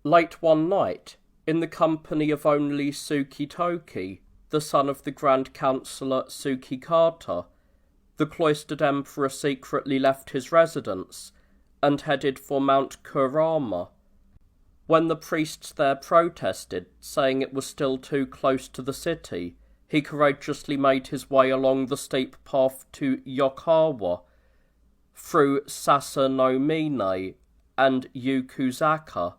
Late one night, in the company of only Tsukitoki, the son of the Grand Councillor Tsukikata, the cloistered emperor secretly left his residence and headed for Mount Kurama. When the priests there protested, saying it was still too close to the city, he courageously made his way along the steep path to Yokawa, through Sasanomine and Yukuzaka.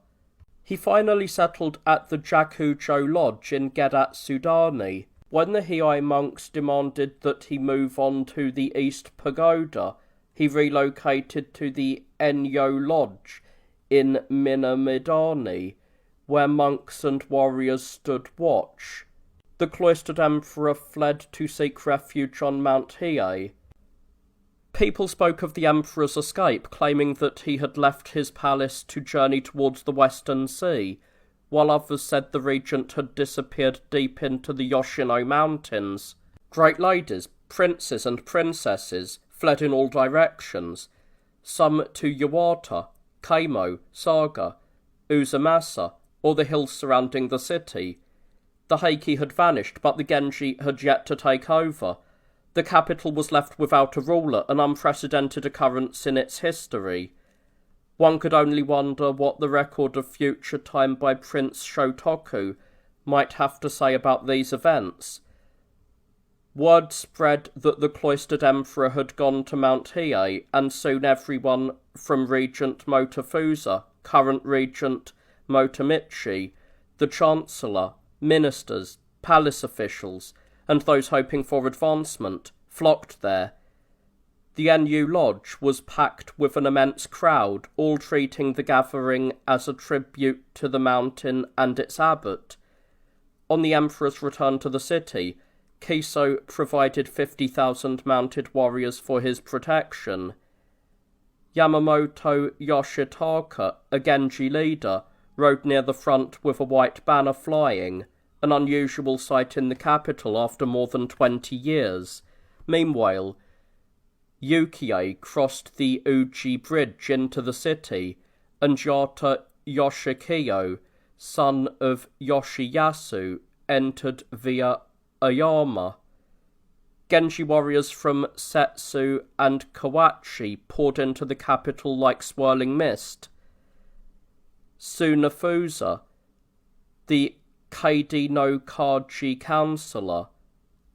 He finally settled at the Jakujo Lodge in Gedatsudani. When the Heiai monks demanded that he move on to the East Pagoda, he relocated to the Enyo Lodge in Minamidani, where monks and warriors stood watch. The cloistered emperor fled to seek refuge on Mount Hiei. People spoke of the emperor's escape, claiming that he had left his palace to journey towards the Western Sea, while others said the regent had disappeared deep into the Yoshino Mountains. Great ladies, princes and princesses fled in all directions, some to Yawata, Keimo, Saga, Uzumasa, or the hills surrounding the city. The Heike had vanished, but the Genji had yet to take over. The capital was left without a ruler, an unprecedented occurrence in its history. One could only wonder what the record of future time by Prince Shotoku might have to say about these events. Word spread that the cloistered emperor had gone to Mount Hiei, and soon everyone from Regent Motofusa, current Regent Motomichi, the Chancellor, ministers, palace officials, and those hoping for advancement, flocked there. The Enyu Lodge was packed with an immense crowd, all treating the gathering as a tribute to the mountain and its abbot. On the emperor's return to the city, Kiso provided 50,000 mounted warriors for his protection. Yamamoto Yoshitaka, a Genji leader, rode near the front with a white banner flying, an unusual sight in the capital after more than 20 years. Meanwhile, Yukie crossed the Uji Bridge into the city, and Yata Yoshikiyo, son of Yoshiyasu, entered via Ayama. Genji warriors from Setsu and Kawachi poured into the capital like swirling mist. Tsunafusa, the Kaidi no Kaji councillor,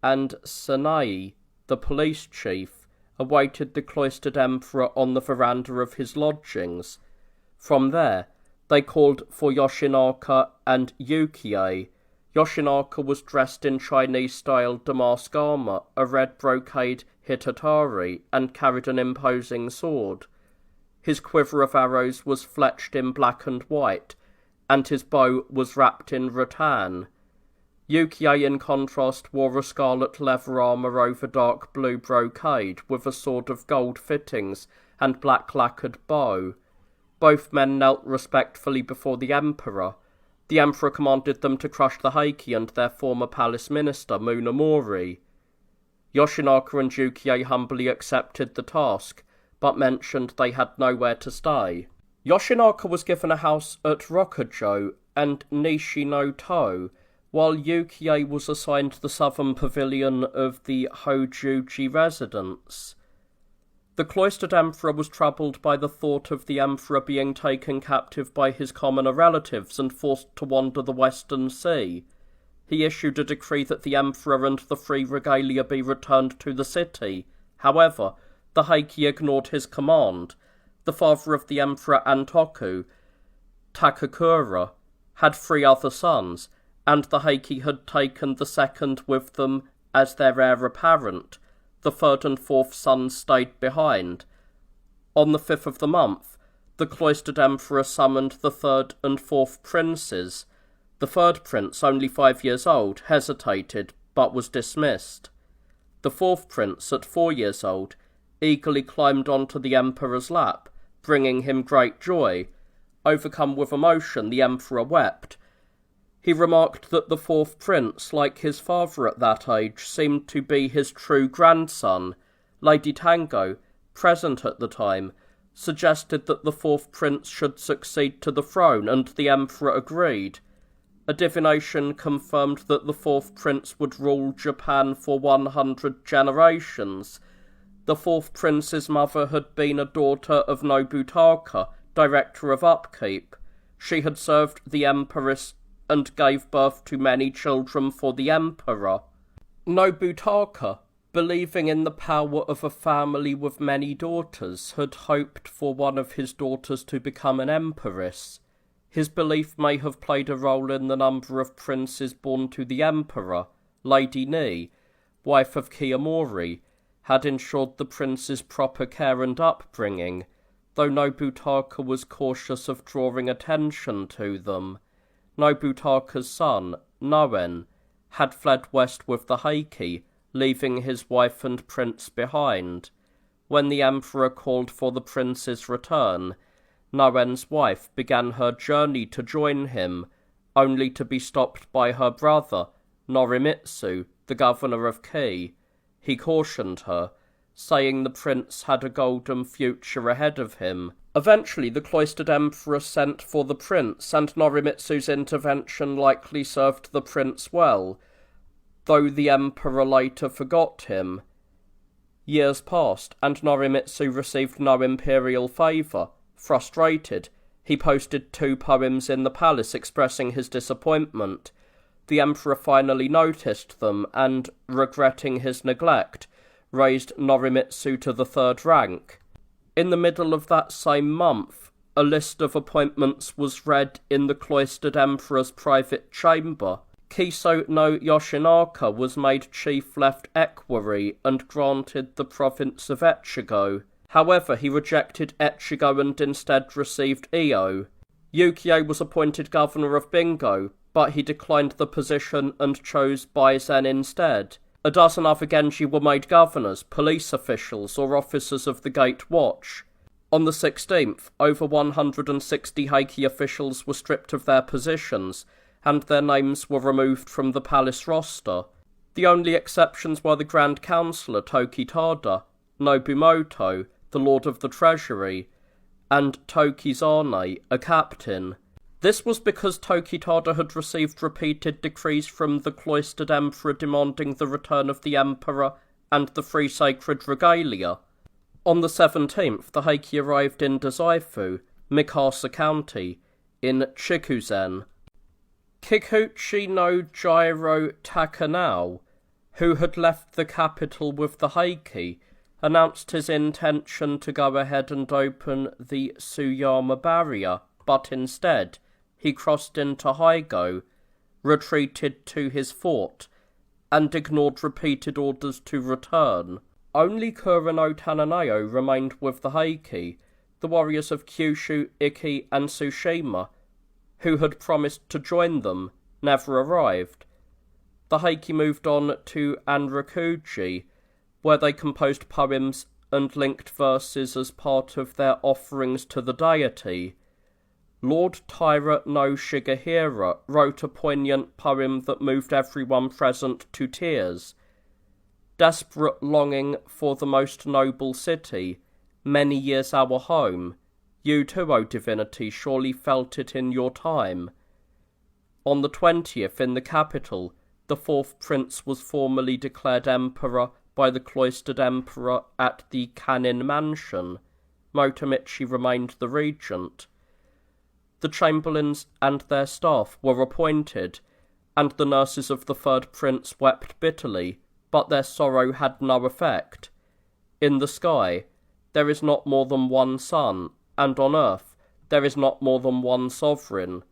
and Sanai, the police chief, awaited the cloistered emperor on the veranda of his lodgings. From there, they called for Yoshinaka and Yukie. Yoshinaka was dressed in Chinese-style damask armour, a red brocade hitatari, and carried an imposing sword. His quiver of arrows was fletched in black and white, and his bow was wrapped in rattan. Yukie, in contrast, wore a scarlet leather armour over dark blue brocade, with a sword of gold fittings and black lacquered bow. Both men knelt respectfully before the emperor. The emperor commanded them to crush the Heike and their former palace minister, Munamori. Yoshinaka and Yukie humbly accepted the task, but mentioned they had nowhere to stay. Yoshinaka was given a house at Rokujo and Nishi-no-to, while Yukie was assigned the southern pavilion of the Hojuji residence. The cloistered emperor was troubled by the thought of the emperor being taken captive by his commoner relatives and forced to wander the Western Sea. He issued a decree that the emperor and the free regalia be returned to the city. However, the Heike ignored his command. The father of the emperor, Antoku, Takakura, had 3 other sons, and the Heike had taken the second with them as their heir apparent. The 3rd and 4th sons stayed behind. On the 5th of the month, the cloistered emperor summoned the 3rd and 4th princes. The 3rd prince, only 5 years old, hesitated, but was dismissed. The 4th prince, at 4 years old, eagerly climbed onto the emperor's lap, bringing him great joy. Overcome with emotion, the emperor wept. He remarked that the 4th prince, like his father at that age, seemed to be his true grandson. Lady Tango, present at the time, suggested that the fourth prince should succeed to the throne, and the emperor agreed. A divination confirmed that the fourth prince would rule Japan for 100 generations. The fourth prince's mother had been a daughter of Nobutaka, director of upkeep. She had served the empress and gave birth to many children for the emperor. Nobutaka, believing in the power of a family with many daughters, had hoped for one of his daughters to become an empress. His belief may have played a role in the number of princes born to the emperor. Lady Ni, wife of Kiyomori, had ensured the prince's proper care and upbringing, though Nobutaka was cautious of drawing attention to them. Nobutaka's son, Noen, had fled west with the Heike, leaving his wife and prince behind. When the emperor called for the prince's return, Noen's wife began her journey to join him, only to be stopped by her brother, Norimitsu, the governor of Ki. He cautioned her, saying the prince had a golden future ahead of him. Eventually, the cloistered emperor sent for the prince, and Norimitsu's intervention likely served the prince well, though the emperor later forgot him. Years passed, and Norimitsu received no imperial favour. Frustrated, he posted 2 poems in the palace expressing his disappointment. The emperor finally noticed them, and, regretting his neglect, raised Norimitsu to the 3rd rank. In the middle of that same month, a list of appointments was read in the cloistered emperor's private chamber. Kiso no Yoshinaka was made chief left equerry and granted the province of Echigo. However, he rejected Echigo and instead received Iyo. Yukio was appointed governor of Bingo, but he declined the position and chose Baizen instead. A dozen other Genji were made governors, police officials, or officers of the Gate Watch. On the 16th, over 160 Heike officials were stripped of their positions, and their names were removed from the palace roster. The only exceptions were the Grand Councillor Tokitada, Nobumoto, the Lord of the Treasury, and Tokizane, a captain. This was because Tokitada had received repeated decrees from the cloistered emperor demanding the return of the emperor and the 3 sacred regalia. On the 17th, the Heike arrived in Dazaifu, Mikasa County, in Chikuzen. Kikuchi no Jiro Takanao, who had left the capital with the Heike, announced his intention to go ahead and open the Tsuyama barrier, but instead he crossed into Hygo, retreated to his fort, and ignored repeated orders to return. Only Kura no Tananeo remained with the Heike, the warriors of Kyushu, Iki, and Tsushima, who had promised to join them, never arrived. The Heike moved on to Anrakuji, where they composed poems and linked verses as part of their offerings to the deity. Lord Taira no Shigehira wrote a poignant poem that moved everyone present to tears. Desperate longing for the most noble city, many years our home, you too, O divinity, surely felt it in your time. On the 20th, in the capital, the 4th prince was formally declared emperor by the cloistered emperor at the Kanin mansion. Motomichi remained the regent. The chamberlains and their staff were appointed, and the nurses of the 3rd prince wept bitterly, but their sorrow had no effect. In the sky, there is not more than one sun, and on earth, there is not more than one sovereign.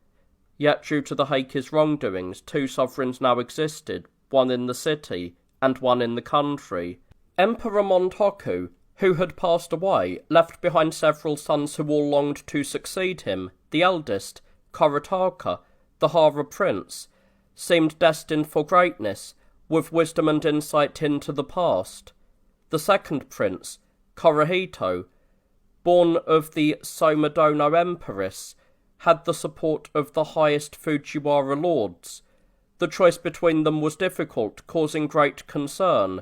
Yet due to the Heike's wrongdoings, 2 sovereigns now existed, one in the city, and one in the country. Emperor Montoku, who had passed away, left behind several sons who all longed to succeed him. The eldest, Korataka, the Hara prince, seemed destined for greatness, with wisdom and insight into the past. The 2nd prince, Korahito, born of the Somadono Empress, had the support of the highest Fujiwara lords. The choice between them was difficult, causing great concern.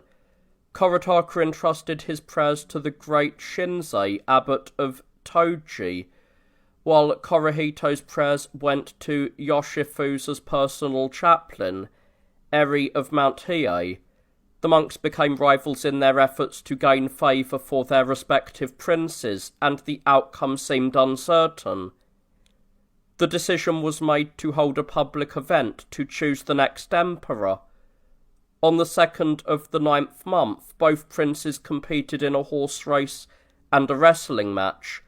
Korataka entrusted his prayers to the great Shinsei, abbot of Toji, while Korohito's prayers went to Yoshifusa's personal chaplain, Eri of Mount Hiei. The monks became rivals in their efforts to gain favour for their respective princes, and the outcome seemed uncertain. The decision was made to hold a public event to choose the next emperor. On the 2nd of the 9th month, both princes competed in a horse race and a wrestling match.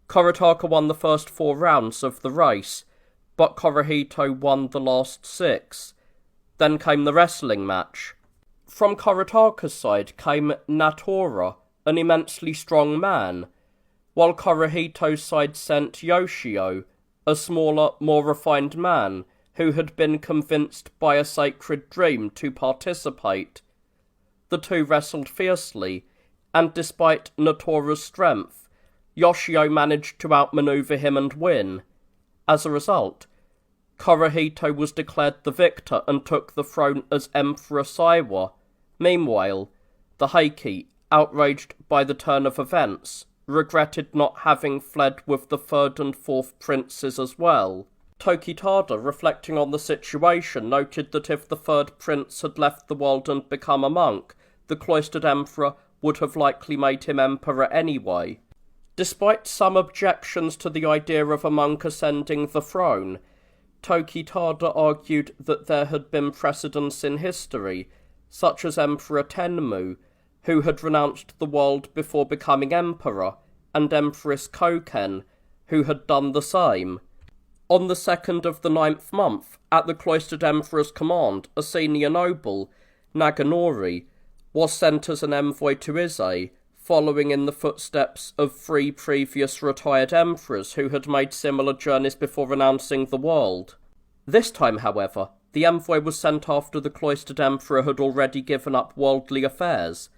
Koritaka won the first 4 rounds of the race, but Korohito won the last 6. Then came the wrestling match. From Koritaka's side came Natora, an immensely strong man, while Korohito's side sent Yoshio, a smaller, more refined man, who had been convinced by a sacred dream to participate. The two wrestled fiercely, and despite Natora's strength, Yoshio managed to outmaneuver him and win. As a result, Korohito was declared the victor and took the throne as Emperor Saiwa. Meanwhile, the Heike, outraged by the turn of events, regretted not having fled with the 3rd and 4th princes as well. Tokitada, reflecting on the situation, noted that if the 3rd prince had left the world and become a monk, the cloistered emperor would have likely made him emperor anyway. Despite some objections to the idea of a monk ascending the throne, Tokitada argued that there had been precedents in history, such as Emperor Tenmu, who had renounced the world before becoming emperor, and Empress Koken, who had done the same. On the 2nd of the 9th month, at the cloistered emperor's command, a senior noble, Naganori, was sent as an envoy to Ise, following in the footsteps of 3 previous retired emperors who had made similar journeys before renouncing the world. This time, however, the envoy was sent after the cloistered emperor had already given up worldly affairs.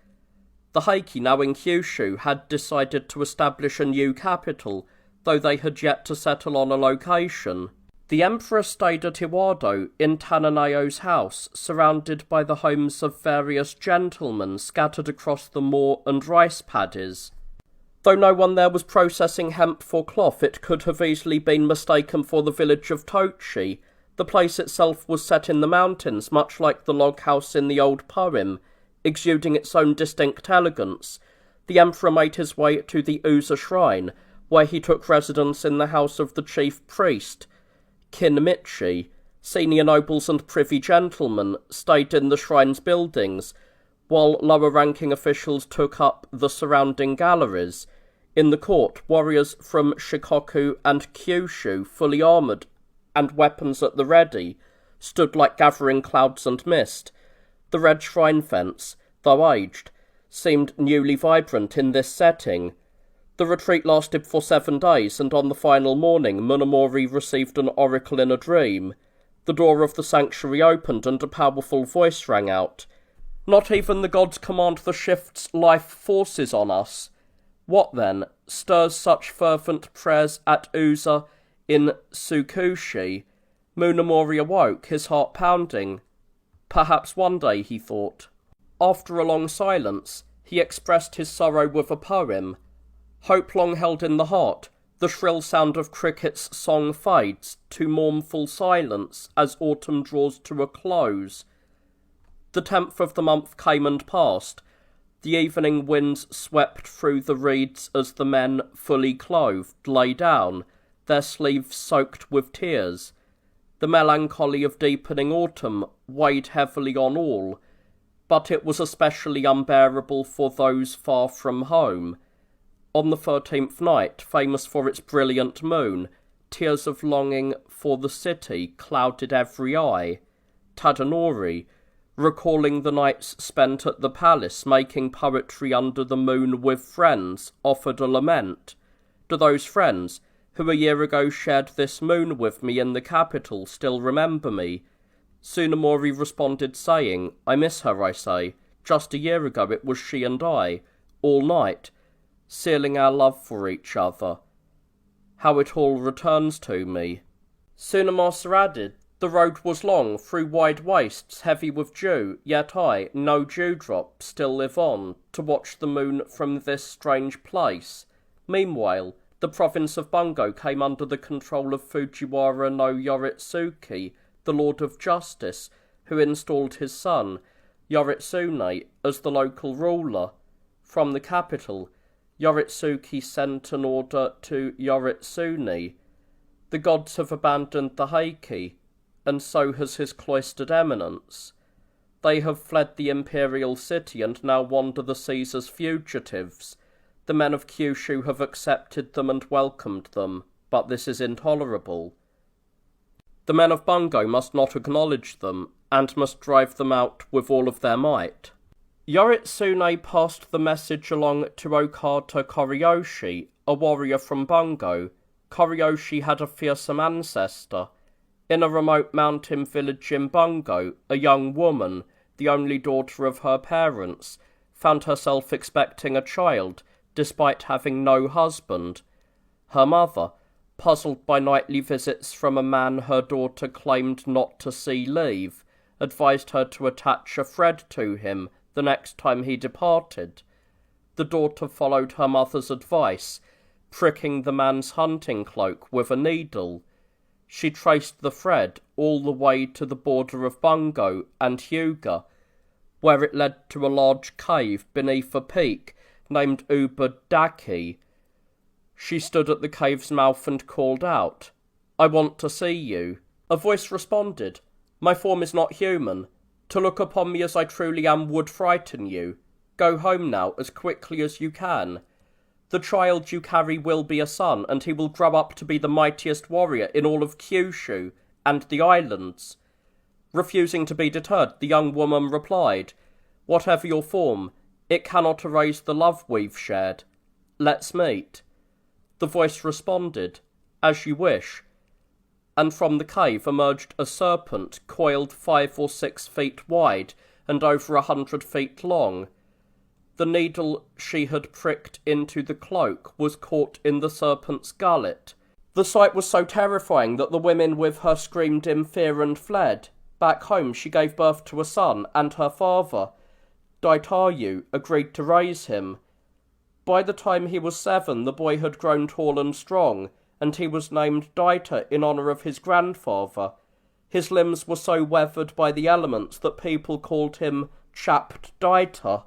The Heike, now in Kyushu, had decided to establish a new capital, though they had yet to settle on a location. The emperor stayed at Iwado in Tananeo's house, surrounded by the homes of various gentlemen scattered across the moor and rice paddies. Though no one there was processing hemp for cloth, it could have easily been mistaken for the village of Tochi. The place itself was set in the mountains, much like the log house in the old poem, exuding its own distinct elegance. The emperor made his way to the Uza shrine, where he took residence in the house of the chief priest, Kinmichi. Senior nobles and privy gentlemen stayed in the shrine's buildings, while lower-ranking officials took up the surrounding galleries. In the court, warriors from Shikoku and Kyushu, fully armoured and weapons at the ready, stood like gathering clouds and mist. The red shrine fence, though aged, seemed newly vibrant in this setting. The retreat lasted for 7 days, and on the final morning Munomori received an oracle in a dream. The door of the sanctuary opened, and a powerful voice rang out. "Not even the gods command the shift's life forces on us. What, then, stirs such fervent prayers at Uza in Tsukushi?" Munomori awoke, his heart pounding. Perhaps one day, he thought. After a long silence, he expressed his sorrow with a poem. Hope long held in the heart, the shrill sound of cricket's song fades to mournful silence as autumn draws to a close. The 10th of the month came and passed. The evening winds swept through the reeds as the men, fully clothed, lay down, their sleeves soaked with tears. The melancholy of deepening autumn weighed heavily on all, but it was especially unbearable for those far from home. On the 13th night, famous for its brilliant moon, tears of longing for the city clouded every eye. Tadanori, recalling the nights spent at the palace making poetry under the moon with friends, offered a lament. Do those friends, who a year ago shared this moon with me in the capital, still remember me? Tsunemori responded saying, "I miss her, I say. Just a year ago it was she and I, all night, sealing our love for each other. How it all returns to me." Tsunemasa added, "The road was long, through wide wastes, heavy with dew, yet I, no dewdrop, still live on, to watch the moon from this strange place. Meanwhile, the province of Bungo came under the control of Fujiwara no Yoritsuke, the Lord of Justice, who installed his son, Yoritsune, as the local ruler. From the capital, Yoritsuke sent an order to Yoritsune. The gods have abandoned the Heike, and so has his cloistered eminence. They have fled the imperial city and now wander the seas as fugitives. The men of Kyushu have accepted them and welcomed them, but this is intolerable. The men of Bungo must not acknowledge them, and must drive them out with all of their might. Yoritsune passed the message along to Okata Koriyoshi, a warrior from Bungo. Koriyoshi had a fearsome ancestor. In a remote mountain village in Bungo, a young woman, the only daughter of her parents, found herself expecting a child, despite having no husband. Her mother, puzzled by nightly visits from a man her daughter claimed not to see leave, advised her to attach a thread to him the next time he departed. The daughter followed her mother's advice, pricking the man's hunting cloak with a needle. She traced the thread all the way to the border of Bungo and Hyuga, where it led to a large cave beneath a peak named Ubudaki. She stood at the cave's mouth and called out, "I want to see you." A voice responded, "My form is not human. To look upon me as I truly am would frighten you. Go home now as quickly as you can. The child you carry will be a son, and he will grow up to be the mightiest warrior in all of Kyushu and the islands." Refusing to be deterred, the young woman replied, "Whatever your form, it cannot erase the love we've shared. Let's meet." The voice responded, "As you wish," and from the cave emerged a serpent coiled 5 or 6 feet wide and over 100 feet long. The needle she had pricked into the cloak was caught in the serpent's gullet. The sight was so terrifying that the women with her screamed in fear and fled. Back home she gave birth to a son, and her father, Daitayu, agreed to raise him. By the time he was 7, the boy had grown tall and strong, and he was named Daita in honour of his grandfather. His limbs were so weathered by the elements that people called him Chapped Daita.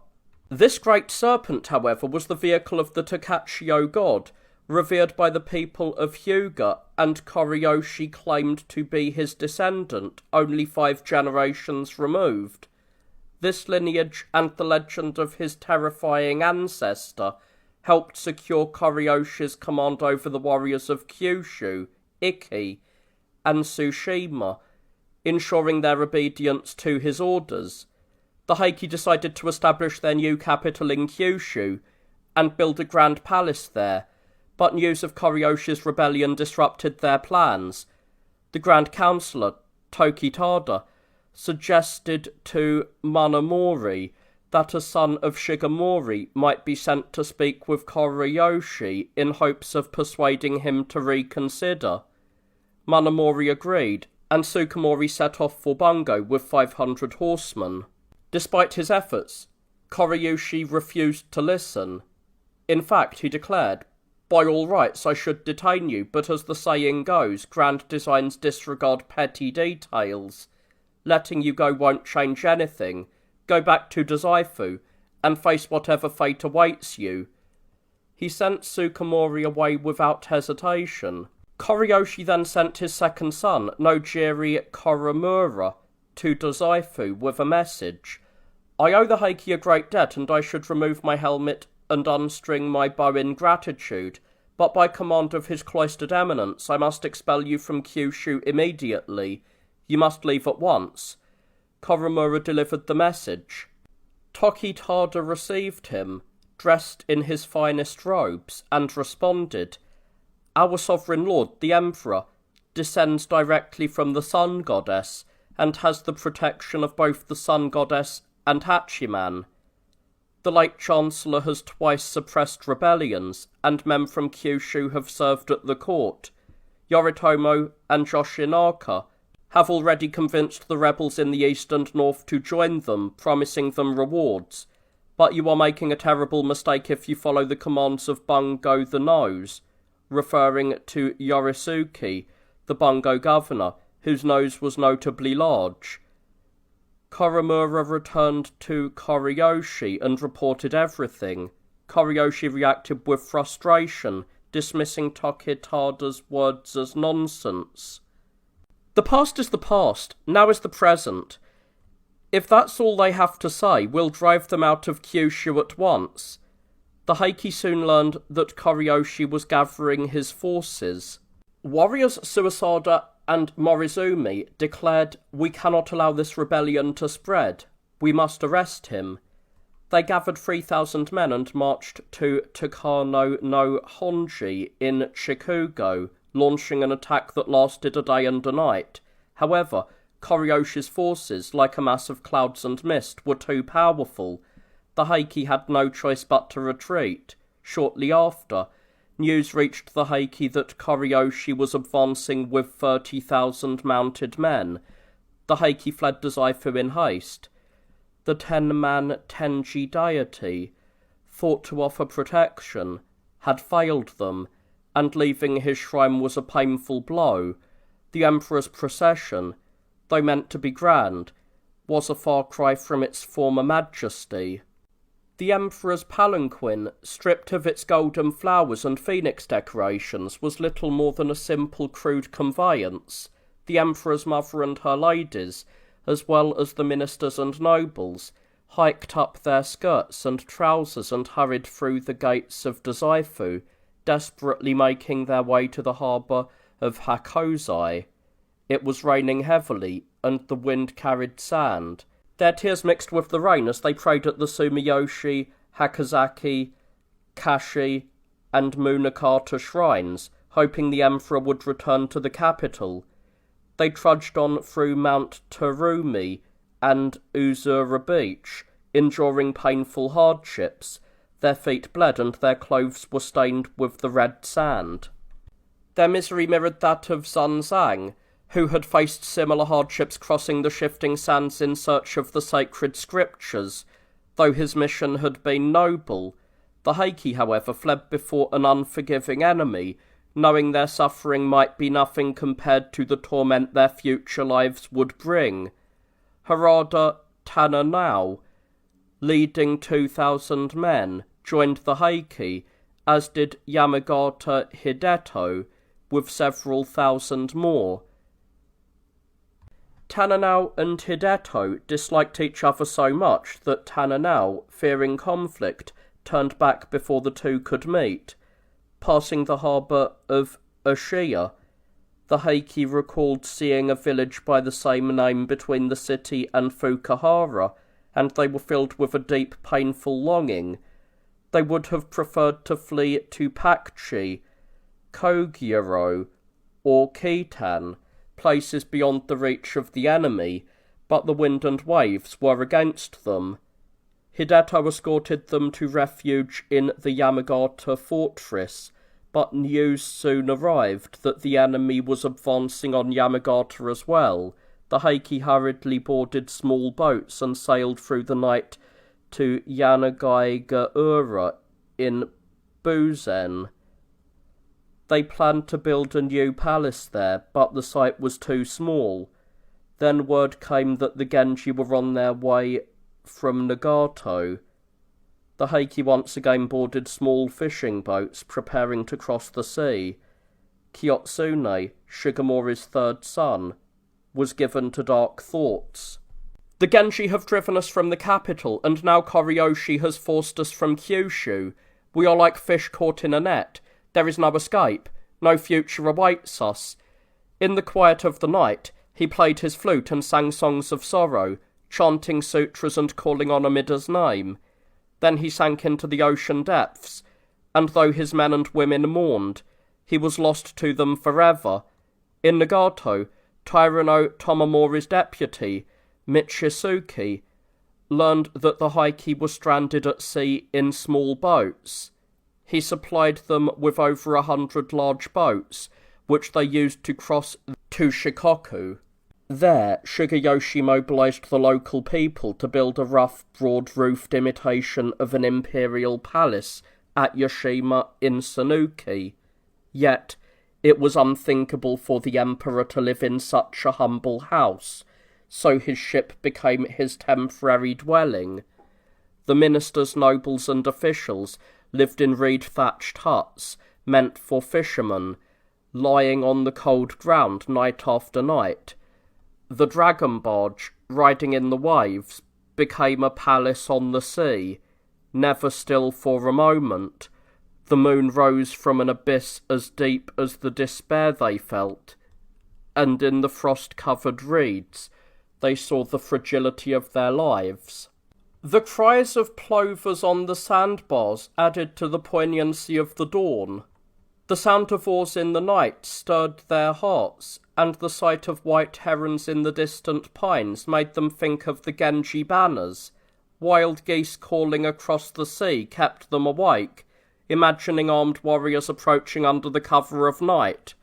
This great serpent, however, was the vehicle of the Takachio god, revered by the people of Hyuga, and Koriyoshi claimed to be his descendant, only 5 generations removed. This lineage and the legend of his terrifying ancestor helped secure Koriyoshi's command over the warriors of Kyushu, Iki, and Tsushima, ensuring their obedience to his orders. The Heike decided to establish their new capital in Kyushu and build a grand palace there, but news of Koriyoshi's rebellion disrupted their plans. The Grand Councillor, Tokitada, suggested to Manamori that a son of Shigemori might be sent to speak with Koriyoshi in hopes of persuading him to reconsider. Manamori agreed, and Tsukumori set off for Bungo with 500 horsemen. Despite his efforts, Koriyoshi refused to listen. In fact, he declared, "By all rights I should detain you, but as the saying goes, grand designs disregard petty details. Letting you go won't change anything. Go back to Dazaifu, and face whatever fate awaits you." He sent Tsukumori away without hesitation. Koriyoshi then sent his second son, Nojiri Koromura, to Dazaifu with a message. "I owe the Heike a great debt, and I should remove my helmet and unstring my bow in gratitude, but by command of his cloistered eminence I must expel you from Kyushu immediately. You must leave at once." Koromura delivered the message. Tokitada received him, dressed in his finest robes, and responded, "Our sovereign lord, the Emperor, descends directly from the Sun Goddess, and has the protection of both the Sun Goddess and Hachiman. The late Chancellor has twice suppressed rebellions, and men from Kyushu have served at the court. Yoritomo and Yoshinaka have already convinced the rebels in the east and north to join them, promising them rewards. But you are making a terrible mistake if you follow the commands of Bungo the Nose, referring to Yorisuke, the Bungo governor, whose nose was notably large. Koromura returned to Koriyoshi and reported everything. Koriyoshi reacted with frustration, dismissing Tokitada's words as nonsense. The past is the past, now is the present. If that's all they have to say, we'll drive them out of Kyushu at once. The Heike soon learned that Koriyoshi was gathering his forces. Warriors Suisada and Morizumi declared, "We cannot allow this rebellion to spread. We must arrest him." They gathered 3,000 men and marched to Takano no Honji in Chikugo, launching an attack that lasted a day and a night. However, Koriyoshi's forces, like a mass of clouds and mist, were too powerful. The Heike had no choice but to retreat. Shortly after, news reached the Heike that Koriyoshi was advancing with 30,000 mounted men. The Heike fled to Zaifu in haste. The 10-man Tenji deity, thought to offer protection, had failed them, and leaving his shrine was a painful blow. The Emperor's procession, though meant to be grand, was a far cry from its former majesty. The Emperor's palanquin, stripped of its golden flowers and phoenix decorations, was little more than a simple crude conveyance. The Emperor's mother and her ladies, as well as the ministers and nobles, hiked up their skirts and trousers and hurried through the gates of Dazaifu, desperately making their way to the harbour of Hakozai. It was raining heavily, and the wind carried sand. Their tears mixed with the rain as they prayed at the Sumiyoshi, Hakazaki, Kashi, and Munakata shrines, hoping the Emperor would return to the capital. They trudged on through Mount Terumi and Uzura Beach, enduring painful hardships. Their feet bled and their clothes were stained with the red sand. Their misery mirrored that of Zunzang, who had faced similar hardships crossing the shifting sands in search of the sacred scriptures. Though his mission had been noble, the Heike, however, fled before an unforgiving enemy, knowing their suffering might be nothing compared to the torment their future lives would bring. Harada Tananao, leading 2,000 men, joined the Heike, as did Yamagata Hideto, with several thousand more. Tananao and Hideto disliked each other so much that Tananao, fearing conflict, turned back before the two could meet. Passing the harbour of Ushiya, the Heike recalled seeing a village by the same name between the city and Fukuhara, and they were filled with a deep, painful longing. They would have preferred to flee to Pakchi, Koguro, or Kitan, places beyond the reach of the enemy, but the wind and waves were against them. Hideto escorted them to refuge in the Yamagata fortress, but news soon arrived that the enemy was advancing on Yamagata as well. The Heike hurriedly boarded small boats and sailed through the night to Yanagaigaura in Buzen. They planned to build a new palace there, but the site was too small. Then word came that the Genji were on their way from Nagato. The Heike once again boarded small fishing boats, preparing to cross the sea. Kiyotsune, Shigemori's third son, was given to dark thoughts. "The Genji have driven us from the capital, and now Koriyoshi has forced us from Kyushu. We are like fish caught in a net. There is no escape. No future awaits us." In the quiet of the night, he played his flute and sang songs of sorrow, chanting sutras and calling on Amida's name. Then he sank into the ocean depths, and though his men and women mourned, he was lost to them forever. In Nagato, Tyrano Tomomori's deputy, Michisuke, learned that the Heike were stranded at sea in small boats. He supplied them with over 100 large boats, which they used to cross to Shikoku. There, Shigeyoshi mobilized the local people to build a rough, broad-roofed imitation of an imperial palace at Yashima in Sanuki. Yet, it was unthinkable for the emperor to live in such a humble house, so his ship became his temporary dwelling. The ministers, nobles, and officials lived in reed-thatched huts, meant for fishermen, lying on the cold ground night after night. The dragon barge, riding in the waves, became a palace on the sea, never still for a moment. The moon rose from an abyss as deep as the despair they felt, and in the frost-covered reeds they saw the fragility of their lives. The cries of plovers on the sandbars added to the poignancy of the dawn. The sound of oars in the night stirred their hearts, and the sight of white herons in the distant pines made them think of the Genji banners. Wild geese calling across the sea kept them awake, imagining armed warriors approaching under the cover of night.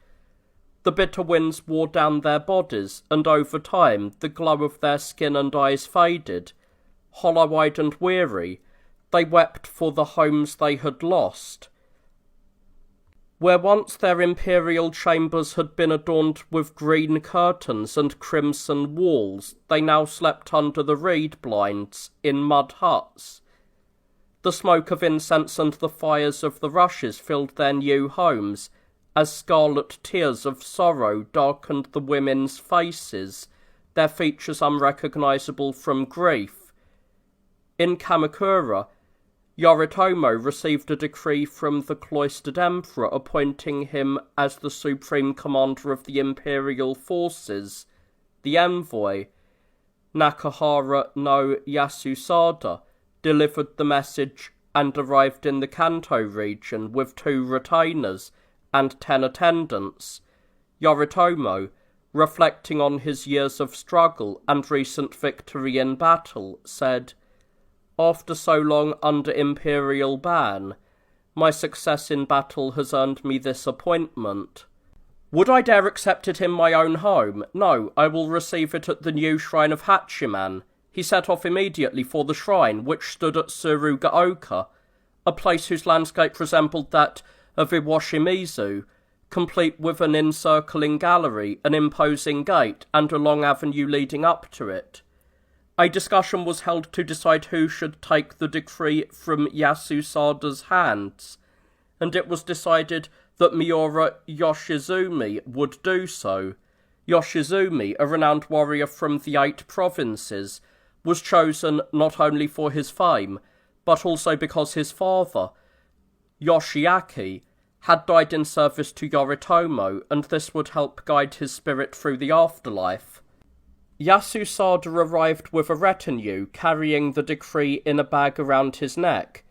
The bitter winds wore down their bodies, and over time the glow of their skin and eyes faded. Hollow-eyed and weary, they wept for the homes they had lost. Where once their imperial chambers had been adorned with green curtains and crimson walls, they now slept under the reed blinds, in mud huts. The smoke of incense and the fires of the rushes filled their new homes, as scarlet tears of sorrow darkened the women's faces, their features unrecognizable from grief. In Kamakura, Yoritomo received a decree from the cloistered emperor appointing him as the supreme commander of the imperial forces. The envoy, Nakahara no Yasusada, delivered the message and arrived in the Kanto region with 2 retainers and 10 attendants. Yoritomo, reflecting on his years of struggle and recent victory in battle, said, "After so long under imperial ban, my success in battle has earned me this appointment. Would I dare accept it in my own home? No, I will receive it at the new shrine of Hachiman." He set off immediately for the shrine, which stood at Tsurugaoka, a place whose landscape resembled that of Iwashimizu, complete with an encircling gallery, an imposing gate, and a long avenue leading up to it. A discussion was held to decide who should take the decree from Yasusada's hands, and it was decided that Miura Yoshizumi would do so. Yoshizumi, a renowned warrior from the 8 provinces, was chosen not only for his fame, but also because his father, Yoshiaki, had died in service to Yoritomo, and this would help guide his spirit through the afterlife. Yasusada arrived with a retinue, carrying the decree in a bag around his neck.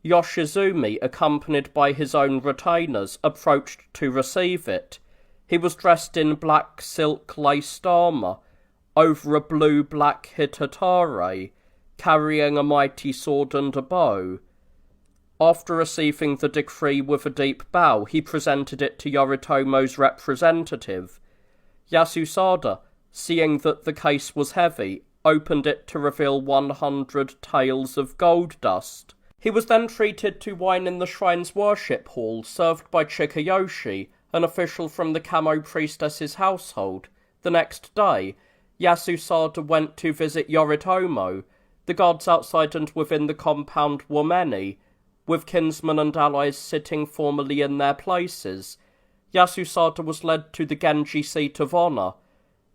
Yoshizumi, accompanied by his own retainers, approached to receive it. He was dressed in black silk laced armour, over a blue-black hitatare, carrying a mighty sword and a bow. After receiving the decree with a deep bow, he presented it to Yoritomo's representative. Yasusada, seeing that the case was heavy, opened it to reveal 100 taels of gold dust. He was then treated to wine in the shrine's worship hall, served by Chikayoshi, an official from the Kamo priestess's household. The next day, Yasusada went to visit Yoritomo. The guards outside and within the compound were many, with kinsmen and allies sitting formally in their places. Yasusada was led to the Genji seat of honour,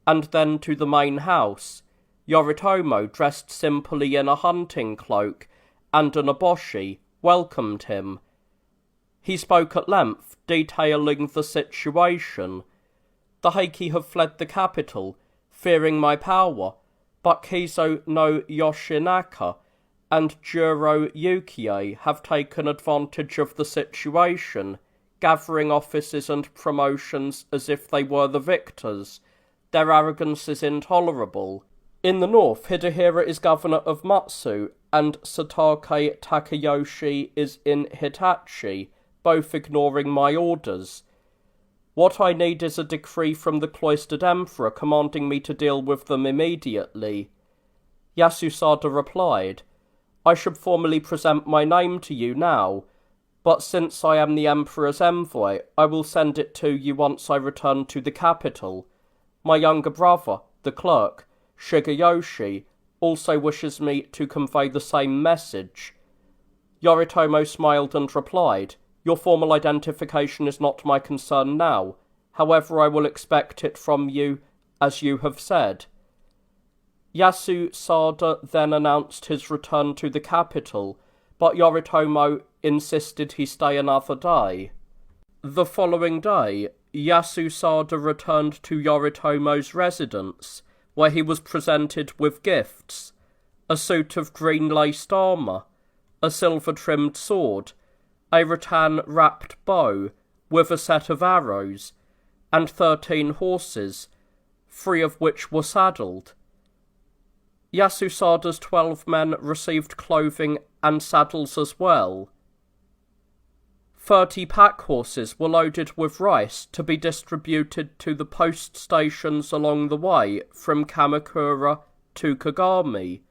and then to the main house. Yoritomo, dressed simply in a hunting cloak and an eboshi, welcomed him. He spoke at length, detailing the situation. "The Heike have fled the capital, fearing my power, but Kizo no Yoshinaka and Juro Yukie have taken advantage of the situation, gathering offices and promotions as if they were the victors. Their arrogance is intolerable. In the north, Hidehira is governor of Matsu, and Satake Takayoshi is in Hitachi, both ignoring my orders. What I need is a decree from the cloistered emperor commanding me to deal with them immediately. Yasusada replied, I should formally present my name to you now, but since I am the emperor's envoy, I will send it to you once I return to the capital. My younger brother, the clerk, Shigeyoshi, also wishes me to convey the same message. Yoritomo smiled and replied, Your formal identification is not my concern now. However, I will expect it from you, as you have said. Yasusada then announced his return to the capital, but Yoritomo insisted he stay another day. The following day, Yasusada returned to Yoritomo's residence, where he was presented with gifts, a suit of green laced armour, a silver-trimmed sword, a rattan-wrapped bow with a set of arrows, and 13 horses, 3 of which were saddled. Yasusada's 12 men received clothing and saddles as well. 30 pack horses were loaded with rice to be distributed to the post stations along the way from Kamakura to Kagami.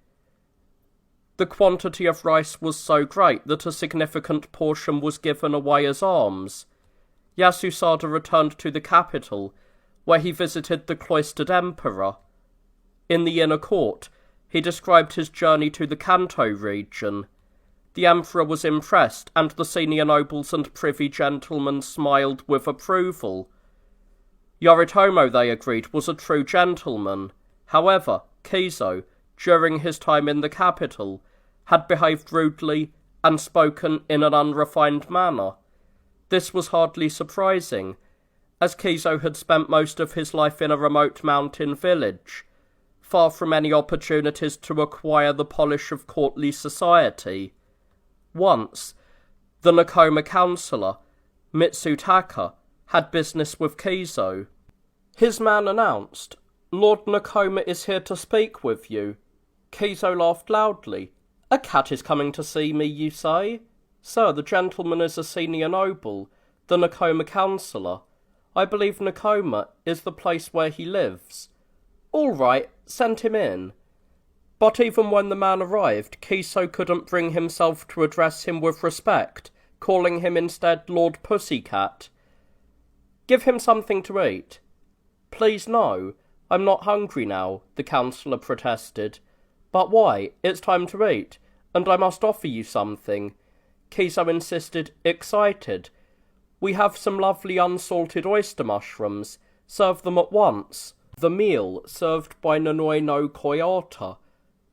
The quantity of rice was so great that a significant portion was given away as alms. Yasusada returned to the capital, where he visited the cloistered emperor. In the inner court, he described his journey to the Kanto region. The emperor was impressed, and the senior nobles and privy gentlemen smiled with approval. Yoritomo, they agreed, was a true gentleman. However, Kizo, during his time in the capital, had behaved rudely and spoken in an unrefined manner. This was hardly surprising, as Kizo had spent most of his life in a remote mountain village, far from any opportunities to acquire the polish of courtly society. Once, the Nakoma councillor, Mitsutaka, had business with Kizo. His man announced, Lord Nakoma is here to speak with you. Kizo laughed loudly. A cat is coming to see me, you say? Sir, the gentleman is a senior noble, the Nakoma councillor. I believe Nakoma is the place where he lives. All right, send him in. But even when the man arrived, Kiso couldn't bring himself to address him with respect, calling him instead Lord Pussycat. Give him something to eat. Please no, I'm not hungry now, the councillor protested. But why? It's time to eat, and I must offer you something. Kiso insisted, excited. We have some lovely unsalted oyster mushrooms. Serve them at once. The meal, served by Nanoi no Koyata,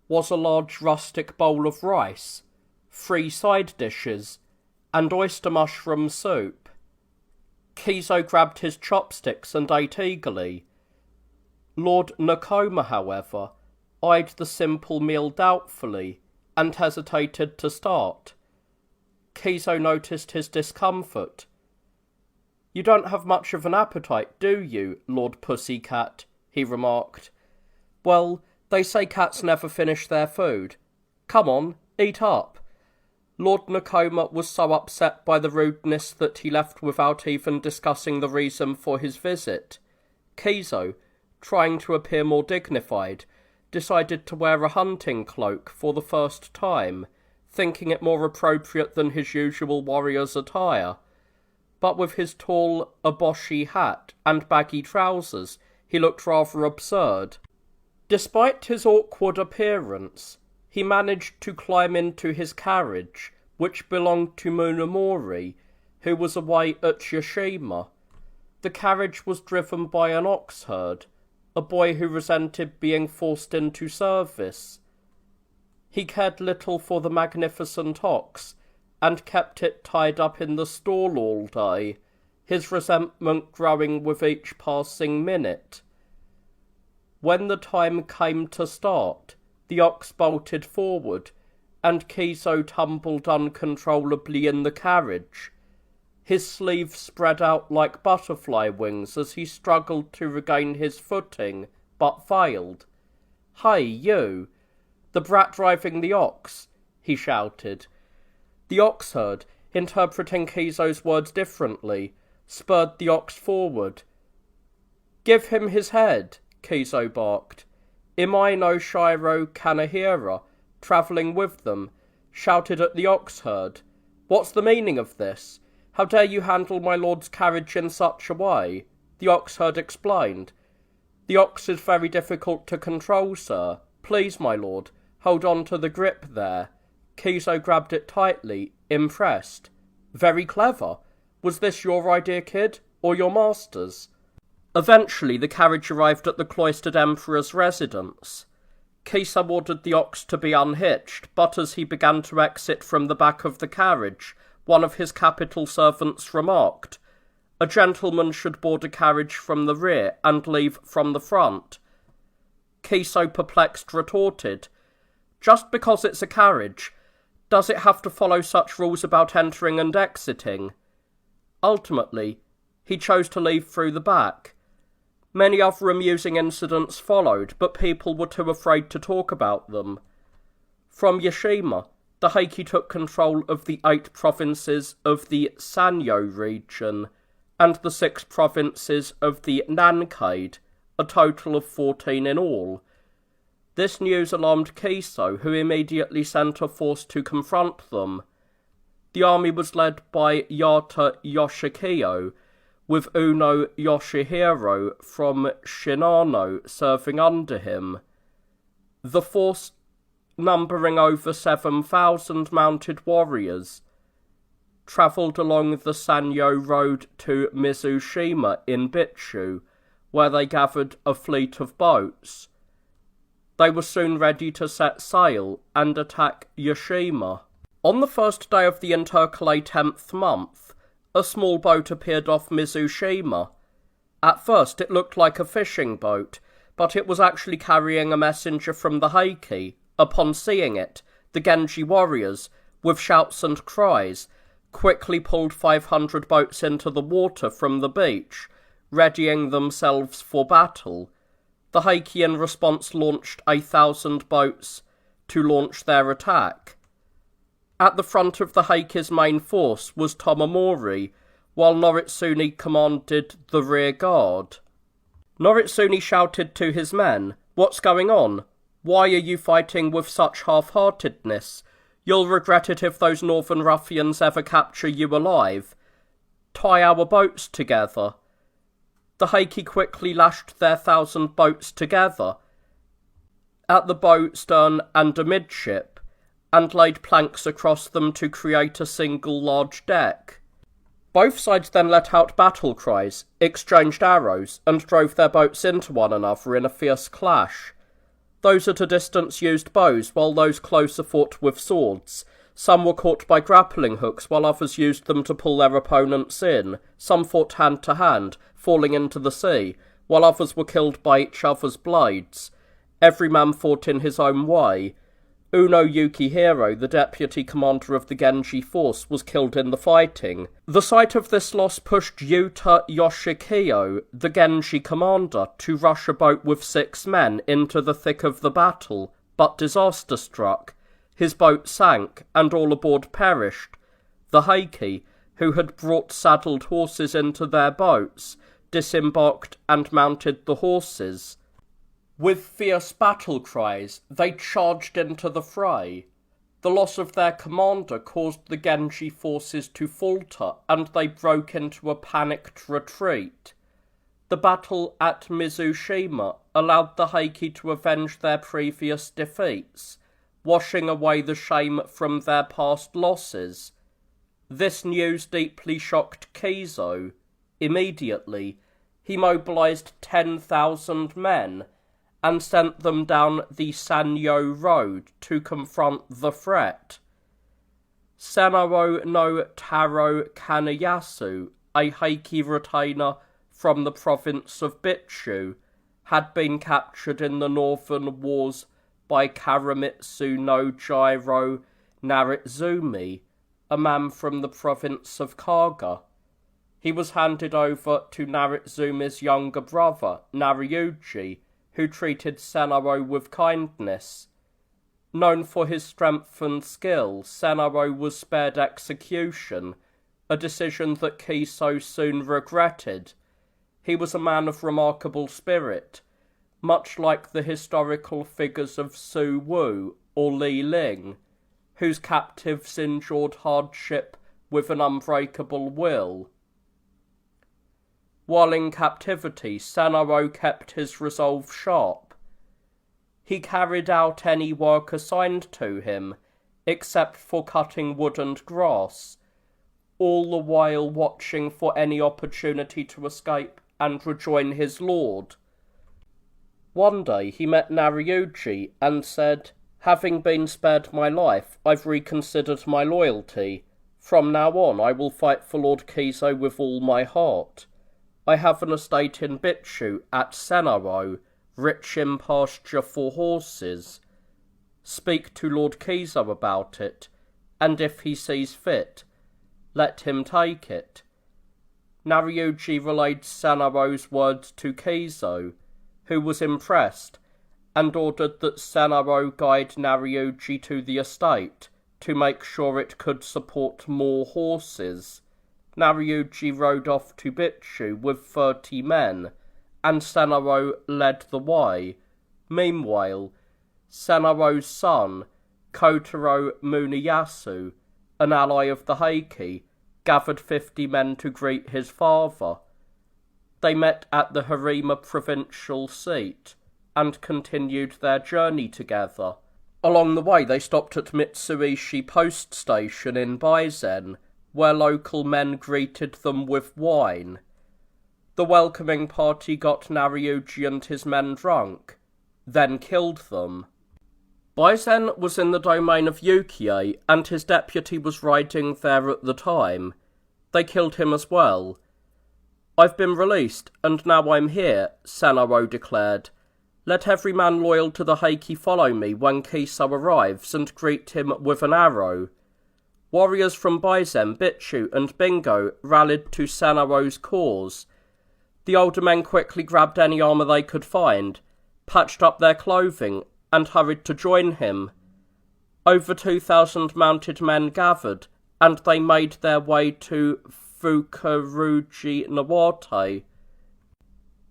was a large rustic bowl of rice, 3 side dishes, and oyster mushroom soup. Kizo grabbed his chopsticks and ate eagerly. Lord Nakoma, however, eyed the simple meal doubtfully and hesitated to start. Kizo noticed his discomfort. You don't have much of an appetite, do you, Lord Pussycat? He remarked. Well, they say cats never finish their food. Come on, eat up. Lord Nakoma was so upset by the rudeness that he left without even discussing the reason for his visit. Kizo, trying to appear more dignified, decided to wear a hunting cloak for the first time, thinking it more appropriate than his usual warrior's attire. But with his tall eboshi hat and baggy trousers, he looked rather absurd. Despite his awkward appearance, he managed to climb into his carriage, which belonged to Munamori, who was away at Yoshima. The carriage was driven by an ox herd, a boy who resented being forced into service. He cared little for the magnificent ox, and kept it tied up in the stall all day, his resentment growing with each passing minute. When the time came to start, the ox bolted forward, and Kizo tumbled uncontrollably in the carriage. His sleeves spread out like butterfly wings as he struggled to regain his footing, but failed. Hey, you! The brat driving the ox, he shouted. The ox herd, interpreting Kizo's words differently, spurred the ox forward. "Give him his head," Kizo barked. Imai no Shiro Kanehira, travelling with them, shouted at the ox herd. "What's the meaning of this? How dare you handle my lord's carriage in such a way?" The ox herd explained. "The ox is very difficult to control, sir. Please, my lord, hold on to the grip there." Kizo grabbed it tightly, impressed. "Very clever. Was this your idea, kid, or your master's?" Eventually the carriage arrived at the cloistered emperor's residence. Kiso ordered the ox to be unhitched, but as he began to exit from the back of the carriage, one of his capital servants remarked, "A gentleman should board a carriage from the rear and leave from the front." Kiso, perplexed, retorted, "Just because it's a carriage, does it have to follow such rules about entering and exiting?" Ultimately, he chose to leave through the back. Many other amusing incidents followed, but people were too afraid to talk about them. From Yashima, the Heike took control of the 8 provinces of the Sanyo region, and the 6 provinces of the Nankade, a total of 14 in all. This news alarmed Kiso, who immediately sent a force to confront them. The army was led by Yata Yoshikiyo, with Uno Yoshihiro from Shinano serving under him. The force, numbering over 7,000 mounted warriors, travelled along the Sanyo road to Mizushima in Bitchu, where they gathered a fleet of boats. They were soon ready to set sail and attack Yashima. On the first day of the intercalate 10th month, a small boat appeared off Mizushima. At first it looked like a fishing boat, but it was actually carrying a messenger from the Heike. Upon seeing it, the Genji warriors, with shouts and cries, quickly pulled 500 boats into the water from the beach, readying themselves for battle. The Heike in response launched 1,000 boats to launch their attack. At the front of the Heike's main force was Tomomori, while Noritsune commanded the rear guard. Noritsune shouted to his men, "What's going on? Why are you fighting with such half-heartedness? You'll regret it if those northern ruffians ever capture you alive. Tie our boats together." The Heike quickly lashed their 1,000 boats together at the bow, stern, and amidship, and laid planks across them to create a single large deck. Both sides then let out battle cries, exchanged arrows, and drove their boats into one another in a fierce clash. Those at a distance used bows, while those closer fought with swords. Some were caught by grappling hooks, while others used them to pull their opponents in. Some fought hand to hand, falling into the sea, while others were killed by each other's blades. Every man fought in his own way. Uno Yukihiro, the deputy commander of the Genji force, was killed in the fighting. The sight of this loss pushed Yuta Yoshikiyo, the Genji commander, to rush a boat with 6 men into the thick of the battle, but disaster struck. His boat sank, and all aboard perished. The Heike, who had brought saddled horses into their boats, disembarked and mounted the horses. With fierce battle cries, they charged into the fray. The loss of their commander caused the Genji forces to falter, and they broke into a panicked retreat. The battle at Mizushima allowed the Heike to avenge their previous defeats, washing away the shame from their past losses. This news deeply shocked Kizo. Immediately, he mobilized 10,000 men, and sent them down the Sanyo road to confront the threat. Senaro no Taro Kanayasu, a Heike retainer from the province of Bitchu, had been captured in the northern wars by Karamitsu no Jiro Naritsumi, a man from the province of Kaga. He was handed over to Naritsumi's younger brother, Nariuji, who treated Senaro with kindness. Known for his strength and skill, Senaro was spared execution, a decision that Kiso soon regretted. He was a man of remarkable spirit, much like the historical figures of Su Wu or Li Ling, whose captives endured hardship with an unbreakable will. While in captivity, Sanaro kept his resolve sharp. He carried out any work assigned to him, except for cutting wood and grass, all the while watching for any opportunity to escape and rejoin his lord. One day he met Nariuji and said, "Having been spared my life, I've reconsidered my loyalty. From now on I will fight for Lord Kiso with all my heart. I have an estate in Bitchu at Senaro, rich in pasture for horses. Speak to Lord Kiso about it, and if he sees fit, let him take it." Nariuji relayed Senaro's words to Kiso, who was impressed, and ordered that Senaro guide Nariuji to the estate to make sure it could support more horses. Nariuji rode off to Bitchu with 30 men, and Senaro led the way. Meanwhile, Senaro's son, Kotaro Muniyasu, an ally of the Heike, gathered 50 men to greet his father. They met at the Harima provincial seat, and continued their journey together. Along the way they stopped at Mitsuishi post station in Baizen, where local men greeted them with wine. The welcoming party got Nariuji and his men drunk, then killed them. Baizen was in the domain of Yukie, and his deputy was riding there at the time. They killed him as well. "I've been released, and now I'm here," Sanaro declared. "Let every man loyal to the Heike follow me when Kiso arrives and greet him with an arrow." Warriors from Baizen, Bitchu, and Bingo rallied to Sanaro's cause. The older men quickly grabbed any armour they could find, patched up their clothing, and hurried to join him. Over 2,000 mounted men gathered, and they made their way to Fukaruji Nawate,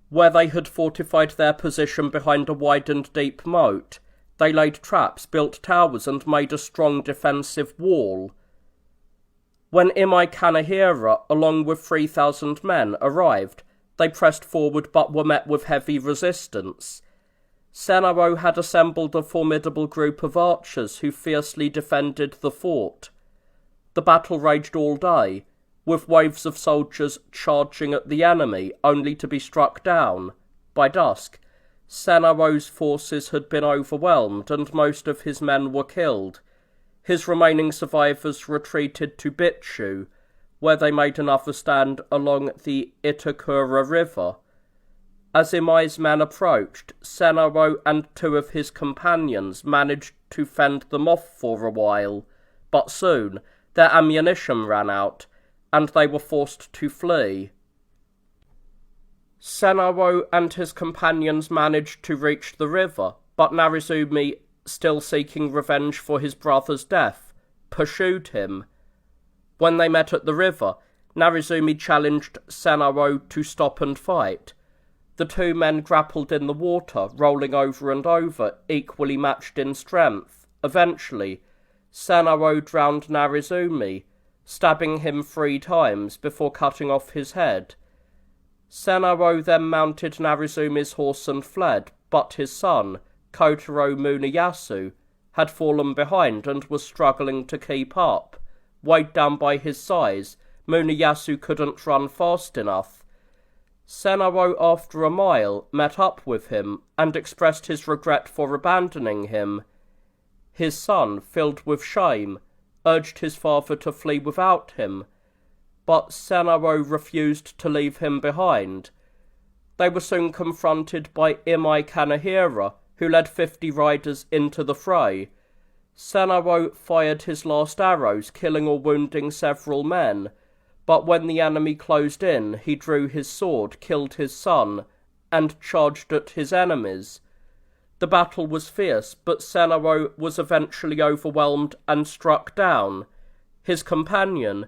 where they had fortified their position behind a wide and deep moat. They laid traps, built towers, and made a strong defensive wall. When Imai Kanehira, along with 3,000 men, arrived, they pressed forward but were met with heavy resistance. Senaro had assembled a formidable group of archers who fiercely defended the fort. The battle raged all day, with waves of soldiers charging at the enemy, only to be struck down. By dusk, Senaro's forces had been overwhelmed, and most of his men were killed. His remaining survivors retreated to Bitchu, where they made another stand along the Itakura River. As Imai's men approached, Senaro and 2 of his companions managed to fend them off for a while, but soon their ammunition ran out, and they were forced to flee. Senaro and his companions managed to reach the river, but Narizumi, still seeking revenge for his brother's death, pursued him. When they met at the river, Narizumi challenged Senaro to stop and fight. The 2 men grappled in the water, rolling over and over, equally matched in strength. Eventually, Senaro drowned Narizumi, stabbing him 3 times before cutting off his head. Senaro then mounted Narizumi's horse and fled, but his son, Kotaro Muniyasu, had fallen behind and was struggling to keep up. Weighed down by his size, Muniyasu couldn't run fast enough. Senaro, after a mile, met up with him and expressed his regret for abandoning him. His son, filled with shame, urged his father to flee without him, but Senaro refused to leave him behind. They were soon confronted by Imai Kanehira, who led 50 riders into the fray. Senaro fired his last arrows, killing or wounding several men, but when the enemy closed in, he drew his sword, killed his son, and charged at his enemies. The battle was fierce, but Senaro was eventually overwhelmed and struck down. His companion,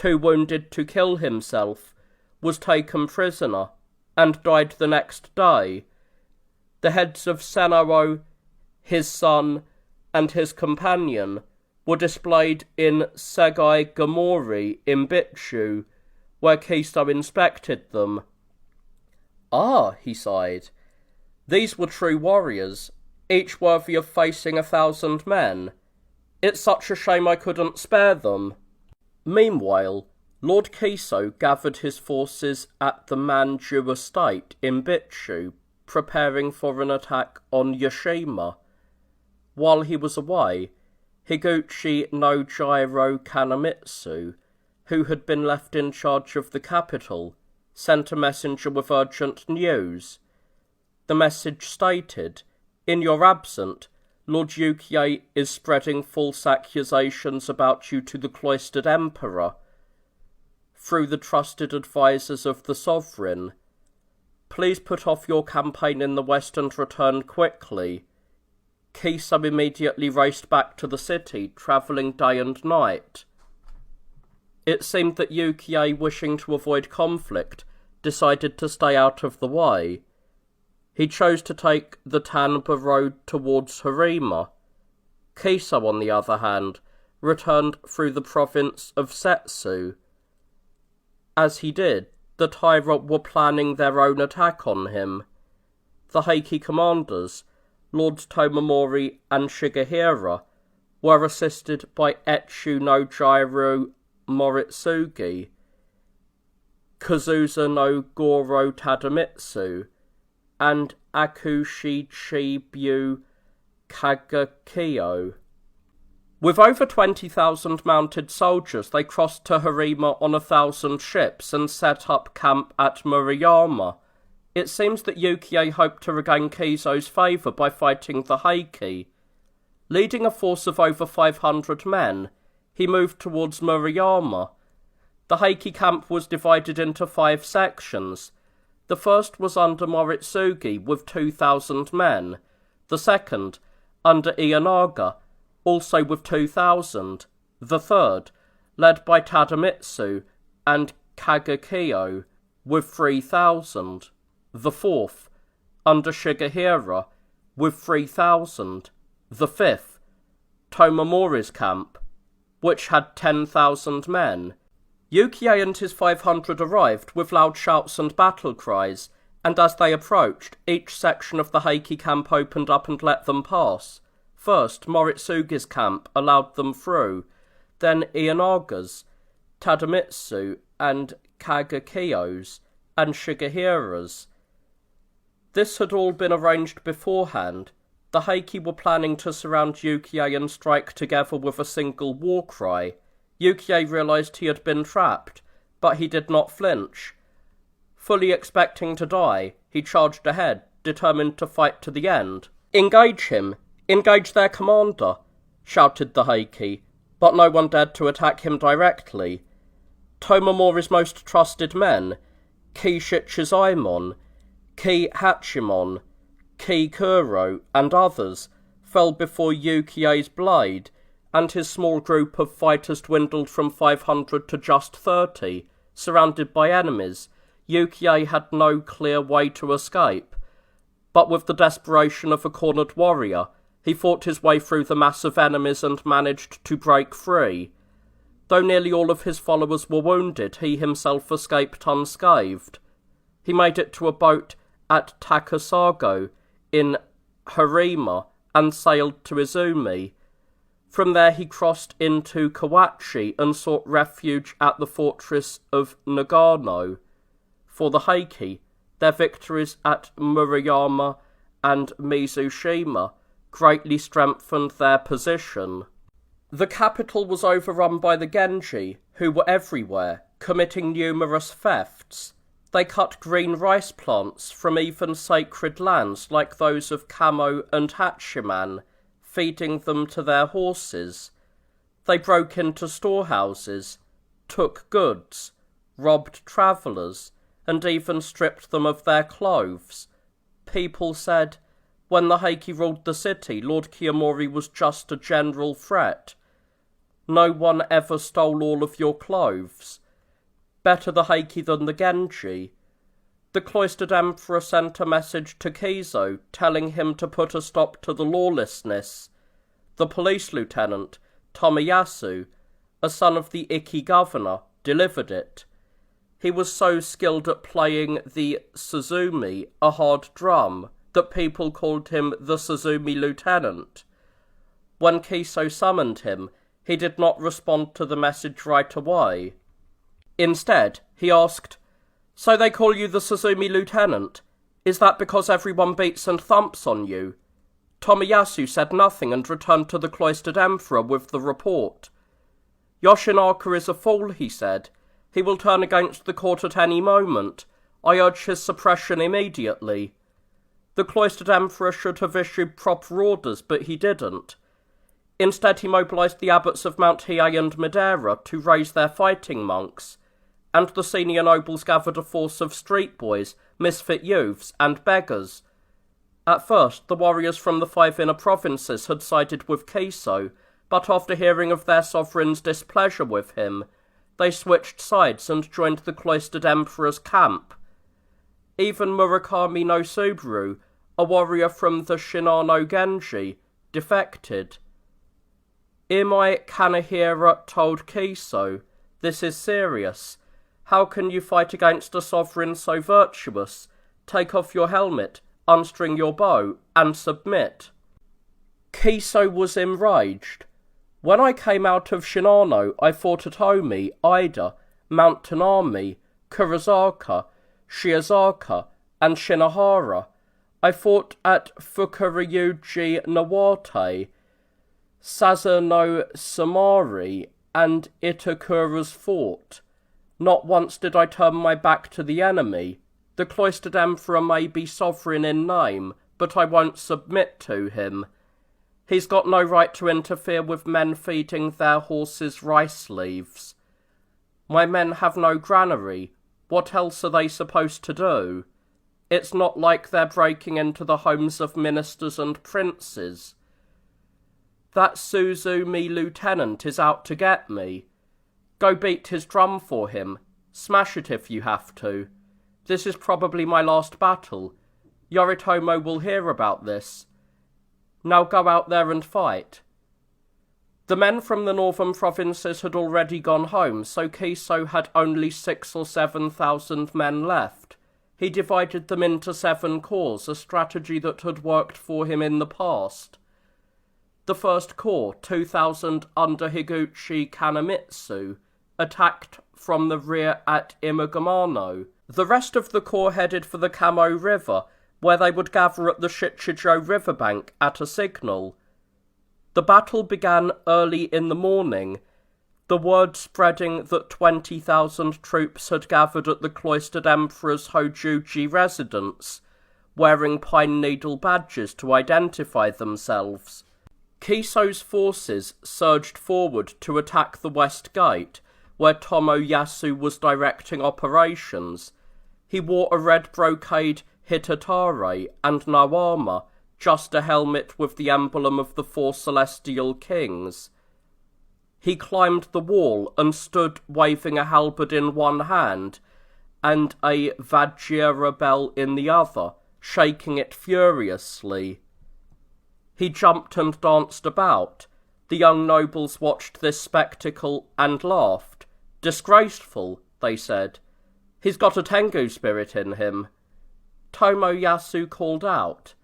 too wounded to kill himself, was taken prisoner, and died the next day. The heads of Senaro, his son, and his companion were displayed in Segai Gamori in Bitchu, where Kiso inspected them. "Ah," he sighed, "these were true warriors, each worthy of facing 1,000 men. It's such a shame I couldn't spare them." Meanwhile, Lord Kiso gathered his forces at the Manju estate in Bitchu, preparing for an attack on Yashima. While he was away, Higuchi no Jiro Kanamitsu, who had been left in charge of the capital, sent a messenger with urgent news. The message stated, "In your absence, Lord Yukie is spreading false accusations about you to the cloistered emperor through the trusted advisers of the sovereign. Please put off your campaign in the west and return quickly." Kiso immediately raced back to the city, travelling day and night. It seemed that Yukie, wishing to avoid conflict, decided to stay out of the way. He chose to take the Tanba road towards Harima. Kiso, on the other hand, returned through the province of Setsu. As he did, the Taira were planning their own attack on him. The Heike commanders, Lords Tomomori and Shigehira, were assisted by Echu no Jiro Moritsugi, Kazusa no Goro Tadamitsu, and Akushi Chibu Kagakyo. With over 20,000 mounted soldiers, they crossed to Harima on 1,000 ships and set up camp at Murayama. It seems that Yukie hoped to regain Kiso's favour by fighting the Heike. Leading a force of over 500 men, he moved towards Murayama. The Heike camp was divided into 5 sections. The first was under Moritsugi with 2,000 men. The second, under Ienaga, also with 2,000. The third, led by Tadamitsu and Kagakyo, with 3,000. The fourth, under Shigehira, with 3,000. The fifth, Tomomori's camp, which had 10,000 men. Yukie and his 500 arrived with loud shouts and battle cries, and as they approached, each section of the Heike camp opened up and let them pass. First, Moritsugi's camp allowed them through, then Ienaga's, Tadamitsu and Kagakyo's, and Shigehira's. This had all been arranged beforehand. The Heike were planning to surround Yukie and strike together with a single war cry. Yukie realised he had been trapped, but he did not flinch. Fully expecting to die, he charged ahead, determined to fight to the end. "Engage him! Engage their commander!" shouted the Heike, but no one dared to attack him directly. Tomomori's most trusted men, Ki Shichizaemon, Ki Hachimon, Ki Kuro, and others, fell before Yukie's blade, and his small group of fighters dwindled from 500 to just 30. Surrounded by enemies, Yukie had no clear way to escape. But with the desperation of a cornered warrior, he fought his way through the mass of enemies and managed to break free. Though nearly all of his followers were wounded, he himself escaped unscathed. He made it to a boat at Takasago in Harima and sailed to Izumi. From there he crossed into Kawachi and sought refuge at the fortress of Nagano. For the Heike, their victories at Murayama and Mizushima greatly strengthened their position. The capital was overrun by the Genji, who were everywhere, committing numerous thefts. They cut green rice plants from even sacred lands like those of Kamo and Hachiman, feeding them to their horses. They broke into storehouses, took goods, robbed travellers, and even stripped them of their clothes. People said, when the Heike ruled the city, Lord Kiyomori was just a general threat. No one ever stole all of your clothes. Better the Heike than the Genji. The cloistered emperor sent a message to Kiso telling him to put a stop to the lawlessness. The police lieutenant, Tomoyasu, a son of the Ikki governor, delivered it. He was so skilled at playing the Suzumi, a hard drum, that people called him the Suzumi Lieutenant. When Kiso summoned him, he did not respond to the message right away. Instead, he asked, "So they call you the Suzumi Lieutenant? Is that because everyone beats and thumps on you?" Tomoyasu said nothing and returned to the cloistered emperor with the report. "Yoshinaka is a fool," he said. "He will turn against the court at any moment. I urge his suppression immediately." The cloistered emperor should have issued proper orders, but he didn't. Instead, he mobilized the abbots of Mount Hiei and Madeira to raise their fighting monks, and the senior nobles gathered a force of street boys, misfit youths, and beggars. At first, the warriors from the 5 inner provinces had sided with Kiso, but after hearing of their sovereign's displeasure with him, they switched sides and joined the cloistered emperor's camp. Even Murakami no Subaru, a warrior from the Shinano Genji, defected. Imai Kanehira told Kiso, "This is serious. How can you fight against a sovereign so virtuous? Take off your helmet, unstring your bow, and submit." Kiso was enraged. "When I came out of Shinano, I fought at Omi, Ida, Mount Tanami, Kurazaka, Shiozaka, and Shinohara. I fought at Fukuryuji Nawate, Sazano Samari, and Itakura's fort. Not once did I turn my back to the enemy. The cloistered emperor may be sovereign in name, but I won't submit to him. He's got no right to interfere with men feeding their horses rice leaves. My men have no granary. What else are they supposed to do? It's not like they're breaking into the homes of ministers and princes. That Suzumi lieutenant is out to get me. Go beat his drum for him. Smash it if you have to. This is probably my last battle. Yoritomo will hear about this. Now go out there and fight." The men from the northern provinces had already gone home, so Kiso had only 6,000 or 7,000 men left. He divided them into 7 corps, a strategy that had worked for him in the past. The first corps, 2,000 under Higuchi Kanemitsu, attacked from the rear at Imagumano. The rest of the corps headed for the Kamo River, where they would gather at the Shichijo riverbank at a signal. The battle began early in the morning, the word spreading that 20,000 troops had gathered at the cloistered emperor's Hojuji residence, wearing pine needle badges to identify themselves. Kiso's forces surged forward to attack the west gate, where Tomoyasu was directing operations. He wore a red brocade hitatare and nawama, just a helmet with the emblem of the 4 celestial kings. He climbed the wall and stood waving a halberd in one hand and a vajira bell in the other, shaking it furiously. He jumped and danced about. The young nobles watched this spectacle and laughed. "Disgraceful," they said. "He's got a Tengu spirit in him." Tomoyasu called out,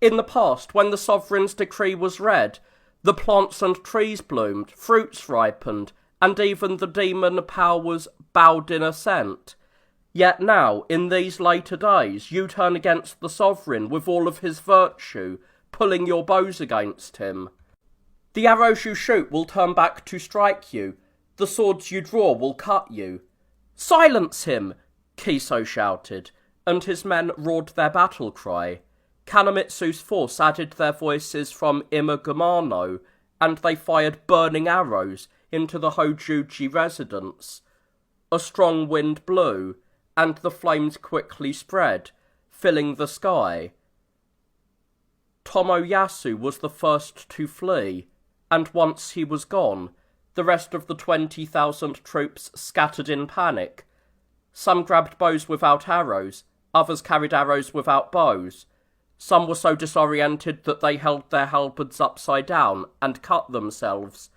"In the past, when the sovereign's decree was read, the plants and trees bloomed, fruits ripened, and even the demon powers bowed in assent. Yet now, in these later days, you turn against the sovereign with all of his virtue, pulling your bows against him. The arrows you shoot will turn back to strike you. The swords you draw will cut you." "Silence him!" Kiso shouted, and his men roared their battle cry. Kanemitsu's force added their voices from Imagumano, and they fired burning arrows into the Hojuji residence. A strong wind blew, and the flames quickly spread, filling the sky. Tomoyasu was the first to flee, and once he was gone, The rest of the 20,000 troops scattered in panic. Some grabbed bows without arrows, others carried arrows without bows. Some were so disoriented that they held their halberds upside down and cut themselves.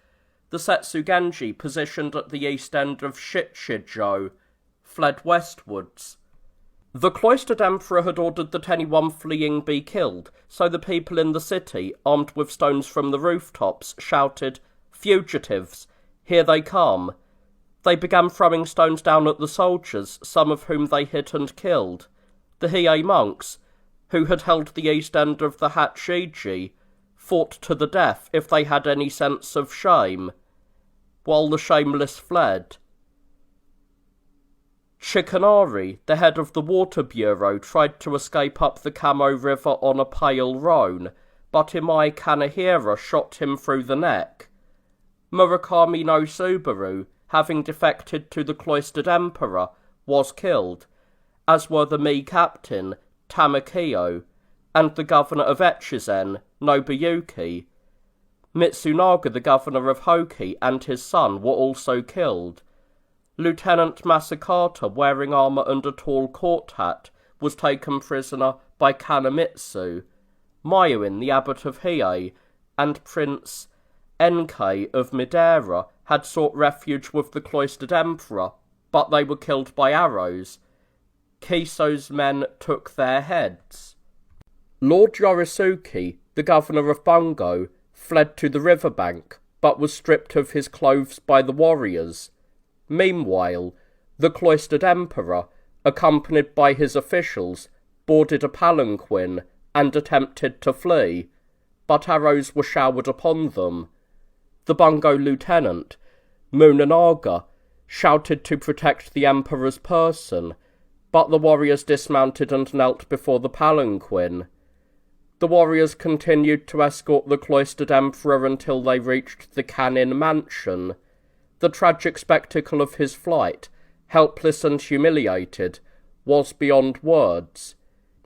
The Setsugenji, positioned at the east end of Shichijo, fled westwards. The cloistered emperor had ordered that anyone fleeing be killed, so the people in the city, armed with stones from the rooftops, shouted, "Fugitives! Here they come!" They began throwing stones down at the soldiers, some of whom they hit and killed. The Hiei monks, who had held the east end of the Hachiji, fought to the death if they had any sense of shame, while the shameless fled. Shikanari, the head of the water bureau, tried to escape up the Kamo River on a pale roan, but Imai Kanehira shot him through the neck. Murakami no Subaru, having defected to the cloistered emperor, was killed, as were the Mii captain, Tamakio, and the governor of Echizen, Nobuyuki. Mitsunaga, the governor of Hoki, and his son were also killed. Lieutenant Masakata, wearing armour and a tall court hat, was taken prisoner by Kanamitsu. Mayuin, the abbot of Hiei, and Prince Enkei of Midera had sought refuge with the cloistered emperor, but they were killed by arrows. Kiso's men took their heads. Lord Yorisuke, the governor of Bungo, fled to the riverbank, but was stripped of his clothes by the warriors. Meanwhile, the cloistered emperor, accompanied by his officials, boarded a palanquin and attempted to flee, but arrows were showered upon them. The Bungo lieutenant, Munanaga, shouted to protect the emperor's person, but the warriors dismounted and knelt before the palanquin. The warriors continued to escort the cloistered emperor until they reached the Kanin mansion. The tragic spectacle of his flight, helpless and humiliated, was beyond words.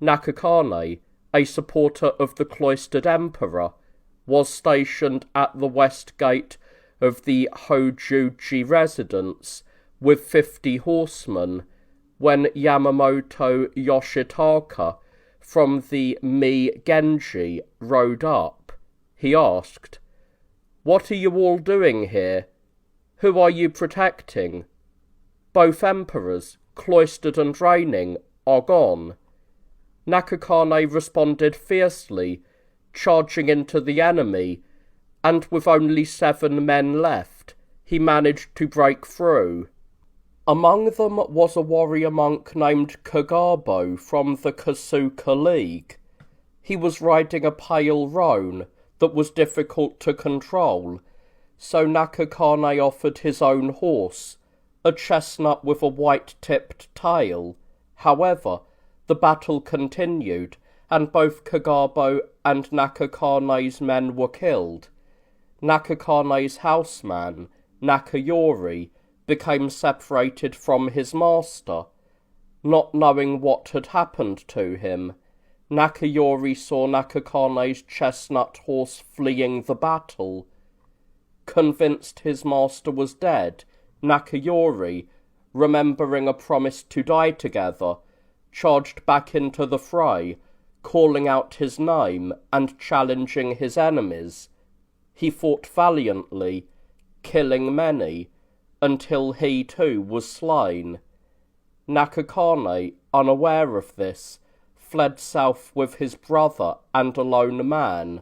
Nakakane, a supporter of the cloistered emperor, was stationed at the west gate of the Hojuji residence with 50 horsemen when Yamamoto Yoshitaka from the Mii Genji rode up. He asked, "What are you all doing here? Who are you protecting? Both emperors, cloistered and reigning, are gone." Nakakane responded fiercely, charging into the enemy, and with only 7 men left, he managed to break through. Among them was a warrior monk named Kagabo from the Kasuka League. He was riding a pale roan that was difficult to control, so Nakakane offered his own horse, a chestnut with a white-tipped tail. However, the battle continued, and both Kagabo and Nakakane's men were killed. Nakakane's houseman, Nakayori, became separated from his master. Not knowing what had happened to him, Nakayori saw Nakakane's chestnut horse fleeing the battle. Convinced his master was dead, Nakayori, remembering a promise to die together, charged back into the fray, calling out his name and challenging his enemies. He fought valiantly, killing many, until he too was slain. Nakakane, unaware of this, fled south with his brother and a lone man.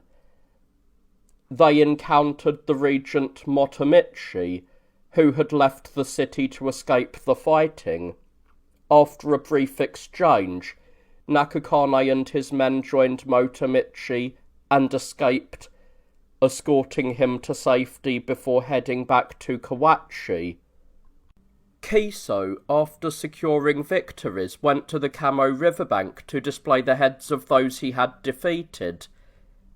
They encountered the regent Motomichi, who had left the city to escape the fighting. After a brief exchange, Nakakane and his men joined Motomichi and escaped, escorting him to safety before heading back to Kawachi. Kiso, after securing victories, went to the Kamo riverbank to display the heads of those he had defeated.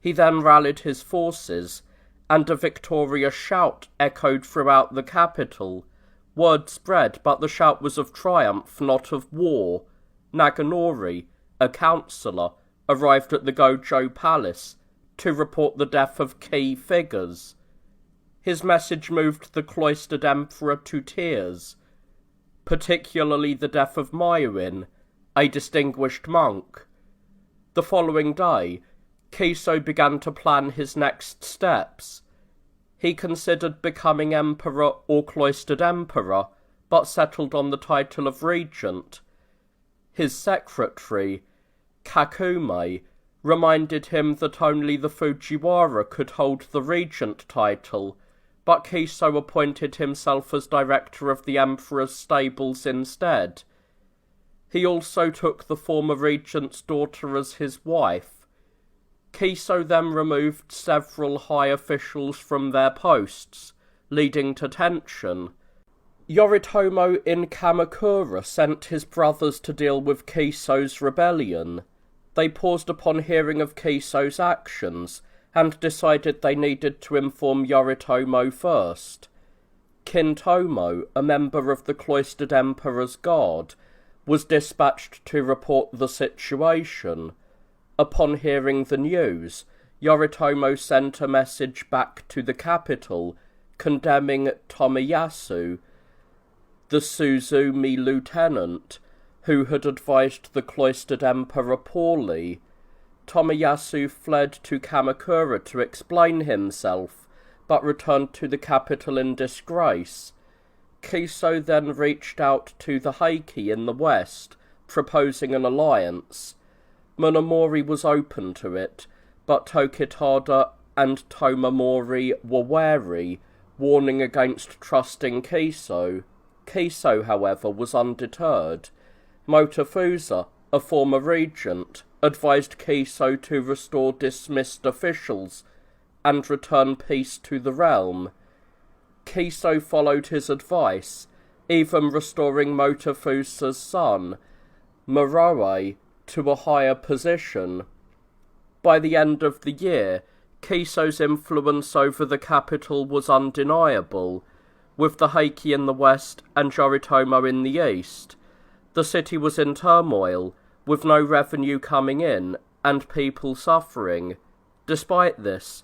He then rallied his forces, and a victorious shout echoed throughout the capital. Word spread, but the shout was of triumph, not of war. Naganori, a councillor, arrived at the Gojo Palace to report the death of key figures. His message moved the cloistered emperor to tears, particularly the death of Myuin, a distinguished monk. The following day, Kiso began to plan his next steps. He considered becoming emperor or cloistered emperor, but settled on the title of regent. His secretary, Kakume, reminded him that only the Fujiwara could hold the regent title, but Kiso appointed himself as director of the emperor's stables instead. He also took the former regent's daughter as his wife. Kiso then removed several high officials from their posts, leading to tension. Yoritomo in Kamakura sent his brothers to deal with Kiso's rebellion. They paused upon hearing of Kiso's actions, and decided they needed to inform Yoritomo first. Kintomo, a member of the cloistered emperor's guard, was dispatched to report the situation. Upon hearing the news, Yoritomo sent a message back to the capital, condemning Tomiyasu, the Suzumi lieutenant, who had advised the cloistered emperor poorly. Tomiyasu fled to Kamakura to explain himself, but returned to the capital in disgrace. Kiso then reached out to the Heike in the west, proposing an alliance. Monomori was open to it, but Tokitada and Tomamori were wary, warning against trusting Kiso. Kiso, however, was undeterred. Motofusa, a former regent, advised Kiso to restore dismissed officials and return peace to the realm. Kiso followed his advice, even restoring Motofusa's son, Moroe, to a higher position. By the end of the year, Kiso's influence over the capital was undeniable, with the Heike in the west and Yoritomo in the east. The city was in turmoil, with no revenue coming in, and people suffering. Despite this,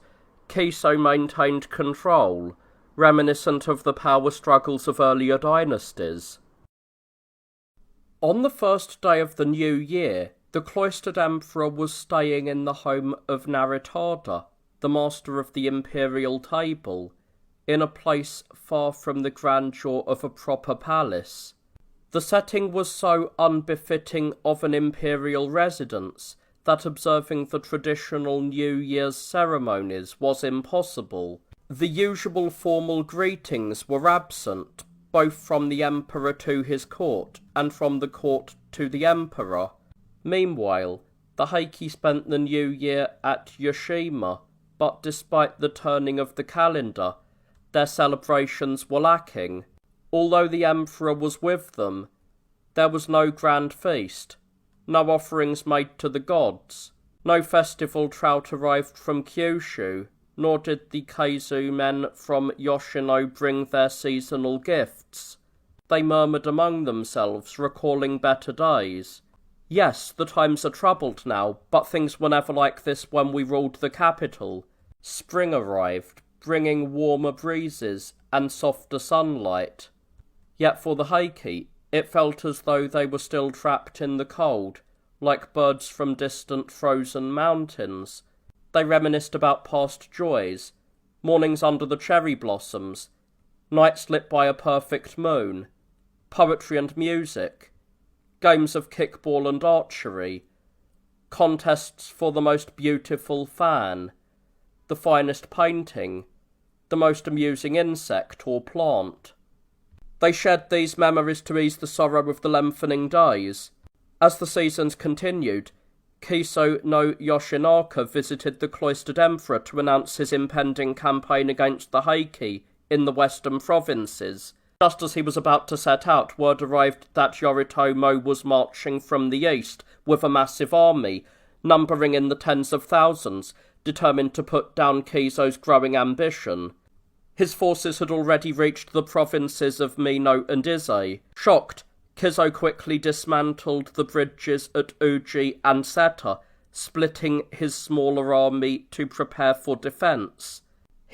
Kiso maintained control, reminiscent of the power struggles of earlier dynasties. On the first day of the new year, the cloistered emperor was staying in the home of Naritada, the master of the imperial table, in a place far from the grandeur of a proper palace. The setting was so unbefitting of an imperial residence that observing the traditional New Year's ceremonies was impossible. The usual formal greetings were absent, both from the emperor to his court and from the court to the emperor. Meanwhile, the Heike spent the new year at Yoshima, but despite the turning of the calendar, their celebrations were lacking. Although the emperor was with them, there was no grand feast, no offerings made to the gods, no festival trout arrived from Kyushu, nor did the Keizu men from Yoshino bring their seasonal gifts. They murmured among themselves, recalling better days. Yes, the times are troubled now, but things were never like this when we ruled the capital. Spring arrived, bringing warmer breezes and softer sunlight. Yet for the Heike, it felt as though they were still trapped in the cold, like birds from distant frozen mountains. They reminisced about past joys, mornings under the cherry blossoms, nights lit by a perfect moon, poetry and music, games of kickball and archery, contests for the most beautiful fan, the finest painting, the most amusing insect or plant. They shared these memories to ease the sorrow of the lengthening days. As the seasons continued, Kiso no Yoshinaka visited the cloistered emperor to announce his impending campaign against the Heike in the western provinces. Just as he was about to set out, word arrived that Yoritomo was marching from the east with a massive army, numbering in the tens of thousands, determined to put down Kiso's growing ambition. His forces had already reached the provinces of Mino and Ise. Shocked, Kiso quickly dismantled the bridges at Uji and Seta, splitting his smaller army to prepare for defence.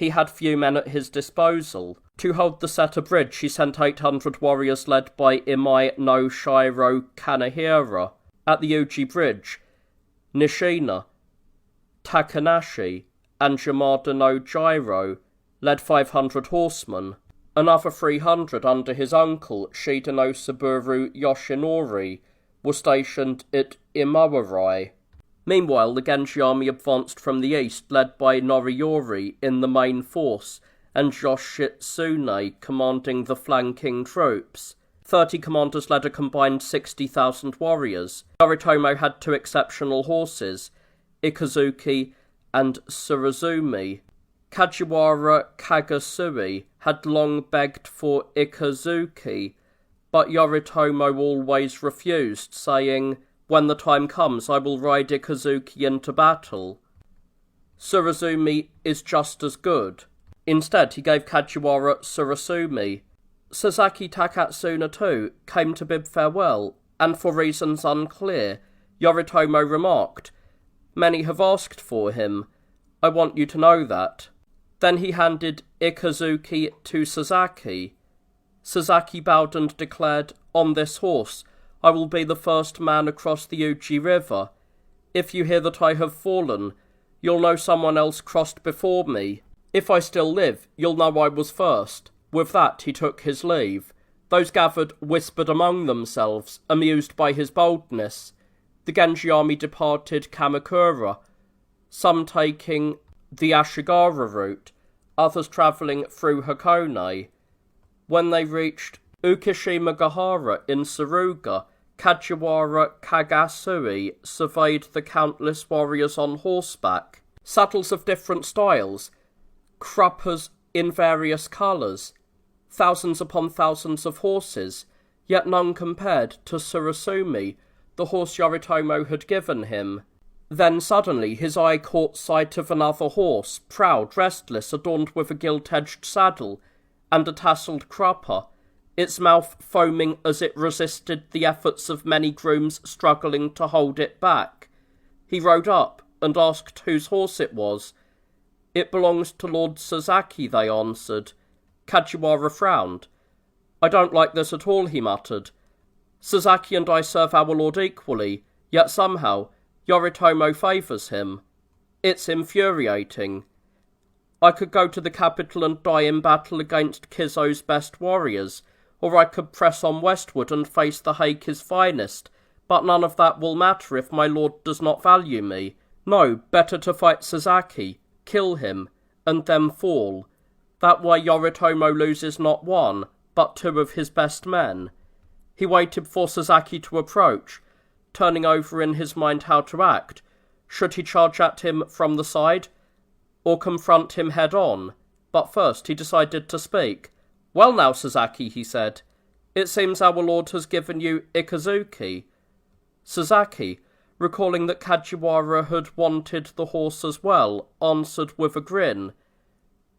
he had few men at his disposal. To hold the Seta bridge, he sent 800 warriors led by Imai no Shiro Kanehira. At the Uji bridge, Nishina, Takanashi, and Yamada no Jiro led 500 horsemen. Another 300 under his uncle, Shida no Saburo Yoshinori, were stationed at Imawarai. Meanwhile, the Genji army advanced from the east, led by Noriyori in the main force, and Yoshitsune commanding the flanking troops. 30 commanders led a combined 60,000 warriors. Yoritomo had 2 exceptional horses, Ikazuki and Surazumi. Kajiwara Kagasui had long begged for Ikazuki, but Yoritomo always refused, saying, "When the time comes, I will ride Ikazuki into battle. Surazumi is just as good." Instead, he gave Kajiwara Surasumi. Sasaki Takatsuna too came to bid farewell, and for reasons unclear, Yoritomo remarked, "Many have asked for him. I want you to know that." Then he handed Ikazuki to Sasaki. Sasaki bowed and declared, "On this horse, I will be the first man across the Uji River. If you hear that I have fallen, you'll know someone else crossed before me. If I still live, you'll know I was first." With that he took his leave. Those gathered whispered among themselves, amused by his boldness. The Genji army departed Kamakura, some taking the Ashigara route, others travelling through Hakone. When they reached Ukishimagahara in Suruga, Kajiwara Kagasui surveyed the countless warriors on horseback, saddles of different styles, cruppas in various colours, thousands upon thousands of horses, yet none compared to Surasumi, the horse Yoritomo had given him. Then suddenly his eye caught sight of another horse, proud, restless, adorned with a gilt-edged saddle and a tasselled crupper, its mouth foaming as it resisted the efforts of many grooms struggling to hold it back. He rode up and asked whose horse it was. "It belongs to Lord Sasaki," they answered. Kajiwara frowned. "I don't like this at all," he muttered. "Sasaki and I serve our lord equally, yet somehow Yoritomo favours him. It's infuriating. I could go to the capital and die in battle against Kizo's best warriors, or I could press on westward and face the Heike's finest, but none of that will matter if my lord does not value me. No, better to fight Sasaki, kill him, and then fall. That way Yoritomo loses not one, but 2 of his best men." He waited for Sasaki to approach, turning over in his mind how to act. Should he charge at him from the side, or confront him head-on? But first he decided to speak. "Well now, Sasaki," he said, "it seems our lord has given you Ikazuki." Sasaki, recalling that Kajiwara had wanted the horse as well, answered with a grin,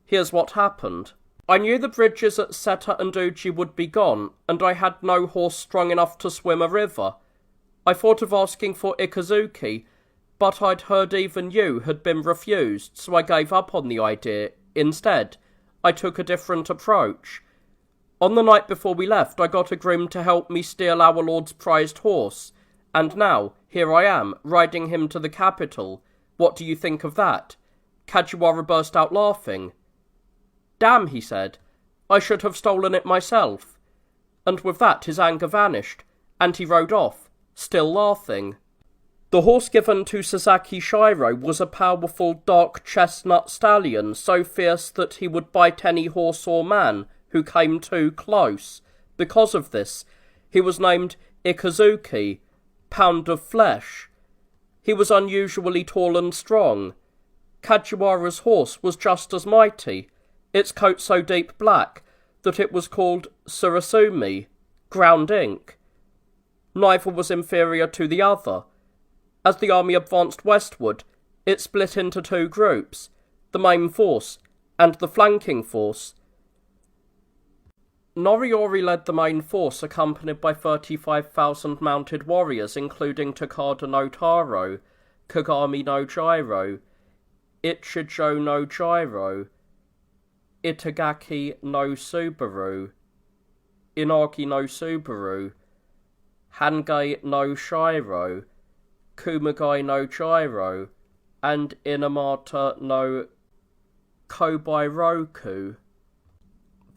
"Here's what happened. I knew the bridges at Seta and Uji would be gone, and I had no horse strong enough to swim a river. I thought of asking for Ikazuki, but I'd heard even you had been refused, so I gave up on the idea. Instead, I took a different approach. On the night before we left, I got a groom to help me steal our lord's prized horse, and now, here I am, riding him to the capital. What do you think of that?" Kajiwara burst out laughing. "Damn," he said, "I should have stolen it myself." And with that his anger vanished, and he rode off, still laughing. The horse given to Sasaki Shiro was a powerful dark chestnut stallion, so fierce that he would bite any horse or man who came too close. Because of this, he was named Ikazuki, Pound of Flesh. He was unusually tall and strong. Kajiwara's horse was just as mighty, its coat so deep black that it was called Surasumi, ground ink. Neither was inferior to the other. As the army advanced westward, it split into 2 groups, the main force and the flanking force. Noriyori led the main force, accompanied by 35,000 mounted warriors, including Takada no Taro, Kagami no Jiro, Ichijo no Jiro, Itagaki no Subaru, Inagi no Subaru, Hangei no Shiro, Kumagai no Gyro, and Inamata no Kobairoku.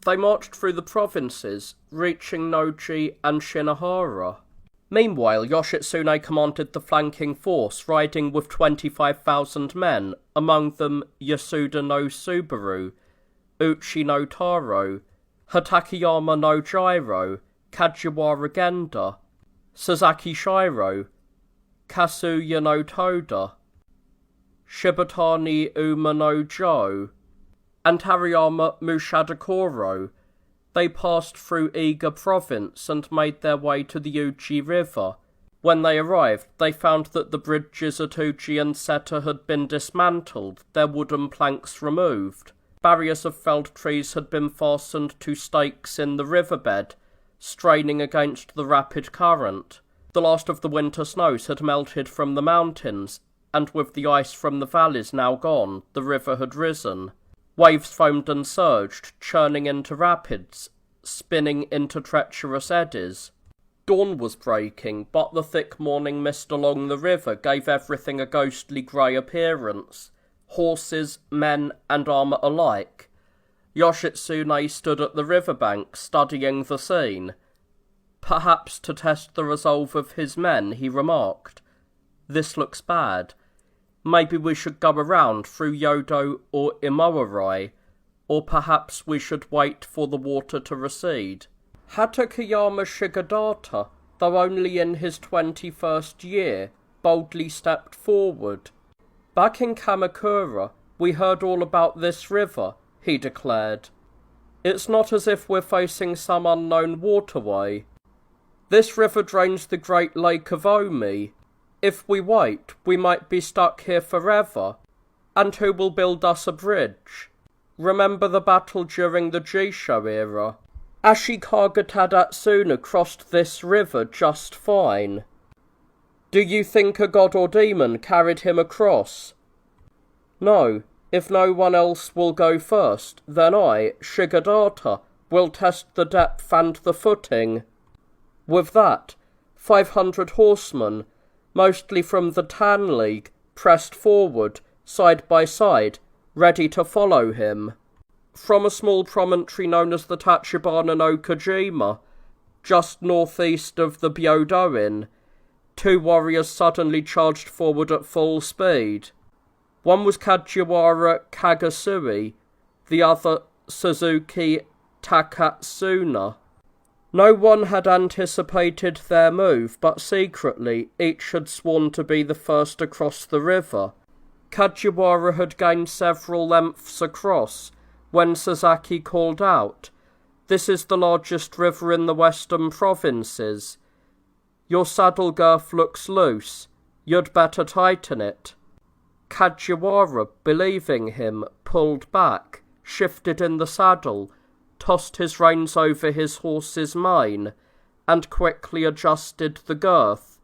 They marched through the provinces, reaching Noji and Shinohara. Meanwhile, Yoshitsune commanded the flanking force, riding with 25,000 men, among them Yasuda no Subaru, Uchi no Taro, Hatakeyama no Gyro, Kajiwara Genda, Sasaki Shiro, Kasuya no Toda, Shibatani Uma no Jo, and Hariyama Mushadakoro. They passed through Iga province and made their way to the Uji River. When they arrived, they found that the bridges at Uji and Seta had been dismantled, their wooden planks removed. Barriers of felled trees had been fastened to stakes in the riverbed, straining against the rapid current. The last of the winter snows had melted from the mountains, and with the ice from the valleys now gone, the river had risen. Waves foamed and surged, churning into rapids, spinning into treacherous eddies. Dawn was breaking, but the thick morning mist along the river gave everything a ghostly grey appearance. Horses, men, and armour alike. Yoshitsune stood at the riverbank, studying the scene. Perhaps to test the resolve of his men, he remarked, "This looks bad. Maybe we should go around through Yodo or Imoarai, or perhaps we should wait for the water to recede." Hatakeyama Shigadata, though only in his 21st year, boldly stepped forward. "Back in Kamakura, we heard all about this river," he declared. "It's not as if we're facing some unknown waterway. This river drains the Great Lake of Omi. If we wait, we might be stuck here forever. And who will build us a bridge? Remember the battle during the Jisho era? Ashikaga Tadatsuna crossed this river just fine. Do you think a god or demon carried him across? No, if no one else will go first, then I, Shigadata, will test the depth and the footing." With that, 500 horsemen, mostly from the Tan League, pressed forward, side by side, ready to follow him. From a small promontory known as the Tachibana no Kojima, just northeast of the Byodo-in, two warriors suddenly charged forward at full speed. One was Kajiwara Kagasui, the other Suzuki Takatsuna. No one had anticipated their move, but secretly each had sworn to be the first across the river. Kajiwara had gained several lengths across, when Sasaki called out, "This is the largest river in the western provinces. Your saddle girth looks loose. You'd better tighten it." Kajiwara, believing him, pulled back, shifted in the saddle, tossed his reins over his horse's mane, and quickly adjusted the girth.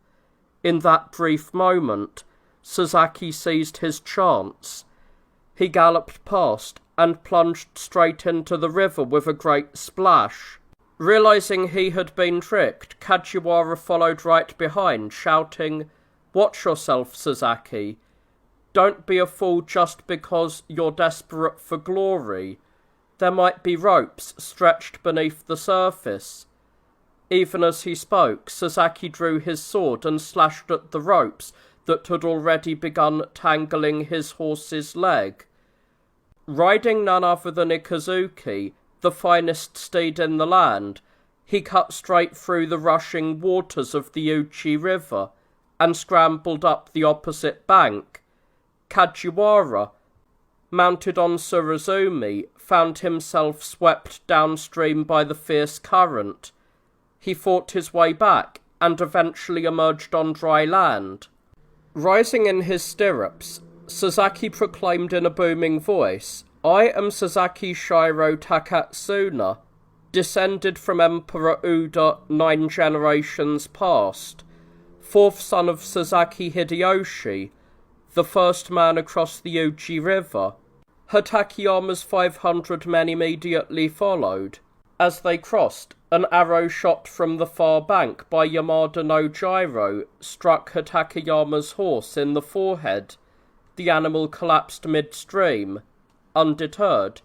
In that brief moment, Sasaki seized his chance. He galloped past and plunged straight into the river with a great splash. Realizing he had been tricked, Kajiwara followed right behind, shouting, "Watch yourself, Sasaki. Don't be a fool just because you're desperate for glory. There might be ropes stretched beneath the surface." Even as he spoke, Sasaki drew his sword and slashed at the ropes that had already begun tangling his horse's leg. Riding none other than Ikazuki, the finest steed in the land, he cut straight through the rushing waters of the Uchi River and scrambled up the opposite bank. Kajiwara, mounted on Surazumi, found himself swept downstream by the fierce current. He fought his way back and eventually emerged on dry land. Rising in his stirrups, Sasaki proclaimed in a booming voice, "I am Sasaki Shiro Takatsuna, descended from Emperor Uda 9 generations past, fourth son of Sasaki Hideyoshi, the first man across the Uji River. Hatakeyama's 500 men immediately followed. As they crossed, an arrow shot from the far bank by Yamada no Jiro struck Hatakeyama's horse in the forehead. The animal collapsed midstream. Undeterred,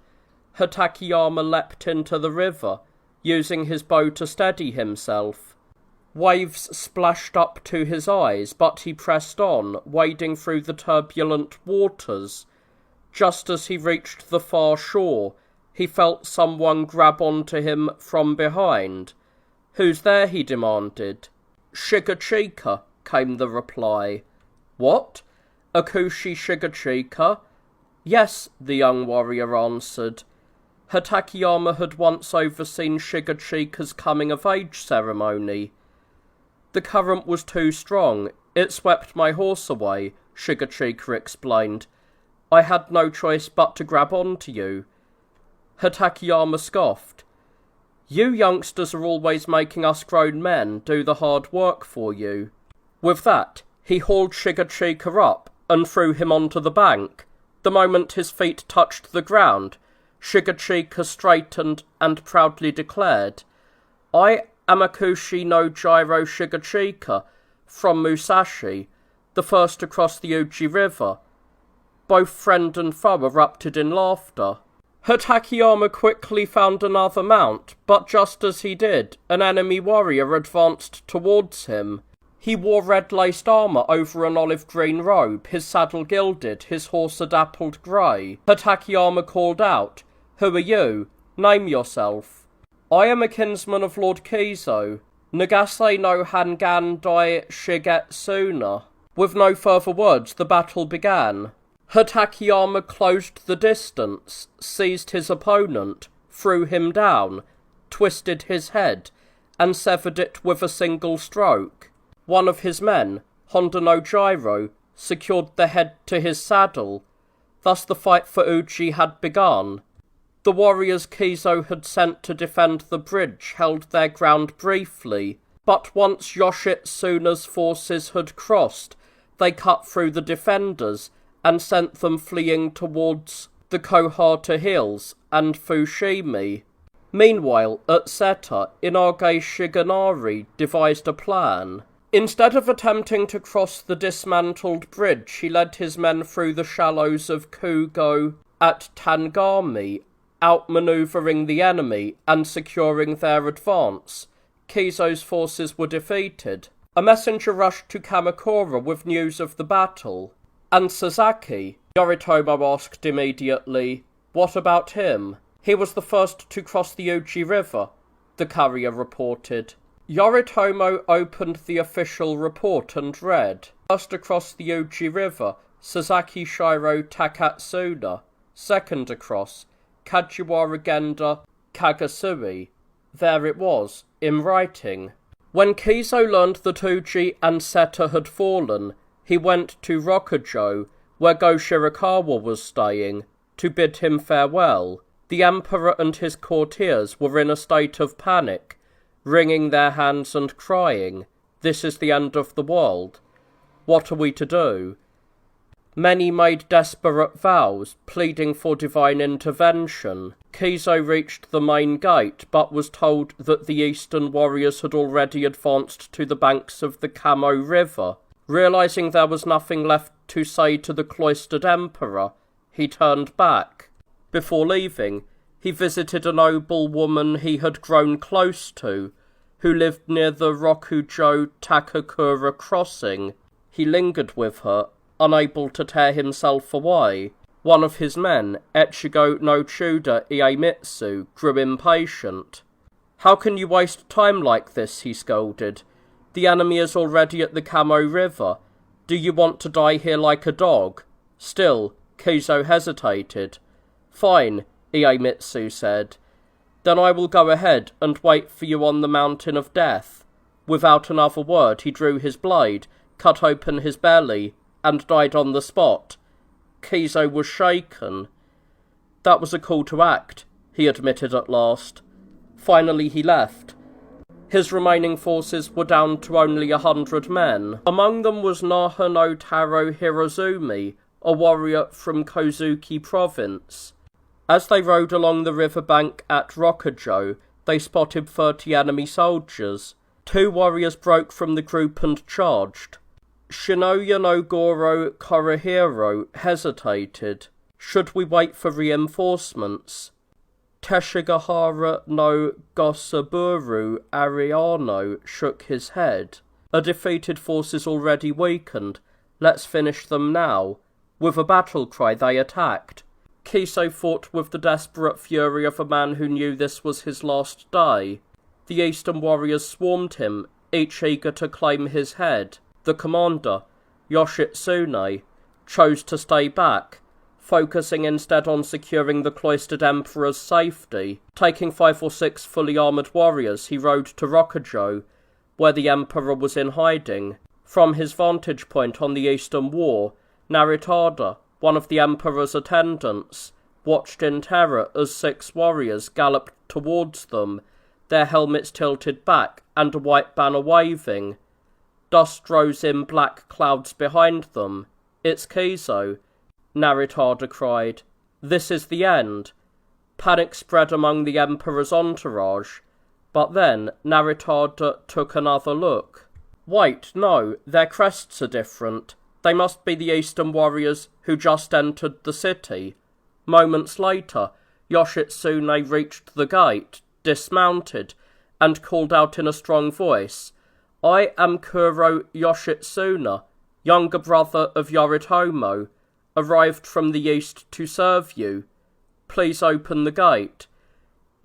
Hatakeyama leapt into the river, using his bow to steady himself. Waves splashed up to his eyes, but he pressed on, wading through the turbulent waters. Just as he reached the far shore, he felt someone grab onto him from behind. "Who's there?" he demanded. "Shigachika," came the reply. "What? Akushi Shigachika?" "Yes," the young warrior answered. Hatakeyama had once overseen Shigachika's coming-of-age ceremony. "The current was too strong. It swept my horse away," Shigachika explained. "I had no choice but to grab onto you." Hatakeyama scoffed. "You youngsters are always making us grown men do the hard work for you." With that, he hauled Shigachika up and threw him onto the bank. The moment his feet touched the ground, Shigachika straightened and proudly declared, "I am Akushi no Jiro Shigachika, from Musashi, the first to cross the Uji River." Both friend and foe erupted in laughter. Hatakeyama quickly found another mount, but just as he did, an enemy warrior advanced towards him. He wore red-laced armour over an olive-green robe, his saddle gilded, his horse a dappled grey. Hatakeyama called out, "Who are you? Name yourself." "I am a kinsman of Lord Kizo, Nagase no Hangan dai Shigetsuna." With no further words, the battle began. Hatakeyama closed the distance, seized his opponent, threw him down, twisted his head, and severed it with a single stroke. One of his men, Honda no Jiro, secured the head to his saddle. Thus the fight for Uji had begun. The warriors Kizo had sent to defend the bridge held their ground briefly, but once Yoshitsune's forces had crossed, they cut through the defenders and sent them fleeing towards the Kohata Hills and Fushimi. Meanwhile, at Seta, Inage Shigenari devised a plan. Instead of attempting to cross the dismantled bridge, he led his men through the shallows of Kugo at Tangami, outmanoeuvring the enemy and securing their advance. Kizo's forces were defeated. A messenger rushed to Kamakura with news of the battle. "And Sasaki?" Yoritomo asked immediately. "What about him?" "He was the first to cross the Uji River," the courier reported. Yoritomo opened the official report and read, "First across the Uji River, Sasaki Shiro Takatsuna. Second across, Kajiwara Genda Kagasui." There it was, in writing. When Kizo learned that Uji and Seta had fallen, he went to Rokujo, where Go Shirakawa was staying, to bid him farewell. The emperor and his courtiers were in a state of panic, wringing their hands and crying, "This is the end of the world. What are we to do?" Many made desperate vows, pleading for divine intervention. Kizo reached the main gate, but was told that the eastern warriors had already advanced to the banks of the Kamo River. Realizing there was nothing left to say to the cloistered emperor, he turned back. Before leaving, he visited a noble woman he had grown close to, who lived near the Rokujo Takakura crossing. He lingered with her, unable to tear himself away. One of his men, Echigo no Chuda Iemitsu, grew impatient. "How can you waste time like this?" he scolded. "The enemy is already at the Kamo River. Do you want to die here like a dog?" Still, Kizo hesitated. "Fine," Iemitsu said. "Then I will go ahead and wait for you on the Mountain of Death." Without another word, he drew his blade, cut open his belly, and died on the spot. Kizo was shaken. "That was a call to act," he admitted at last. Finally he left. His remaining forces were down to only 100 men. Among them was Naha no Taro Hirozumi a warrior from Kozuki province. As they rode along the riverbank at Rokujo, they spotted 30 enemy soldiers. 2 warriors broke from the group and charged. Shinoya no Goro Korihiro hesitated. Should we wait for reinforcements? Teshigahara no Gosaburu Ariano shook his head. A defeated force is already weakened. Let's finish them now. With a battle cry they attacked. Kiso fought with the desperate fury of a man who knew this was his last day. The eastern warriors swarmed him, each eager to claim his head. The commander, Yoshitsune, chose to stay back, focusing instead on securing the cloistered emperor's safety. Taking 5 or 6 fully armoured warriors, he rode to Rokujo, where the emperor was in hiding. From his vantage point on the eastern wall, Naritada, one of the emperor's attendants, watched in terror as 6 warriors galloped towards them, their helmets tilted back and a white banner waving. Dust rose in black clouds behind them. "It's Kiso," Naritada cried. "This is the end." Panic spread among the emperor's entourage, but then Naritada took another look. Wait, no, their crests are different. They must be the eastern warriors who just entered the city. Moments later, Yoshitsune reached the gate, dismounted, and called out in a strong voice, "I am Kuro Yoshitsune, younger brother of Yoritomo, arrived from the east to serve you. Please open the gate."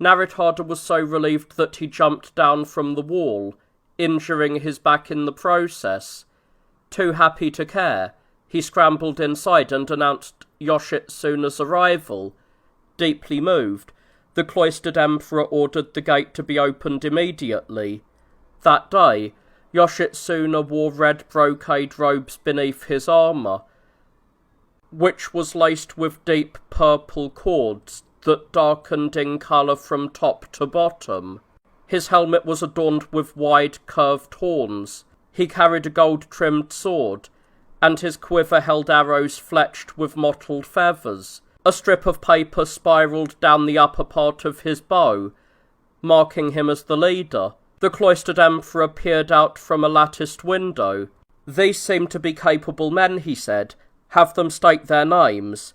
Naritada was so relieved that he jumped down from the wall, injuring his back in the process. Too happy to care, he scrambled inside and announced Yoshitsune's arrival. Deeply moved, the cloistered emperor ordered the gate to be opened immediately. That day, Yoshitsune wore red brocade robes beneath his armour, which was laced with deep purple cords that darkened in colour from top to bottom. His helmet was adorned with wide curved horns. He carried a gold-trimmed sword, and his quiver held arrows fletched with mottled feathers. A strip of paper spiralled down the upper part of his bow, marking him as the leader. The cloistered emperor peered out from a latticed window. "These seem to be capable men," he said. "Have them state their names."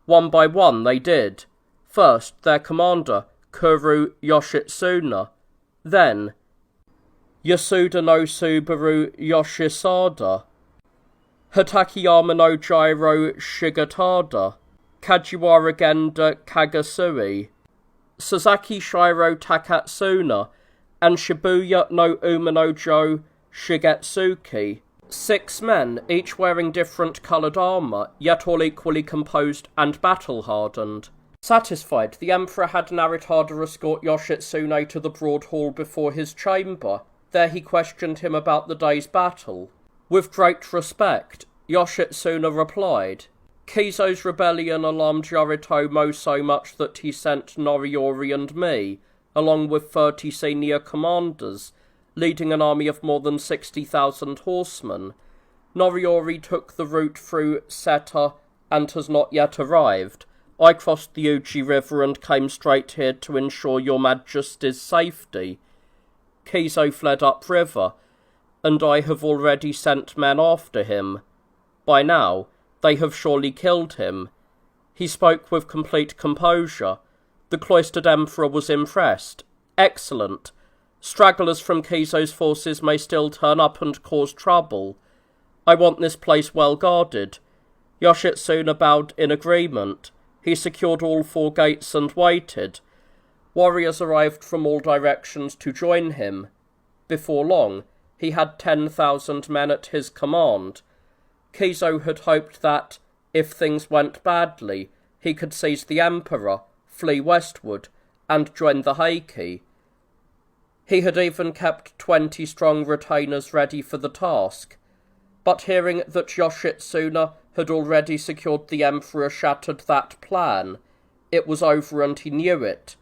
One by one they did. First, their commander, Kuro Yoshitsune. Then, Yasuda no Subaru Yoshisada, Hatakeyama no Jiro Shigetada, Kajiwara Genda Kagasui, Sasaki Shiro Takatsuna, and Shibuya no Umanojo Shigetsuki. 6 men, each wearing different coloured armour, yet all equally composed and battle-hardened. Satisfied, the emperor had Naritada escort Yoshitsune to the broad hall before his chamber. There he questioned him about the day's battle. With great respect, Yoshitsune replied, "Kiso's rebellion alarmed Yoritomo so much that he sent Noriori and me, along with 30 senior commanders, leading an army of more than 60,000 horsemen. Noriori took the route through Seta and has not yet arrived. I crossed the Uji River and came straight here to ensure your Majesty's safety. Kiso fled upriver, and I have already sent men after him. By now, they have surely killed him." He spoke with complete composure. The cloistered emperor was impressed. "Excellent. Stragglers from Kiso's forces may still turn up and cause trouble. I want this place well guarded." Yoshitsune bowed in agreement. He secured all 4 gates and waited. Warriors arrived from all directions to join him. Before long, he had 10,000 men at his command. Kiso had hoped that, if things went badly, he could seize the emperor, flee westward, and join the Heike. He had even kept 20 strong retainers ready for the task. But hearing that Yoshitsune had already secured the emperor shattered that plan. It was over and he knew it.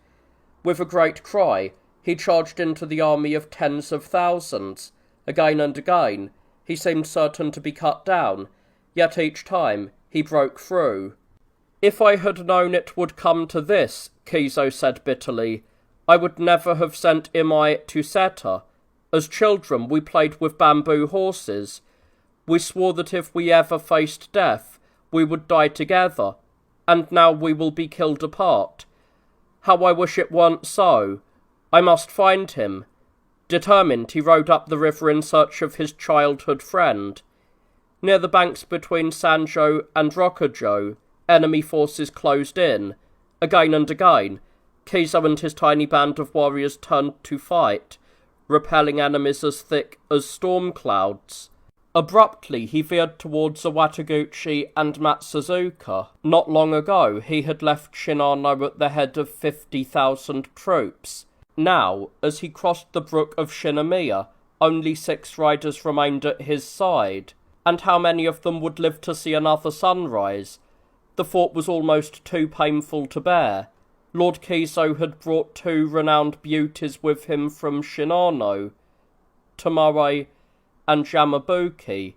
With a great cry, he charged into the army of tens of thousands. Again and again, he seemed certain to be cut down, yet each time he broke through. "If I had known it would come to this," Kizo said bitterly, "I would never have sent Imai to Seta. As children we played with bamboo horses. We swore that if we ever faced death, we would die together, and now we will be killed apart. How I wish it weren't so. I must find him." Determined, he rode up the river in search of his childhood friend. Near the banks between Sanjo and Rokujo, enemy forces closed in. Again and again, Kizo and his tiny band of warriors turned to fight, repelling enemies as thick as storm clouds. Abruptly, he veered towards Wataguchi and Matsuzuka. Not long ago, he had left Shinano at the head of 50,000 troops. Now, as he crossed the brook of Shinomiya, only 6 riders remained at his side. And how many of them would live to see another sunrise? The thought was almost too painful to bear. Lord Kizo had brought 2 renowned beauties with him from Shinano, Tomare and Yamabuki.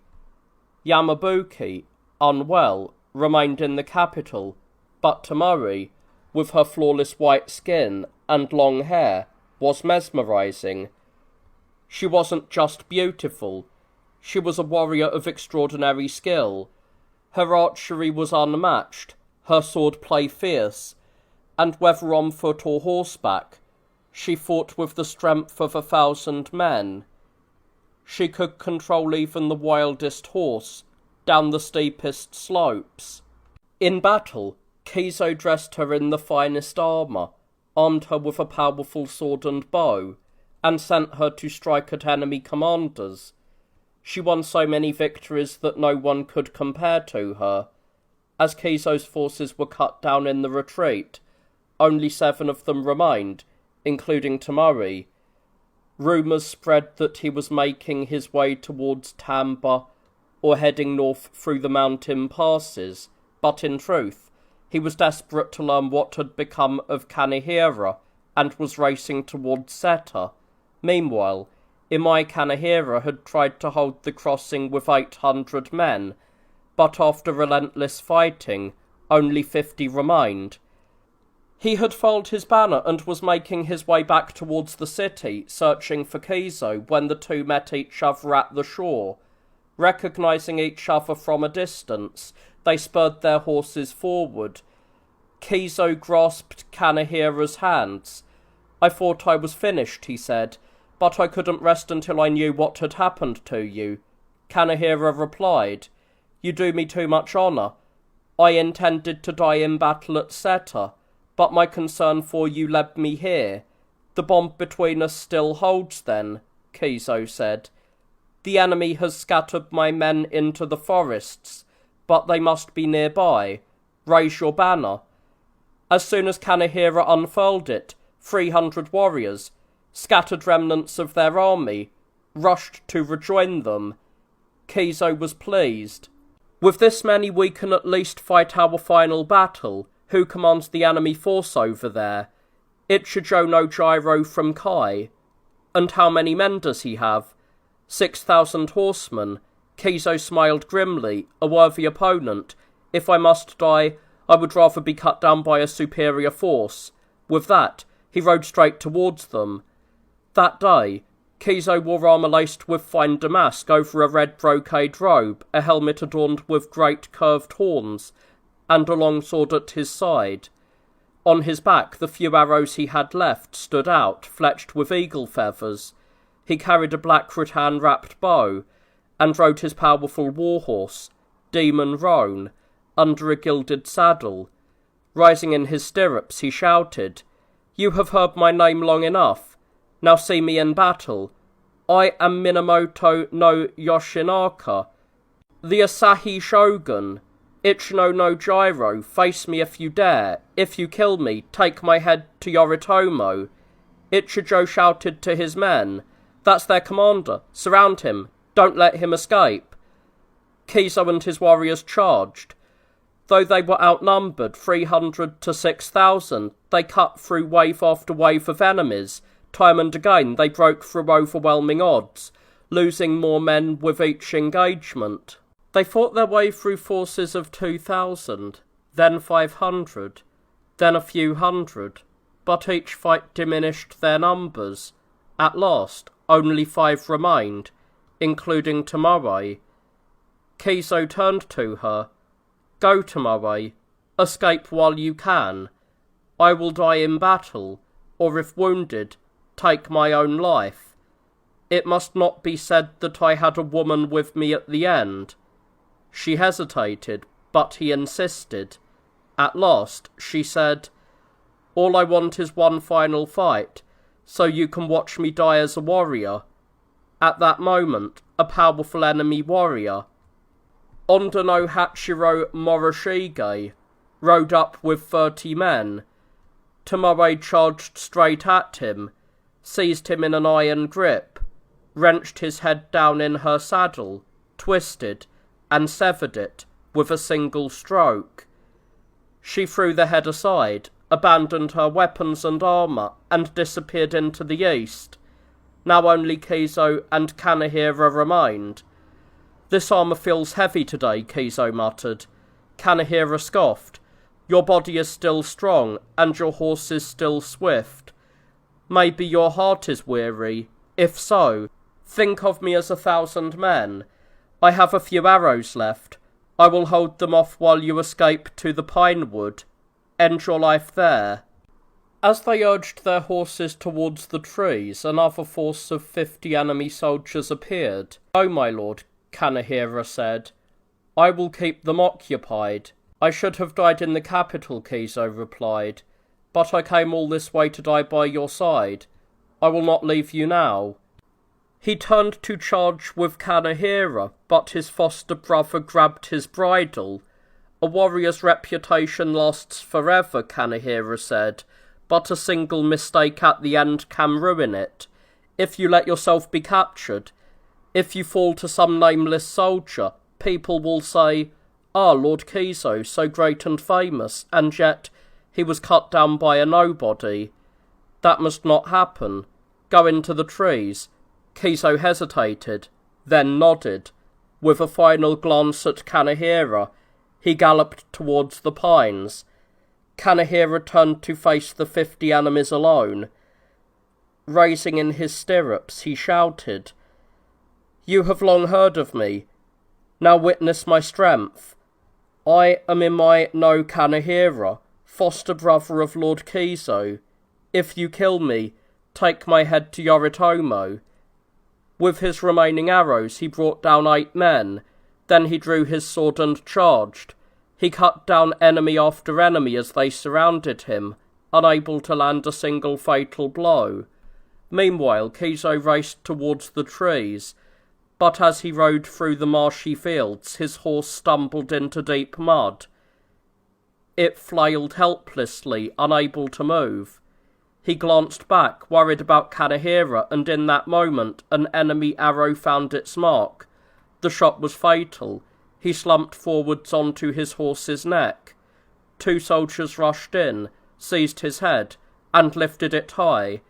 Yamabuki, unwell, remained in the capital, but Tomare, with her flawless white skin and long hair, was mesmerizing. She wasn't just beautiful, she was a warrior of extraordinary skill. Her archery was unmatched, her swordplay fierce, and whether on foot or horseback, she fought with the strength of 1,000 men. She could control even the wildest horse, down the steepest slopes. In battle, Kizo dressed her in the finest armour, armed her with a powerful sword and bow, and sent her to strike at enemy commanders. She won so many victories that no one could compare to her. As Kizo's forces were cut down in the retreat, only 7 of them remained, including Tomare. Rumours spread that he was making his way towards Tamba, or heading north through the mountain passes, but in truth, he was desperate to learn what had become of Kanehira, and was racing towards Seta. Meanwhile, Imai Kanehira had tried to hold the crossing with 800 men, but after relentless fighting, only 50 remained. He had furled his banner and was making his way back towards the city, searching for Kizo, when the 2 met each other at the shore. Recognizing each other from a distance, they spurred their horses forward. Kizo grasped Kanehira's hands. "I thought I was finished," he said, "but I couldn't rest until I knew what had happened to you." Kanehira replied, "You do me too much honour. I intended to die in battle at Seta, but my concern for you led me here." "The bond between us still holds then," Kizo said. "The enemy has scattered my men into the forests, but they must be nearby. Raise your banner." As soon as Kanehira unfurled it, 300 warriors, scattered remnants of their army, rushed to rejoin them. Kizo was pleased. "With this many we can at least fight our final battle. Who commands the enemy force over there?" "Ichijo no Jiro from Kai." "And how many men does he have?" 6,000 horsemen. Kizo smiled grimly. "A worthy opponent. If I must die, I would rather be cut down by a superior force." With that, he rode straight towards them. That day, Kizo wore armour laced with fine damask over a red brocade robe, a helmet adorned with great curved horns, and a long sword at his side. On his back, the few arrows he had left stood out, fletched with eagle feathers. He carried a black rattan-wrapped bow, and rode his powerful warhorse, Demon Roan, under a gilded saddle. Rising in his stirrups, he shouted, "You have heard my name long enough. Now see me in battle. I am Minamoto no Yoshinaka, the Asahi Shogun. Ichino no Jiro, face me if you dare. If you kill me, take my head to Yoritomo." Ichijo shouted to his men, "That's their commander. Surround him. Don't let him escape." Kizo and his warriors charged. Though they were outnumbered 300 to 6,000, they cut through wave after wave of enemies. Time and again they broke through overwhelming odds, losing more men with each engagement. They fought their way through forces of 2,000, then 500, then a few hundred, but each fight diminished their numbers. At last, only 5 remained, including Tomare. Kizo turned to her. "Go, Tomare. Escape while you can. I will die in battle, or if wounded, take my own life. It must not be said that I had a woman with me at the end." She hesitated, but he insisted. At last, she said, "All I want is one final fight, so you can watch me die as a warrior." At that moment, a powerful enemy warrior, Onda no Hachiro Morishige, rode up with 30 men. Tomare charged straight at him, seized him in an iron grip, wrenched his head down in her saddle, twisted, and severed it with a single stroke. She threw the head aside, abandoned her weapons and armour, and disappeared into the east. Now only Kizo and Kanehira remained. "This armour feels heavy today," Kizo muttered. Kanehira scoffed. "Your body is still strong, and your horse is still swift. Maybe your heart is weary. If so, think of me as 1,000 men. I have a few arrows left. I will hold them off while you escape to the pine wood. End your life there." As they urged their horses towards the trees, another force of 50 enemy soldiers appeared. "Oh, my lord," Kanehira said, "I will keep them occupied." "I should have died in the capital," Kizo replied, "but I came all this way to die by your side. I will not leave you now." He turned to charge with Kanehira, but his foster brother grabbed his bridle. "A warrior's reputation lasts forever," Kanehira said, "but a single mistake at the end can ruin it. If you let yourself be captured, if you fall to some nameless soldier, people will say, 'Ah, Lord Kizo, so great and famous, and yet he was cut down by a nobody.' That must not happen. Go into the trees." Kizo hesitated, then nodded. With a final glance at Kanehira, he galloped towards the pines. Kanehira turned to face the 50 enemies alone. Raising in his stirrups, he shouted, "You have long heard of me. Now witness my strength. I am Imai no Kanehira, foster brother of Lord Kizo. If you kill me, take my head to Yoritomo." With his remaining arrows he brought down 8 men. Then he drew his sword and charged. He cut down enemy after enemy as they surrounded him, unable to land a single fatal blow. Meanwhile, Kizo raced towards the trees, but as he rode through the marshy fields, his horse stumbled into deep mud. It flailed helplessly, unable to move. He glanced back, worried about Kanehira, and in that moment an enemy arrow found its mark. The shot was fatal. He slumped forwards onto his horse's neck. 2 soldiers rushed in, seized his head, and lifted it high.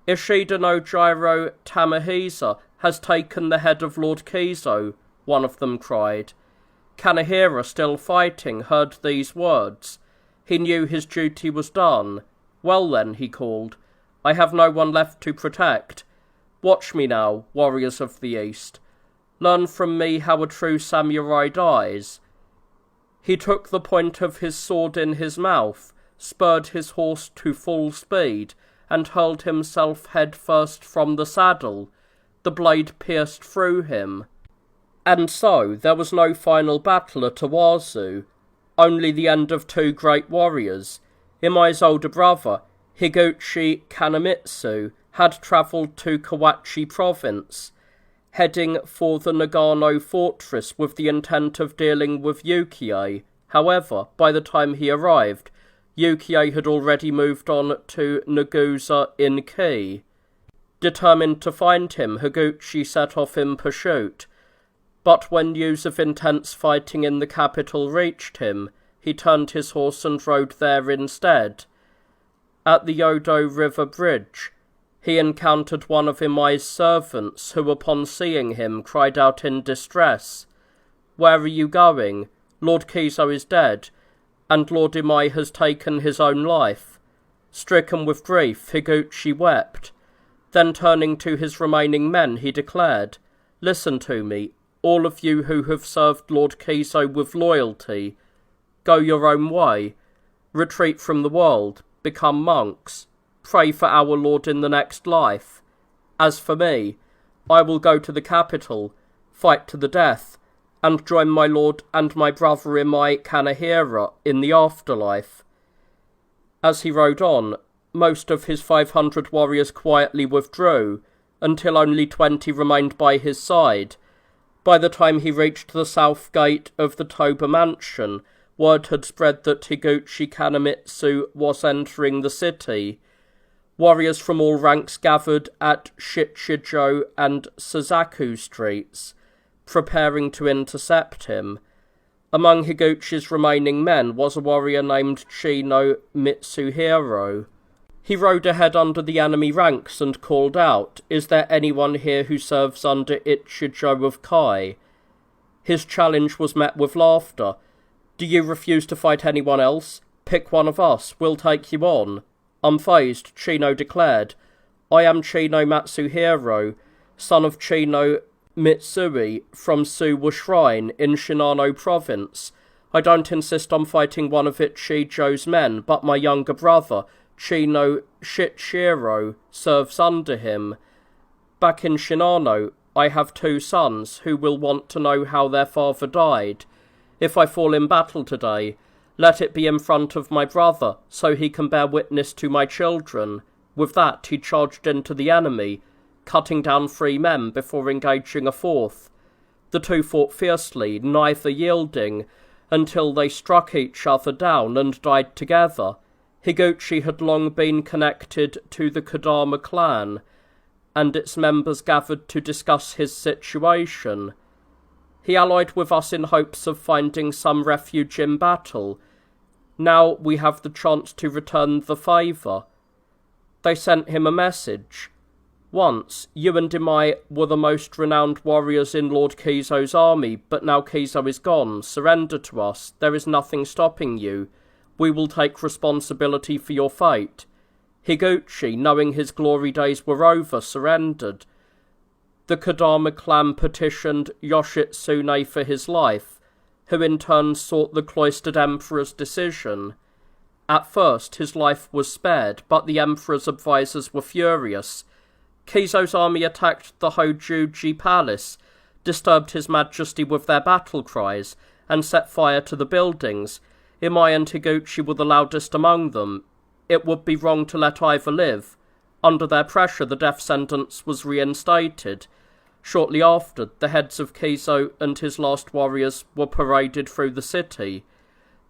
"Ishida no Jiro Tamahisa has taken the head of Lord Kizo," one of them cried. Kanehira, still fighting, heard these words. He knew his duty was done. "Well then," he called, "I have no one left to protect. Watch me now, warriors of the East. Learn from me how a true samurai dies." He took the point of his sword in his mouth, spurred his horse to full speed, and hurled himself head first from the saddle. The blade pierced through him. And so there was no final battle at Owazu, only the end of 2 great warriors. Imai's older brother, Higuchi Kanamitsu, had travelled to Kawachi province, heading for the Nagano fortress with the intent of dealing with Yukie. However, by the time he arrived, Yukie had already moved on to Nagusa in Ki. Determined to find him, Higuchi set off in pursuit. But when news of intense fighting in the capital reached him, he turned his horse and rode there instead. At the Yodo River Bridge, he encountered one of Imai's servants, who upon seeing him cried out in distress, Where are you going? Lord Kiso is dead, and Lord Imai has taken his own life." Stricken with grief, Higuchi wept. Then turning to his remaining men, he declared, "Listen to me, all of you who have served Lord Kiso with loyalty. Go your own way. Retreat from the world. Become monks. Pray for our Lord in the next life. As for me, I will go to the capital, fight to the death, and join my lord and my brother Imai Kanehira in the afterlife." As he rode on, most of his 500 warriors quietly withdrew, until only 20 remained by his side. By the time he reached the south gate of the Toba mansion, word had spread that Higuchi Kanemitsu was entering the city. Warriors from all ranks gathered at Shichijo and Suzaku streets, preparing to intercept him. Among Higuchi's remaining men was a warrior named Chino Mitsuhiro. He rode ahead under the enemy ranks and called out, "Is there anyone here who serves under Ichijo of Kai?" His challenge was met with laughter. "Do you refuse to fight anyone else? Pick one of us, we'll take you on." Unfazed, Chino declared, "I am Chino Matsuhiro, son of Chino Mitsui from Suwa Shrine in Shinano Province. I don't insist on fighting one of Ichijo's men, but my younger brother, Chino Shichiro, serves under him. Back in Shinano, I have 2 sons who will want to know how their father died. If I fall in battle today, let it be in front of my brother, so he can bear witness to my children." With that, he charged into the enemy, cutting down 3 men before engaging a 4th. The 2 fought fiercely, neither yielding, until they struck each other down and died together. Higuchi had long been connected to the Kodama clan, and its members gathered to discuss his situation. He allied with us in hopes of finding some refuge in battle. Now we have the chance to return the favour. They sent him a message. "Once, you and Imai were the most renowned warriors in Lord Kiso's army, but now Kiso is gone. Surrender to us. There is nothing stopping you. We will take responsibility for your fate." Higuchi, knowing his glory days were over, surrendered. The Kodama clan petitioned Yoshitsune for his life, who in turn sought the cloistered emperor's decision. At first his life was spared, but the emperor's advisors were furious. Kiso's army attacked the Hojuji palace, disturbed his majesty with their battle cries, and set fire to the buildings. Imai and Higuchi were the loudest among them. It would be wrong to let either live. Under their pressure, the death sentence was reinstated. Shortly after, the heads of Kiso and his last warriors were paraded through the city.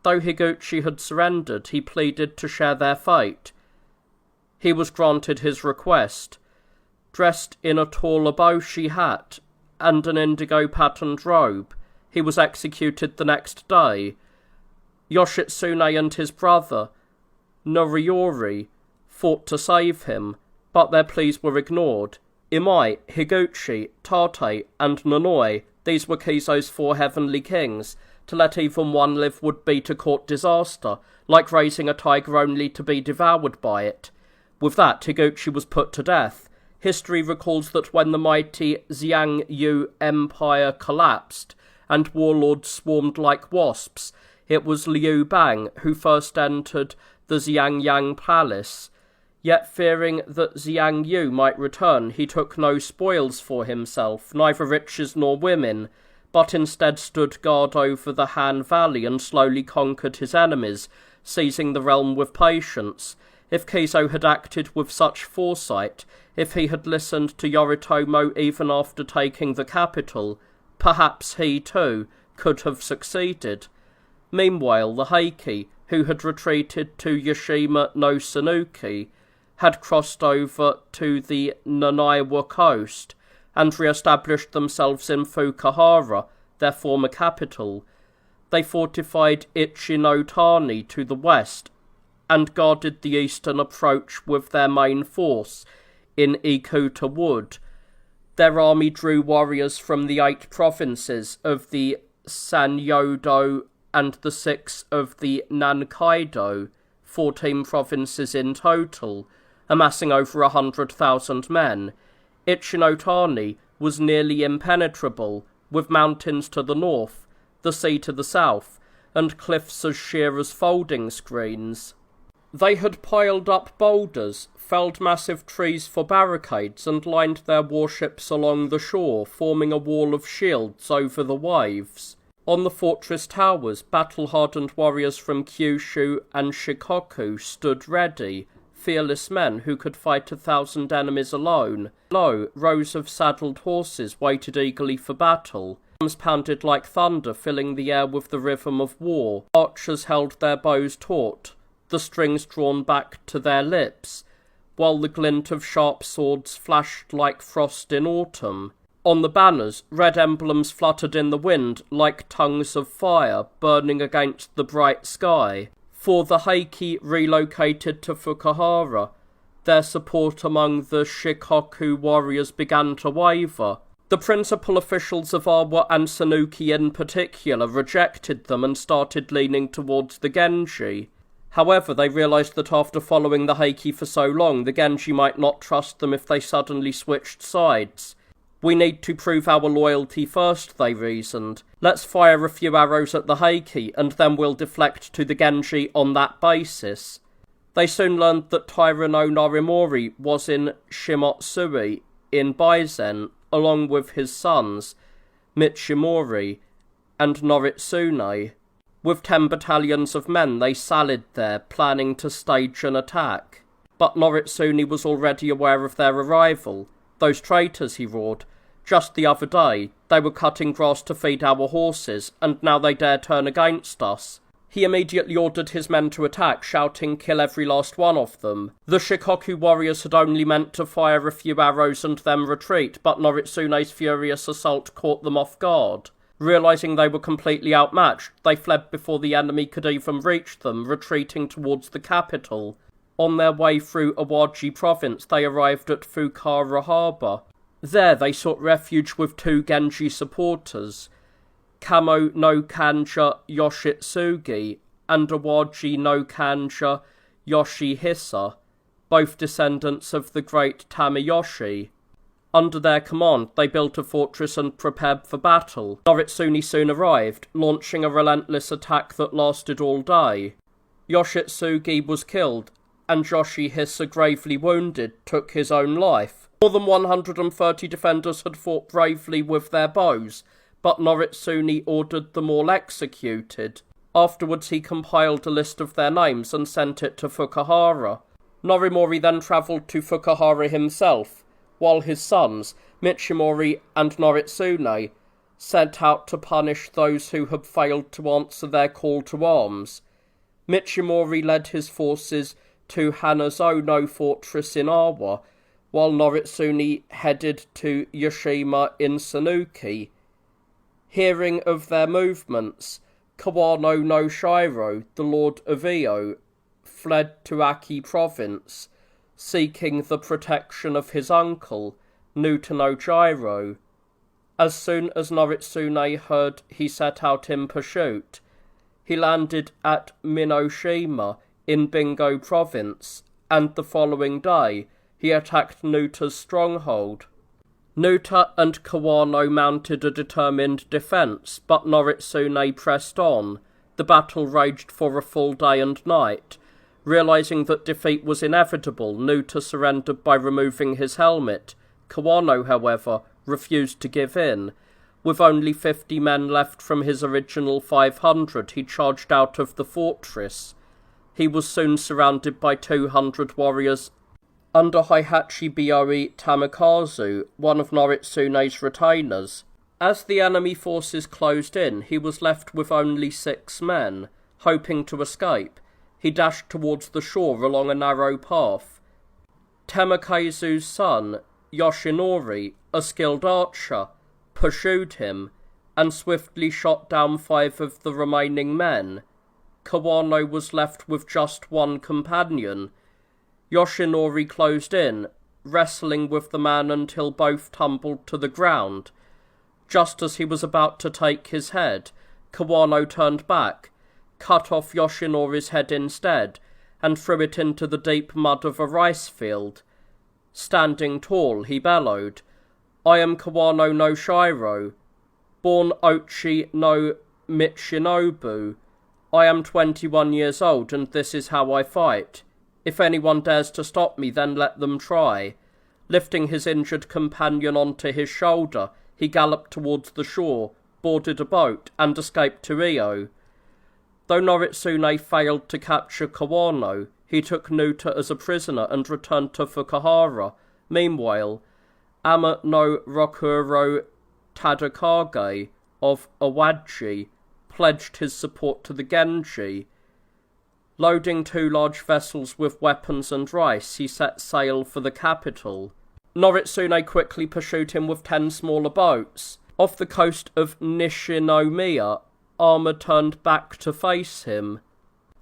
Though Higuchi had surrendered, he pleaded to share their fate. He was granted his request. Dressed in a tall eboshi hat and an indigo-patterned robe, he was executed the next day. Yoshitsune and his brother, Noriyori, fought to save him, but their pleas were ignored. Imai, Higuchi, Tate, and Nanoi, these were Kiso's 4 heavenly kings. To let even one live would be to court disaster, like raising a tiger only to be devoured by it. With that, Higuchi was put to death. History recalls that when the mighty Xiangyu Empire collapsed, and warlords swarmed like wasps, it was Liu Bang who first entered the Xiangyang Palace. Yet fearing that Xiangyu might return, he took no spoils for himself, neither riches nor women, but instead stood guard over the Han Valley and slowly conquered his enemies, seizing the realm with patience. If Kiso had acted with such foresight, if he had listened to Yoritomo even after taking the capital, perhaps he, too, could have succeeded. Meanwhile, the Heike, who had retreated to Yashima no Sanuki, had crossed over to the Nanaiwa coast, and re-established themselves in Fukuhara, their former capital. They fortified Ichinotani to the west, and guarded the eastern approach with their main force in Ikuta Wood. Their army drew warriors from the 8 provinces of the Sanyodo and the 6 of the Nankaido, 14 provinces in total, amassing over 100,000 men, Ichinotani was nearly impenetrable, with mountains to the north, the sea to the south, and cliffs as sheer as folding screens. They had piled up boulders, felled massive trees for barricades, and lined their warships along the shore, forming a wall of shields over the waves. On the fortress towers, battle-hardened warriors from Kyushu and Shikoku stood ready, fearless men who could fight 1,000 enemies alone. Below, rows of saddled horses waited eagerly for battle. Drums pounded like thunder, filling the air with the rhythm of war. Archers held their bows taut, the strings drawn back to their lips, while the glint of sharp swords flashed like frost in autumn. On the banners, red emblems fluttered in the wind like tongues of fire burning against the bright sky. For the Heike relocated to Fukuhara, their support among the Shikoku warriors began to waver. The principal officials of Awa and Sanuki in particular rejected them and started leaning towards the Genji. However, they realised that after following the Heike for so long, the Genji might not trust them if they suddenly switched sides. We need to prove our loyalty first, they reasoned. Let's fire a few arrows at the Heike, and then we'll deflect to the Genji on that basis. They soon learned that Taira no Norimori was in Shimotsuri, in Baizen, along with his sons, Michimori and Noritsune. With 10 battalions of men, they sallied there, planning to stage an attack. But Noritsune was already aware of their arrival. Those traitors, he roared. Just the other day, they were cutting grass to feed our horses, and now they dare turn against us. He immediately ordered his men to attack, shouting, "Kill every last one of them." The Shikoku warriors had only meant to fire a few arrows and then retreat, but Noritsune's furious assault caught them off guard. Realising they were completely outmatched, they fled before the enemy could even reach them, retreating towards the capital. On their way through Awaji province, they arrived at Fukara harbour. There they sought refuge with 2 Genji supporters, Kamo no Kanja Yoshitsugi and Awaji no Kanja Yoshihisa, both descendants of the great Tamayoshi. Under their command, they built a fortress and prepared for battle. Noritsune soon arrived, launching a relentless attack that lasted all day. Yoshitsugi was killed, and Yoshihisa, gravely wounded, took his own life. More than 130 defenders had fought bravely with their bows, but Noritsune ordered them all executed. Afterwards he compiled a list of their names and sent it to Fukuhara. Norimori then travelled to Fukuhara himself, while his sons, Michimori and Noritsune, set out to punish those who had failed to answer their call to arms. Michimori led his forces to Hanazono fortress in Awa, while Noritsune headed to Yoshima in Sanuki. Hearing of their movements, Kawano no Shiro, the Lord of Iyo, fled to Aki province, seeking the protection of his uncle, Nuta no Jiro. As soon as Noritsune heard, he set out in pursuit. He landed at Minoshima in Bingo province, and the following day he attacked Nuta's stronghold. Nuta and Kawano mounted a determined defence, but Noritsune pressed on. The battle raged for a full day and night. Realising that defeat was inevitable, Nuta surrendered by removing his helmet. Kawano, however, refused to give in. With only 50 men left from his original 500, he charged out of the fortress. He was soon surrounded by 200 warriors under Heihachi Bioi Tamikazu, one of Noritsune's retainers. As the enemy forces closed in, he was left with only 6 men. Hoping to escape, he dashed towards the shore along a narrow path. Temikazu's son, Yoshinori, a skilled archer, pursued him, and swiftly shot down 5 of the remaining men. Kawano was left with just 1 companion. Yoshinori closed in, wrestling with the man until both tumbled to the ground. Just as he was about to take his head, Kawano turned back, cut off Yoshinori's head instead, and threw it into the deep mud of a rice field. Standing tall, he bellowed, "I am Kawano no Shiro, born Ochi no Michinobu. I am 21 years old, and this is how I fight. If anyone dares to stop me, then let them try." Lifting his injured companion onto his shoulder, he galloped towards the shore, boarded a boat, and escaped to Rio. Though Noritsune failed to capture Kawano, he took Nuta as a prisoner and returned to Fukuhara. Meanwhile, Ama no Rokuro Tadakage of Awaji pledged his support to the Genji. Loading 2 large vessels with weapons and rice, he set sail for the capital. Noritsune quickly pursued him with 10 smaller boats. Off the coast of Nishinomiya, Ama turned back to face him.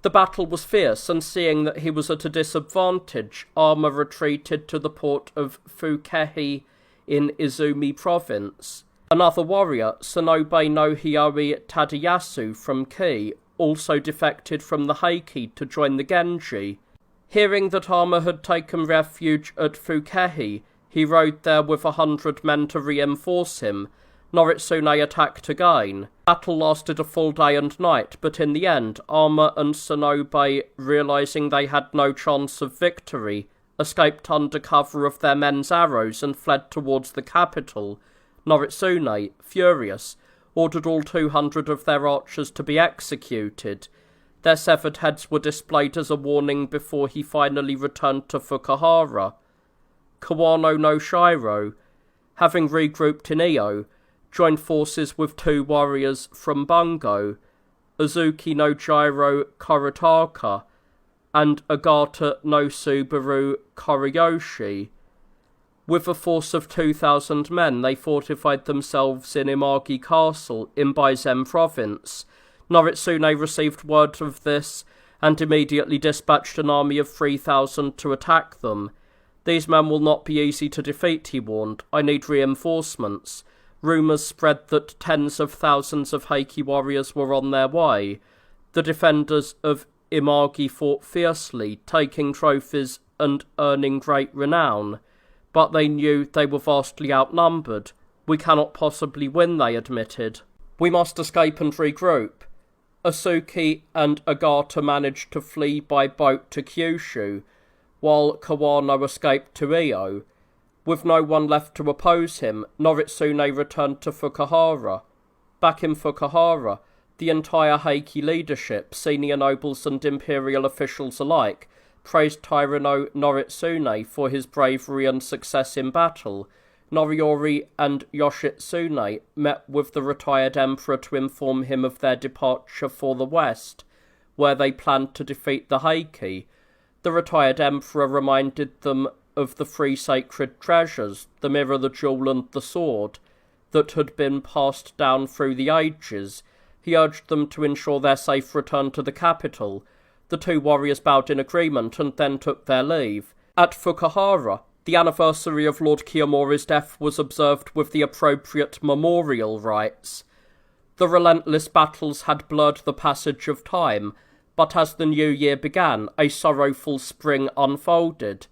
The battle was fierce, and seeing that he was at a disadvantage, Ama retreated to the port of Fukehi in Izumi province. Another warrior, Sonobe no Hiyori Tadayasu from Ki, also defected from the Heike to join the Genji. Hearing that Ama had taken refuge at Fukehi, he rode there with 100 men to reinforce him. Noritsune attacked again. Battle lasted a full day and night, but in the end, Ama and Sonobe, realizing they had no chance of victory, escaped under cover of their men's arrows and fled towards the capital. Noritsune, furious, ordered all 200 of their archers to be executed. Their severed heads were displayed as a warning before he finally returned to Fukuhara. Kawano no Shiro, having regrouped in Iyo, joined forces with 2 warriors from Bungo, Azuki no Jiro Koritaka and Agata no Subaru Koriyoshi. With a force of 2,000 men, they fortified themselves in Imagi Castle in Baizen province. Noritsune received word of this and immediately dispatched an army of 3,000 to attack them. "These men will not be easy to defeat," he warned. "I need reinforcements." Rumours spread that tens of thousands of Heike warriors were on their way. The defenders of Imagi fought fiercely, taking trophies and earning great renown. But they knew they were vastly outnumbered. "We cannot possibly win," they admitted. "We must escape and regroup." Asuki and Agata managed to flee by boat to Kyushu, while Kawano escaped to Iyo. With no one left to oppose him, Noritsune returned to Fukuhara. Back in Fukuhara, the entire Heike leadership, senior nobles and imperial officials alike, praised Tyranno Noritsune for his bravery and success in battle. Noriori and Yoshitsune met with the retired emperor to inform him of their departure for the west, where they planned to defeat the Heike. The retired emperor reminded them of the 3 sacred treasures, the mirror, the jewel, and the sword, that had been passed down through the ages. He urged them to ensure their safe return to the capital. The 2 warriors bowed in agreement and then took their leave. At Fukuhara, the anniversary of Lord Kiyomori's death was observed with the appropriate memorial rites. The relentless battles had blurred the passage of time, but as the new year began, a sorrowful spring unfolded.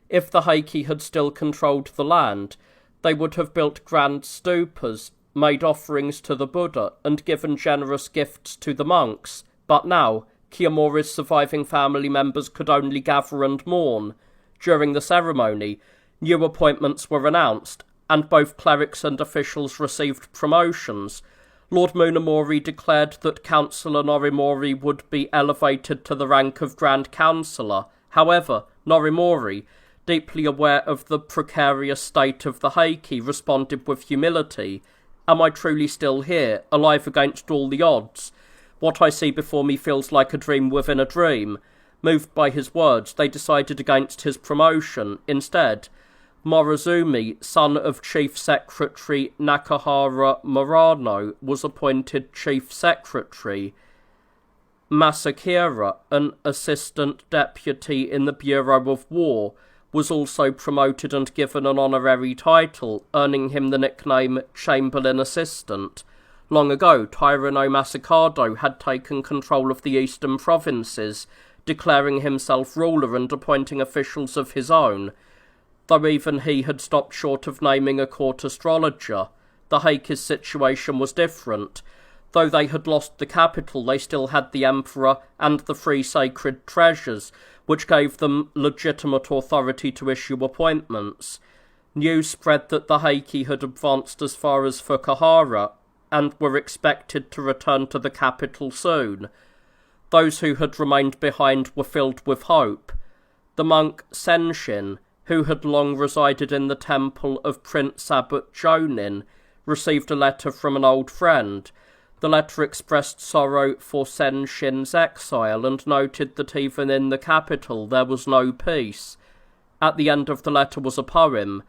If the Heike had still controlled the land, they would have built grand stupas, made offerings to the Buddha, and given generous gifts to the monks. But now, Kiyomori's surviving family members could only gather and mourn. During the ceremony, new appointments were announced, and both clerics and officials received promotions. Lord Munamori declared that Councillor Norimori would be elevated to the rank of Grand Councillor. However, Norimori, deeply aware of the precarious state of the Heike, responded with humility. "Am I truly still here, alive against all the odds? What I see before me feels like a dream within a dream." Moved by his words, they decided against his promotion. Instead, Morozumi, son of Chief Secretary Nakahara Murano, was appointed Chief Secretary. Masakira, an assistant deputy in the Bureau of War, was also promoted and given an honorary title, earning him the nickname Chamberlain Assistant. Long ago, Tyranno Masicado had taken control of the eastern provinces, declaring himself ruler and appointing officials of his own, though even he had stopped short of naming a court astrologer. The Heike's situation was different. Though they had lost the capital, they still had the emperor and the three sacred treasures, which gave them legitimate authority to issue appointments. News spread that the Heike had advanced as far as Fukuhara, and were expected to return to the capital soon. Those who had remained behind were filled with hope. The monk Senshin, who had long resided in the temple of Prince Abbot Jonin, received a letter from an old friend. The letter expressed sorrow for Senshin's exile and noted that even in the capital there was no peace. At the end of the letter was a poem.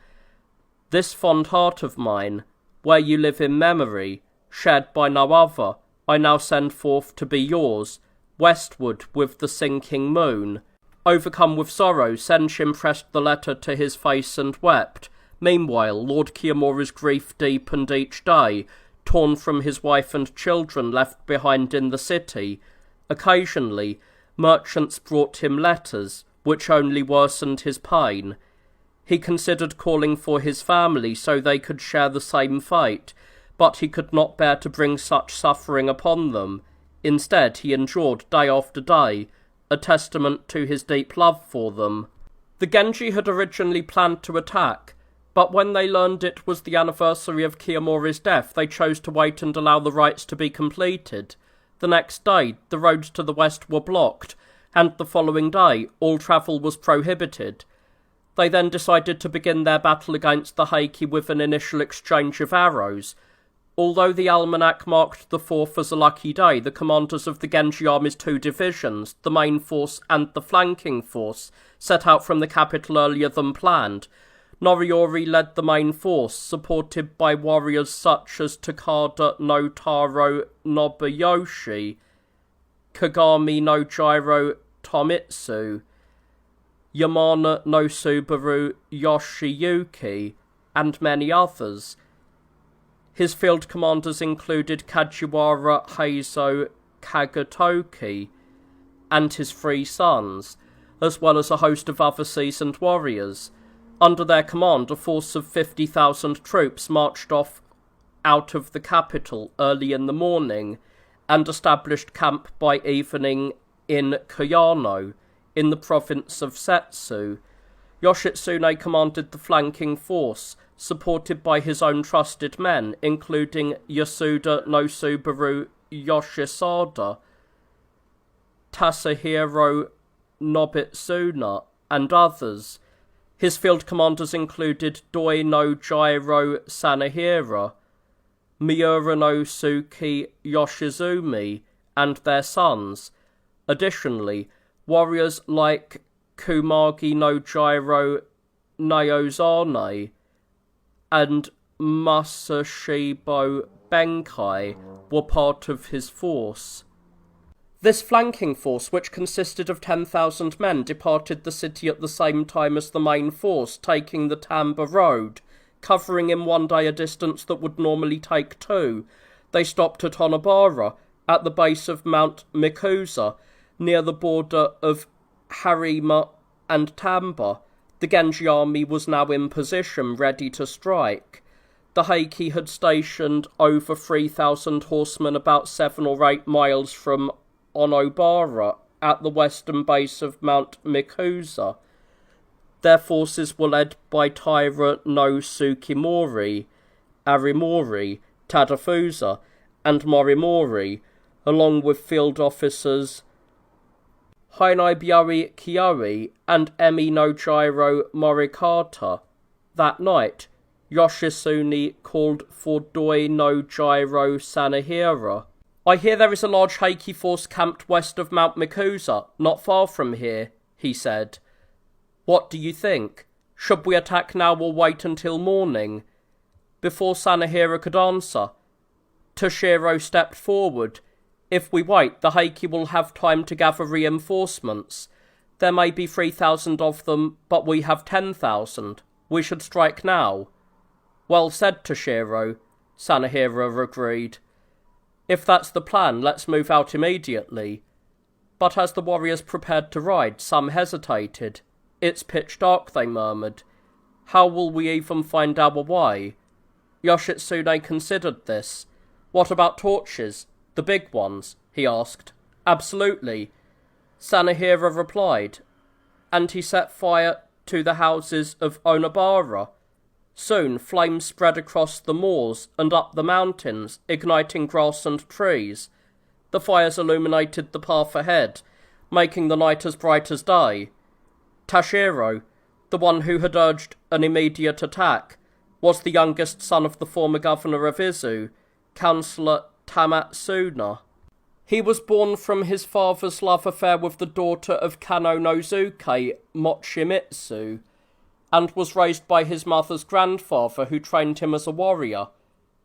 "This fond heart of mine, where you live in memory, shared by no other, I now send forth to be yours, westward with the sinking moon." Overcome with sorrow, Senshin pressed the letter to his face and wept. Meanwhile, Lord Kiyomori's grief deepened each day, torn from his wife and children left behind in the city. Occasionally, merchants brought him letters, which only worsened his pain. He considered calling for his family so they could share the same fate, but he could not bear to bring such suffering upon them. Instead, he endured day after day, a testament to his deep love for them. The Genji had originally planned to attack, but when they learned it was the anniversary of Kiyomori's death, they chose to wait and allow the rites to be completed. The next day, the roads to the west were blocked, and the following day, all travel was prohibited. They then decided to begin their battle against the Heike with an initial exchange of arrows. Although the almanac marked the 4th as a lucky day, the commanders of the Genji army's two divisions, the main force and the flanking force, set out from the capital earlier than planned. Noriyori led the main force, supported by warriors such as Takada no Taro Nobuyoshi, Kagami no Jiro Tomitsu, Yamana no Subaru Yoshiyuki, and many others. His field commanders included Kajiwara Heizo Kagatoki and his 3 sons, as well as a host of other seasoned warriors. Under their command, a force of 50,000 troops marched off out of the capital early in the morning and established camp by evening in Kuyano, in the province of Setsu. Yoshitsune commanded the flanking force, supported by his own trusted men, including Yasuda no Subaru Yoshisada, Tasahiro Nobitsuna, and others. His field commanders included Doi no Jiro Sanahira, Miura no Suki Yoshizumi, and their sons. Additionally, warriors like Kumagi no Jiro Naozane and Masashibo Benkai were part of his force. This flanking force, which consisted of 10,000 men, departed the city at the same time as the main force, taking the Tamba Road, covering in one day a distance that would normally take 2. They stopped at Onabara, at the base of Mount Mikusa, near the border of Harima and Tamba. The Genji army was now in position, ready to strike. The Heike had stationed over 3,000 horsemen about 7 or 8 miles from Onobara, at the western base of Mount Mikusa. Their forces were led by Taira no Tsukimori, Arimori, Tadafusa, and Morimori, along with field officers Hainaibyari Kiyoi and Emi no Jiro Morikata. That night, Yoshitsune called for Doi no Jiro Sanahira. "I hear there is a large Heike force camped west of Mount Mikusa, not far from here," he said. "What do you think? Should we attack now or wait until morning?" Before Sanahira could answer, Toshiro stepped forward. "If we wait, the Heike will have time to gather reinforcements. There may be 3,000 of them, but we have 10,000. We should strike now." "Well said, Toshiro," Sanahira agreed. "If that's the plan, let's move out immediately." But as the warriors prepared to ride, some hesitated. "It's pitch dark," they murmured. "How will we even find our way?" Yoshitsune considered this. "What about torches? The big ones?" he asked. "Absolutely," Sanahira replied, and he set fire to the houses of Onabara. Soon flames spread across the moors and up the mountains, igniting grass and trees. The fires illuminated the path ahead, making the night as bright as day. Tashiro, the one who had urged an immediate attack, was the youngest son of the former governor of Izu, Councillor Tamatsuna. He was born from his father's love affair with the daughter of Kano Nozuke, Mochimitsu, and was raised by his mother's grandfather, who trained him as a warrior.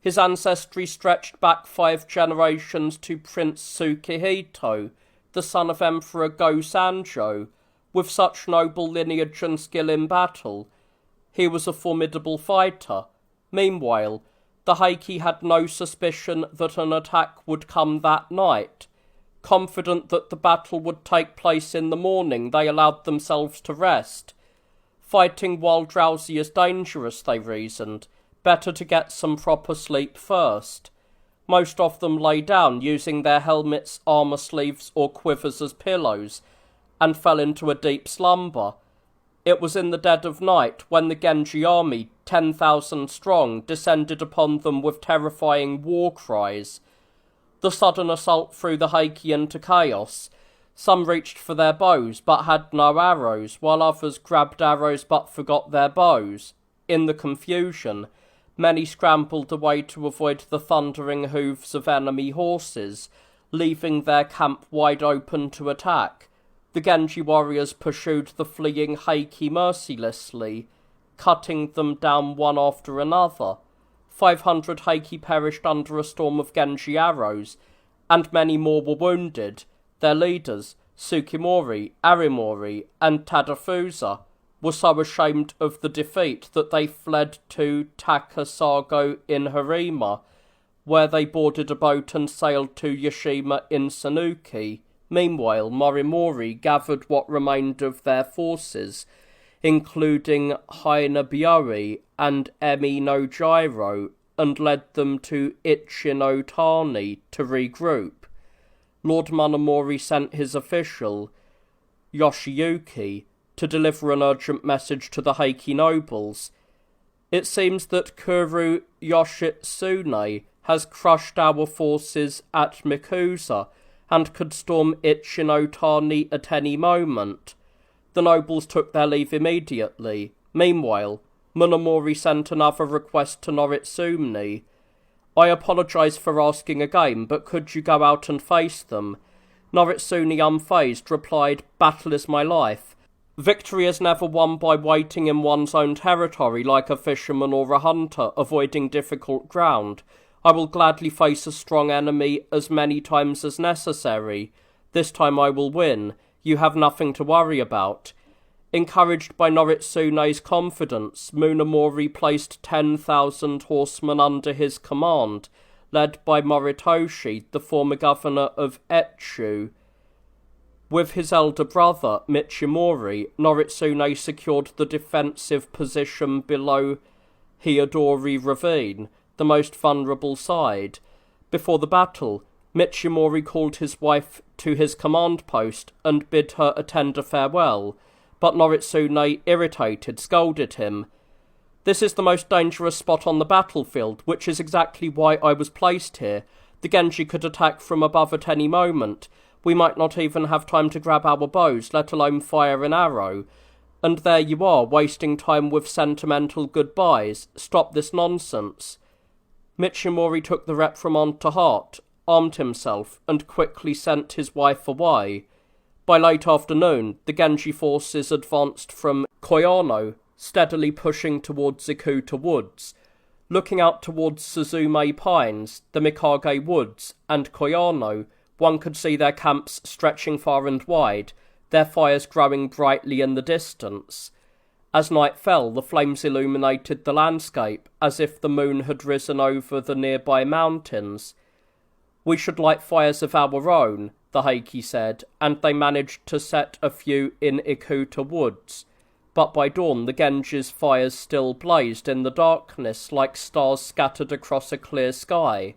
His ancestry stretched back 5 generations to Prince Tsukihito, the son of Emperor Go-Sanjo. With such noble lineage and skill in battle, he was a formidable fighter. Meanwhile, the Heike had no suspicion that an attack would come that night. Confident that the battle would take place in the morning, they allowed themselves to rest. Fighting while drowsy is dangerous, they reasoned. Better to get some proper sleep first. Most of them lay down, using their helmets, armour sleeves, or quivers as pillows, and fell into a deep slumber. It was in the dead of night when the Genji army, 10,000 strong, descended upon them with terrifying war cries. The sudden assault threw the Heike into chaos. Some reached for their bows, but had no arrows, while others grabbed arrows but forgot their bows. In the confusion, many scrambled away to avoid the thundering hooves of enemy horses, leaving their camp wide open to attack. The Genji warriors pursued the fleeing Heike mercilessly, cutting them down one after another. 500 Heike perished under a storm of Genji arrows, and many more were wounded. Their leaders, Tsukimori, Arimori, and Tadafusa, were so ashamed of the defeat that they fled to Takasago in Harima, where they boarded a boat and sailed to Yashima in Sanuki. Meanwhile, Morimori gathered what remained of their forces, including Hainabiori and Emi no Jiro, and led them to Ichinotani to regroup. Lord Monomori sent his official, Yoshiyuki, to deliver an urgent message to the Heike nobles. "It seems that Kuru Yoshitsune has crushed our forces at Mikusa, and could storm Ichinotani at any moment." The nobles took their leave immediately. Meanwhile, Monomori sent another request to Noritsumi. "I apologise for asking again, but could you go out and face them?" Noritsumi, unfazed, replied, "Battle is my life. Victory is never won by waiting in one's own territory like a fisherman or a hunter, avoiding difficult ground. I will gladly face a strong enemy as many times as necessary. This time I will win. You have nothing to worry about." Encouraged by Noritsune's confidence, Monomori placed 10,000 horsemen under his command, led by Moritoshi, the former governor of Etsu. With his elder brother, Michimori, Noritsune secured the defensive position below Hiyadori Ravine, the most vulnerable side. Before the battle, Michimori called his wife to his command post and bid her a tender farewell, but Noritsune, irritated, scolded him. "This is the most dangerous spot on the battlefield, which is exactly why I was placed here. The Genji could attack from above at any moment. We might not even have time to grab our bows, let alone fire an arrow. And there you are, wasting time with sentimental goodbyes. Stop this nonsense." Michimori took the reprimand to heart, armed himself, and quickly sent his wife away. By late afternoon, the Genji forces advanced from Koyano, steadily pushing towards Ikuta Woods. Looking out towards Suzume Pines, the Mikage Woods, and Koyano, one could see their camps stretching far and wide. their fires growing brightly in the distance. As night fell, the flames illuminated the landscape, as if the moon had risen over the nearby mountains. "We should light fires of our own," the Heike said, and they managed to set a few in Ikuta woods. But by dawn the Genji's fires still blazed in the darkness like stars scattered across a clear sky.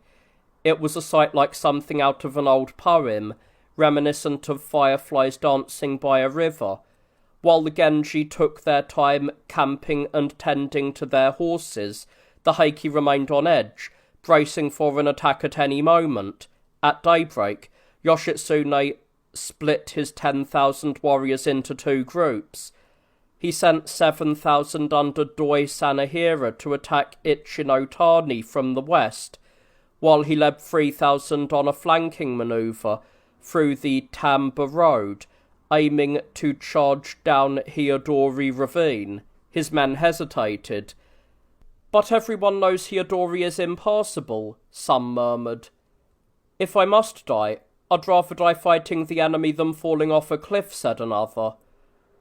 It was a sight like something out of an old poem, reminiscent of fireflies dancing by a river. While the Genji took their time camping and tending to their horses, the Heike remained on edge, bracing for an attack at any moment. At daybreak, Yoshitsune split his 10,000 warriors into two groups. He sent 7,000 under Doi Sanahira to attack Ichinotani from the west, while he led 3,000 on a flanking manoeuvre through the Tamba Road, aiming to charge down Hiyadori Ravine. His men hesitated. "But everyone knows Hiyadori is impassable," some murmured. "If I must die, I'd rather die fighting the enemy than falling off a cliff," said another.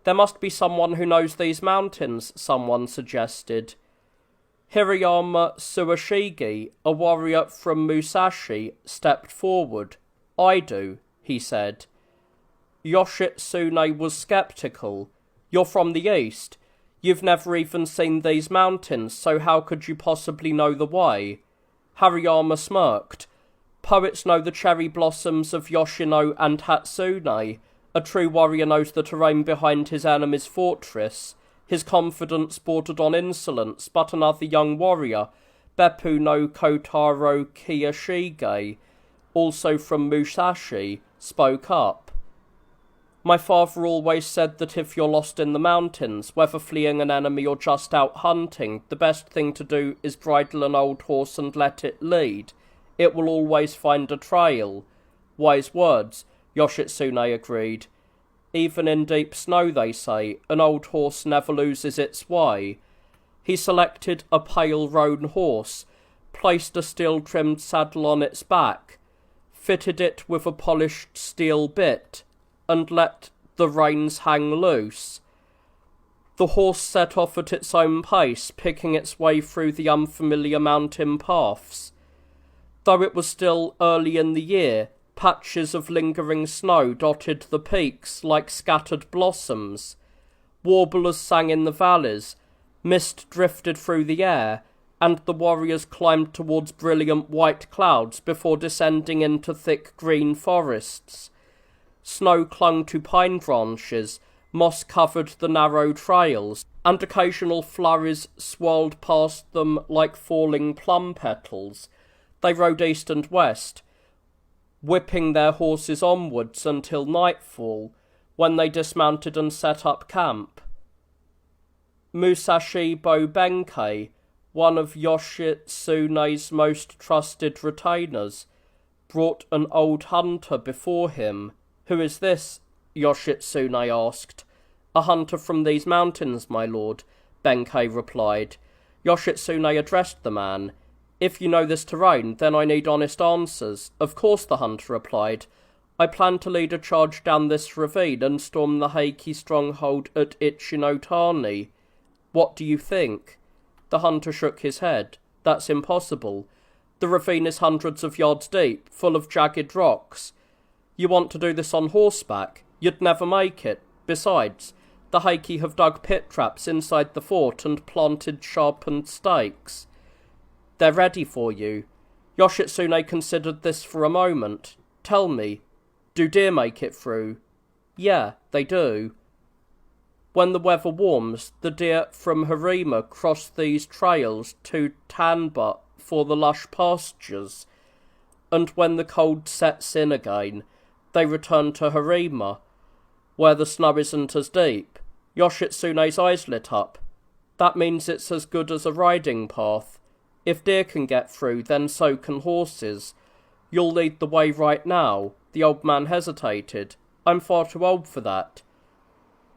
"There must be someone who knows these mountains," someone suggested. Hirayama Suashigi, a warrior from Musashi, stepped forward. "I do," he said. Yoshitsune was sceptical. "You're from the east. You've never even seen these mountains, so how could you possibly know the way?" Hariyama smirked. "Poets know the cherry blossoms of Yoshino and Hatsune. A true warrior knows the terrain behind his enemy's fortress." His confidence bordered on insolence, but another young warrior, Beppu no Kotaro Kiyashige, also from Musashi, spoke up. "My father always said that if you're lost in the mountains, whether fleeing an enemy or just out hunting, the best thing to do is bridle an old horse and let it lead. It will always find a trail." "Wise words," Yoshitsune agreed. "Even in deep snow, they say, an old horse never loses its way." He selected a pale roan horse, placed a steel-trimmed saddle on its back, fitted it with a polished steel bit, and let the reins hang loose. The horse set off at its own pace, picking its way through the unfamiliar mountain paths. Though it was still early in the year, patches of lingering snow dotted the peaks like scattered blossoms. Warblers sang in the valleys, mist drifted through the air, and the warriors climbed towards brilliant white clouds before descending into thick green forests. Snow clung to pine branches, moss covered the narrow trails, and occasional flurries swirled past them like falling plum petals. They rode east and west, whipping their horses onwards until nightfall, when they dismounted and set up camp. Musashi Benkei, one of Yoshitsune's most trusted retainers, brought an old hunter before him. "Who is this?" Yoshitsune asked. "A hunter from these mountains, my lord," Benkei replied. Yoshitsune addressed the man. "If you know this terrain, then I need honest answers." "Of course," the hunter replied. "I plan to lead a charge down this ravine and storm the Heike stronghold at Ichinotani. What do you think?" The hunter shook his head. "That's impossible. The ravine is hundreds of yards deep, full of jagged rocks. You want to do this on horseback? You'd never make it. Besides, the Heike have dug pit traps inside the fort and planted sharpened stakes. They're ready for you." Yoshitsune considered this for a moment. "Tell me, do deer make it through?" "Yeah, they do. When the weather warms, the deer from Harima cross these trails to Tanba for the lush pastures, and when the cold sets in again, they return to Harima, where the snow isn't as deep." Yoshitsune's eyes lit up. "That means it's as good as a riding path. If deer can get through, then so can horses. You'll lead the way right now." The old man hesitated. "I'm far too old for that."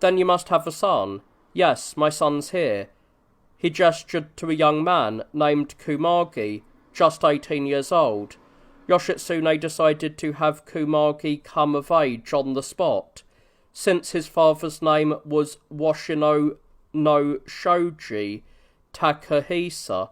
"Then you must have a son." "Yes, my son's here." He gestured to a young man named Kumagi, just 18 years old. Yoshitsune decided to have Kumagi come of age on the spot. Since his father's name was Washino no Shoji Takahisa,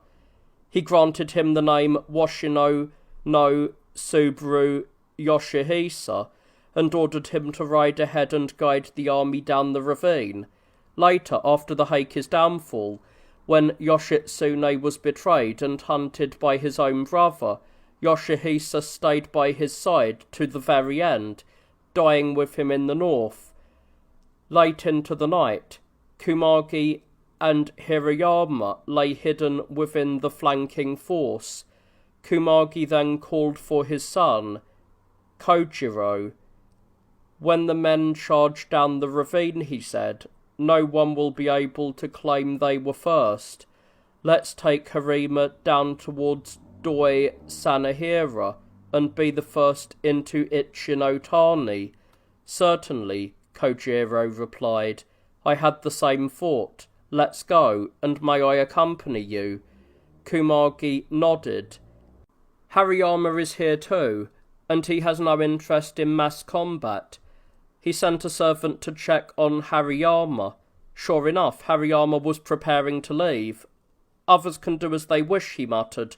he granted him the name Washino no Subaru Yoshihisa and ordered him to ride ahead and guide the army down the ravine. Later, after the Heike's downfall, when Yoshitsune was betrayed and hunted by his own brother, Yoshihisa stayed by his side to the very end, dying with him in the north. Late into the night, Kumagai and Hirayama lay hidden within the flanking force. Kumagai then called for his son, Kojiro. When the men charged down the ravine, he said, "No one will be able to claim they were first. Let's take Harima down towards Doi Sanahira and be the first into Ichinotani." "Certainly," Kojiro replied. "I had the same thought. Let's go, and may I accompany you?" Kumagai nodded. "Hariyama is here too, and he has no interest in mass combat." He sent a servant to check on Hariyama. Sure enough, Hariyama was preparing to leave. "Others can do as they wish," he muttered,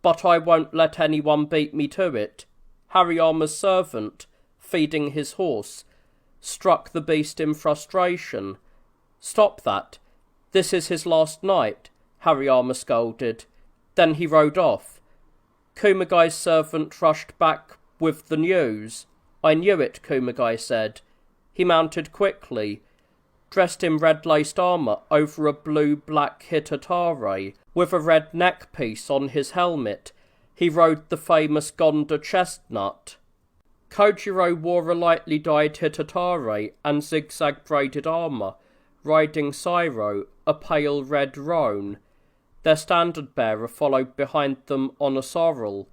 "but I won't let anyone beat me to it." Hariyama's servant, feeding his horse, struck the beast in frustration. "Stop that. This is his last night," Hariyama scolded. Then he rode off. Kumagai's servant rushed back with the news. "I knew it," Kumagai said. He mounted quickly, dressed in red-laced armour over a blue-black hitatare, with a red neck-piece on his helmet. He rode the famous Gonda chestnut. Kojiro wore a lightly dyed hitatare and zigzag-braided armour, riding Sairo, a pale red roan. Their standard-bearer followed behind them on a sorrel.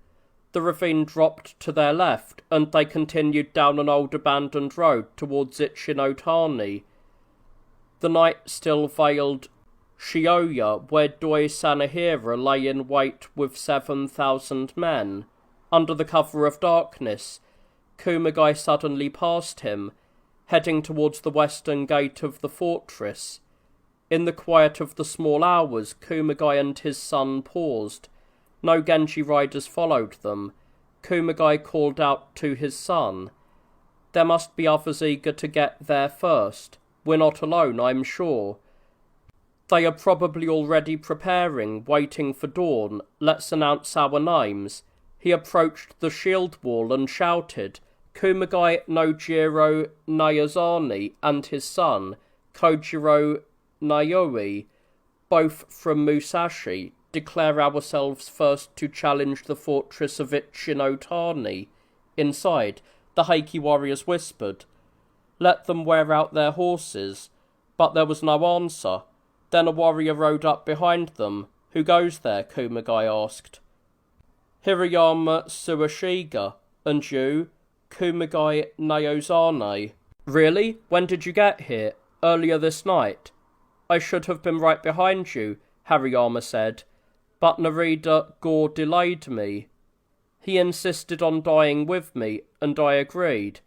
The ravine dropped to their left, and they continued down an old abandoned road towards Ichinotani. The night still veiled Shioya, where Doi Sanahira lay in wait with 7,000 men. Under the cover of darkness, Kumagai suddenly passed him, heading towards the western gate of the fortress. In the quiet of the small hours, Kumagai and his son paused. No Genji riders followed them. Kumagai called out to his son, "There must be others eager to get there first. We're not alone, I'm sure. They are probably already preparing, waiting for dawn. Let's announce our names." He approached the shield wall and shouted, "Kumagai no Jiro Nayazani and his son, Kojiro Nayoi, both from Musashi, declare ourselves first to challenge the fortress of Ichinotani." Inside, the Heike warriors whispered, "Let them wear out their horses," but there was no answer. Then a warrior rode up behind them. "Who goes there?" Kumagai asked. "Hirayama Suashiga. And you?" "Kumagai Naozane." "Really? When did you get here?" "Earlier this night." "I should have been right behind you," Hariyama said, "but Narita Gore delayed me. He insisted on dying with me, and I agreed.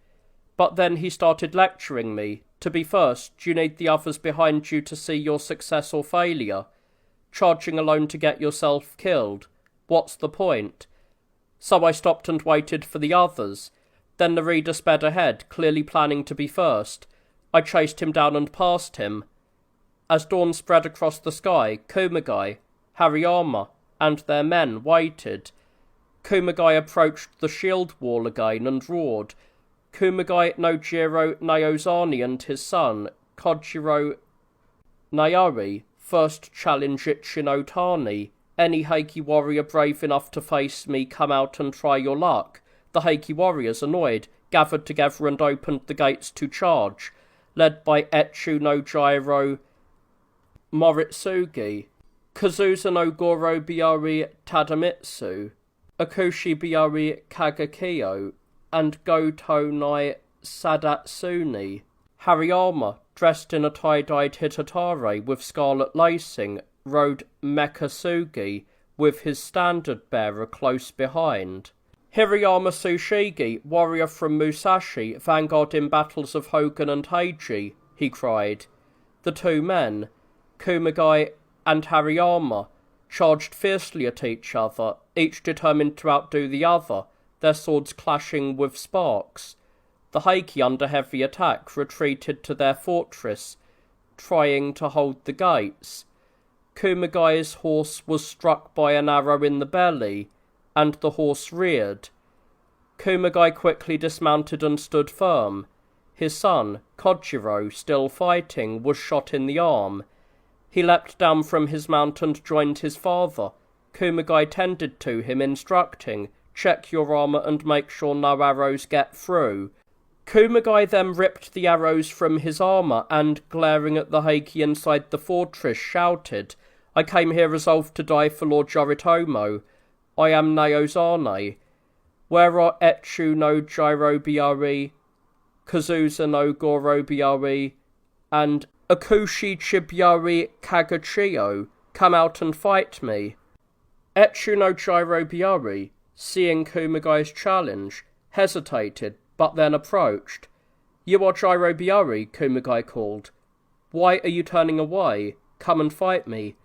But then he started lecturing me. To be first, you need the others behind you to see your success or failure. Charging alone to get yourself killed. What's the point?" So I stopped and waited for the others. Then Narita sped ahead, clearly planning to be first. I chased him down and passed him. As dawn spread across the sky, Kumagai, Hariyama, and their men waited. Kumagai approached the shield wall again and roared, "Kumagai no Jiro Naozani and his son, Kojiro Nayoi, first challenge Ichinotani. Any Heike warrior brave enough to face me, come out and try your luck." The Heike warriors, annoyed, gathered together and opened the gates to charge, led by Echu no Jiro Moritsugi, Kazusa no Goro Biori Tadamitsu, Akushi Biori Kagakyo, and Goto Nai Sadatsuni. Hariyama, dressed in a tie-dyed hitatare with scarlet lacing, rode Mekasugi with his standard-bearer close behind. Hirayama Tsushigi, warrior from Musashi, vanguard in battles of Hogan and Heike, he cried. The two men, Kumagai and Hariyama, charged fiercely at each other, each determined to outdo the other, their swords clashing with sparks. The Heike, under heavy attack, retreated to their fortress, trying to hold the gates. Kumagai's horse was struck by an arrow in the belly, and the horse reared. Kumagai quickly dismounted and stood firm. His son, Kojiro, still fighting, was shot in the arm. He leapt down from his mount and joined his father. Kumagai tended to him, instructing, "Check your armour and make sure no arrows get through." Kumagai then ripped the arrows from his armour and, glaring at the Heike inside the fortress, shouted, "I came here resolved to die for Lord Yoritomo. I am Naozane. Where are Echu no Jirobiari, Kazusa no Gorobiari, and Akushi Chibiari Kagachio? Come out and fight me." Echu no Jirobiari, seeing Kumagai's challenge, hesitated, but then approached. "You are Jirobiari," Kumagai called. "Why are you turning away? Come and fight me."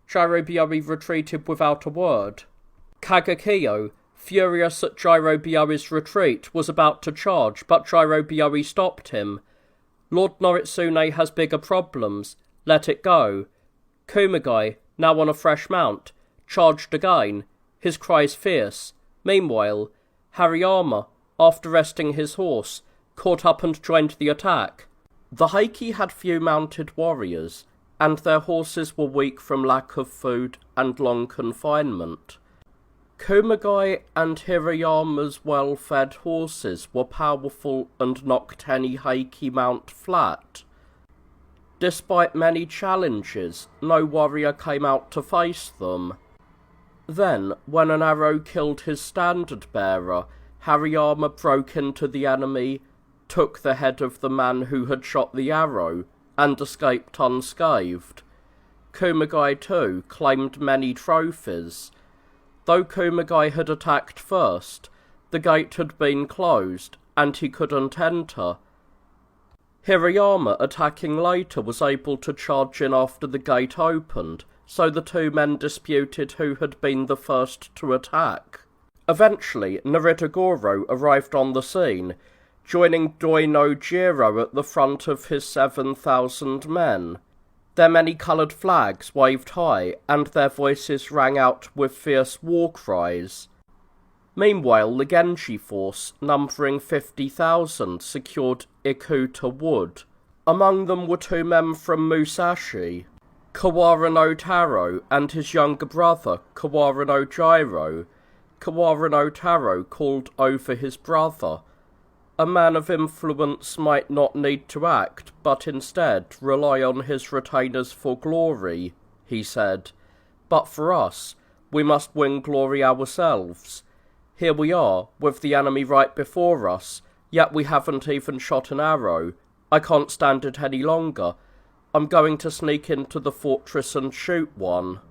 Jirobiari retreated without a word. Kagakio, furious at Jirobiari's retreat, was about to charge, but Jirobiari stopped him. "Lord Noritsune has bigger problems. Let it go." Kumagai, now on a fresh mount, charged again, his cries fierce. Meanwhile, Hariyama, after resting his horse, caught up and joined the attack. The Heike had few mounted warriors, and their horses were weak from lack of food and long confinement. Kumagai and Hirayama's well-fed horses were powerful and knocked any Heike mount flat. Despite many challenges, no warrior came out to face them. Then, when an arrow killed his standard-bearer, Hariyama broke into the enemy, took the head of the man who had shot the arrow, and escaped unscathed. Kumagai, too, claimed many trophies. Though Kumagai had attacked first, the gate had been closed, and he couldn't enter. Hirayama, attacking later, was able to charge in after the gate opened, so the two men disputed who had been the first to attack. Eventually, Naritagoro arrived on the scene, joining Doi no Jiro at the front of his 7,000 men. Their many-coloured flags waved high, and their voices rang out with fierce war cries. Meanwhile, the Genji force, numbering 50,000, secured Ikuta Wood. Among them were two men from Musashi, Kawara no Taro and his younger brother, Kawara no Jiro. Kawara no Taro called over his brother. A man of influence might not need to act, but instead rely on his retainers for glory, he said. But for us, we must win glory ourselves. Here we are, with the enemy right before us, yet we haven't even shot an arrow. I can't stand it any longer. I'm going to sneak into the fortress and shoot one.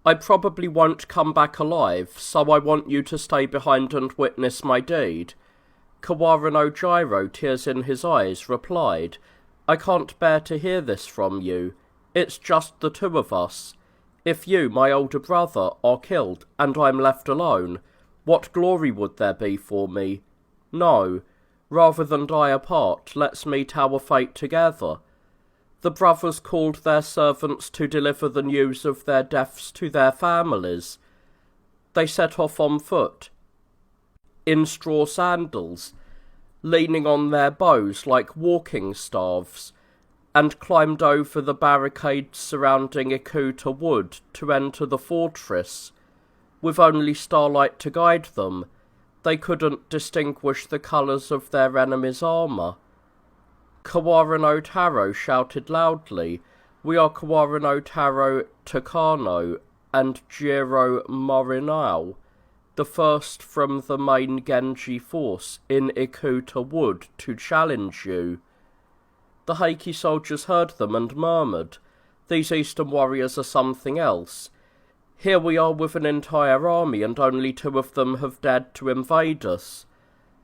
I probably won't come back alive, so I want you to stay behind and witness my deed. Kawara no Jiro, tears in his eyes, replied, I can't bear to hear this from you. It's just the two of us. If you, my older brother, are killed, and I'm left alone, what glory would there be for me? No, rather than die apart, let's meet our fate together. The brothers called their servants to deliver the news of their deaths to their families. They set off on foot, in straw sandals, leaning on their bows like walking staves, and climbed over the barricades surrounding Ikuta Wood to enter the fortress. With only starlight to guide them, they couldn't distinguish the colours of their enemy's armour. Kawara no Taro shouted loudly, We are Kawara no Taro Takano and Jiro Morinao, the first from the main Genji force in Ikuta Wood to challenge you. The Heike soldiers heard them and murmured, These eastern warriors are something else. Here we are with an entire army, and only 2 of them have dared to invade us.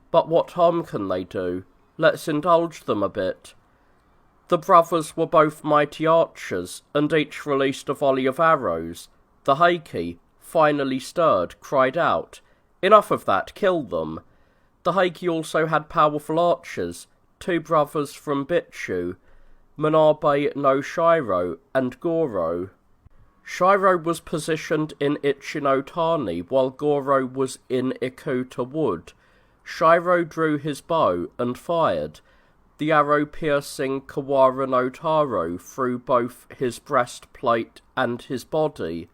But what harm can they do? Let's indulge them a bit." The brothers were both mighty archers, and each released a volley of arrows. The Heike, finally stirred, cried out, "Enough of that, kill them." The Heike also had powerful archers, 2 brothers from Bitchu, Manabe no Shiro and Goro. Shiro was positioned in Ichinotani, while Goro was in Ikuta Wood. Shiro drew his bow and fired, the arrow piercing Kawara no Taro through both his breastplate and his body.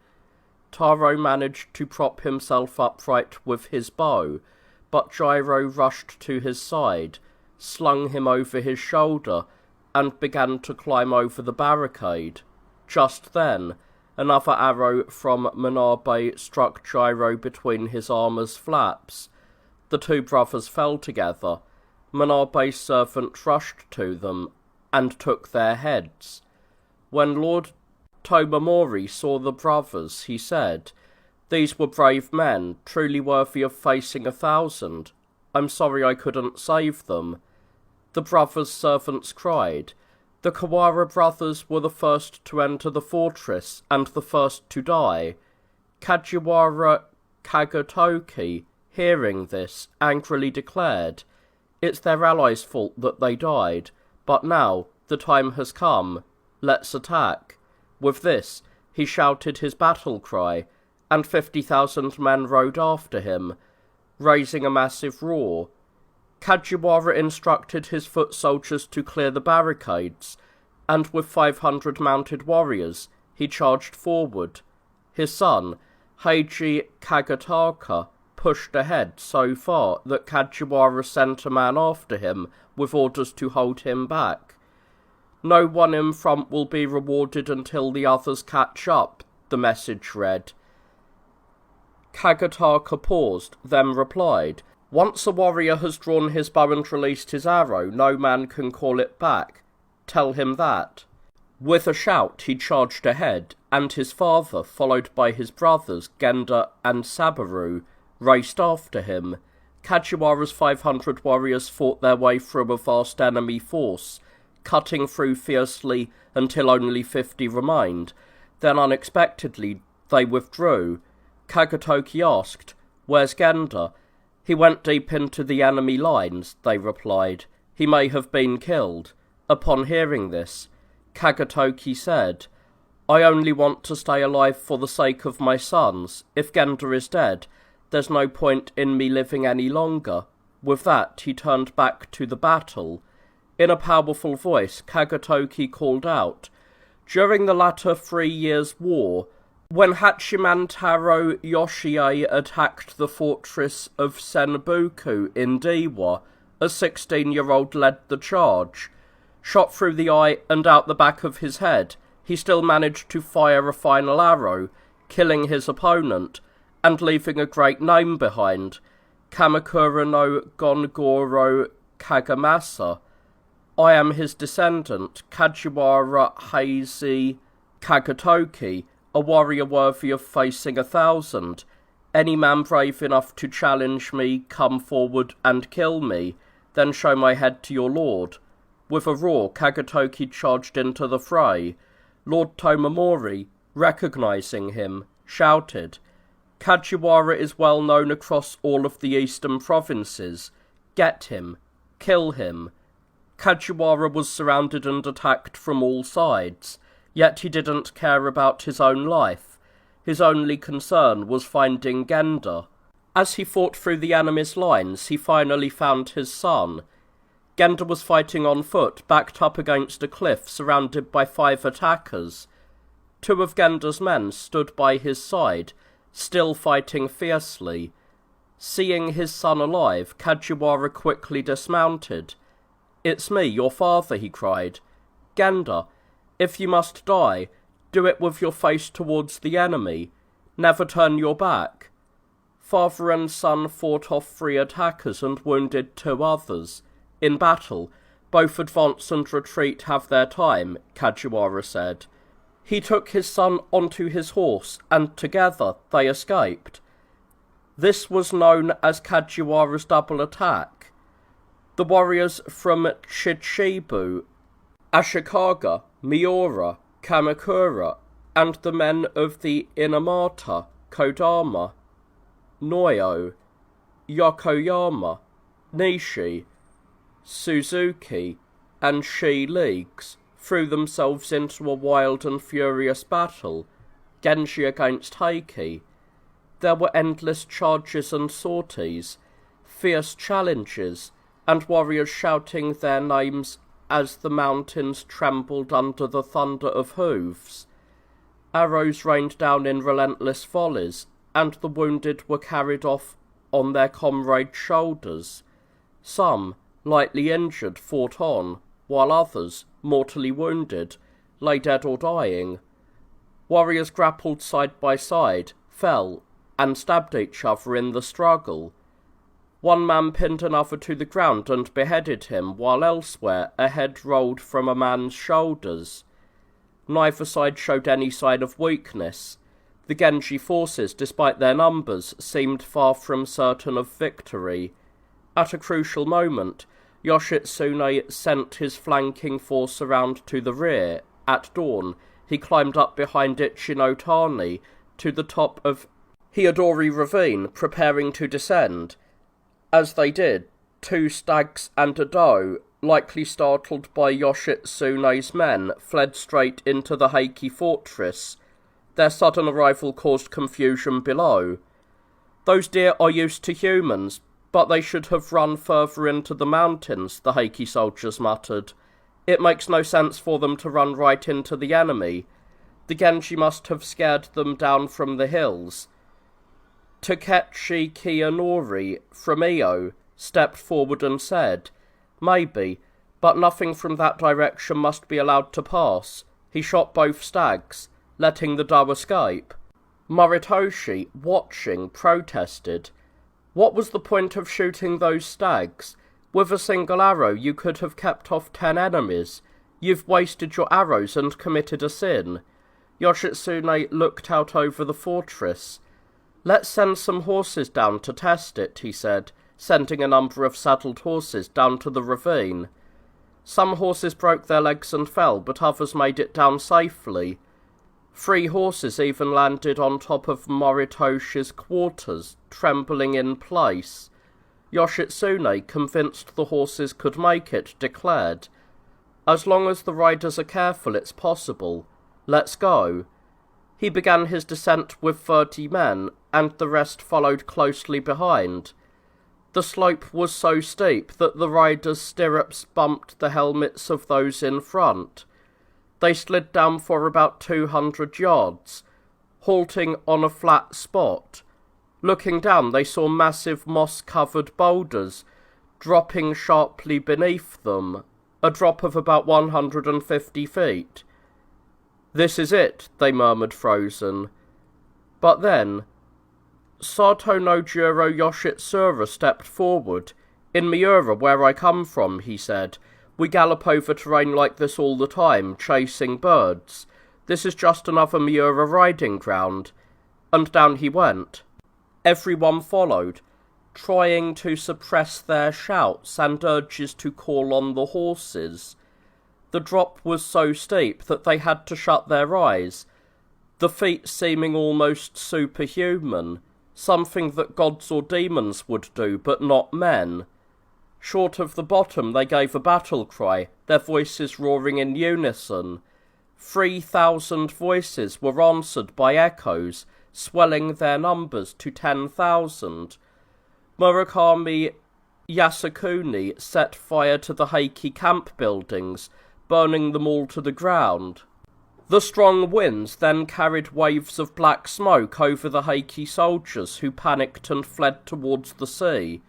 Taro managed to prop himself upright with his bow, but Jiro rushed to his side, slung him over his shoulder, and began to climb over the barricade. Just then, another arrow from Manabe struck Jiro between his armour's flaps. The 2 brothers fell together. Manabe's servant rushed to them, and took their heads. When Lord Tomamori saw the brothers, he said, "These were brave men, truly worthy of facing 1,000. I'm sorry I couldn't save them." The brothers' servants cried, "The Kawara brothers were the first to enter the fortress, and the first to die." Kajiwara Kagetoki, hearing this, angrily declared, "It's their allies' fault that they died, but now the time has come. Let's attack." With this, he shouted his battle cry, and 50,000 men rode after him, raising a massive roar. Kajiwara instructed his foot soldiers to clear the barricades, and with 500 mounted warriors, he charged forward. His son, Heiji Kagataka, pushed ahead so far that Kajiwara sent a man after him with orders to hold him back. "No one in front will be rewarded until the others catch up," the message read. Kagataka paused, then replied, "Once a warrior has drawn his bow and released his arrow, no man can call it back. Tell him that." With a shout he charged ahead, and his father, followed by his brothers Genda and Sabaru, raced after him. Kajiwara's 500 warriors fought their way through a vast enemy force, cutting through fiercely until only 50 remained. Then unexpectedly they withdrew. Kagetoki asked, "Where's Genda?" "He went deep into the enemy lines," they replied. "He may have been killed." Upon hearing this, Kagetoki said, "I only want to stay alive for the sake of my sons. If Genda is dead, there's no point in me living any longer." With that, he turned back to the battle. In a powerful voice, Kagetoki called out, "During the latter 3 years' war, when Hachimantaro Yoshie attacked the fortress of Senbuku in Dewa, a 16-year-old led the charge. Shot through the eye and out the back of his head, he still managed to fire a final arrow, killing his opponent, and leaving a great name behind, Kamakura no Gongoro Kagamasa. I am his descendant, Kajiwara Heise Kagetoki, a warrior worthy of facing 1,000. Any man brave enough to challenge me, come forward and kill me, then show my head to your lord." With a roar, Kagetoki charged into the fray. Lord Tomamori, recognizing him, shouted, "Kajiwara is well known across all of the eastern provinces. Get him. Kill him." Kajiwara was surrounded and attacked from all sides, yet he didn't care about his own life. His only concern was finding Genda. As he fought through the enemy's lines, he finally found his son. Genda was fighting on foot, backed up against a cliff, surrounded by 5 attackers. 2 of Genda's men stood by his side, still fighting fiercely. Seeing his son alive, Kajiwara quickly dismounted. "It's me, your father," he cried. "Genda, if you must die, do it with your face towards the enemy. Never turn your back." Father and son fought off 3 attackers and wounded 2 others. In battle, both advance and retreat have their time, Kajiwara said. He took his son onto his horse, and together they escaped. This was known as Kajiwara's double attack. The warriors from Chichibu, Ashikaga, Miura, Kamakura, and the men of the Inamata, Kodama, Noyo, Yokoyama, Nishi, Suzuki, and Shi leagues threw themselves into a wild and furious battle, Genji against Heike. There were endless charges and sorties, fierce challenges, and warriors shouting their names as the mountains trembled under the thunder of hooves. Arrows rained down in relentless volleys, and the wounded were carried off on their comrades' shoulders. Some, lightly injured, fought on, while others, mortally wounded, lay dead or dying. Warriors grappled side by side, fell, and stabbed each other in the struggle. One man pinned another to the ground and beheaded him, while elsewhere a head rolled from a man's shoulders. Neither side showed any sign of weakness. The Genji forces, despite their numbers, seemed far from certain of victory. At a crucial moment, Yoshitsune sent his flanking force around to the rear. At dawn, he climbed up behind Ichinotani to the top of Hiyadori Ravine, preparing to descend. As they did, 2 stags and a doe, likely startled by Yoshitsune's men, fled straight into the Heike fortress. Their sudden arrival caused confusion below. Those deer are used to humans, but they should have run further into the mountains, the Heike soldiers muttered. It makes no sense for them to run right into the enemy. The Genji must have scared them down from the hills. Takechi Kiyanori from Iyo stepped forward and said, "Maybe, but nothing from that direction must be allowed to pass." He shot both stags, letting the doe escape. Moritoshi, watching, protested. What was the point of shooting those stags? With a single arrow you could have kept off 10 enemies. You've wasted your arrows and committed a sin. Yoshitsune looked out over the fortress. "Let's send some horses down to test it," he said, sending a number of saddled horses down to the ravine. Some horses broke their legs and fell, but others made it down safely. 3 horses even landed on top of Moritoshi's quarters, trembling in place. Yoshitsune, convinced the horses could make it, declared, "As long as the riders are careful, it's possible. Let's go." He began his descent with 30 men, and the rest followed closely behind. The slope was so steep that the riders' stirrups bumped the helmets of those in front. They slid down for about 200 yards, halting on a flat spot. Looking down, they saw massive moss-covered boulders dropping sharply beneath them, a drop of about 150 feet. "This is it," they murmured, frozen. But then, Sato no Jiro Yoshitsura stepped forward. "In Miura, where I come from," he said, "we gallop over terrain like this all the time, chasing birds. This is just another Miura riding ground." And down he went. Everyone followed, trying to suppress their shouts and urges to call on the horses. The drop was so steep that they had to shut their eyes, the feat seeming almost superhuman, something that gods or demons would do, but not men. Short of the bottom, they gave a battle cry, their voices roaring in unison. 3,000 voices were answered by echoes, swelling their numbers to 10,000. Murakami Yasukuni set fire to the Heike camp buildings, burning them all to the ground. The strong winds then carried waves of black smoke over the Heike soldiers, who panicked and fled towards the sea.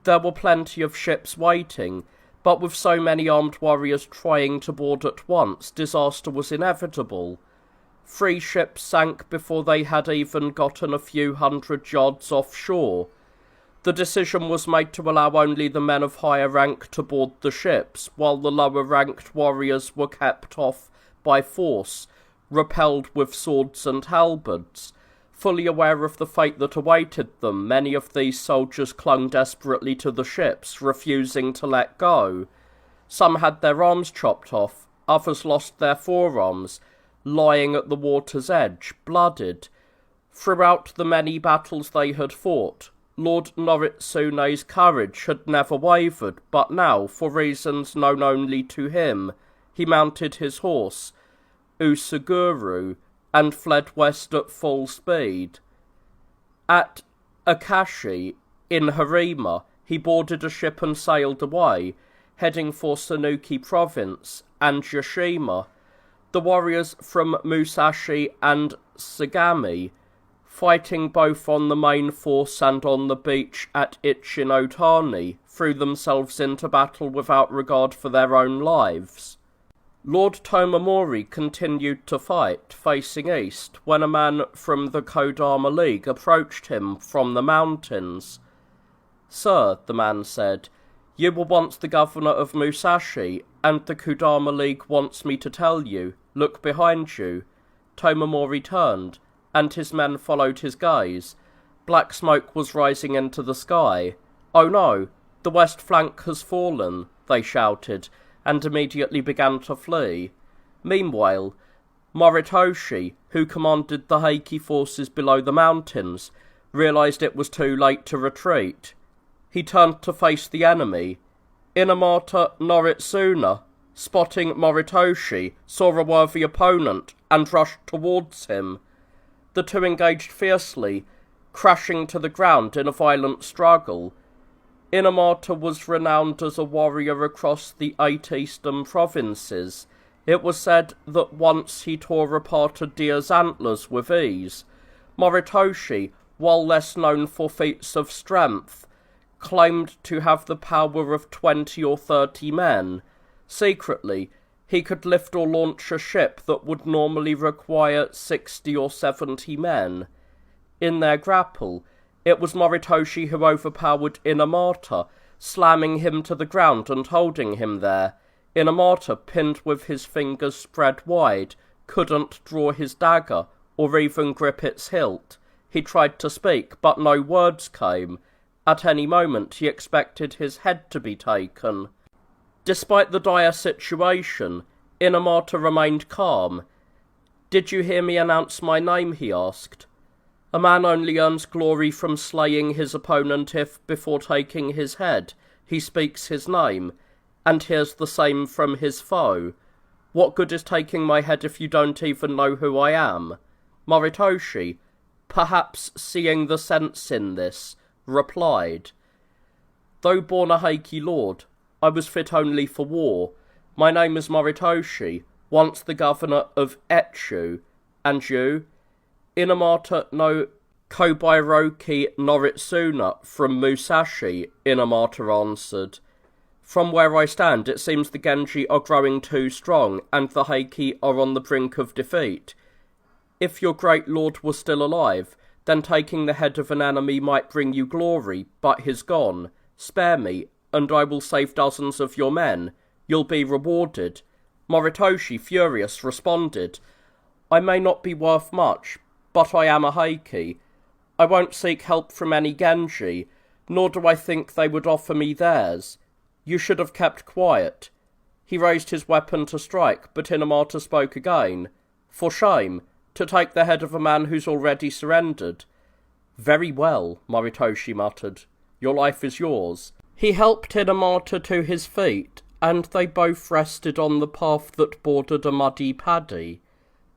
There were plenty of ships waiting, but with so many armed warriors trying to board at once, disaster was inevitable. 3 ships sank before they had even gotten a few hundred yards offshore. The decision was made to allow only the men of higher rank to board the ships, while the lower-ranked warriors were kept off by force, repelled with swords and halberds. Fully aware of the fate that awaited them, many of these soldiers clung desperately to the ships, refusing to let go. Some had their arms chopped off, others lost their forearms, lying at the water's edge, blooded. Throughout the many battles they had fought, Lord Noritsune's courage had never wavered, but now, for reasons known only to him, he mounted his horse, Usuguru, and fled west at full speed. At Akashi, in Harima, he boarded a ship and sailed away, heading for Sanuki Province and Yashima. The warriors from Musashi and Sagami, fighting both on the main force and on the beach at Ichinotani, threw themselves into battle without regard for their own lives. Lord Tomomori continued to fight, facing east, when a man from the Kodama League approached him from the mountains. "Sir," the man said, "you were once the governor of Musashi, and the Kodama League wants me to tell you, look behind you." Tomomori turned, and his men followed his gaze. Black smoke was rising into the sky. "Oh no, the west flank has fallen," they shouted, and immediately began to flee. Meanwhile, Moritoshi, who commanded the Heike forces below the mountains, realized it was too late to retreat. He turned to face the enemy. Inamata Noritsune, spotting Moritoshi, saw a worthy opponent and rushed towards him. The two engaged fiercely, crashing to the ground in a violent struggle. Inamata was renowned as a warrior across the 8 eastern provinces. It was said that once he tore apart a deer's antlers with ease. Moritoshi, while less known for feats of strength, claimed to have the power of 20 or 30 men. Secretly, he could lift or launch a ship that would normally require 60 or 70 men. In their grapple, it was Moritoshi who overpowered Inamata, slamming him to the ground and holding him there. Inamata, pinned with his fingers spread wide, couldn't draw his dagger or even grip its hilt. He tried to speak, but no words came. At any moment he expected his head to be taken. Despite the dire situation, Inamata remained calm. "Did you hear me announce my name?" he asked. "A man only earns glory from slaying his opponent if, before taking his head, he speaks his name, and hears the same from his foe. What good is taking my head if you don't even know who I am?" Moritoshi, perhaps seeing the sense in this, replied, "Though born a Heike lord, I was fit only for war. My name is Moritoshi, once the governor of Etchu. And you?" "Inamata no Kobairoki Noritsune from Musashi," Inamata answered. "From where I stand, it seems the Genji are growing too strong, and the Heike are on the brink of defeat. If your great lord was still alive, then taking the head of an enemy might bring you glory, but he's gone. Spare me, and I will save dozens of your men. You'll be rewarded." Moritoshi, furious, responded, "I may not be worth much, but I am a Heike. I won't seek help from any Genji, nor do I think they would offer me theirs. You should have kept quiet." He raised his weapon to strike, but Inamata spoke again. "For shame, to take the head of a man who's already surrendered." "Very well," Moritoshi muttered. "Your life is yours." He helped Inamata to his feet, and they both rested on the path that bordered a muddy paddy.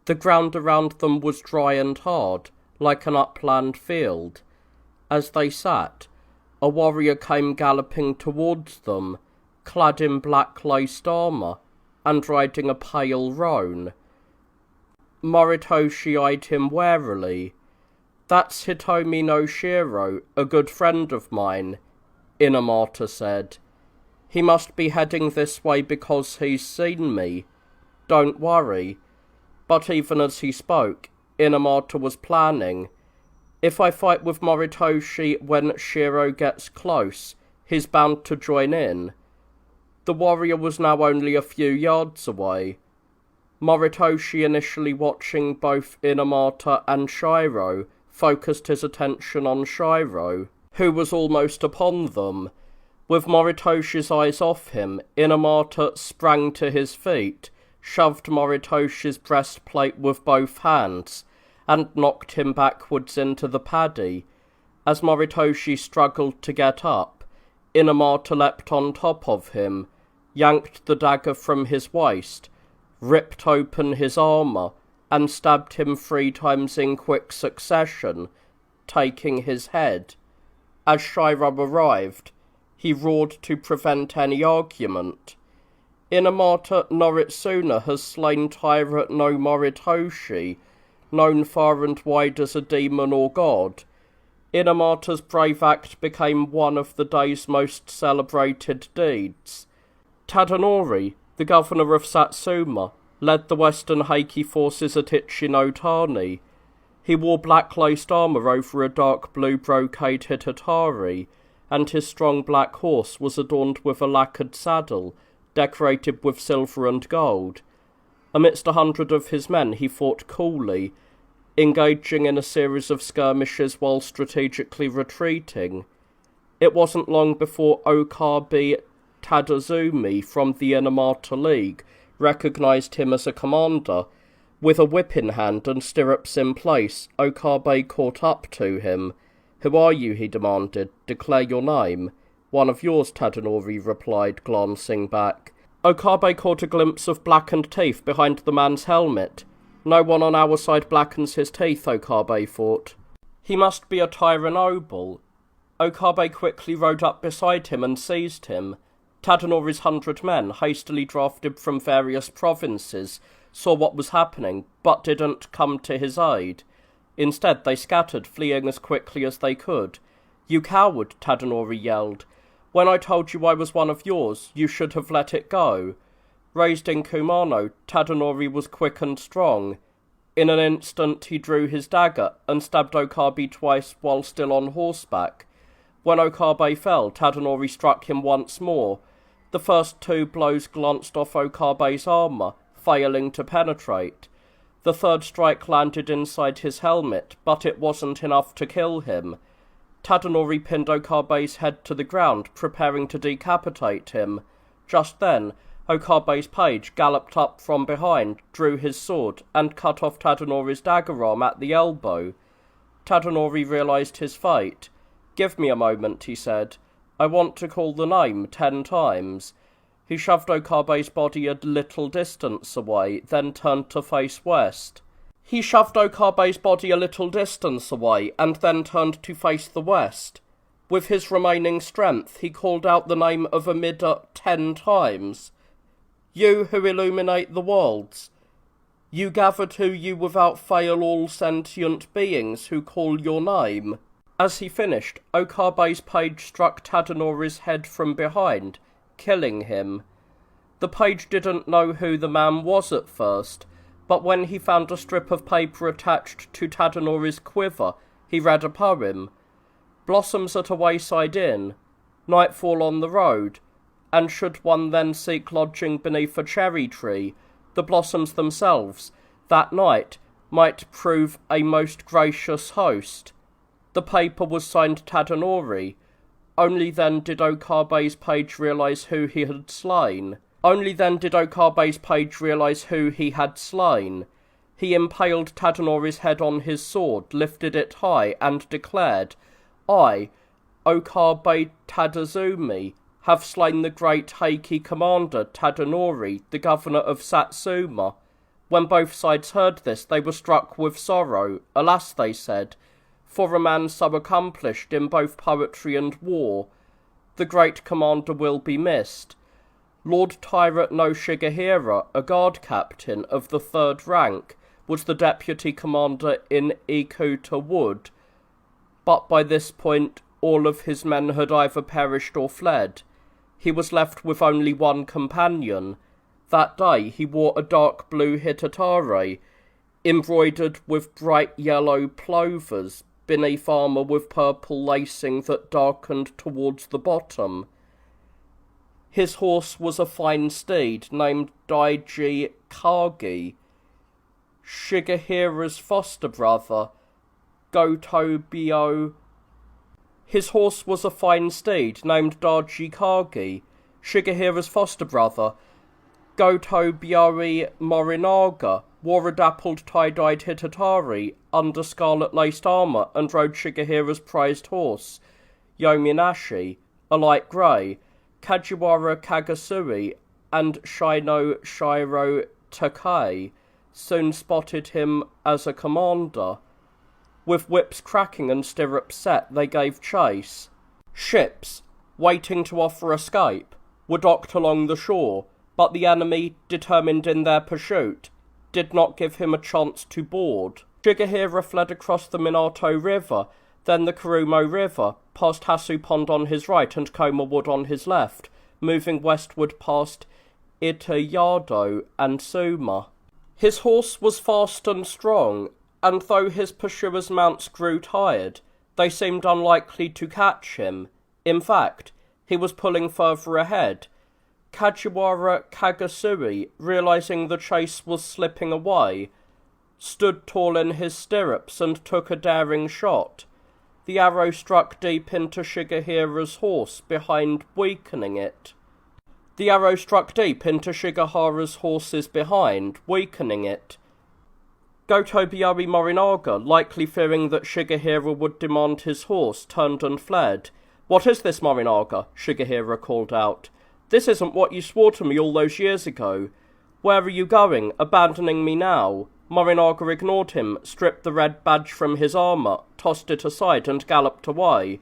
The ground around them was dry and hard, like an upland field. As they sat, a warrior came galloping towards them, clad in black laced armour, and riding a pale roan. Moritoshi eyed him warily. "That's Hitomi no Shiro, a good friend of mine," Inamata said. "He must be heading this way because he's seen me. Don't worry." But even as he spoke, Inamata was planning. "If I fight with Moritoshi when Shiro gets close, he's bound to join in." The warrior was now only a few yards away. Moritoshi, initially watching both Inamata and Shiro, focused his attention on Shiro, who was almost upon them. With Moritoshi's eyes off him, Inamata sprang to his feet, shoved Moritoshi's breastplate with both hands, and knocked him backwards into the paddy. As Moritoshi struggled to get up, Inamata leapt on top of him, yanked the dagger from his waist, ripped open his armour, and stabbed him 3 times in quick succession, taking his head. As Shiro arrived, he roared to prevent any argument. Inamata Noritsuna has slain Tyrant no Moritoshi, known far and wide as a demon or god. Inamata's brave act became one of the day's most celebrated deeds. Tadanori, the governor of Satsuma, led the Western Heike forces at Ichinotani. He wore black-laced armour over a dark blue brocade hitatari, and his strong black horse was adorned with a lacquered saddle, decorated with silver and gold. Amidst 100 of his men he fought coolly, engaging in a series of skirmishes while strategically retreating. It wasn't long before Okabe Tadazumi from the Inamata League recognised him as a commander. With a whip in hand and stirrups in place, Okabe caught up to him. "Who are you?" he demanded. "Declare your name." "One of yours," Tadanori replied, glancing back. Okabe caught a glimpse of blackened teeth behind the man's helmet. "No one on our side blackens his teeth," Okabe thought. "He must be a Taira noble." Okabe quickly rode up beside him and seized him. Tadanori's 100 men, hastily drafted from various provinces, saw what was happening, but didn't come to his aid. Instead, they scattered, fleeing as quickly as they could. "You coward," Tadanori yelled. "When I told you I was one of yours, you should have let it go." Raised in Kumano, Tadanori was quick and strong. In an instant he drew his dagger and stabbed Okabe twice while still on horseback. When Okabe fell, Tadanori struck him once more. The first 2 blows glanced off Okabe's armour, failing to penetrate. The third strike landed inside his helmet, but it wasn't enough to kill him. Tadanori pinned Okabe's head to the ground, preparing to decapitate him. Just then, Okabe's page galloped up from behind, drew his sword, and cut off Tadanori's dagger arm at the elbow. Tadanori realised his fate. "Give me a moment," he said. "I want to call the name 10 times. He shoved Okabe's body a little distance away, then turned to face west. and then turned to face the west. With his remaining strength, he called out the name of Amida 10 times. "You who illuminate the worlds, you gather to you without fail all sentient beings who call your name." As he finished, Okabe's page struck Tadanori's head from behind, killing him. The page didn't know who the man was at first, but when he found a strip of paper attached to Tadanori's quiver, he read a poem. "Blossoms at a wayside inn, nightfall on the road, and should one then seek lodging beneath a cherry tree, the blossoms themselves, that night, might prove a most gracious host." The paper was signed Tadanori. Only then did Okabe's page realise who he had slain. He impaled Tadanori's head on his sword, lifted it high, and declared, "I, Okabe Tadazumi, have slain the great Heike commander Tadanori, the governor of Satsuma." When both sides heard this, they were struck with sorrow. "Alas," they said, "for a man so accomplished in both poetry and war. The great commander will be missed." Lord Tyler no Shigehira, a guard captain of the 3rd rank, was the deputy commander in Ikuta Wood, but by this point all of his men had either perished or fled. He was left with only one companion. That day he wore a dark blue hitatare, embroidered with bright yellow plovers, beneath armour with purple lacing that darkened towards the bottom. His horse was a fine steed named Daiji Kagi, Shigehira's foster brother, Gotobio. His horse was a fine steed named Daiji Kagi, Shigehira's foster brother, Gotobio Morinaga, wore a dappled tie-dyed Hitatari under scarlet-laced armour and rode Shigehira's prized horse, Yominashi, a light grey. Kajiwara Kagasui and Shino Shiro Takai soon spotted him as a commander. With whips cracking and stirrups set, they gave chase. Ships, waiting to offer escape, were docked along the shore, but the enemy, determined in their pursuit, did not give him a chance to board. Shigehira fled across the Minato River, then the Kurumo River, past Hasu Pond on his right and Koma Wood on his left, moving westward past Itayado and Suma. His horse was fast and strong, and though his pursuers' mounts grew tired, they seemed unlikely to catch him. In fact, he was pulling further ahead. Kajiwara Kagasui, realizing the chase was slipping away, stood tall in his stirrups and took a daring shot. The arrow struck deep into Shigehira's horse behind, weakening it. The arrow struck deep into Shigehira's horse's behind, weakening it. Gotobio Morinaga, likely fearing that Shigehira would demand his horse, turned and fled. "What is this, Morinaga?" Shigehira called out. "This isn't what you swore to me all those years ago. Where are you going, abandoning me now?" Morinaga ignored him, stripped the red badge from his armour, tossed it aside and galloped away.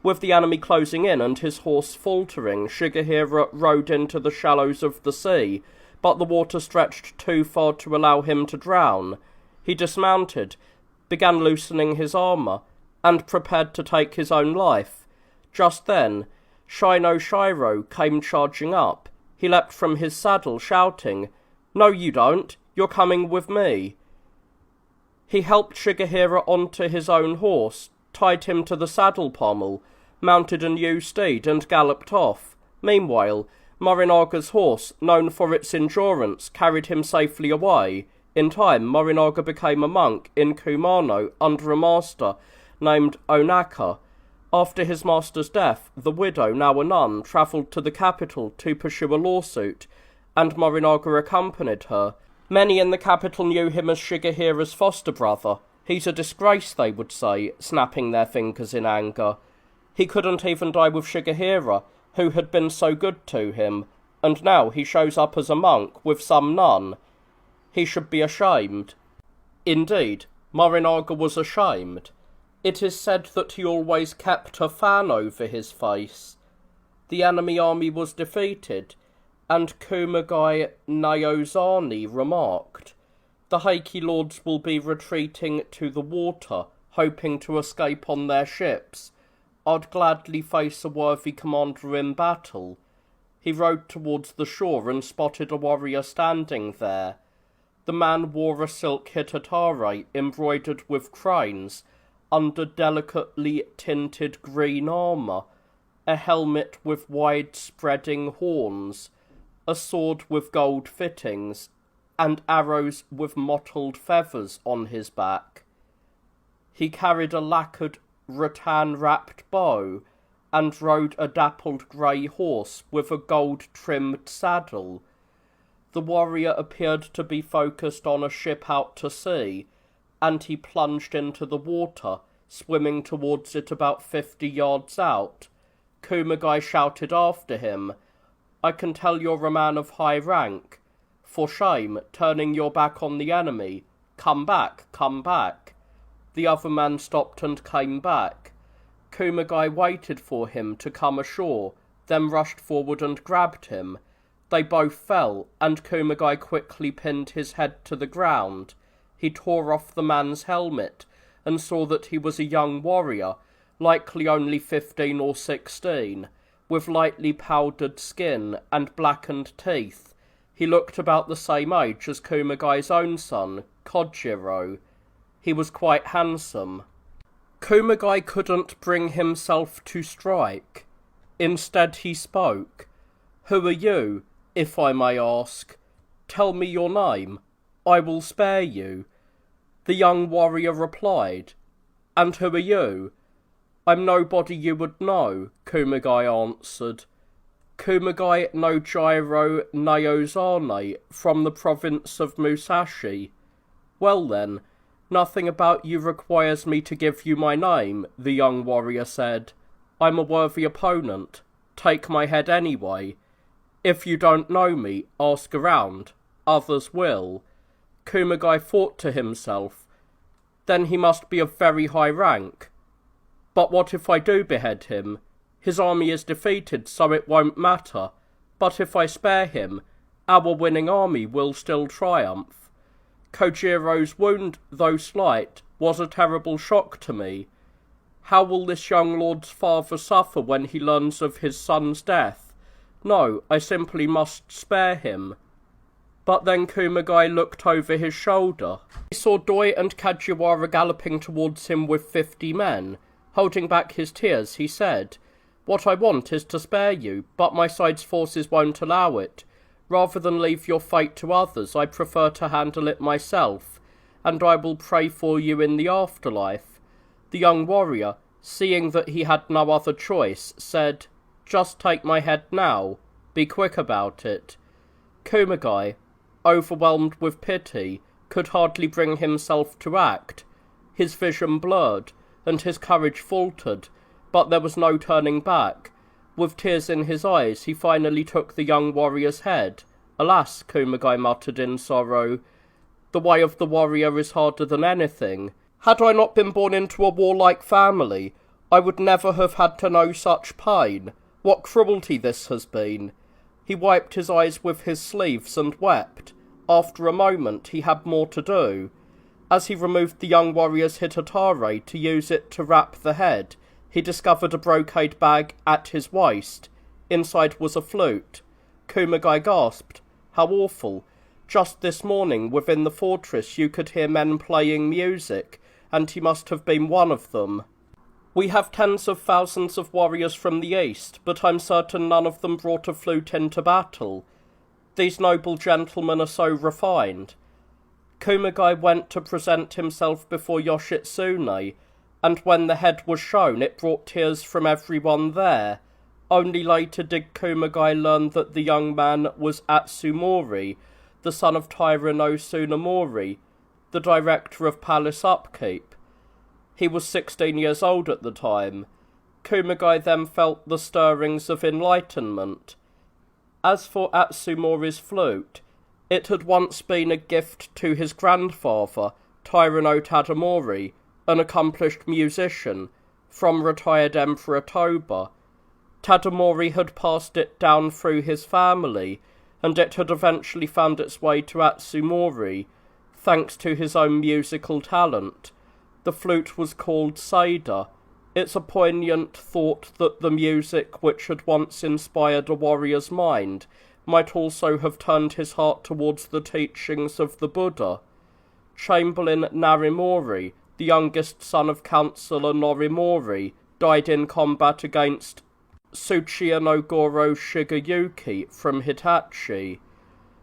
With the enemy closing in and his horse faltering, Shigehira rode into the shallows of the sea, but the water stretched too far to allow him to drown. He dismounted, began loosening his armour, and prepared to take his own life. Just then, Shino Shiro came charging up. He leapt from his saddle, shouting, "No, you don't. You're coming with me." He helped Shigehira onto his own horse, tied him to the saddle pommel, mounted a new steed, and galloped off. Meanwhile, Morinaga's horse, known for its endurance, carried him safely away. In time, Morinaga became a monk in Kumano under a master named Onaka. After his master's death, the widow, now a nun, travelled to the capital to pursue a lawsuit, and Morinaga accompanied her. Many in the capital knew him as Shigehira's foster brother. "He's a disgrace," they would say, snapping their fingers in anger. He couldn't even die with Shigehira, who had been so good to him, and now he shows up as a monk with some nun. He should be ashamed. Indeed, Morinaga was ashamed. It is said that he always kept a fan over his face. The enemy army was defeated, and Kumagai Nyozani remarked, "The Heike lords will be retreating to the water, hoping to escape on their ships. I'd gladly face a worthy commander in battle." He rode towards the shore and spotted a warrior standing there. The man wore a silk hitatari embroidered with cranes, under delicately tinted green armour, a helmet with wide spreading horns, a sword with gold fittings, and arrows with mottled feathers on his back. He carried a lacquered rattan-wrapped bow, and rode a dappled grey horse with a gold-trimmed saddle. The warrior appeared to be focused on a ship out to sea, and he plunged into the water, swimming towards it about 50 yards out. Kumagai shouted after him, "I can tell you're a man of high rank. For shame, turning your back on the enemy. Come back, come back." The other man stopped and came back. Kumagai waited for him to come ashore, then rushed forward and grabbed him. They both fell, and Kumagai quickly pinned his head to the ground. He tore off the man's helmet, and saw that he was a young warrior, likely only 15 or 16, with lightly powdered skin and blackened teeth. He looked about the same age as Kumagai's own son, Kojiro. He was quite handsome. Kumagai couldn't bring himself to strike. Instead he spoke. "Who are you, if I may ask? Tell me your name. I will spare you." The young warrior replied, "And who are you?" "I'm nobody you would know," Kumagai answered. "Kumagai no Jiro Naozane, from the province of Musashi." "Well then, nothing about you requires me to give you my name," the young warrior said. "I'm a worthy opponent. Take my head anyway. If you don't know me, ask around. Others will." Kumagai thought to himself, "Then he must be of very high rank. But what if I do behead him? His army is defeated, so it won't matter. But if I spare him, our winning army will still triumph." Kojiro's wound, though slight, was a terrible shock to me. How will this young lord's father suffer when he learns of his son's death? No, I simply must spare him. But then Kumagai looked over his shoulder. He saw Doi and Kajiwara galloping towards him with 50 men. Holding back his tears, he said, "What I want is to spare you, but my side's forces won't allow it. Rather than leave your fate to others, I prefer to handle it myself, and I will pray for you in the afterlife." The young warrior, seeing that he had no other choice, said, "Just take my head now. Be quick about it." Kumagai, overwhelmed with pity, could hardly bring himself to act. His vision blurred, and his courage faltered, but there was no turning back. With tears in his eyes, he finally took the young warrior's head. "Alas," Kumagai muttered in sorrow, "the way of the warrior is harder than anything. Had I not been born into a warlike family, I would never have had to know such pain. What cruelty this has been." He wiped his eyes with his sleeves and wept. After a moment, he had more to do. As he removed the young warrior's hitatare to use it to wrap the head, he discovered a brocade bag at his waist. Inside was a flute. Kumagai gasped. How awful. Just this morning, within the fortress, you could hear men playing music, and he must have been one of them. "We have tens of thousands of warriors from the east, but I'm certain none of them brought a flute into battle. These noble gentlemen are so refined." Kumagai went to present himself before Yoshitsune, and when the head was shown, it brought tears from everyone there. Only later did Kumagai learn that the young man was Atsumori, the son of Taira no Tsunemori, the director of palace upkeep. He was 16 years old at the time. Kumagai then felt the stirrings of enlightenment. As for Atsumori's flute, it had once been a gift to his grandfather, Taira no Tadamori, an accomplished musician, from retired Emperor Toba. Tadamori had passed it down through his family, and it had eventually found its way to Atsumori, thanks to his own musical talent. The flute was called Seida. It's a poignant thought that the music which had once inspired a warrior's mind might also have turned his heart towards the teachings of the Buddha. Chamberlain Narimori, the youngest son of Councillor Norimori, died in combat against Tsuchiya no Goro Shigeyuki from Hitachi.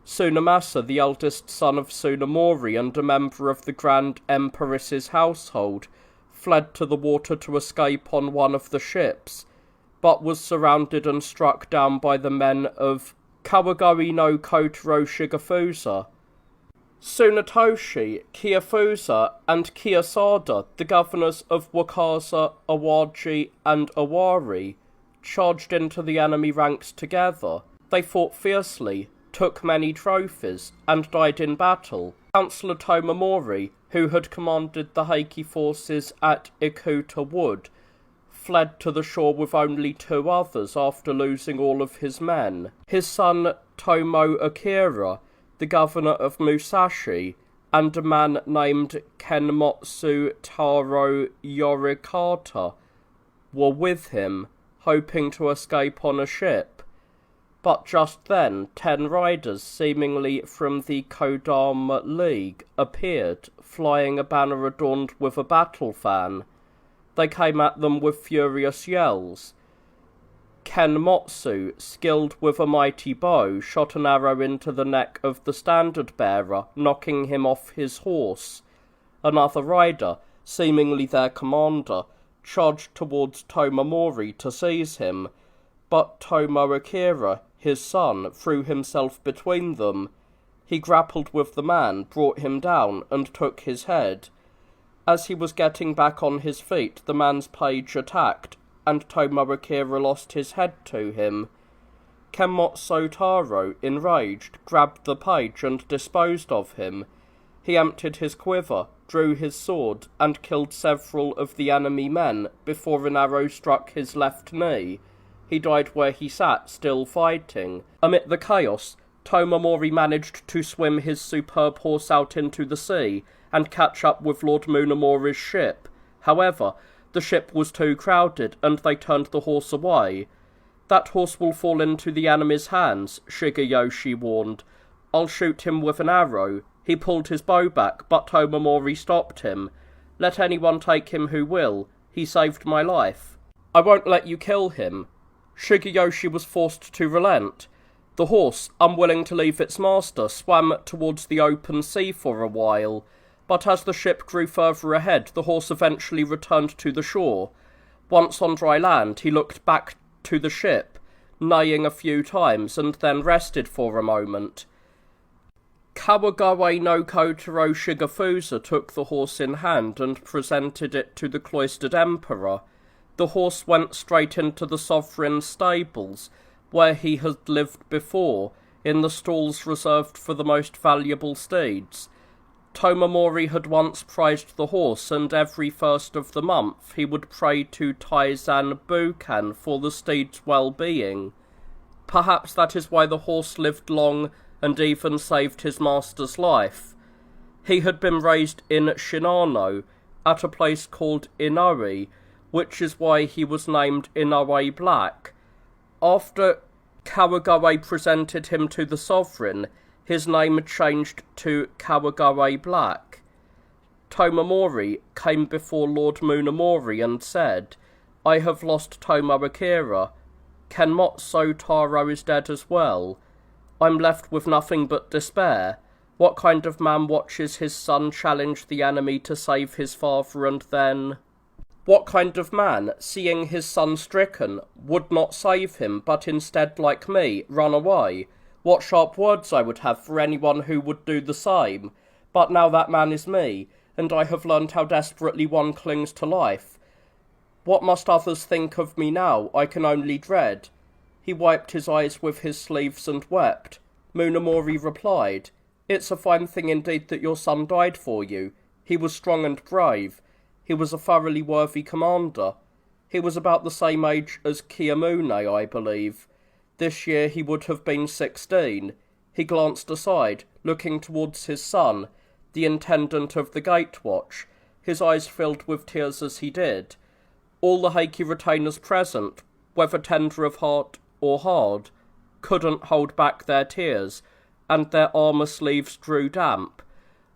Tsunemasa, the eldest son of Tsunemori and a member of the Grand Empress's household, fled to the water to escape on one of the ships, but was surrounded and struck down by the men of Kawagari no Kotaro Shigefusa. Tsunetoshi, Kiyofusa, and Kiyosada, the governors of Wakaza, Awaji, and Awari, charged into the enemy ranks together. They fought fiercely, took many trophies, and died in battle. Councillor Tomamori, who had commanded the Heike forces at Ikuta Wood, fled to the shore with only 2 others after losing all of his men. His son Tomo Akira, the governor of Musashi, and a man named Kenmotsu Taro Yorikata were with him, hoping to escape on a ship. But just then 10 riders, seemingly from the Kodama League, appeared, flying a banner adorned with a battle fan. They came at them with furious yells. Kenmotsu, skilled with a mighty bow, shot an arrow into the neck of the standard-bearer, knocking him off his horse. Another rider, seemingly their commander, charged towards Tomomori to seize him, but Tomo Akira, his son, threw himself between them. He grappled with the man, brought him down, and took his head. As he was getting back on his feet, the man's page attacked, and Tomo Akira lost his head to him. Kenmotsu Taro, enraged, grabbed the page and disposed of him. He emptied his quiver, drew his sword, and killed several of the enemy men before an arrow struck his left knee. He died where he sat, still fighting. Amid the chaos, Tomomori managed to swim his superb horse out into the sea and catch up with Lord Munemori's ship. However, the ship was too crowded, and they turned the horse away. "That horse will fall into the enemy's hands," Shigeyoshi warned. "I'll shoot him with an arrow." He pulled his bow back, but Tomomori stopped him. "Let anyone take him who will. He saved my life." "I won't let you kill him." Shigeyoshi was forced to relent. The horse, unwilling to leave its master, swam towards the open sea for a while, but as the ship grew further ahead, the horse eventually returned to the shore. Once on dry land, he looked back to the ship, neighing a few times, and then rested for a moment. Kawagawa no Kotaro Shigefusa took the horse in hand and presented it to the cloistered emperor. The horse went straight into the sovereign's stables, where he had lived before, in the stalls reserved for the most valuable steeds. Tomomori had once prized the horse, and every first of the month he would pray to Taizan Bukan for the steed's well-being. Perhaps that is why the horse lived long and even saved his master's life. He had been raised in Shinano, at a place called Inoue, which is why he was named Inoue Black. After Kawagawa presented him to the sovereign, his name changed to Kawagawa Black. Tomomori came before Lord Munemori and said, "I have lost Tomo Akira. Kenmotsu Taro is dead as well. I'm left with nothing but despair. What kind of man watches his son challenge the enemy to save his father and then... What kind of man, seeing his son stricken, would not save him, but instead, like me, run away? What sharp words I would have for anyone who would do the same. But now that man is me, and I have learned how desperately one clings to life. What must others think of me now, I can only dread." He wiped his eyes with his sleeves and wept. Munemori replied, "It's a fine thing indeed that your son died for you. He was strong and brave. He was a thoroughly worthy commander. He was about the same age as Kiyomune, I believe. This year he would have been 16. He glanced aside, looking towards his son, the intendant of the Gatewatch. His eyes filled with tears as he did. All the Heike retainers present, whether tender of heart or hard, couldn't hold back their tears, and their armour sleeves grew damp.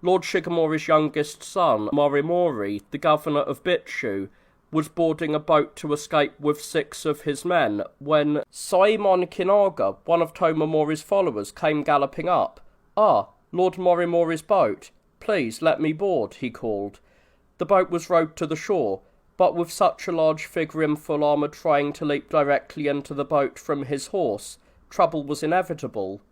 Lord Shigemori's youngest son, Morimori, the governor of Bitchu, was boarding a boat to escape with 6 of his men when Saimon Kinaga, one of Tomomori's followers, came galloping up. "Ah, Lord Morimori's boat. Please let me board," he called. The boat was rowed to the shore, but with such a large figure in full armour trying to leap directly into the boat from his horse, trouble was inevitable.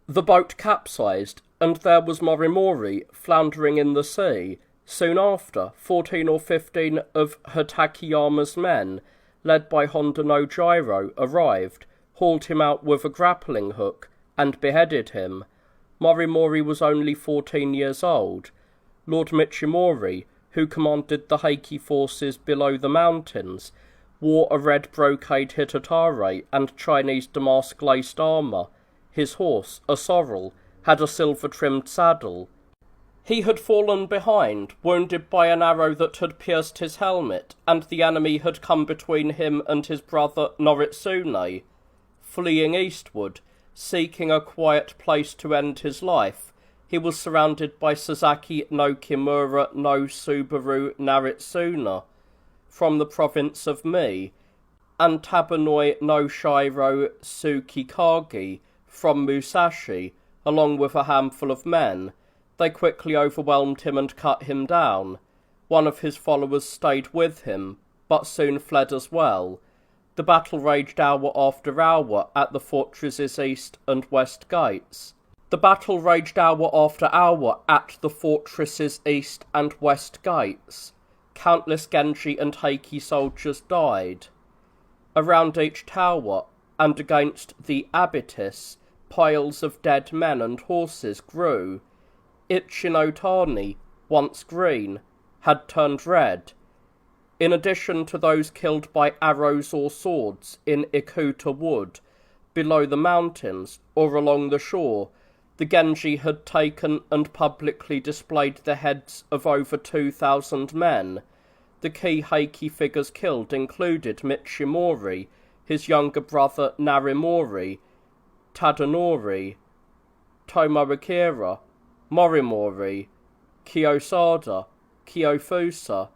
The boat capsized, and there was Morimori floundering in the sea. Soon after, 14 or 15 of Hatakeyama's men, led by Honda no Jiro, arrived, hauled him out with a grappling hook, and beheaded him. Morimori was only 14 years old. Lord Michimori, who commanded the Heike forces below the mountains, wore a red brocade hitatare and Chinese damask-laced armour. His horse, a sorrel, had a silver-trimmed saddle. He had fallen behind, wounded by an arrow that had pierced his helmet, and the enemy had come between him and his brother Noritsune. Fleeing eastward, seeking a quiet place to end his life, he was surrounded by Sasaki no Kimura no Subaru Naritsuna, from the province of Mie, and Tabanoi no Shiro Tsukikage from Musashi, along with a handful of men. They quickly overwhelmed him and cut him down. One of his followers stayed with him, but soon fled as well. The battle raged hour after hour at the fortress's east and west gates. Countless Genji and Heike soldiers died. Around each tower, and against the abattis, piles of dead men and horses grew. Ichinotani, once green, had turned red. In addition to those killed by arrows or swords in Ikuta Wood, below the mountains or along the shore, the Genji had taken and publicly displayed the heads of over 2,000 men. The key Heike figures killed included Michimori, his younger brother Narimori, Tadanori, Tomoakira, Morimori, Kiyosada, Kiyofusa,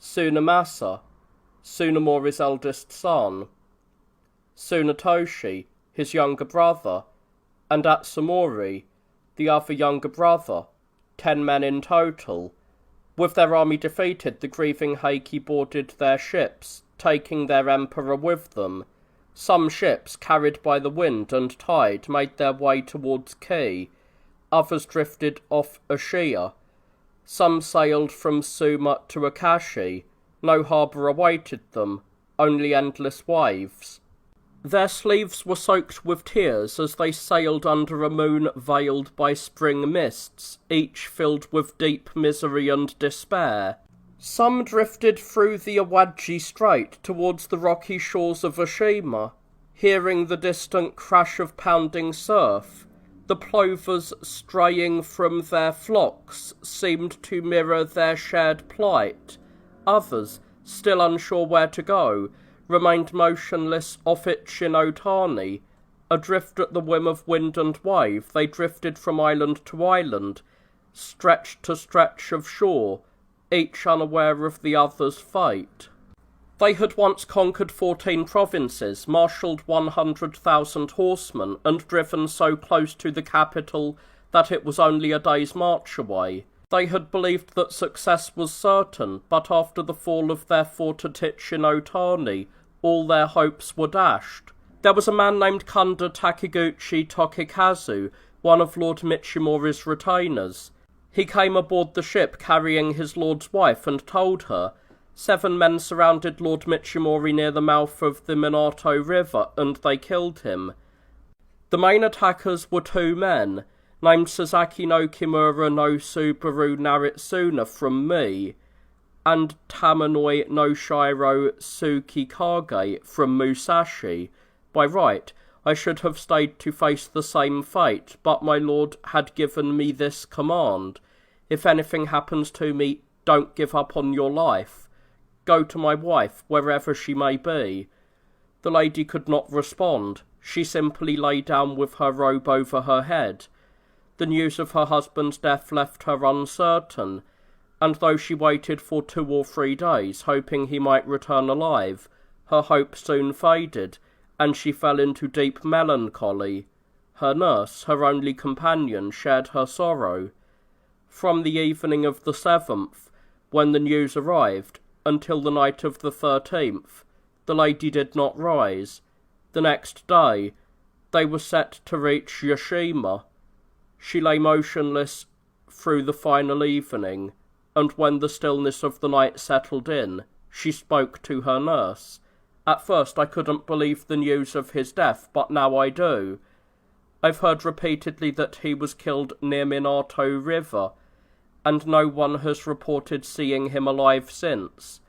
Tsunemasa, Tsunemori's eldest son, Tsunetoshi, his younger brother, and Atsumori, the other younger brother, 10 men in total. With their army defeated, the grieving Heike boarded their ships, taking their emperor with them. Some ships, carried by the wind and tide, made their way towards Ki. Others drifted off Ashiya. Some sailed from Suma to Akashi. No harbour awaited them, only endless waves. Their sleeves were soaked with tears as they sailed under a moon veiled by spring mists, each filled with deep misery and despair. Some drifted through the Awaji Strait towards the rocky shores of Oshima, hearing the distant crash of pounding surf. The plovers straying from their flocks seemed to mirror their shared plight. Others, still unsure where to go, remained motionless off Ichinotani. Adrift at the whim of wind and wave, they drifted from island to island, stretch to stretch of shore, each unaware of the other's fate. They had once conquered 14 provinces, marshalled 100,000 horsemen, and driven so close to the capital that it was only a day's march away. They had believed that success was certain, but after the fall of their fort at Ichinotani, all their hopes were dashed. There was a man named Kunda Takiguchi Tokikazu, one of Lord Michimori's retainers. He came aboard the ship carrying his lord's wife and told her. 7 men surrounded Lord Michimori near the mouth of the Minato River, and they killed him. The main attackers were 2 men, named Sasaki no Kimura no Subaru Naritsuna from Mii, and Tamanoi no Shiro Tsukikage from Musashi. By right, I should have stayed to face the same fate, but my lord had given me this command. If anything happens to me, don't give up on your life. Go to my wife, wherever she may be. The lady could not respond. She simply lay down with her robe over her head. The news of her husband's death left her uncertain, and though she waited for 2 or 3 days, hoping he might return alive, her hope soon faded, and she fell into deep melancholy. Her nurse, her only companion, shared her sorrow. From the evening of the 7th, when the news arrived, until the night of the 13th, the lady did not rise. The next day, they were set to reach Yoshima. She lay motionless through the final evening, and when the stillness of the night settled in, she spoke to her nurse. At first I couldn't believe the news of his death, but now I do. I've heard repeatedly that he was killed near Minato River, and no one has reported seeing him alive since.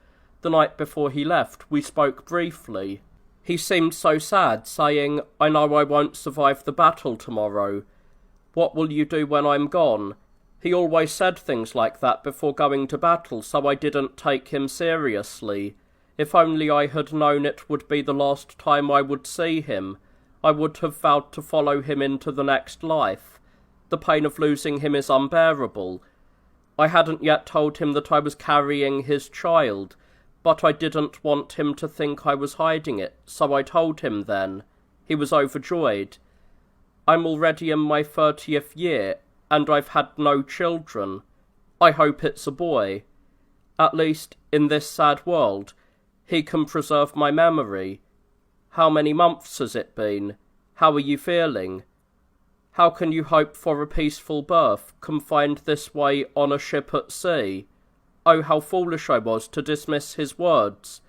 The night before he left, we spoke briefly. He seemed so sad, saying, "I know I won't survive the battle tomorrow. What will you do when I'm gone?" He always said things like that before going to battle, so I didn't take him seriously. If only I had known it would be the last time I would see him, I would have vowed to follow him into the next life. The pain of losing him is unbearable. I hadn't yet told him that I was carrying his child, but I didn't want him to think I was hiding it, so I told him then. He was overjoyed. I'm already in my 30th year, and I've had no children. I hope it's a boy. At least, in this sad world, he can preserve my memory. How many months has it been? How are you feeling? How can you hope for a peaceful birth, confined this way on a ship at sea? Oh, how foolish I was to dismiss his words.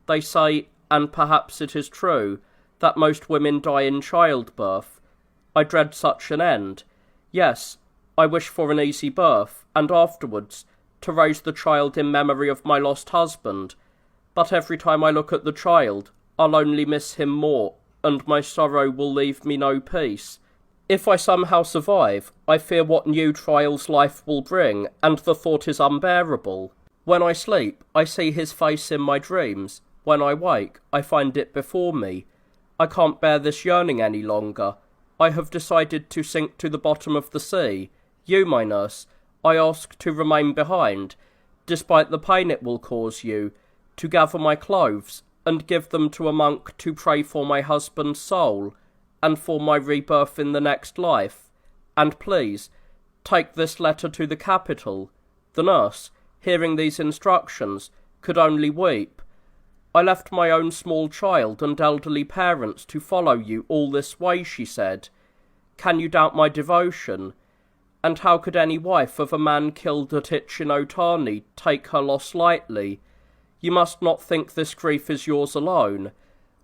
They say, and perhaps it is true, that most women die in childbirth. I dread such an end. Yes, I wish for an easy birth, and afterwards to raise the child in memory of my lost husband. But every time I look at the child, I'll only miss him more, and my sorrow will leave me no peace. If I somehow survive, I fear what new trials life will bring, and the thought is unbearable. When I sleep, I see his face in my dreams. When I wake, I find it before me. I can't bear this yearning any longer. I have decided to sink to the bottom of the sea. You, my nurse, I ask to remain behind, despite the pain it will cause you, to gather my clothes, and give them to a monk to pray for my husband's soul, and for my rebirth in the next life. And please, take this letter to the capital. The nurse, hearing these instructions, could only weep. I left my own small child and elderly parents to follow you all this way, she said. Can you doubt my devotion? And how could any wife of a man killed at Ichinotani take her loss lightly? You must not think this grief is yours alone.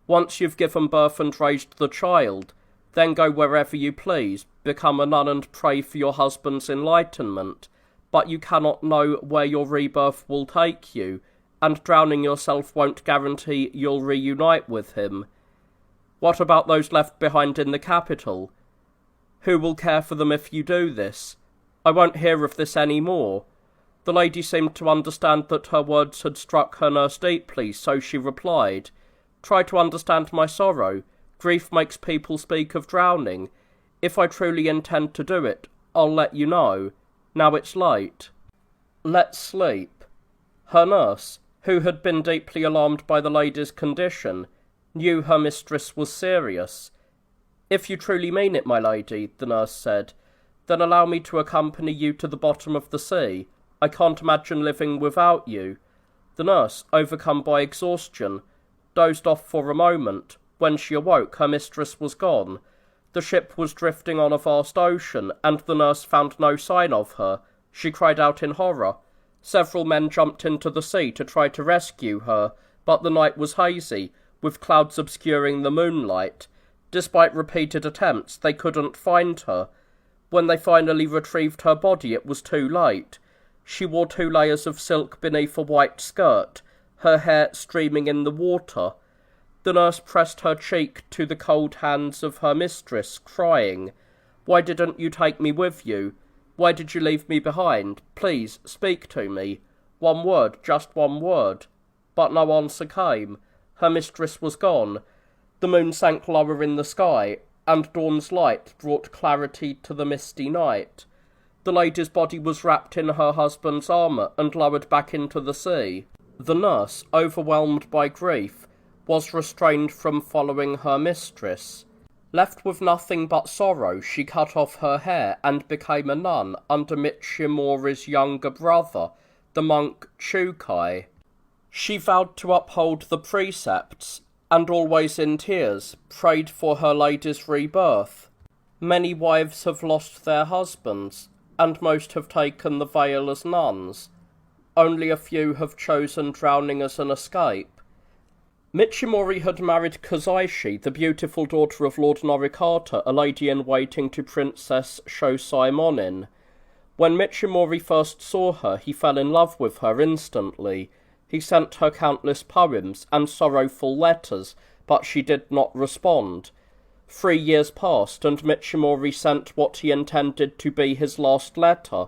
Once you've given birth and raised the child, then go wherever you please, become a nun and pray for your husband's enlightenment, but you cannot know where your rebirth will take you, and drowning yourself won't guarantee you'll reunite with him. What about those left behind in the capital? Who will care for them if you do this? I won't hear of this any more. The lady seemed to understand that her words had struck her nurse deeply, so she replied, Try to understand my sorrow. Grief makes people speak of drowning. If I truly intend to do it, I'll let you know. Now it's late. Let's sleep. Her nurse, who had been deeply alarmed by the lady's condition, knew her mistress was serious. If you truly mean it, my lady, the nurse said, then allow me to accompany you to the bottom of the sea. I can't imagine living without you. The nurse, overcome by exhaustion, dozed off for a moment. When she awoke, her mistress was gone. The ship was drifting on a vast ocean, and the nurse found no sign of her. She cried out in horror. Several men jumped into the sea to try to rescue her, but the night was hazy, with clouds obscuring the moonlight. Despite repeated attempts, they couldn't find her. When they finally retrieved her body, it was too late. She wore 2 layers of silk beneath a white skirt, her hair streaming in the water. The nurse pressed her cheek to the cold hands of her mistress, crying, Why didn't you take me with you? Why did you leave me behind? Please, speak to me. One word, just one word. But no answer came. Her mistress was gone. The moon sank lower in the sky, and dawn's light brought clarity to the misty night. The lady's body was wrapped in her husband's armour and lowered back into the sea. The nurse, overwhelmed by grief, was restrained from following her mistress. Left with nothing but sorrow, she cut off her hair and became a nun under Michimori's younger brother, the monk Chukai. She vowed to uphold the precepts, and always in tears prayed for her lady's rebirth. Many wives have lost their husbands, and most have taken the veil as nuns. Only a few have chosen drowning as an escape. Michimori had married Kazaishi, the beautiful daughter of Lord Norikata, a lady-in-waiting to Princess Shosaimonin. When Michimori first saw her, he fell in love with her instantly. He sent her countless poems and sorrowful letters, but she did not respond. 3 years passed, and Michimori sent what he intended to be his last letter.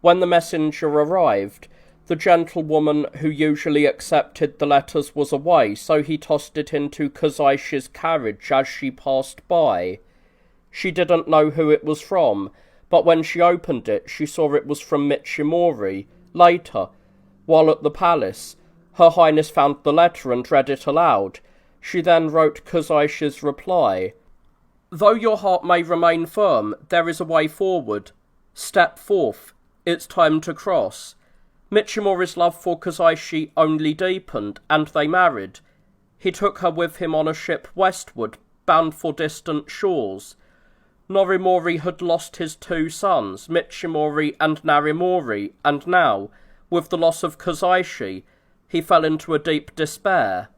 When the messenger arrived, the gentlewoman who usually accepted the letters was away, so he tossed it into Kazaishi's carriage as she passed by. She didn't know who it was from, but when she opened it, she saw it was from Michimori. Later, while at the palace, Her Highness found the letter and read it aloud. She then wrote Kozaishi's reply. Though your heart may remain firm, there is a way forward. Step forth. It's time to cross. Michimori's love for Kozaishi only deepened, and they married. He took her with him on a ship westward, bound for distant shores. Norimori had lost his 2 sons, Michimori and Narimori, and now, with the loss of Kozaishi, he fell into a deep despair.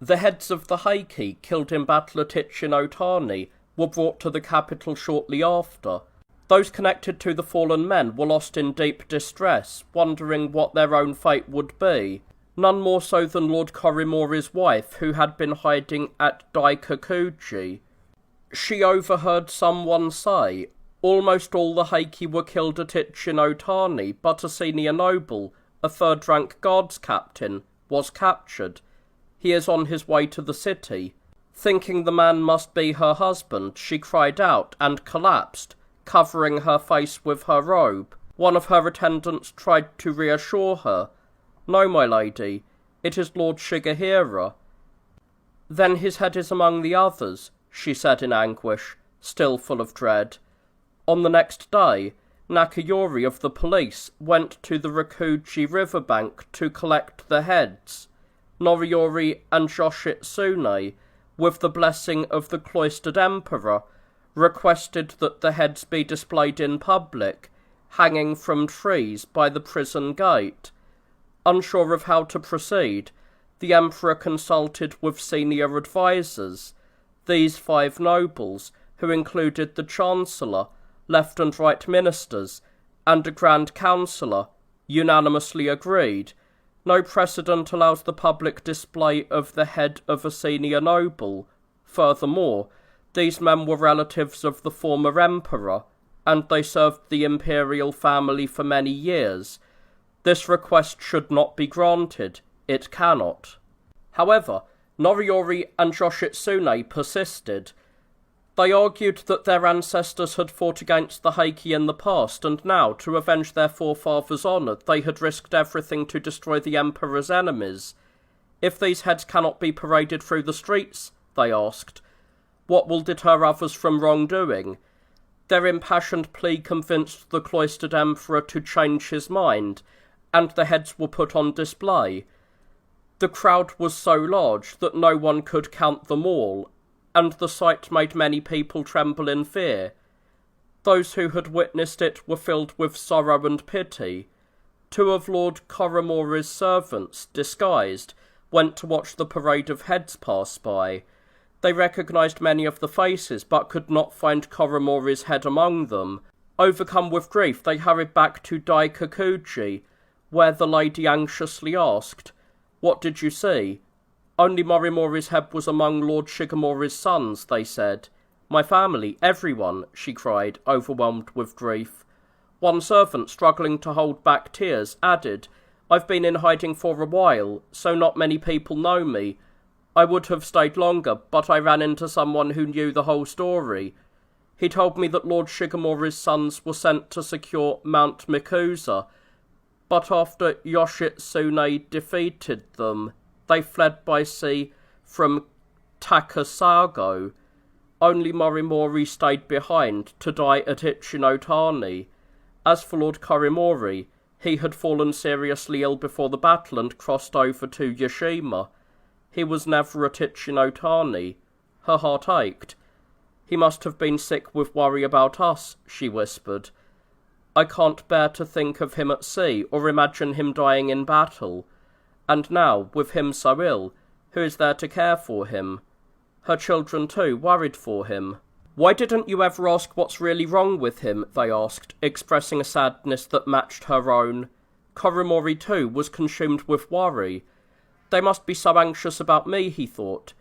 The heads of the Heike, killed in battle at Ichinotani, were brought to the capital shortly after. Those connected to the fallen men were lost in deep distress, wondering what their own fate would be. None more so than Lord Korimori's wife, who had been hiding at Daikakuji. She overheard someone say, almost all the Heike were killed at Ichinotani, but a senior noble, a 3rd-rank guards captain, was captured. He is on his way to the city. Thinking the man must be her husband, she cried out and collapsed, covering her face with her robe. One of her attendants tried to reassure her. No, my lady, it is Lord Shigehira. Then his head is among the others, she said in anguish, still full of dread. On the next day, Nakayori of the police went to the Rakuji riverbank to collect the heads. Noriyori and Yoshitsune, with the blessing of the cloistered emperor, requested that the heads be displayed in public, hanging from trees by the prison gate. Unsure of how to proceed, the emperor consulted with senior advisers. These 5 nobles, who included the chancellor, left and right ministers, and a grand councillor, unanimously agreed. No precedent allows the public display of the head of a senior noble. Furthermore, these men were relatives of the former emperor, and they served the imperial family for many years. This request should not be granted. It cannot. However, Noriyori and Yoshitsune persisted. They argued that their ancestors had fought against the Heike in the past, and now, to avenge their forefathers' honour, they had risked everything to destroy the emperor's enemies. If these heads cannot be paraded through the streets, they asked, what will deter others from wrongdoing? Their impassioned plea convinced the cloistered emperor to change his mind, and the heads were put on display. The crowd was so large that no one could count them all, and the sight made many people tremble in fear. Those who had witnessed it were filled with sorrow and pity. 2 of Lord Korimori's servants, disguised, went to watch the parade of heads pass by. They recognised many of the faces, but could not find Korimori's head among them. Overcome with grief, they hurried back to Daikakuji, where the lady anxiously asked, "What did you see?" "Only Morimori's head was among Lord Shigemori's sons," they said. "My family, everyone," she cried, overwhelmed with grief. One servant, struggling to hold back tears, added, "I've been in hiding for a while, so not many people know me. I would have stayed longer, but I ran into someone who knew the whole story. He told me that Lord Shigemori's sons were sent to secure Mount Mikusa, but after Yoshitsune defeated them, they fled by sea from Takasago. Only Morimori stayed behind to die at Ichinotani. As for Lord Korimori, he had fallen seriously ill before the battle and crossed over to Yashima. He was never at Ichinotani." Her heart ached. "He must have been sick with worry about us," she whispered. "I can't bear to think of him at sea or imagine him dying in battle. And now, with him so ill, who is there to care for him?" Her children, too, worried for him. "Why didn't you ever ask what's really wrong with him?" they asked, expressing a sadness that matched her own. Korimori, too, was consumed with worry. "They must be so anxious about me," he thought.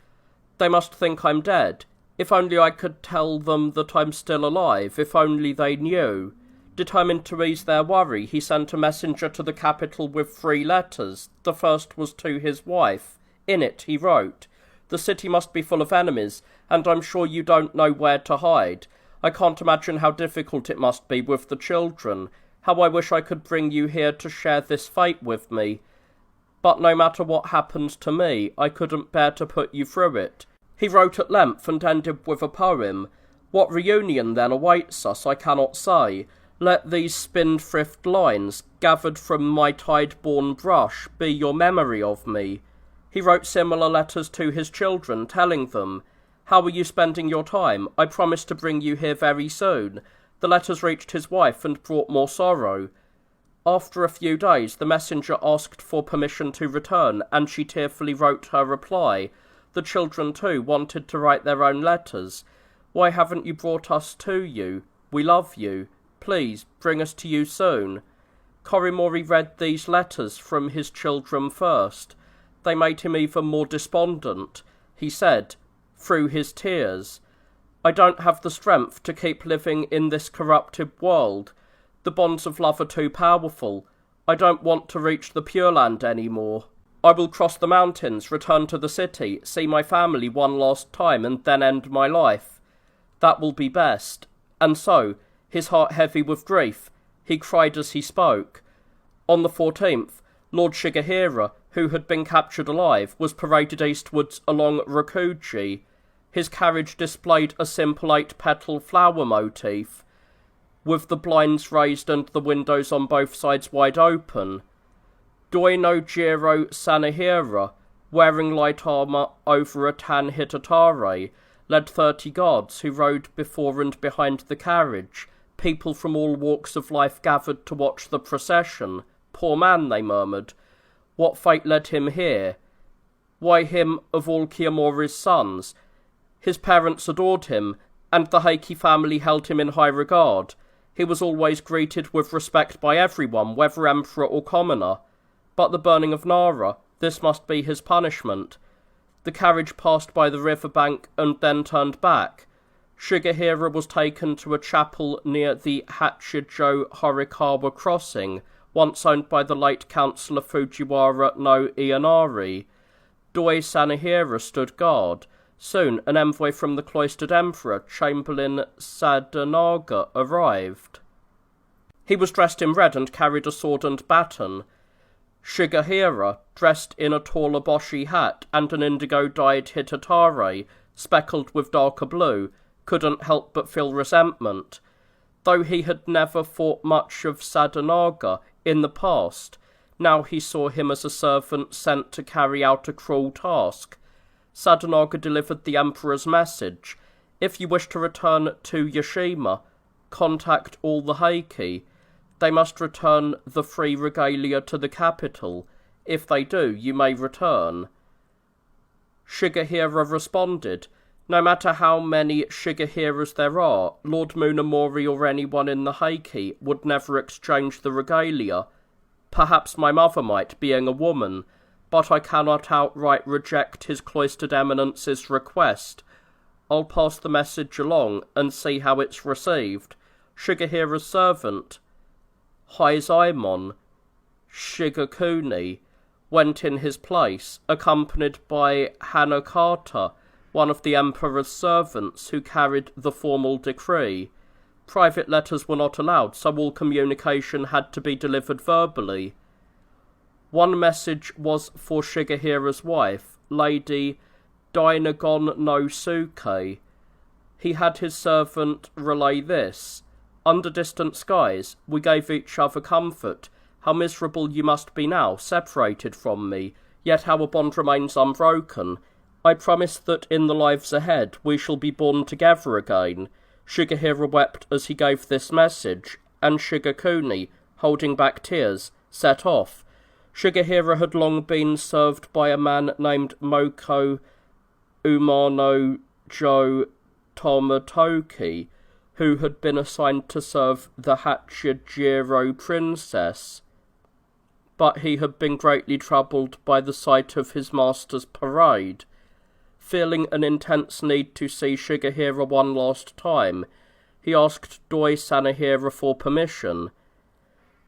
"They must think I'm dead. If only I could tell them that I'm still alive, if only they knew." Determined to ease their worry, he sent a messenger to the capital with 3 letters. The first was to his wife. In it he wrote, "The city must be full of enemies, and I'm sure you don't know where to hide. I can't imagine how difficult it must be with the children. How I wish I could bring you here to share this fate with me. but no matter what happened to me, I couldn't bear to put you through it. He wrote at length and ended with a poem. What reunion then awaits us, I cannot say. Let these spindthrift lines, gathered from my tide-born brush, be your memory of me. He wrote similar letters to his children, telling them, "How are you spending your time? I promise to bring you here very soon." The letters reached his wife and brought more sorrow. After a few days, the messenger asked for permission to return, and she tearfully wrote her reply. The children, too, wanted to write their own letters. "Why haven't you brought us to you? We love you. Please, bring us to you soon." Korimori read these letters from his children first. They made him even more despondent. He said, through his tears, "I don't have the strength to keep living in this corrupted world. The bonds of love are too powerful. I don't want to reach the Pure Land anymore. I will cross the mountains, return to the city, see my family one last time, and then end my life. That will be best." And so, his heart heavy with grief, he cried as he spoke. On the 14th, Lord Shigehira, who had been captured alive, was paraded eastwards along Rakuji. His carriage displayed a simple 8-petal flower motif, with the blinds raised and the windows on both sides wide open. Doi no Jiro Sanehira, wearing light armour over a tan hitatare, led 30 guards who rode before and behind the carriage. People from all walks of life gathered to watch the procession. "Poor man," they murmured. "What fate led him here? Why him of all Kiyomori's sons?" His parents adored him, and the Heike family held him in high regard. He was always greeted with respect by everyone, whether emperor or commoner. But the burning of Nara, this must be his punishment. The carriage passed by the river bank and then turned back. Shigehira was taken to a chapel near the Hachijo Horikawa crossing, once owned by the late Councillor Fujiwara no Ianari. Doi Sanehira stood guard. Soon, an envoy from the cloistered emperor, Chamberlain Sadanaga, arrived. He was dressed in red and carried a sword and baton. Shigehira, dressed in a tall eboshi hat and an indigo-dyed hitatare, speckled with darker blue, couldn't help but feel resentment. Though he had never thought much of Sadanaga in the past, now he saw him as a servant sent to carry out a cruel task. Sadanaga delivered the emperor's message. "If you wish to return to Yashima, contact all the Heike. They must return the free regalia to the capital. If they do, you may return." Shigehira responded, "No matter how many Shigehiras there are, Lord Munamori or anyone in the Heike would never exchange the regalia. Perhaps my mother might, being a woman, but I cannot outright reject his cloistered eminence's request. I'll pass the message along and see how it's received." Shigehira's servant, Haizaimon Shigakuni, went in his place, accompanied by Hanakata, one of the emperor's servants who carried the formal decree. Private letters were not allowed, so all communication had to be delivered verbally. One message was for Shigehira's wife, Lady Dainagon no Suke. He had his servant relay this: "Under distant skies, we gave each other comfort. How miserable you must be now, separated from me, yet our bond remains unbroken. I promise that in the lives ahead we shall be born together again." Shigehira wept as he gave this message, and Shigakuni, holding back tears, set off. Shigehira had long been served by a man named Moko Umano Jo Tomotoki, who had been assigned to serve the Hachijiro princess. But he had been greatly troubled by the sight of his master's parade. Feeling an intense need to see Shigehira one last time, he asked Doi Sanehira for permission.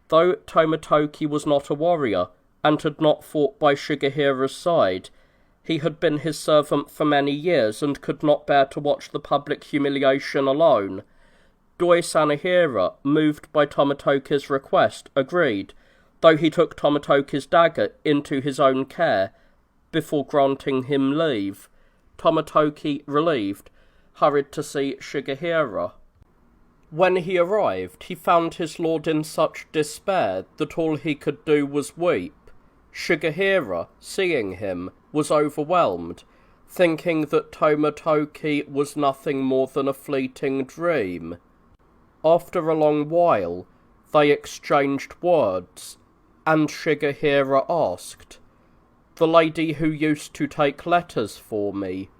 Though Tomotoki was not a warrior, and had not fought by Shigehira's side, he had been his servant for many years and could not bear to watch the public humiliation alone. Doi Sanehira, moved by Tomotoki's request, agreed. though he took Tomotoki's dagger into his own care before granting him leave. Tomotoki, relieved, hurried to see Shigehira. When he arrived, he found his lord in such despair that all he could do was weep. Shigehira, seeing him, was overwhelmed, thinking that Tomotoki was nothing more than a fleeting dream. After a long while, they exchanged words, and Shigehira asked, "The lady who used to take letters for me,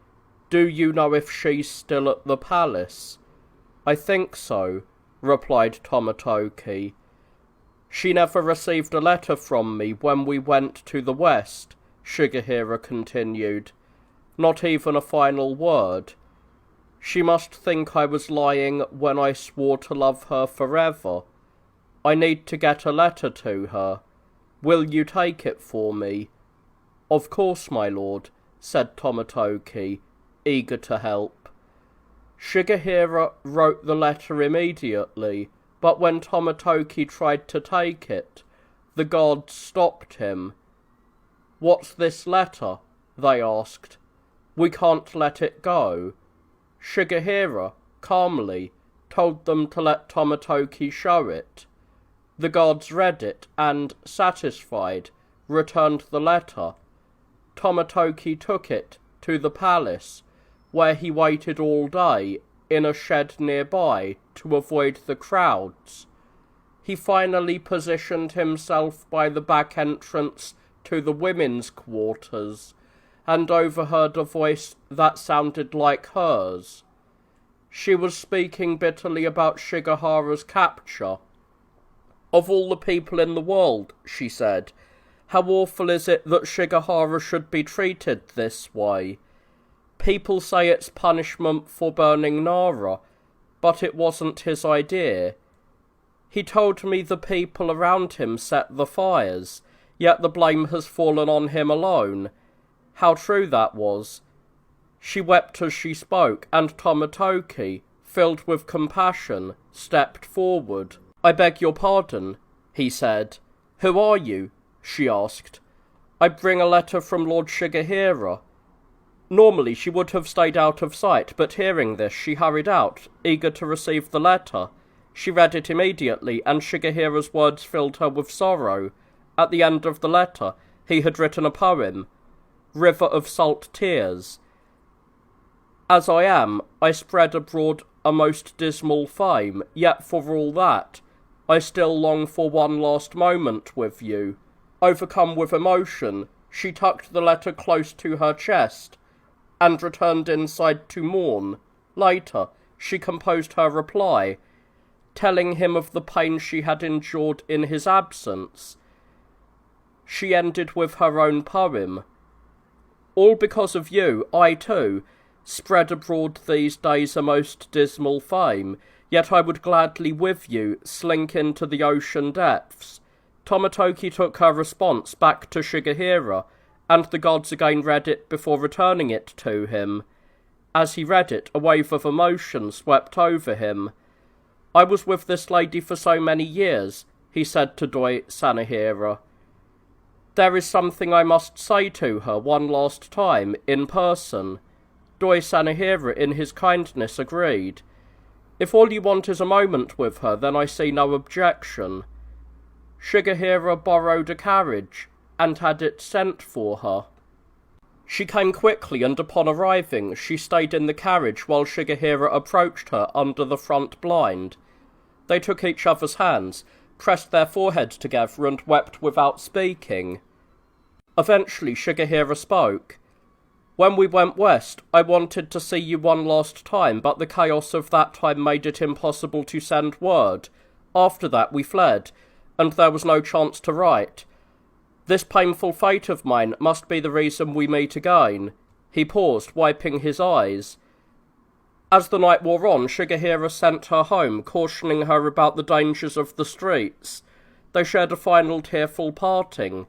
do you know if she's still at the palace?" "I think so," replied Tomotoki. "She never received a letter from me when we went to the west," Shigehira continued. "Not even a final word. She must think I was lying when I swore to love her forever. I need to get a letter to her. Will you take it for me?" "Of course, my lord," said Tomotoki, eager to help. Shigehira wrote the letter immediately, but when Tomotoki tried to take it, the guards stopped him. "What's this letter?" they asked. "We can't let it go." Shigehira, calmly, told them to let Tomotoki show it. The guards read it and, satisfied, returned the letter. Tomotoki took it to the palace, where he waited all day in a shed nearby to avoid the crowds. He finally positioned himself by the back entrance to the women's quarters, and overheard a voice that sounded like hers. She was speaking bitterly about Shigehira's capture. "Of all the people in the world," she said, "how awful is it that Shigehira should be treated this way? People say it's punishment for burning Nara, but it wasn't his idea. He told me the people around him set the fires, yet the blame has fallen on him alone. How true that was." She wept as she spoke, and Tomotoki, filled with compassion, stepped forward. "I beg your pardon," he said. "Who are you?" she asked. "I bring a letter from Lord Shigehira." Normally she would have stayed out of sight, but hearing this she hurried out, eager to receive the letter. She read it immediately, and Shigehira's words filled her with sorrow. At the end of the letter he had written a poem, "River of Salt Tears." "As I am, I spread abroad a most dismal fame, yet for all that, I still long for one last moment with you." Overcome with emotion, she tucked the letter close to her chest, and returned inside to mourn. Later, she composed her reply, telling him of the pain she had endured in his absence. She ended with her own poem. "All because of you, I too, spread abroad these days a most dismal fame, yet I would gladly with you slink into the ocean depths." Tomotoki took her response back to Shigehira, and the gods again read it before returning it to him. As he read it, a wave of emotion swept over him. "I was with this lady for so many years," he said to Doi Sanehira. "There is something I must say to her one last time, in person." Doi Sanehira, in his kindness, agreed. "If all you want is a moment with her, then I see no objection." Shigehira borrowed a carriage, and had it sent for her. She came quickly, and upon arriving, she stayed in the carriage while Shigehira approached her under the front blind. They took each other's hands, pressed their foreheads together, and wept without speaking. Eventually Shigehira spoke. "When we went west, I wanted to see you one last time, but the chaos of that time made it impossible to send word. After that we fled, and there was no chance to write. This painful fate of mine must be the reason we meet again." He paused, wiping his eyes. As the night wore on, Shigehira sent her home, cautioning her about the dangers of the streets. They shared a final tearful parting.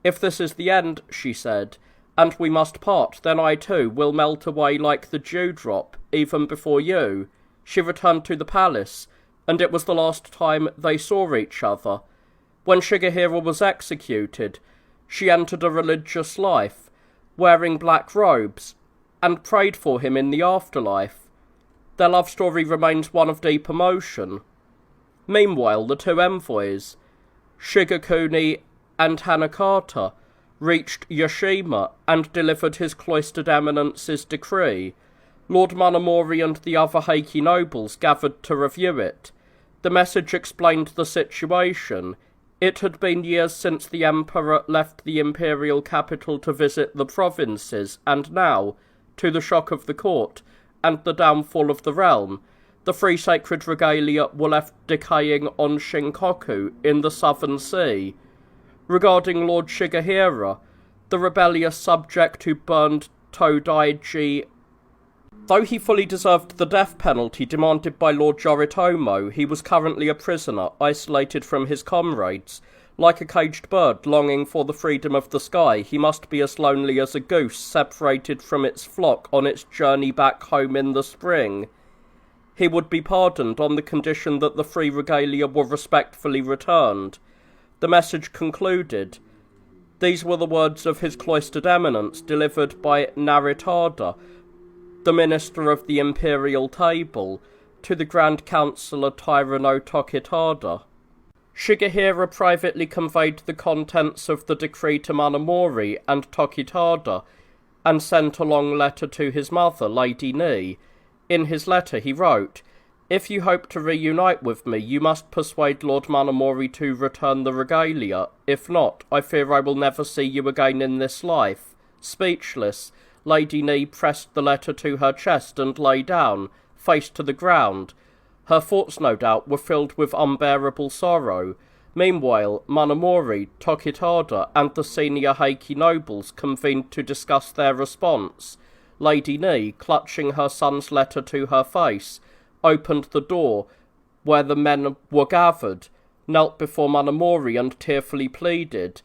"If this is the end," she said, "and we must part, then I too will melt away like the dewdrop, even before you." She returned to the palace, and it was the last time they saw each other. When Shigehira was executed, she entered a religious life, wearing black robes, and prayed for him in the afterlife. Their love story remains one of deep emotion. Meanwhile, the two envoys, Shigekuni and Hanakata, reached Yashima and delivered his cloistered eminence's decree. Lord Monomori and the other Heike nobles gathered to review it. The message explained the situation. It had been years since the Emperor left the imperial capital to visit the provinces, and now, to the shock of the court and the downfall of the realm, the three sacred regalia were left decaying on Shinkoku in the southern sea. Regarding Lord Shigehira, the rebellious subject who burned Todaiji, though he fully deserved the death penalty demanded by Lord Yoritomo, he was currently a prisoner, isolated from his comrades. Like a caged bird longing for the freedom of the sky, he must be as lonely as a goose separated from its flock on its journey back home in the spring. He would be pardoned on the condition that the three regalia were respectfully returned. The message concluded. These were the words of His Cloistered Eminence, delivered by Naritada, the Minister of the Imperial Table, to the Grand Councillor Tyranno Tokitada. Shigehira privately conveyed the contents of the decree to Monomori and Tokitada, and sent a long letter to his mother, Lady Ni. In his letter he wrote, "If you hope to reunite with me, you must persuade Lord Monomori to return the regalia. If not, I fear I will never see you again in this life." Speechless, Lady Ni pressed the letter to her chest and lay down, face to the ground. Her thoughts, no doubt, were filled with unbearable sorrow. Meanwhile, Monomori, Tokitada, and the senior Heike nobles convened to discuss their response. Lady Ni, clutching her son's letter to her face, opened the door where the men were gathered, knelt before Monomori and tearfully pleaded,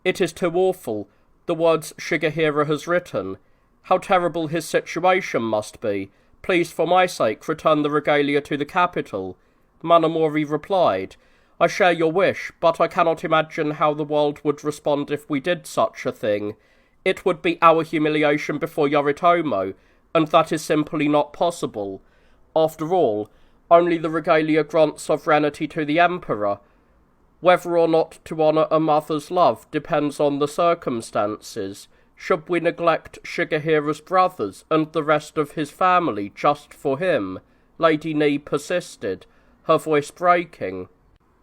"It is too awful, the words Shigehira has written. How terrible his situation must be. Please, for my sake, return the regalia to the capital." Monomori replied, "I share your wish, but I cannot imagine how the world would respond if we did such a thing. It would be our humiliation before Yoritomo, and that is simply not possible. After all, only the regalia grant sovereignty to the Emperor. Whether or not to honour a mother's love depends on the circumstances. Should we neglect Shigehira's brothers and the rest of his family just for him?" Lady Ni persisted, her voice breaking.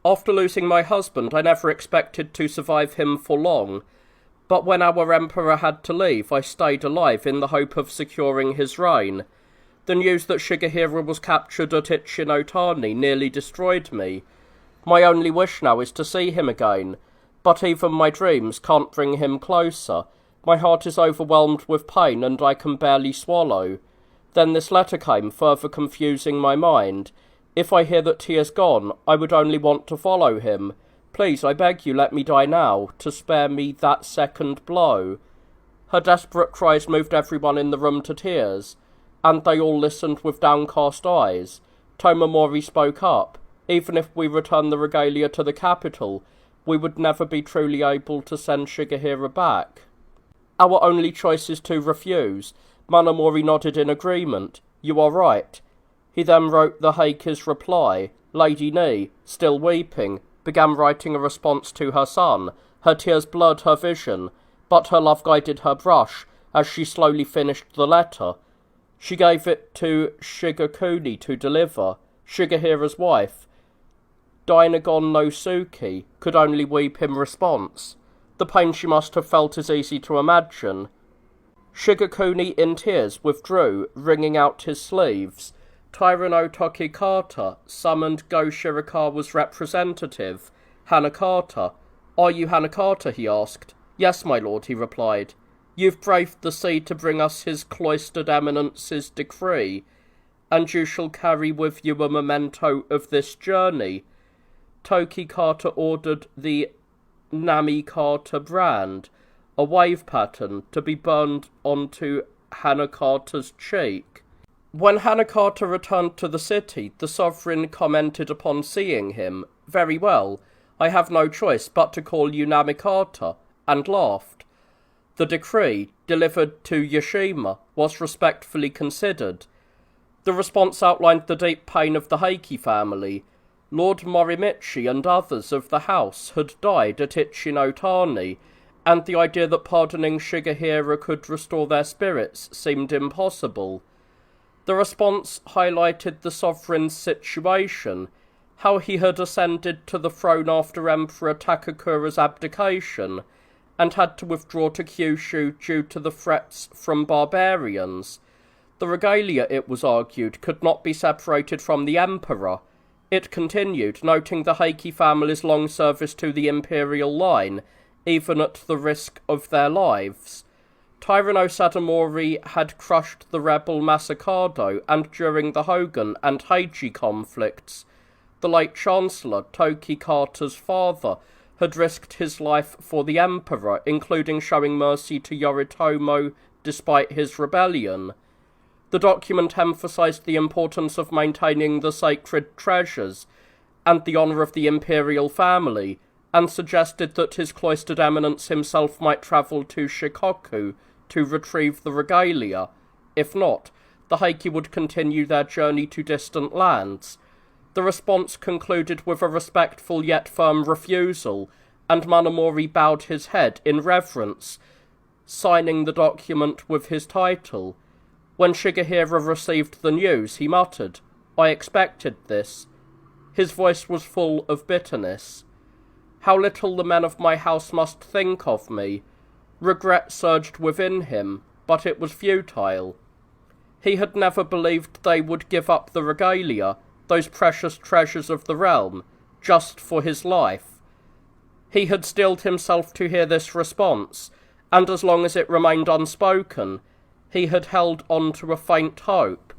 "After losing my husband, I never expected to survive him for long. But when our Emperor had to leave, I stayed alive in the hope of securing his reign. The news that Shigehira was captured at Ichinotani nearly destroyed me. My only wish now is to see him again, but even my dreams can't bring him closer. My heart is overwhelmed with pain and I can barely swallow. Then this letter came, further confusing my mind. If I hear that he is gone, I would only want to follow him. Please, I beg you, let me die now, to spare me that second blow." Her desperate cries moved everyone in the room to tears, and they all listened with downcast eyes. Tomomori spoke up. "Even if we return the regalia to the capital, we would never be truly able to send Shigehira back. Our only choice is to refuse." Monomori nodded in agreement. "You are right." He then wrote the Heike's reply. Lady Ni, still weeping, began writing a response to her son. Her tears blurred her vision, but her love guided her brush as she slowly finished the letter. She gave it to Shigekuni to deliver. Shigehira's wife, Dainagon no Suki, could only weep in response. The pain she must have felt is easy to imagine. Shigekuni, in tears, withdrew, wringing out his sleeves. Tyranno Tokikata summoned Go Shirakawa's representative, Hanakata. "Are you Hanakata?" he asked. "Yes, my lord," he replied. "You've braved the sea to bring us His Cloistered Eminence's decree, and you shall carry with you a memento of this journey." Tokikata ordered the Namikata brand, a wave pattern, to be burned onto Hanakata's cheek. When Hanakata returned to the city, the sovereign commented upon seeing him. "Very well. I have no choice but to call you Namikata, and laughed. The decree, delivered to Yashima, was respectfully considered. The response outlined the deep pain of the Heike family. Lord Morimichi and others of the house had died at Ichinotani, and the idea that pardoning Shigehira could restore their spirits seemed impossible. The response highlighted the sovereign's situation, how he had ascended to the throne after Emperor Takakura's abdication, and had to withdraw to Kyushu due to the threats from barbarians. The regalia, it was argued, could not be separated from the emperor. It continued, noting the Heike family's long service to the imperial line, even at the risk of their lives. Tyranno Sadamori had crushed the rebel Masakado, and during the Hogan and Heiji conflicts, the late Chancellor, Toki Kata's father, had risked his life for the emperor, including showing mercy to Yoritomo despite his rebellion. The document emphasized the importance of maintaining the sacred treasures and the honor of the imperial family, and suggested that His Cloistered Eminence himself might travel to Shikoku to retrieve the regalia. If not, the Heike would continue their journey to distant lands. The response concluded with a respectful yet firm refusal, and Manamori bowed his head in reverence, signing the document with his title. When Shigehira received the news, he muttered, "I expected this." His voice was full of bitterness. How little the men of my house must think of me. Regret surged within him, but it was futile. He had never believed they would give up the regalia, those precious treasures of the realm, just for his life. He had steeled himself to hear this response, and as long as it remained unspoken, he had held on to a faint hope.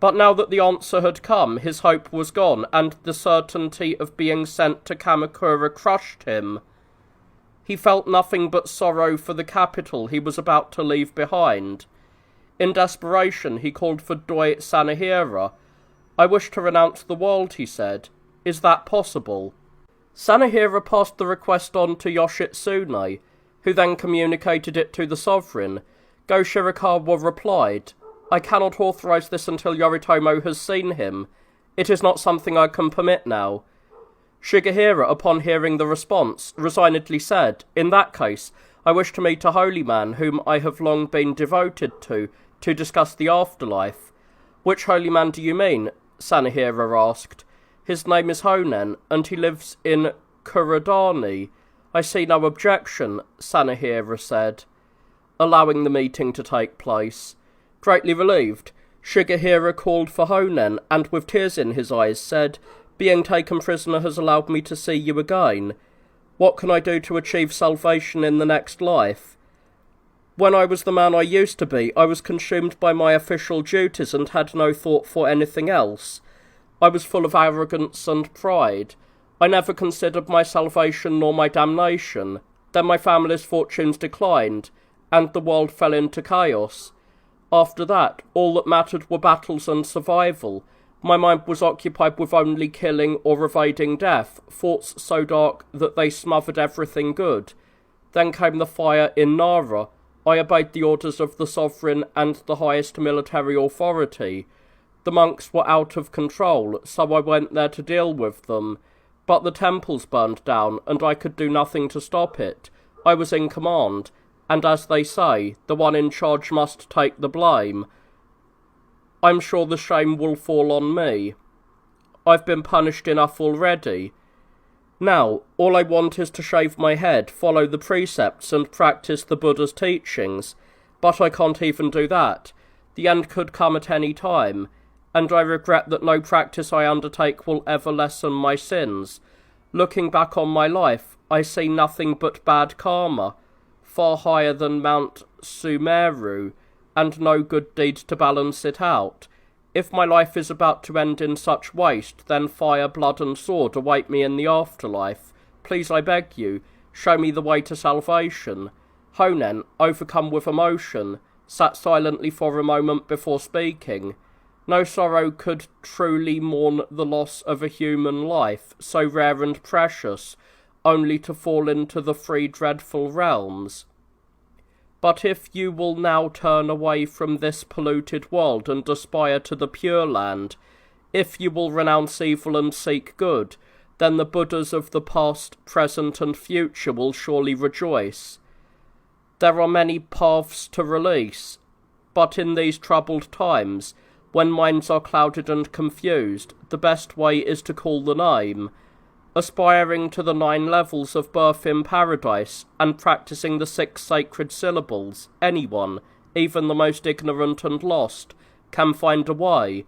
But now that the answer had come, his hope was gone, and the certainty of being sent to Kamakura crushed him. He felt nothing but sorrow for the capital he was about to leave behind. In desperation, he called for Doi Sanahira. "I wish to renounce the world," he said. "Is that possible?" Sanahira passed the request on to Yoshitsune, who then communicated it to the sovereign. Go Shirakawa replied, "I cannot authorize this until Yoritomo has seen him. It is not something I can permit now." Shigehira, upon hearing the response, resignedly said, "In that case, I wish to meet a holy man whom I have long been devoted to discuss the afterlife." "Which holy man do you mean?" Sanahira asked. "His name is Honen, and he lives in Kurodani." "I see no objection," Sanahira said, allowing the meeting to take place. Greatly relieved, Shigehira called for Honen, and with tears in his eyes said, "Being taken prisoner has allowed me to see you again. What can I do to achieve salvation in the next life? When I was the man I used to be, I was consumed by my official duties and had no thought for anything else. I was full of arrogance and pride. I never considered my salvation nor my damnation. Then my family's fortunes declined, and the world fell into chaos. After that, all that mattered were battles and survival. My mind was occupied with only killing or evading death, thoughts so dark that they smothered everything good. Then came the fire in Nara. I obeyed the orders of the sovereign and the highest military authority. The monks were out of control, so I went there to deal with them. But the temples burned down, and I could do nothing to stop it. I was in command, and as they say, the one in charge must take the blame. I'm sure the shame will fall on me. I've been punished enough already. Now, all I want is to shave my head, follow the precepts, and practice the Buddha's teachings. But I can't even do that. The end could come at any time, and I regret that no practice I undertake will ever lessen my sins. Looking back on my life, I see nothing but bad karma, far higher than Mount Sumeru, and no good deed to balance it out. If my life is about to end in such waste, then fire, blood, and sword await me in the afterlife. Please, I beg you, show me the way to salvation." Honen, overcome with emotion, sat silently for a moment before speaking. No sorrow could truly mourn the loss of a human life, so rare and precious. only to fall into the three dreadful realms. But if you will now turn away from this polluted world and aspire to the Pure Land, if you will renounce evil and seek good, then the Buddhas of the past, present, and future will surely rejoice. There are many paths to release, but in these troubled times, when minds are clouded and confused, the best way is to call the name, aspiring to the 9 levels of birth in paradise, and practicing the 6 sacred syllables. Anyone, even the most ignorant and lost, can find a way.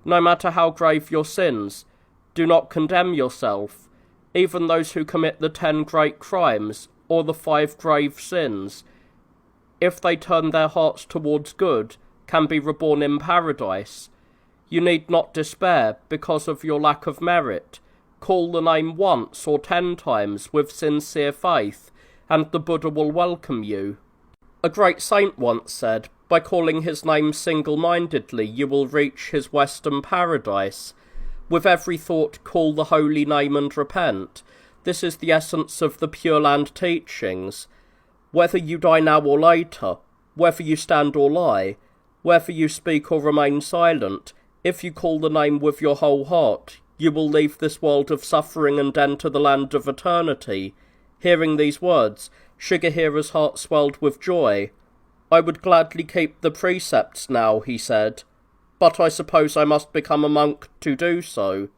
No matter how grave your sins, do not condemn yourself. Even those who commit the 10 great crimes, or the 5 grave sins, if they turn their hearts towards good, can be reborn in paradise. You need not despair because of your lack of merit. Call the name once or 10 times with sincere faith, and the Buddha will welcome you. A great saint once said, by calling his name single-mindedly you will reach his western paradise. With every thought call the holy name and repent. This is the essence of the Pure Land teachings. Whether you die now or later, whether you stand or lie, whether you speak or remain silent, if you call the name with your whole heart, you will leave this world of suffering and enter the land of eternity. Hearing these words, Shigehira's heart swelled with joy. I would gladly keep the precepts now, he said, but I suppose I must become a monk to do so.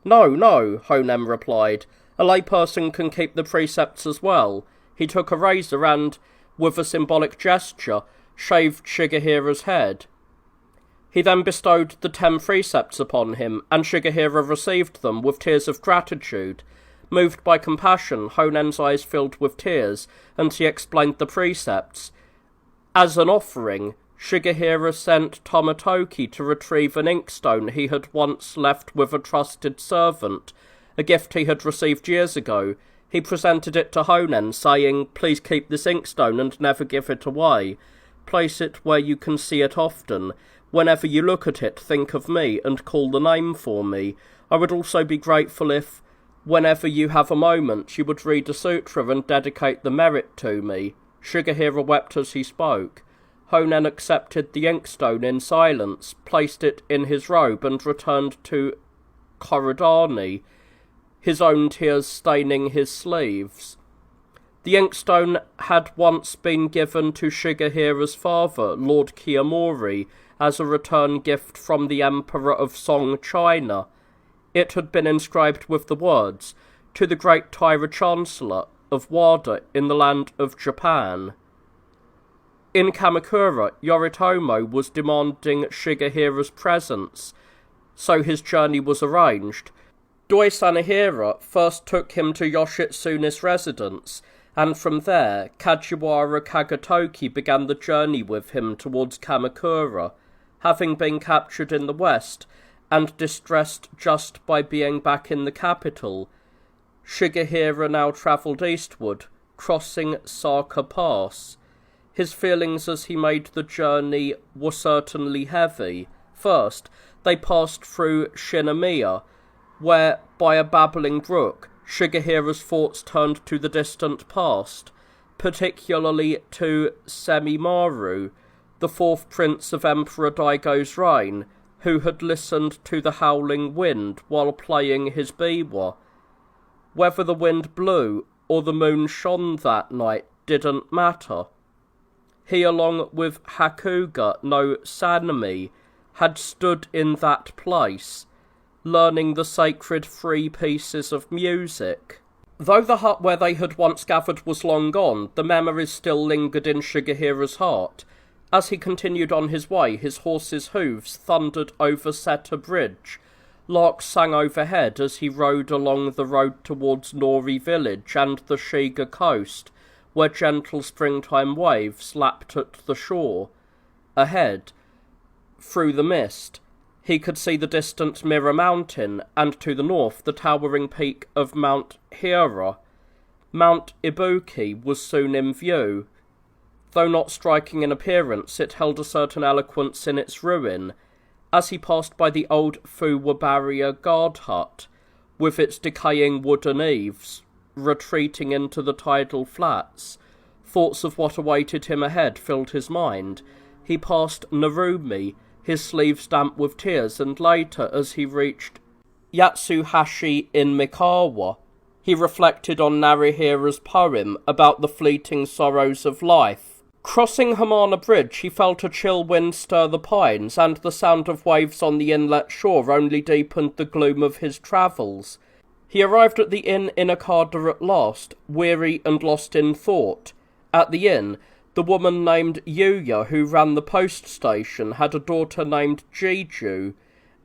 No, Honen replied. A layperson can keep the precepts as well. He took a razor and, with a symbolic gesture, shaved Shigehira's head. He then bestowed the 10 precepts upon him, and Shigehira received them with tears of gratitude. Moved by compassion, Honen's eyes filled with tears, and he explained the precepts. As an offering, Shigehira sent Tomotoki to retrieve an inkstone he had once left with a trusted servant, a gift he had received years ago. He presented it to Honen, saying, "Please keep this inkstone and never give it away. Place it where you can see it often. Whenever you look at it, think of me and call the name for me. I would also be grateful if, whenever you have a moment, you would read a sutra and dedicate the merit to me." Shigehira wept as he spoke. Honen accepted the inkstone in silence, placed it in his robe, and returned to Korodani, his own tears staining his sleeves. The inkstone had once been given to Shigehira's father, Lord Kiyomori, as a return gift from the Emperor of Song China. It had been inscribed with the words, "To the great Taira Chancellor of Wada in the land of Japan." In Kamakura, Yoritomo was demanding Shigehira's presence, so his journey was arranged. Doi Sanehira first took him to Yoshitsune's residence, and from there, Kajiwara Kagatoki began the journey with him towards Kamakura. Having been captured in the west, and distressed just by being back in the capital, Shigehira now travelled eastward, crossing Saka Pass. His feelings as he made the journey were certainly heavy. First, they passed through Shinomiya, where, by a babbling brook, Shigehira's thoughts turned to the distant past, particularly to Semimaru, the 4th prince of Emperor Daigo's reign, who had listened to the howling wind while playing his biwa. Whether the wind blew or the moon shone that night didn't matter. He, along with Hakuga no Sanemi, had stood in that place, learning the sacred 3 pieces of music. Though the hut where they had once gathered was long gone, the memories still lingered in Shigehira's heart. As he continued on his way, his horse's hooves thundered over Seta Bridge. Larks sang overhead as he rode along the road towards Nori village and the Shiga coast, where gentle springtime waves lapped at the shore. Ahead, through the mist, he could see the distant Mirror Mountain, and to the north the towering peak of Mount Hira. Mount Ibuki was soon in view. Though not striking in appearance, it held a certain eloquence in its ruin. As he passed by the old Fuwa barrier guard hut, with its decaying wooden eaves, retreating into the tidal flats. Thoughts of what awaited him ahead filled his mind. He passed Narumi, his sleeves damp with tears, and later, as he reached Yatsuhashi in Mikawa, he reflected on Narihira's poem about the fleeting sorrows of life. Crossing Hamana Bridge, he felt a chill wind stir the pines, and the sound of waves on the inlet shore only deepened the gloom of his travels. He arrived at the inn in Okada at last, weary and lost in thought. At the inn, the woman named Yuya, who ran the post station, had a daughter named Jiju,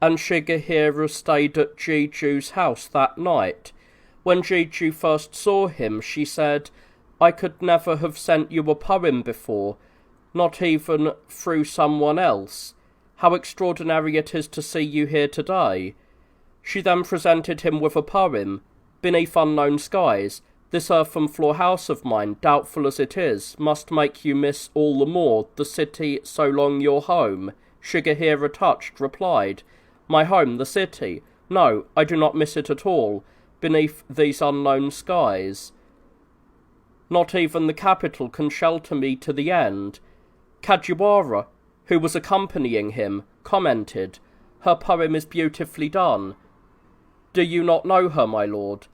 and Shigehira stayed at Jiju's house that night. When Jiju first saw him, she said, "I could never have sent you a poem before, not even through someone else. How extraordinary it is to see you here today." She then presented him with a poem, "Beneath unknown skies, this earthen-floor house of mine, doubtful as it is, must make you miss all the more the city so long your home." Shigehira, touched, replied, "My home, the city? No, I do not miss it at all, beneath these unknown skies. Not even the capital can shelter me to the end." Kajiwara, who was accompanying him, commented, "Her poem is beautifully done. Do you not know her, my lord?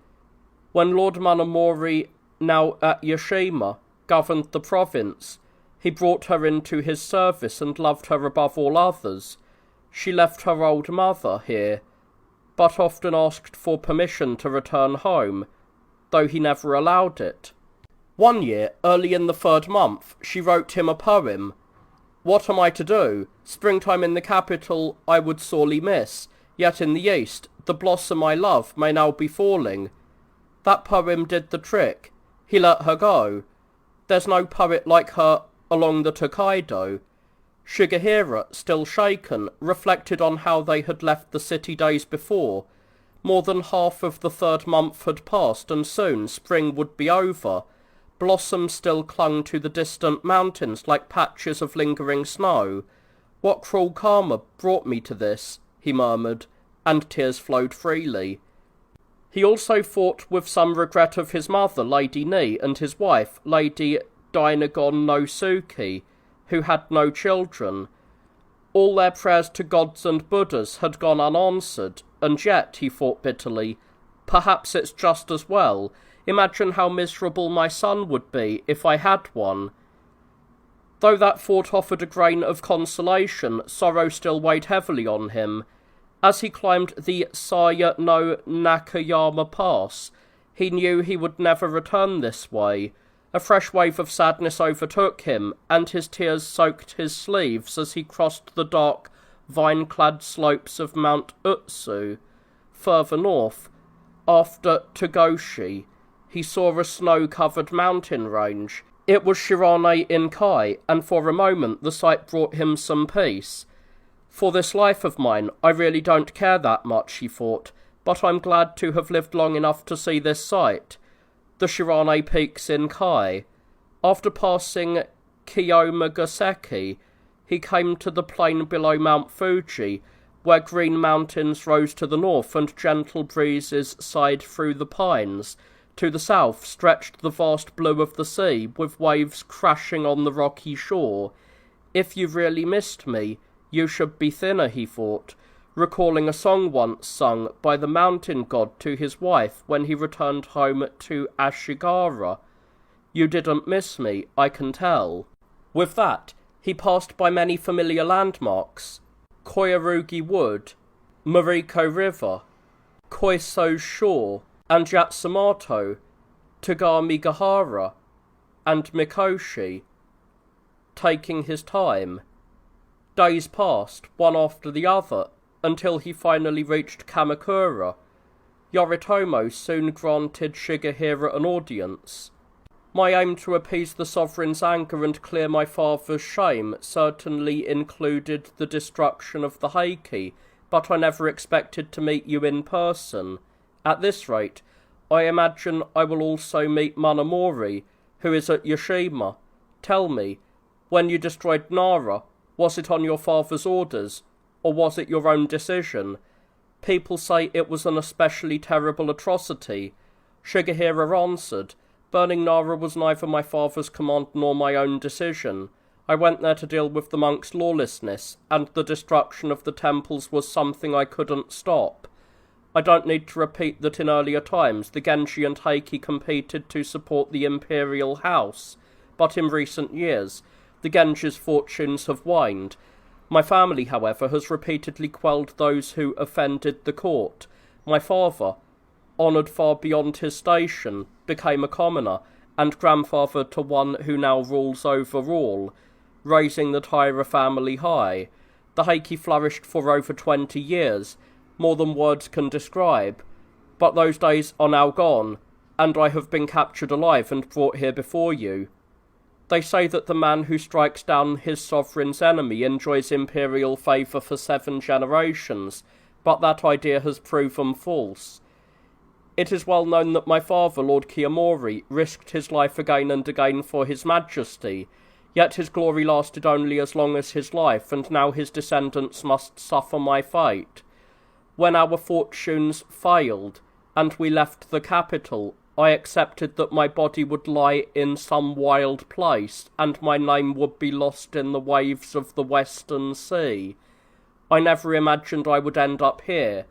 When Lord Manamori, now at Yashima, governed the province, he brought her into his service and loved her above all others. She left her old mother here, but often asked for permission to return home, though he never allowed it. One year, early in the 3rd month, she wrote him a poem. What am I to do? Springtime in the capital I would sorely miss, yet in the east, the blossom I love may now be falling. That poem did the trick. He let her go. There's no poet like her along the Tokaido." Shigehira, still shaken, reflected on how they had left the city days before. More than half of the 3rd month had passed, and soon spring would be over. Blossoms still clung to the distant mountains like patches of lingering snow. "What cruel karma brought me to this?" he murmured, and tears flowed freely. He also thought with some regret of his mother, Lady Ni, and his wife, Lady Dainagon no Suki, who had no children. All their prayers to gods and Buddhas had gone unanswered, and yet, he thought bitterly, perhaps it's just as well. Imagine how miserable my son would be if I had one. Though that thought offered a grain of consolation, sorrow still weighed heavily on him. As he climbed the Saya no Nakayama Pass, he knew he would never return this way. A fresh wave of sadness overtook him, and his tears soaked his sleeves as he crossed the dark, vine-clad slopes of Mount Utsu. Further north, after Togoshi, he saw a snow-covered mountain range. It was Shirane in Kai, and for a moment the sight brought him some peace. For this life of mine, I really don't care that much, he thought, but I'm glad to have lived long enough to see this sight. The Shirane peaks in Kai. After passing Kiyomagaseki, he came to the plain below Mount Fuji, where green mountains rose to the north and gentle breezes sighed through the pines. To the south stretched the vast blue of the sea, with waves crashing on the rocky shore. If you really missed me, you should be thinner, he thought, recalling a song once sung by the mountain god to his wife when he returned home to Ashigara. You didn't miss me, I can tell. With that, he passed by many familiar landmarks: Koyarugi Wood, Mariko River, Koiso Shore, and Yatsumato, Tagami-Gahara, and Mikoshi, taking his time. Days passed, one after the other, until he finally reached Kamakura. Yoritomo soon granted Shigehira an audience. My aim to appease the sovereign's anger and clear my father's shame certainly included the destruction of the Heike, but I never expected to meet you in person. At this rate, I imagine I will also meet Manamori, who is at Yashima. Tell me, when you destroyed Nara, was it on your father's orders, or was it your own decision? People say it was an especially terrible atrocity. Shigehira answered, "Burning Nara was neither my father's command nor my own decision. I went there to deal with the monks' lawlessness, and the destruction of the temples was something I couldn't stop. I don't need to repeat that in earlier times the Genji and Heike competed to support the imperial house, but in recent years the Genji's fortunes have waned. My family, however, has repeatedly quelled those who offended the court. My father, honoured far beyond his station, became a commoner, and grandfather to one who now rules over all, raising the Tyler family high. The Heike flourished for over 20 years, more than words can describe, but those days are now gone, and I have been captured alive and brought here before you. They say that the man who strikes down his sovereign's enemy enjoys imperial favour for 7 generations, but that idea has proven false. It is well known that my father, Lord Kiyomori, risked his life again and again for his majesty, yet his glory lasted only as long as his life, and now his descendants must suffer my fate. When our fortunes failed, and we left the capital, I accepted that my body would lie in some wild place, and my name would be lost in the waves of the Western Sea. I never imagined I would end up here.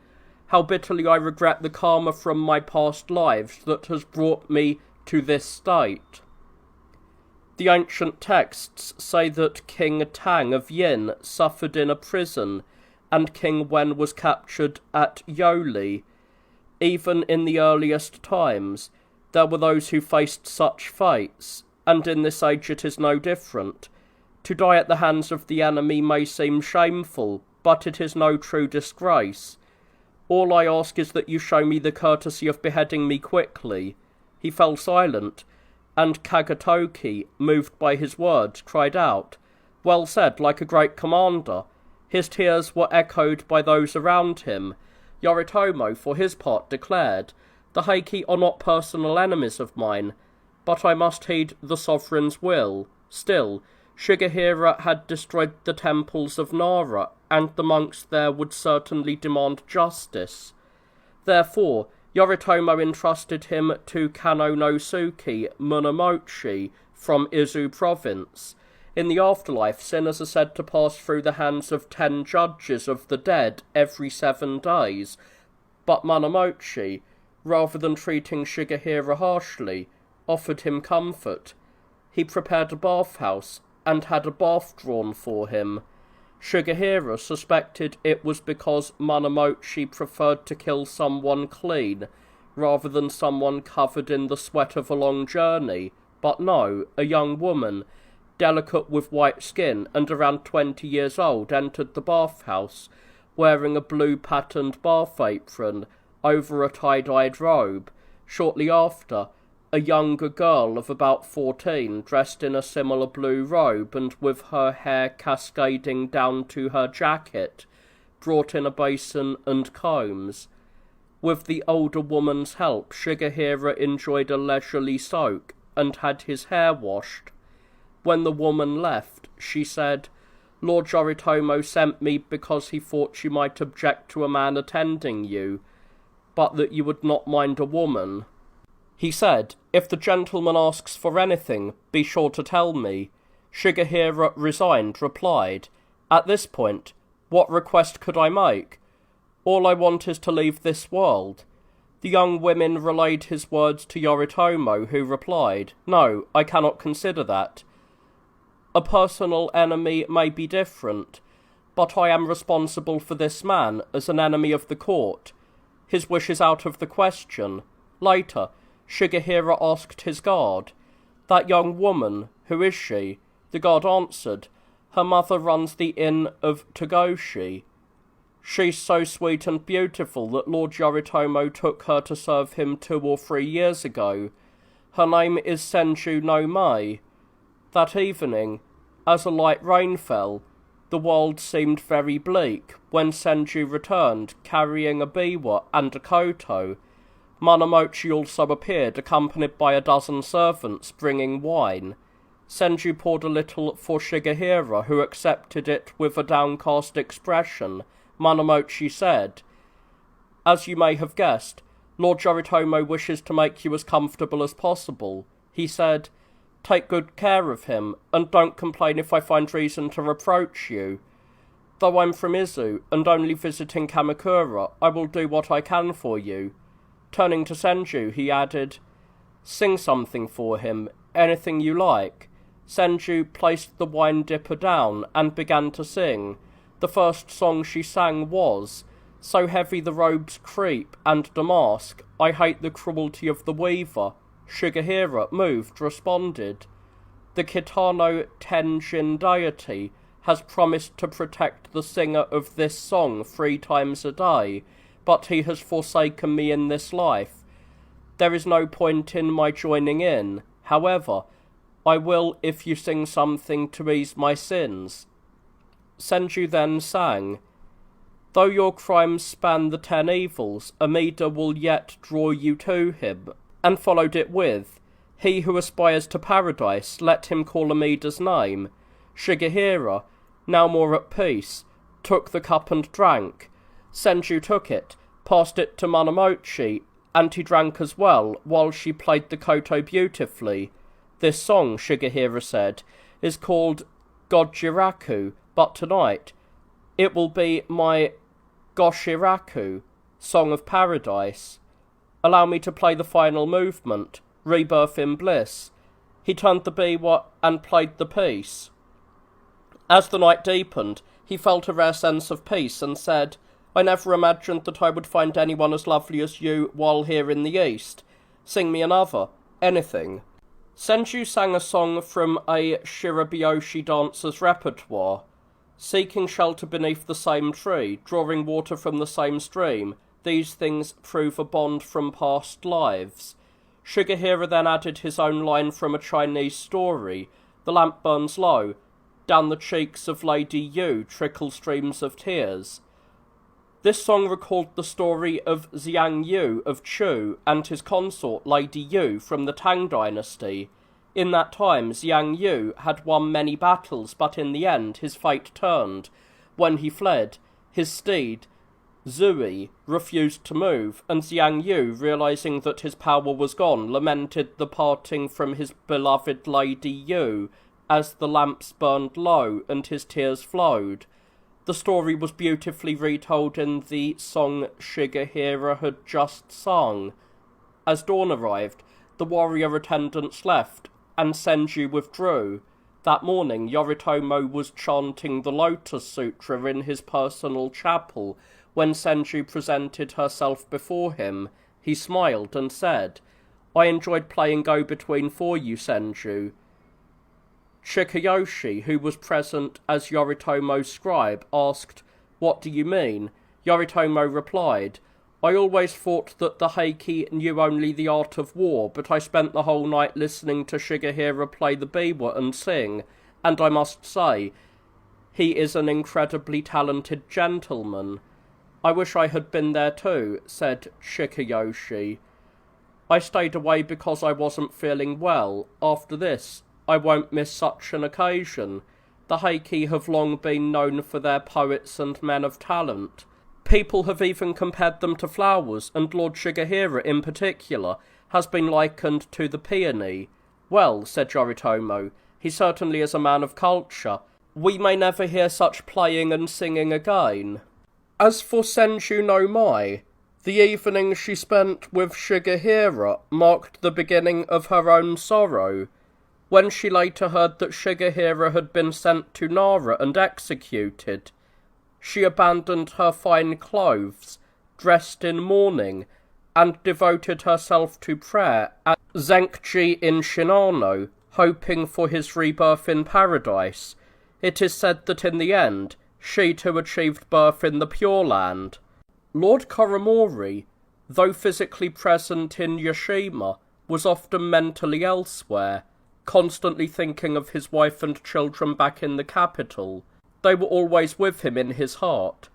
How bitterly I regret the karma from my past lives that has brought me to this state." The ancient texts say that King Tang of Yin suffered in a prison, and King Wen was captured at Yoli. Even in the earliest times, there were those who faced such fates, and in this age it is no different. To die at the hands of the enemy may seem shameful, but it is no true disgrace. All I ask is that you show me the courtesy of beheading me quickly." He fell silent, and Kagetoki, moved by his words, cried out, "Well said, like a great commander." His tears were echoed by those around him. Yoritomo, for his part, declared, "The Heike are not personal enemies of mine, but I must heed the sovereign's will. Still, Shigehira had destroyed the temples of Nara, and the monks there would certainly demand justice. Therefore, Yoritomo entrusted him to Kanonosuke Munamochi from Izu province. In the afterlife, sinners are said to pass through the hands of 10 judges of the dead every 7 days, but Munamochi, rather than treating Shigehira harshly, offered him comfort. He prepared a bathhouse, and had a bath drawn for him. Shigehira suspected it was because Munamochi preferred to kill someone clean, rather than someone covered in the sweat of a long journey, but no, a young woman, delicate with white skin and around 20 years old, entered the bathhouse, wearing a blue-patterned bath apron over a tie-dyed robe. Shortly after, a younger girl of about 14, dressed in a similar blue robe and with her hair cascading down to her jacket, brought in a basin and combs. With the older woman's help, Shigehira enjoyed a leisurely soak and had his hair washed. When the woman left, she said, "Lord Yoritomo sent me because he thought you might object to a man attending you, but that you would not mind a woman. He said, 'If the gentleman asks for anything, be sure to tell me.'" Shigehira, resigned, replied, "At this point, what request could I make? All I want is to leave this world." The young women relayed his words to Yoritomo, who replied, "No, I cannot consider that. A personal enemy may be different, but I am responsible for this man as an enemy of the court. His wish is out of the question." Later, Shigehira asked his guard, "That young woman, who is she?" The guard answered, "Her mother runs the inn of Togoshi. She's so sweet and beautiful that Lord Yoritomo took her to serve him 2 or 3 years ago. Her name is Senju no Mai." That evening, as a light rain fell, the world seemed very bleak when Senju returned, carrying a biwa and a koto. Munamochi also appeared, accompanied by a dozen servants bringing wine. Senju poured a little for Shigehira, who accepted it with a downcast expression. Munamochi said, "As you may have guessed, Lord Yoritomo wishes to make you as comfortable as possible. He said, take good care of him, and don't complain if I find reason to reproach you. Though I'm from Izu, and only visiting Kamakura, I will do what I can for you. Turning to Senju, he added, sing something for him, anything you like. Senju placed the wine dipper down and began to sing. The first song she sang was, So heavy the robes creep and damask, I hate the cruelty of the weaver. Shigehira, moved, responded, the Kitano Tenjin deity has promised to protect the singer of this song 3 times a day, but he has forsaken me in this life. There is no point in my joining in. However, I will if you sing something to ease my sins. Senju then sang, Though your crimes span the 10 evils, Amida will yet draw you to him, and followed it with, He who aspires to paradise, let him call Amida's name. Shigehira, now more at peace, took the cup and drank. Senju took it, passed it to Monomochi, and he drank as well, while she played the koto beautifully. This song, Shigehira said, is called Gojiraku, but tonight it will be my Goshiraku, Song of Paradise. Allow me to play the final movement, Rebirth in Bliss. He turned the biwa and played the piece. As the night deepened, he felt a rare sense of peace and said, I never imagined that I would find anyone as lovely as you while here in the East. Sing me another, anything. Senju sang a song from a Shirabiyoshi dancer's repertoire. Seeking shelter beneath the same tree, drawing water from the same stream, these things prove a bond from past lives. Shigehira then added his own line from a Chinese story. The lamp burns low. Down the cheeks of Lady Yu trickle streams of tears. This song recalled the story of Xiang Yu of Chu and his consort Lady Yu from the Tang dynasty. In that time, Xiang Yu had won many battles, but in the end his fate turned. When he fled, his steed, Zui, refused to move, and Xiang Yu, realizing that his power was gone, lamented the parting from his beloved Lady Yu, as the lamps burned low and his tears flowed. The story was beautifully retold in the song Shigehira had just sung. As dawn arrived, the warrior attendants left, and Senju withdrew. That morning, Yoritomo was chanting the Lotus Sutra in his personal chapel. When Senju presented herself before him, he smiled and said, I enjoyed playing go-between for you, Senju. Chikayoshi, who was present as Yoritomo's scribe, asked, What do you mean? Yoritomo replied, I always thought that the Heike knew only the art of war, but I spent the whole night listening to Shigehira play the biwa and sing, and I must say, he is an incredibly talented gentleman. I wish I had been there too, said Chikayoshi. I stayed away because I wasn't feeling well. After this, I won't miss such an occasion. The Heike have long been known for their poets and men of talent. People have even compared them to flowers, and Lord Shigehira in particular has been likened to the peony. Well, said Yoritomo, he certainly is a man of culture. We may never hear such playing and singing again. As for Senju no Mai, the evening she spent with Shigehira marked the beginning of her own sorrow. When she later heard that Shigehira had been sent to Nara and executed, she abandoned her fine clothes, dressed in mourning, and devoted herself to prayer at Zenkji in Shinano, hoping for his rebirth in paradise. It is said that in the end, she too achieved birth in the Pure Land. Lord Koromori, though physically present in Yoshima, was often mentally elsewhere, constantly thinking of his wife and children back in the capital. They were always with him in his heart,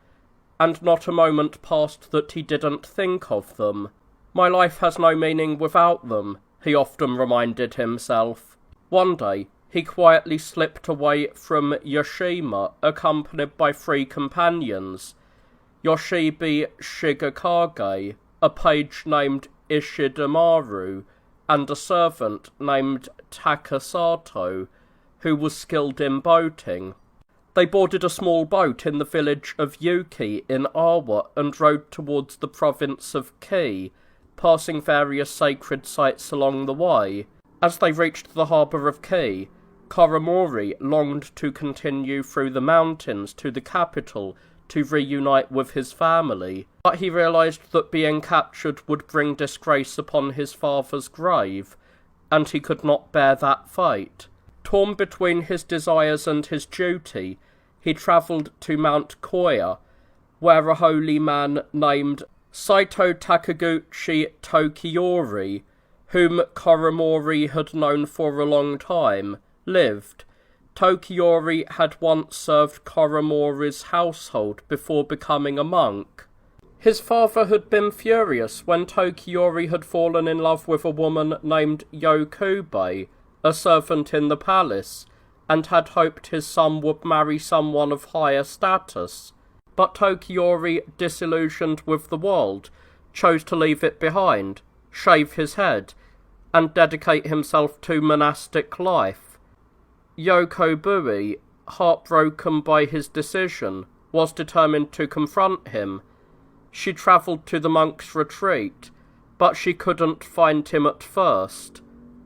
and not a moment passed that he didn't think of them. My life has no meaning without them, he often reminded himself. One day, he quietly slipped away from Yoshima, accompanied by 3 companions, Yoshibi Shigekage, a page named Ishidomaru, and a servant named Takasato, who was skilled in boating. They boarded a small boat in the village of Yuki in Awa and rowed towards the province of Ki, passing various sacred sites along the way. As they reached the harbour of Ki, Koromori longed to continue through the mountains to the capital to reunite with his family, but he realised that being captured would bring disgrace upon his father's grave, and he could not bear that fate. Torn between his desires and his duty, he travelled to Mount Koya, where a holy man named Saito Takaguchi Tokiyori, whom Koromori had known for a long time, lived. Tokiyori had once served Koromori's household before becoming a monk. His father had been furious when Tokiyori had fallen in love with a woman named Yokubei, a servant in the palace, and had hoped his son would marry someone of higher status. But Tokiyori, disillusioned with the world, chose to leave it behind, shave his head, and dedicate himself to monastic life. Yokobui, heartbroken by his decision, was determined to confront him. She travelled to the monk's retreat, but she couldn't find him at first.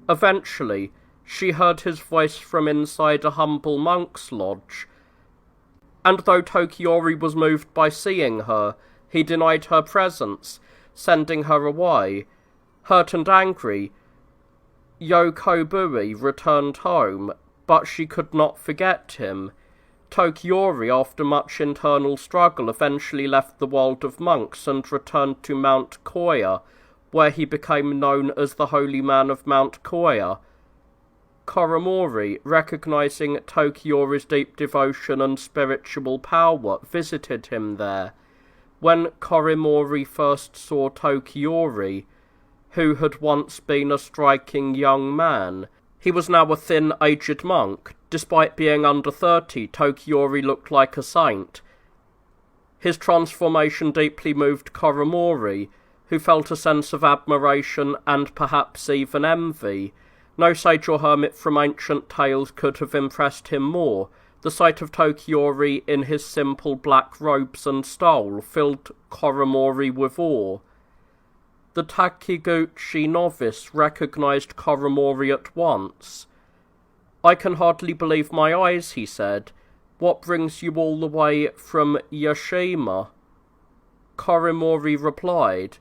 Eventually, she heard his voice from inside a humble monk's lodge, and though Tokiyori was moved by seeing her, he denied her presence, sending her away. Hurt and angry, Yokobui returned home, but she could not forget him. Tokiyori, after much internal struggle, eventually left the world of monks and returned to Mount Koya, where he became known as the Holy Man of Mount Koya. Koromori, recognizing Tokiyori's deep devotion and spiritual power, visited him there. When Koromori first saw Tokiyori, who had once been a striking young man, he was now a thin, aged monk. Despite being under 30, Tokiyori looked like a saint. His transformation deeply moved Koromori, who felt a sense of admiration and perhaps even envy. No sage or hermit from ancient tales could have impressed him more. The sight of Tokiyori in his simple black robes and stole filled Koromori with awe. The Takiguchi novice recognised Koromori at once. "I can hardly believe my eyes," he said. "What brings you all the way from Yashima?" Koromori replied,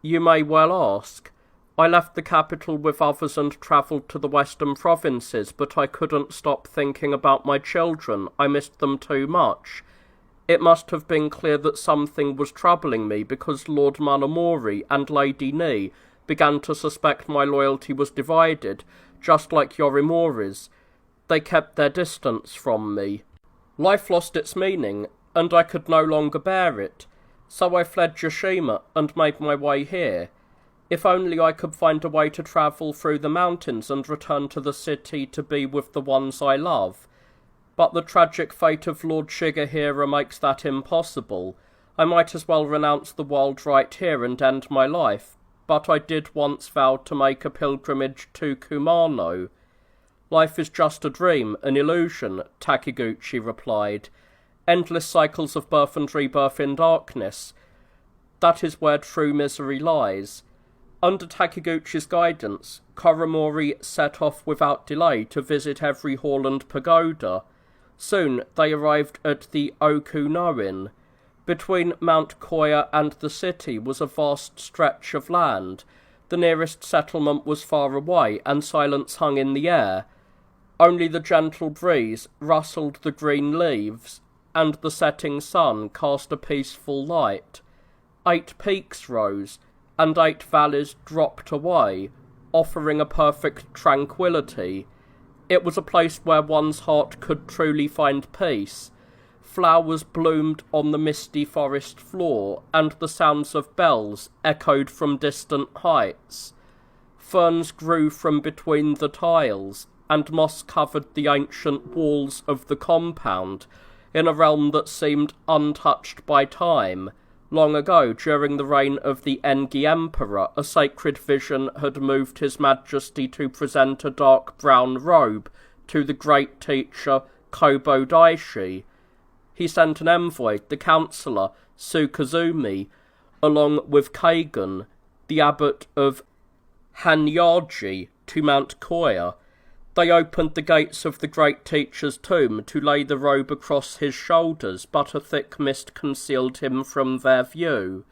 "You may well ask. I left the capital with others and travelled to the western provinces, but I couldn't stop thinking about my children. I missed them too much. It must have been clear that something was troubling me, because Lord Monomori and Lady Ni began to suspect my loyalty was divided, just like Yorimori's. They kept their distance from me. Life lost its meaning, and I could no longer bear it, so I fled Yashima and made my way here. If only I could find a way to travel through the mountains and return to the city to be with the ones I love. But the tragic fate of Lord Shigehira makes that impossible. I might as well renounce the world right here and end my life, but I did once vow to make a pilgrimage to Kumano." "Life is just a dream, an illusion," Takiguchi replied. "Endless cycles of birth and rebirth in darkness. That is where true misery lies." Under Takiguchi's guidance, Koromori set off without delay to visit every hall and pagoda. Soon they arrived at the Okuno-in. Between Mount Koya and the city was a vast stretch of land. The nearest settlement was far away, and silence hung in the air. Only the gentle breeze rustled the green leaves, and the setting sun cast a peaceful light. 8 peaks rose, and 8 valleys dropped away, offering a perfect tranquillity. It was a place where one's heart could truly find peace. Flowers bloomed on the misty forest floor, and the sounds of bells echoed from distant heights. Ferns grew from between the tiles, and moss covered the ancient walls of the compound, in a realm that seemed untouched by time. Long ago, during the reign of the Engi Emperor, a sacred vision had moved His Majesty to present a dark brown robe to the great teacher Kobo Daishi. He sent an envoy, the councillor Tsukazumi, along with Kagan, the abbot of Hanyaji, to Mount Koya. They opened the gates of the great teacher's tomb to lay the robe across his shoulders, but a thick mist concealed him from their view.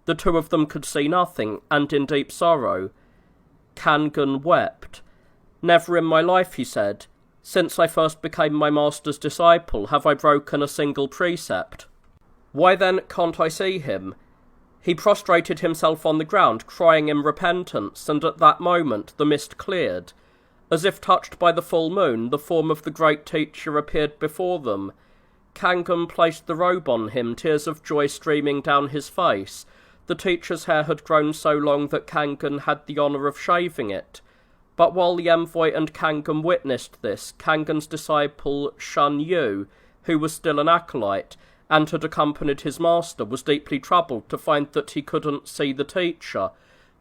The two of them could see nothing, and in deep sorrow, Kangan wept. "Never in my life," he said, "since I first became my master's disciple, have I broken a single precept. Why then can't I see him?" He prostrated himself on the ground, crying in repentance, and at that moment the mist cleared. As if touched by the full moon, the form of the great teacher appeared before them. Kangan placed the robe on him, tears of joy streaming down his face. The teacher's hair had grown so long that Kangan had the honour of shaving it. But while the envoy and Kangan witnessed this, Kangan's disciple Shun Yu, who was still an acolyte, and had accompanied his master, was deeply troubled to find that he couldn't see the teacher.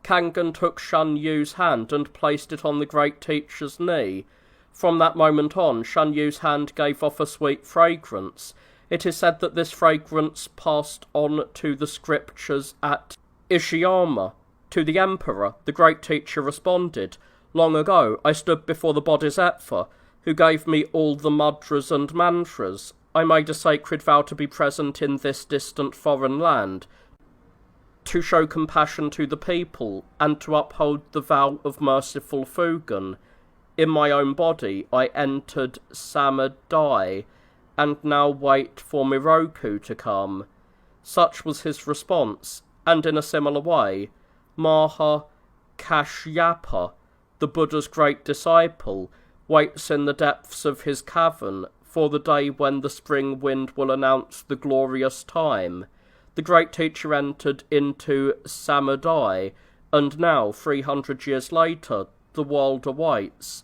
Kangan took Shun Yu's hand and placed it on the great teacher's knee. From that moment on, Shun Yu's hand gave off a sweet fragrance. It is said that this fragrance passed on to the scriptures at Ishiyama. To the emperor, the great teacher responded, "Long ago, I stood before the Bodhisattva, who gave me all the mudras and mantras. I made a sacred vow to be present in this distant foreign land, to show compassion to the people, and to uphold the vow of merciful Fugen. In my own body I entered Samadhi, and now wait for Miroku to come." Such was his response, and in a similar way, Maha Kashyapa, the Buddha's great disciple, waits in the depths of his cavern for the day when the spring wind will announce the glorious time. The great teacher entered into Samadhi, and now, 300 years later, the world awaits.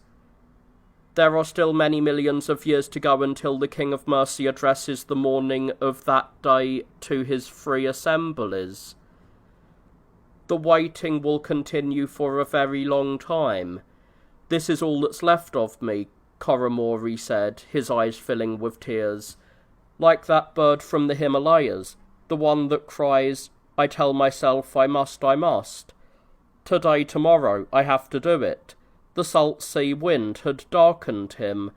There are still many millions of years to go until the King of Mercy addresses the morning of that day to his free assemblies. The waiting will continue for a very long time. "This is all that's left of me," Koromori said, his eyes filling with tears. "Like that bird from the Himalayas, the one that cries, 'I tell myself I must, I must.' Today, tomorrow, I have to do it." The salt sea wind had darkened him,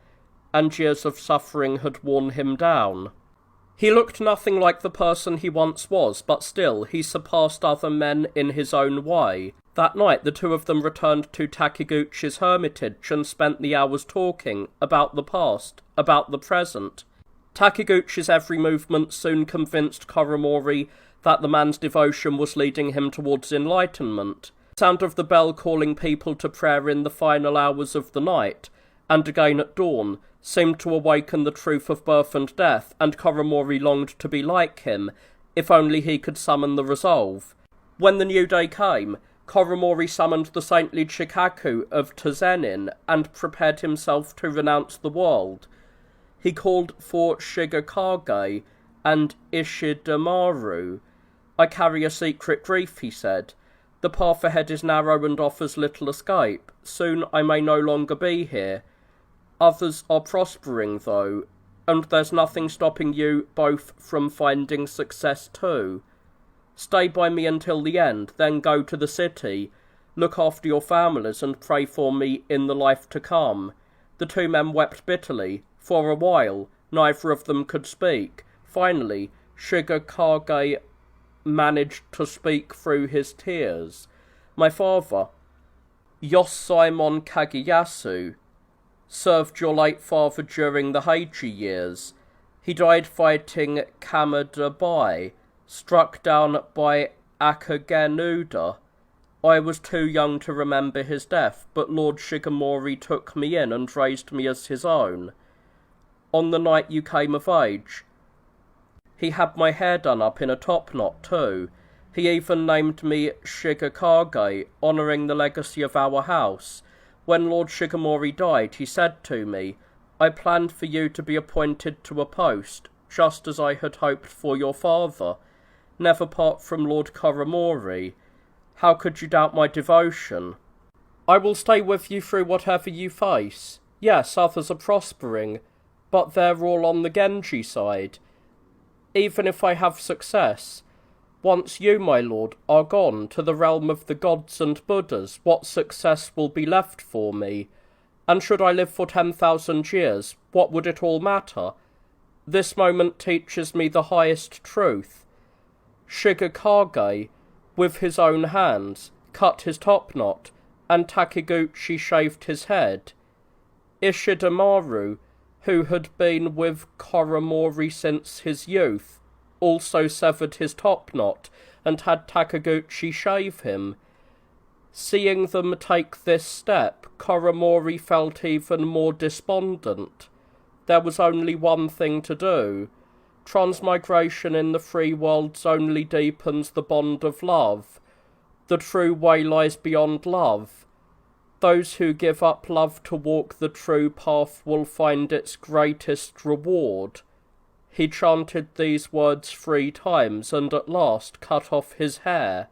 and years of suffering had worn him down. He looked nothing like the person he once was, but still he surpassed other men in his own way. That night the two of them returned to Takiguchi's hermitage and spent the hours talking about the past, about the present. Takiguchi's every movement soon convinced Koromori that the man's devotion was leading him towards enlightenment. The sound of the bell calling people to prayer in the final hours of the night, and again at dawn, seemed to awaken the truth of birth and death, and Koromori longed to be like him, if only he could summon the resolve. When the new day came, Koromori summoned the saintly Chikaku of Tazenin, and prepared himself to renounce the world. He called for Shigakage and Ishidamaru. "I carry a secret grief," he said. "The path ahead is narrow and offers little escape. Soon I may no longer be here. Others are prospering, though, and there's nothing stopping you both from finding success too. Stay by me until the end, then go to the city. Look after your families and pray for me in the life to come." The two men wept bitterly. For a while, neither of them could speak. Finally, Shigakage managed to speak through his tears. "My father, Yosaemon Kageyasu, served your late father during the Heike years. He died fighting Kamada Bai, struck down by Akagenuda. I was too young to remember his death, but Lord Shigemori took me in and raised me as his own. On the night you came of age, he had my hair done up in a top knot too. He even named me Shigakage, honouring the legacy of our house. When Lord Shigemori died, he said to me, 'I planned for you to be appointed to a post, just as I had hoped for your father.' never part from Lord Koromori. How could you doubt my devotion? I will stay with you through whatever you face. Yes, others are prospering, but they're all on the Genji side. Even if I have success, once you, my lord, are gone to the realm of the gods and Buddhas, what success will be left for me? And should I live for 10,000 years, what would it all matter? This moment teaches me the highest truth. Shigekage, with his own hands, cut his top knot, and Takiguchi shaved his head. Ishidomaru, who had been with Koromori since his youth, also severed his top knot, and had Takiguchi shave him. Seeing them take this step, Koromori felt even more despondent. There was only one thing to do. Transmigration in the free worlds only deepens the bond of love. The true way lies beyond love. Those who give up love to walk the true path will find its greatest reward. He chanted these words 3 times, and at last cut off his hair.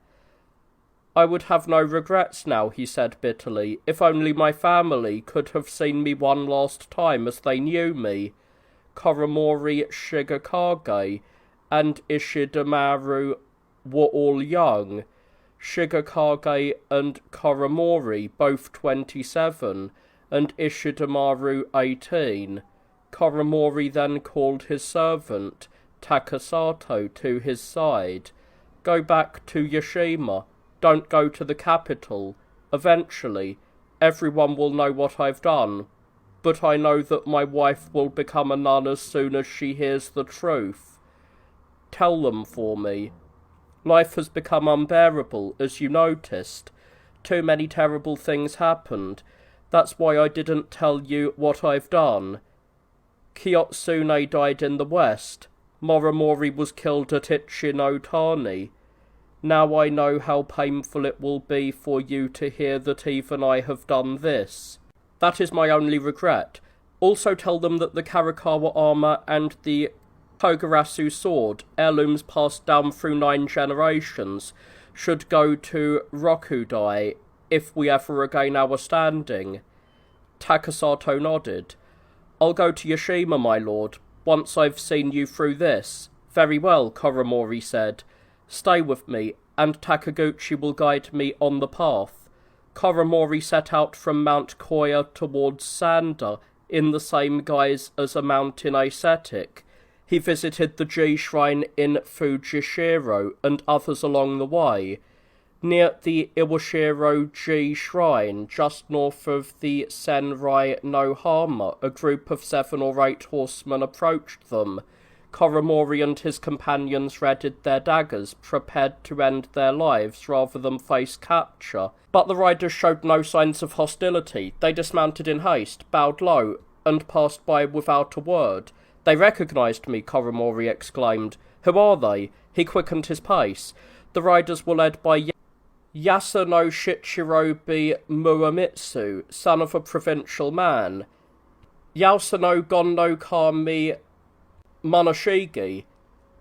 I would have no regrets now, he said bitterly, if only my family could have seen me one last time as they knew me. Koromori, Shigekage, and Ishidomaru were all young. Shigekage and Koromori both 27, and Ishidomaru 18. Koromori then called his servant, Takasato, to his side. Go back to Yashima. Don't go to the capital. Eventually, everyone will know what I've done. But I know that my wife will become a nun as soon as she hears the truth. Tell them for me. Life has become unbearable, as you noticed. Too many terrible things happened. That's why I didn't tell you what I've done. Kiyotsune died in the west. Moromori was killed at Ichinotani. Now I know how painful it will be for you to hear that even I have done this. That is my only regret. Also tell them that the Karakawa armour and the Togarasu sword, heirlooms passed down through 9 generations, should go to Rokudai if we ever regain our standing. Takasato nodded. I'll go to Yashima, my lord, once I've seen you through this. Very well, Koromori said. Stay with me, and Takiguchi will guide me on the path. Koromori set out from Mount Koya towards Sanda in the same guise as a mountain ascetic. He visited the Ji shrine in Fujishiro and others along the way. Near the Iwashiro Ji shrine, just north of the Senrai no Hama, a group of 7 or 8 horsemen approached them. Koromori and his companions readied their daggers, prepared to end their lives rather than face capture. But the riders showed no signs of hostility. They dismounted in haste, bowed low, and passed by without a word. They recognized me, Koromori exclaimed. Who are they? He quickened his pace. The riders were led by Yasuno Shichirobi Muramitsu, son of a provincial man. Yasuno Gonno Kami Monoshigi.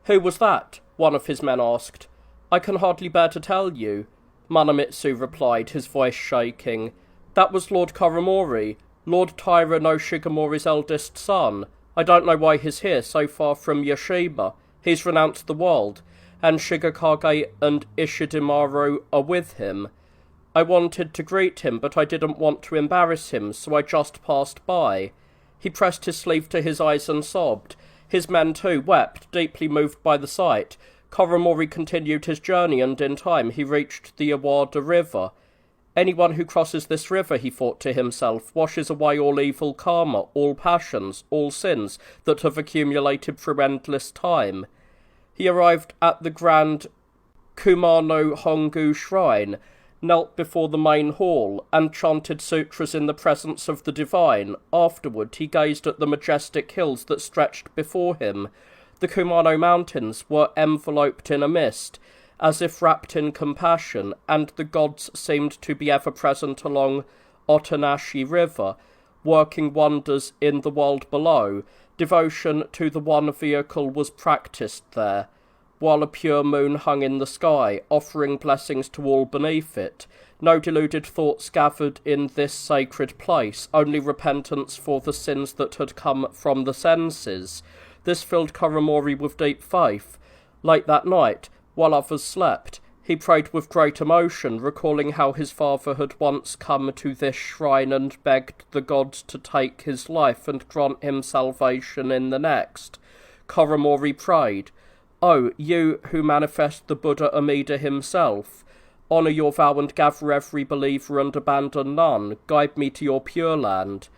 Who was that? One of his men asked. I can hardly bear to tell you, Manamitsu replied, his voice shaking. That was Lord Koromori, Lord Tyler no Shigemori's eldest son. I don't know why he's here so far from Yashima. He's renounced the world, and Shigekage and Ishidomaru are with him. I wanted to greet him, but I didn't want to embarrass him, so I just passed by. He pressed his sleeve to his eyes and sobbed. His men, too, wept, deeply moved by the sight. Koromori continued his journey, and in time he reached the Iwata River. Anyone who crosses this river, he thought to himself, washes away all evil karma, all passions, all sins that have accumulated through endless time. He arrived at the grand Kumano Hongu shrine, knelt before the main hall, and chanted sutras in the presence of the divine. Afterward, he gazed at the majestic hills that stretched before him. The Kumano mountains were enveloped in a mist, as if wrapped in compassion, and the gods seemed to be ever present along Otanashi River, working wonders in the world below. Devotion to the one vehicle was practiced there. while a pure moon hung in the sky, offering blessings to all beneath it. No deluded thoughts gathered in this sacred place, only repentance for the sins that had come from the senses. This filled Koromori with deep faith. Late that night, while others slept, he prayed with great emotion, recalling how his father had once come to this shrine and begged the gods to take his life and grant him salvation in the next. Koromori prayed, "O, you who manifest the Buddha Amida himself, honour your vow and gather every believer and abandon none. Guide me to your pure land."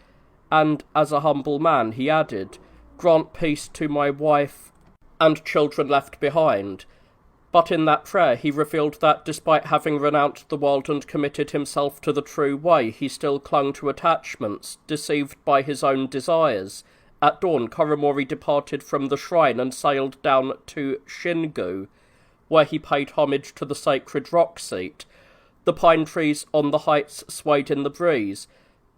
And as a humble man, he added, "Grant peace to my wife and children left behind." But in that prayer he revealed that despite having renounced the world and committed himself to the true way, he still clung to attachments, deceived by his own desires. At dawn, Koromori departed from the shrine and sailed down to Shingu, where he paid homage to the sacred rock seat. The pine trees on the heights swayed in the breeze,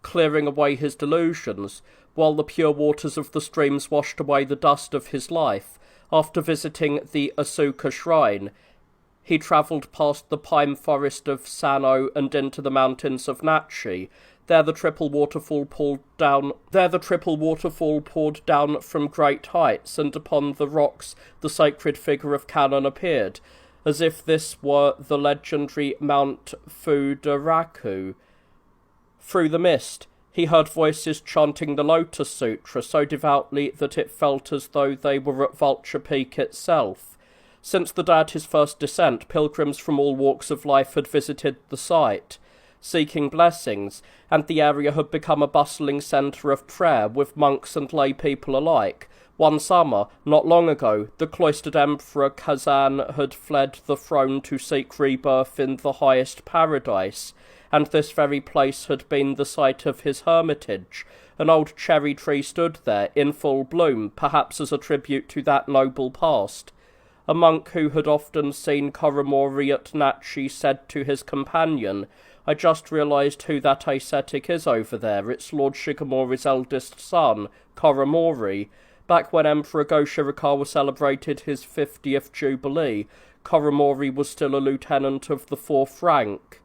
clearing away his delusions, while the pure waters of the streams washed away the dust of his life. After visiting the Asuka shrine, he travelled past the pine forest of Sano and into the mountains of Nachi. There the triple waterfall poured down from great heights, and upon the rocks the sacred figure of Kannon appeared, as if this were the legendary Mount Fudaraku. Through the mist, he heard voices chanting the Lotus Sutra so devoutly that it felt as though they were at Vulture Peak itself. Since the day of his first descent, pilgrims from all walks of life had visited the site, seeking blessings, and the area had become a bustling centre of prayer, with monks and lay people alike. One summer, not long ago, the cloistered Emperor Kazan had fled the throne to seek rebirth in the highest paradise, and this very place had been the site of his hermitage. An old cherry tree stood there, in full bloom, perhaps as a tribute to that noble past. A monk who had often seen Koromori at Nachi said to his companion, "I just realised who that ascetic is over there. It's Lord Shigemori's eldest son, Koromori. Back when Emperor Go-Shirakawa celebrated his 50th Jubilee, Koromori was still a lieutenant of the 4th rank.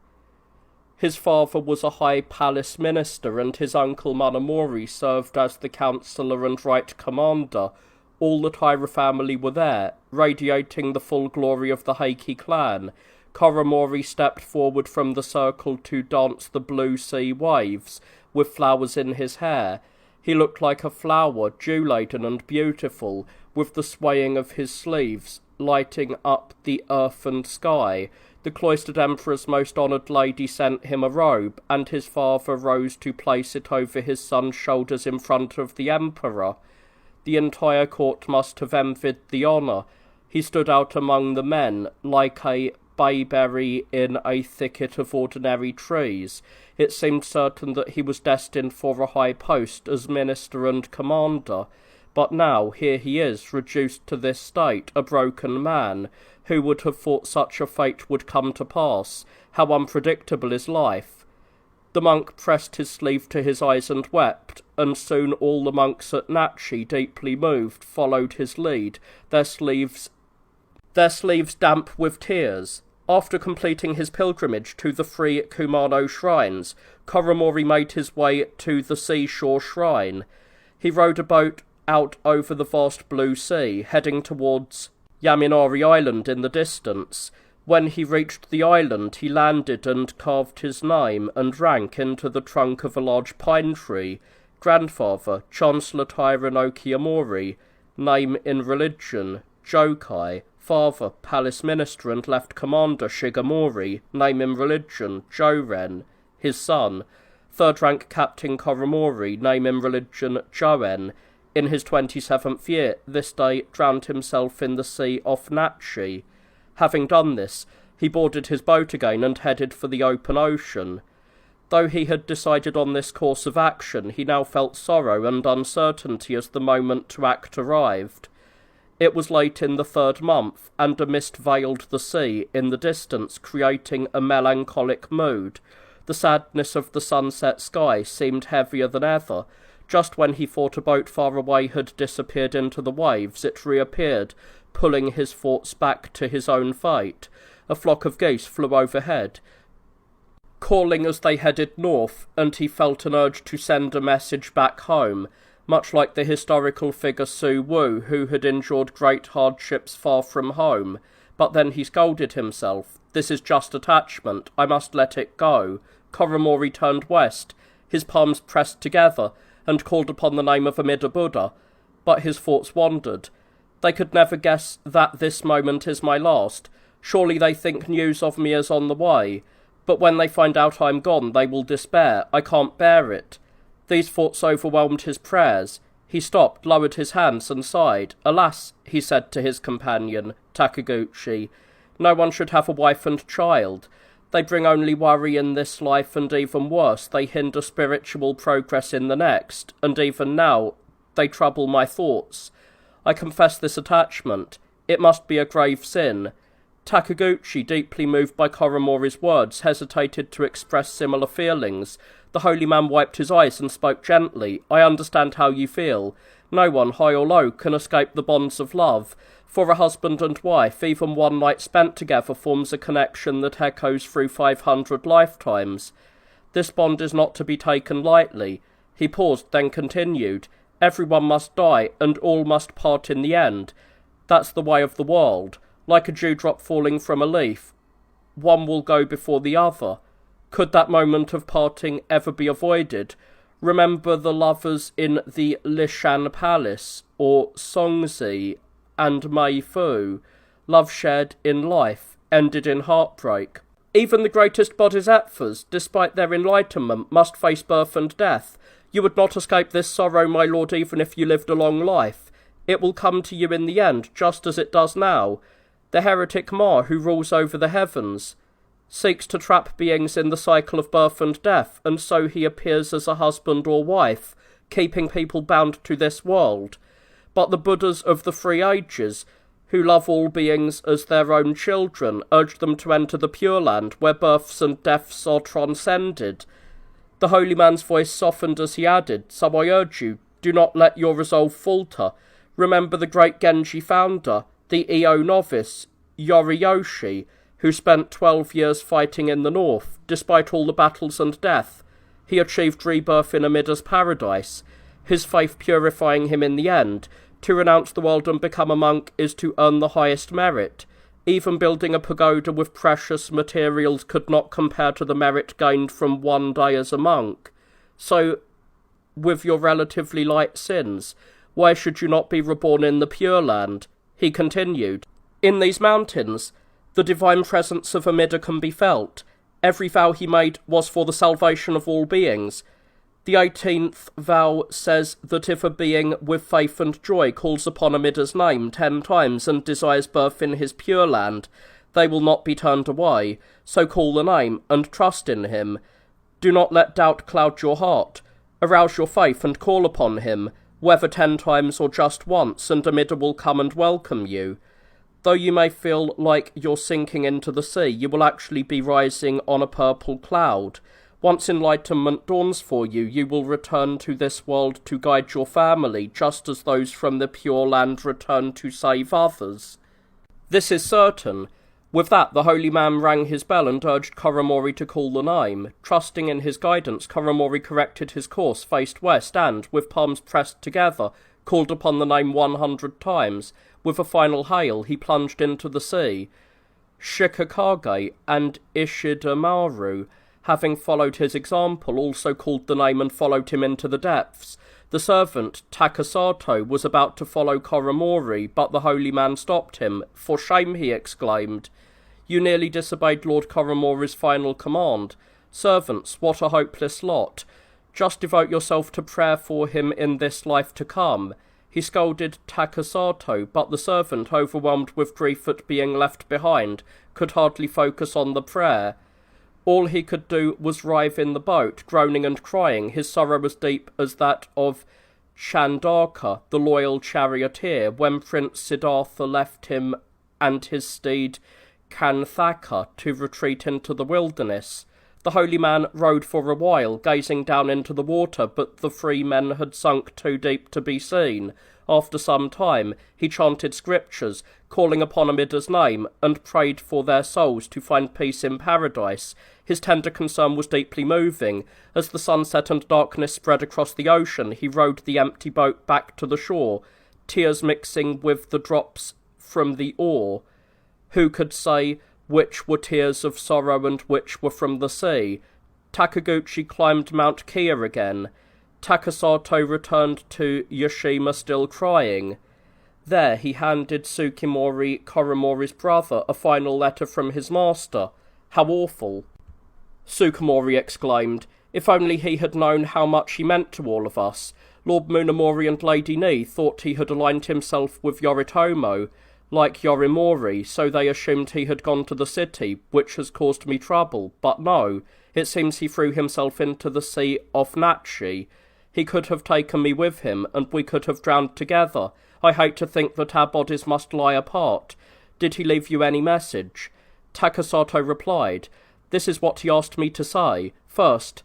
His father was a high palace minister, and his uncle Monomori served as the councillor and right commander. All the Taira family were there, radiating the full glory of the Heike clan. Koromori stepped forward from the circle to dance the blue sea waves, with flowers in his hair. He looked like a flower, dew-laden and beautiful, with the swaying of his sleeves, lighting up the earth and sky. The cloistered emperor's most honoured lady sent him a robe, and his father rose to place it over his son's shoulders in front of the emperor. The entire court must have envied the honour. He stood out among the men, like a bayberry in a thicket of ordinary trees. It seemed certain that he was destined for a high post as minister and commander. But now, here he is, reduced to this state, a broken man. Who would have thought such a fate would come to pass? How unpredictable is life! The monk pressed his sleeve to his eyes and wept, and soon all the monks at Nachi, deeply moved, followed his lead, their sleeves damp with tears. After completing his pilgrimage to the 3 Kumano shrines, Koromori made his way to the seashore shrine. He rowed a boat out over the vast blue sea, heading towards Yaminori Island in the distance. When he reached the island, he landed and carved his name and rank into the trunk of a large pine tree. Grandfather, Chancellor Taira no Kiyomori. Name in religion, Jokai. Father, Palace Minister and Left Commander Shigemori. Name in religion, Joren. His son, 3rd rank Captain Koromori. Name in religion, Joen. In his 27th year, this day drowned himself in the sea off Nachi. Having done this, he boarded his boat again and headed for the open ocean. Though he had decided on this course of action, he now felt sorrow and uncertainty as the moment to act arrived. It was late in the 3rd month, and a mist veiled the sea in the distance, creating a melancholic mood. The sadness of the sunset sky seemed heavier than ever. Just when he thought a boat far away had disappeared into the waves, it reappeared, pulling his thoughts back to his own fate. A flock of geese flew overhead, calling as they headed north, and he felt an urge to send a message back home, much like the historical figure Su Wu, who had endured great hardships far from home. But then he scolded himself. This is just attachment. I must let it go. Koromori turned west, his palms pressed together, and called upon the name of Amida Buddha. But his thoughts wandered. They could never guess that this moment is my last. Surely they think news of me is on the way. But when they find out I'm gone, they will despair. I can't bear it. These thoughts overwhelmed his prayers. He stopped, lowered his hands, and sighed. Alas, he said to his companion, Takaguchi, no one should have a wife and child. They bring only worry in this life, and even worse, they hinder spiritual progress in the next, and even now, they trouble my thoughts. I confess this attachment. It must be a grave sin. Takaguchi, deeply moved by Koromori's words, hesitated to express similar feelings. The holy man wiped his eyes and spoke gently. I understand how you feel. No one, high or low, can escape the bonds of love. For a husband and wife, even one night spent together forms a connection that echoes through 500 lifetimes. This bond is not to be taken lightly. He paused, then continued. Everyone must die, and all must part in the end. That's the way of the world. Like a dewdrop falling from a leaf, one will go before the other. Could that moment of parting ever be avoided? Remember the lovers in the Lishan Palace, or Songzi and Mei Fu. Love shared in life, ended in heartbreak. Even the greatest bodhisattvas, despite their enlightenment, must face birth and death. You would not escape this sorrow, my lord, even if you lived a long life. It will come to you in the end, just as it does now. The heretic Ma, who rules over the heavens, seeks to trap beings in the cycle of birth and death, and so he appears as a husband or wife, keeping people bound to this world. But the Buddhas of the 3 ages, who love all beings as their own children, urge them to enter the Pure Land, where births and deaths are transcended. The holy man's voice softened as he added, so I urge you, do not let your resolve falter. Remember the great Genji founder, the Io novice, Yoriyoshi, who spent 12 years fighting in the north. Despite all the battles and death, he achieved rebirth in Amida's paradise, his faith purifying him in the end. To renounce the world and become a monk is to earn the highest merit. Even building a pagoda with precious materials could not compare to the merit gained from one day as a monk. So, with your relatively light sins, why should you not be reborn in the Pure Land? He continued, in these mountains, the divine presence of Amida can be felt. Every vow he made was for the salvation of all beings. The 18th vow says that if a being with faith and joy calls upon Amida's name 10 times and desires birth in his Pure Land, they will not be turned away. So call the name and trust in him. Do not let doubt cloud your heart. Arouse your faith and call upon him, whether 10 times or just once, and Amida will come and welcome you. Though you may feel like you're sinking into the sea, you will actually be rising on a purple cloud. Once enlightenment dawns for you, you will return to this world to guide your family, just as those from the Pure Land return to save others. This is certain. With that, the holy man rang his bell and urged Koromori to call the name. Trusting in his guidance, Koromori corrected his course, faced west, and, with palms pressed together, called upon the name 100 times. With a final hail, he plunged into the sea. Shikakage and Ishidamaru, having followed his example, also called the name and followed him into the depths. The servant, Takasato, was about to follow Koromori, but the holy man stopped him. For shame, he exclaimed. You nearly disobeyed Lord Koromori's final command. Servants, what a hopeless lot. Just devote yourself to prayer for him in this life to come. He scolded Takasato, but the servant, overwhelmed with grief at being left behind, could hardly focus on the prayer. All he could do was writhe in the boat, groaning and crying. His sorrow was deep as that of Chandaka, the loyal charioteer, when Prince Siddhartha left him and his steed Kanthaka to retreat into the wilderness. The holy man rode for a while, gazing down into the water, but the 3 men had sunk too deep to be seen. After some time, he chanted scriptures, calling upon Amida's name, and prayed for their souls to find peace in paradise. His tender concern was deeply moving. As the sunset and darkness spread across the ocean, he rowed the empty boat back to the shore, tears mixing with the drops from the oar. Who could say which were tears of sorrow and which were from the sea? Takaguchi climbed Mount Kia again. Takasato returned to Yoshima still crying. There he handed Tsukimori, Koromori's brother, a final letter from his master. How awful! Tsukimori exclaimed. If only he had known how much he meant to all of us. Lord Munamori and Lady Ni thought he had aligned himself with Yoritomo, like Yorimori, so they assumed he had gone to the city, which has caused me trouble. But no, it seems he threw himself into the sea off Nachi. He could have taken me with him, and we could have drowned together. I hate to think that our bodies must lie apart. Did he leave you any message? Takasato replied. This is what he asked me to say. First,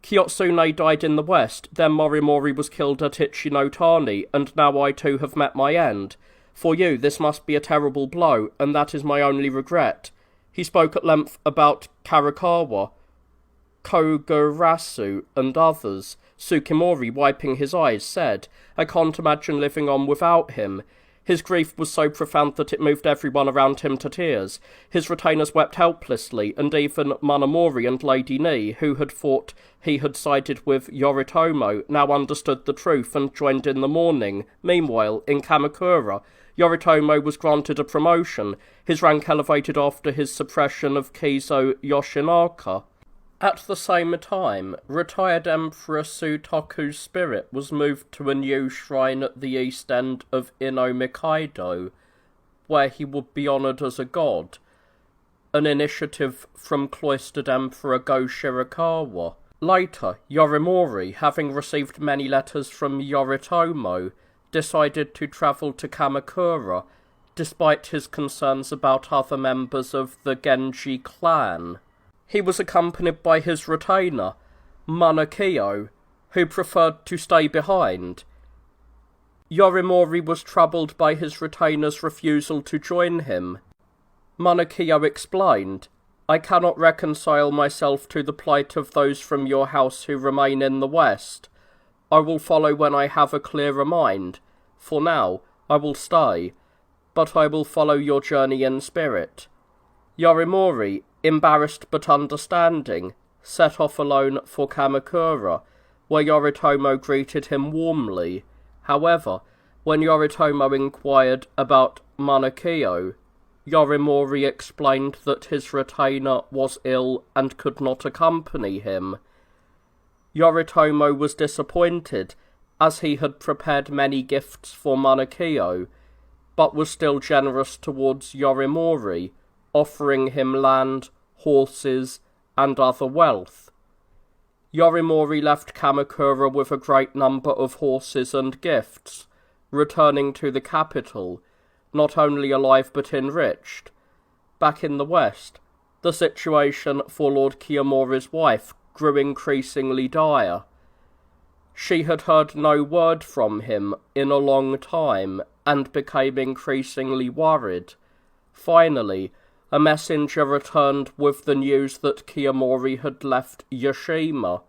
Kiyotsune died in the west, then Morimori was killed at Ichinotani, and now I too have met my end. For you, this must be a terrible blow, and that is my only regret. He spoke at length about Karakawa, Kogarasu, and others. Tsukimori, wiping his eyes, said, I can't imagine living on without him. His grief was so profound that it moved everyone around him to tears. His retainers wept helplessly, and even Manamori and Lady Ni, who had thought he had sided with Yoritomo, now understood the truth and joined in the mourning. Meanwhile, in Kamakura, Yoritomo was granted a promotion, his rank elevated after his suppression of Kizo Yoshinaka. At the same time, retired Emperor Sutoku's spirit was moved to a new shrine at the east end of Inomikaido, where he would be honoured as a god, an initiative from cloistered Emperor Go Shirakawa. Later, Yorimori, having received many letters from Yoritomo, decided to travel to Kamakura, despite his concerns about other members of the Genji clan. He was accompanied by his retainer, Manakio, who preferred to stay behind. Yorimori was troubled by his retainer's refusal to join him. Manakio explained, I cannot reconcile myself to the plight of those from your house who remain in the West. I will follow when I have a clearer mind. For now, I will stay, but I will follow your journey in spirit. Yorimori, embarrassed but understanding, set off alone for Kamakura, where Yoritomo greeted him warmly. However, when Yoritomo inquired about Manakio, Yorimori explained that his retainer was ill and could not accompany him. Yoritomo was disappointed, as he had prepared many gifts for Manakio, but was still generous towards Yorimori, offering him land, horses, and other wealth. Yorimori left Kamakura with a great number of horses and gifts, returning to the capital, not only alive but enriched. Back in the west, the situation for Lord Kiyomori's wife grew increasingly dire. She had heard no word from him in a long time, and became increasingly worried. Finally, a messenger returned with the news that Kiyomori had left Yoshima,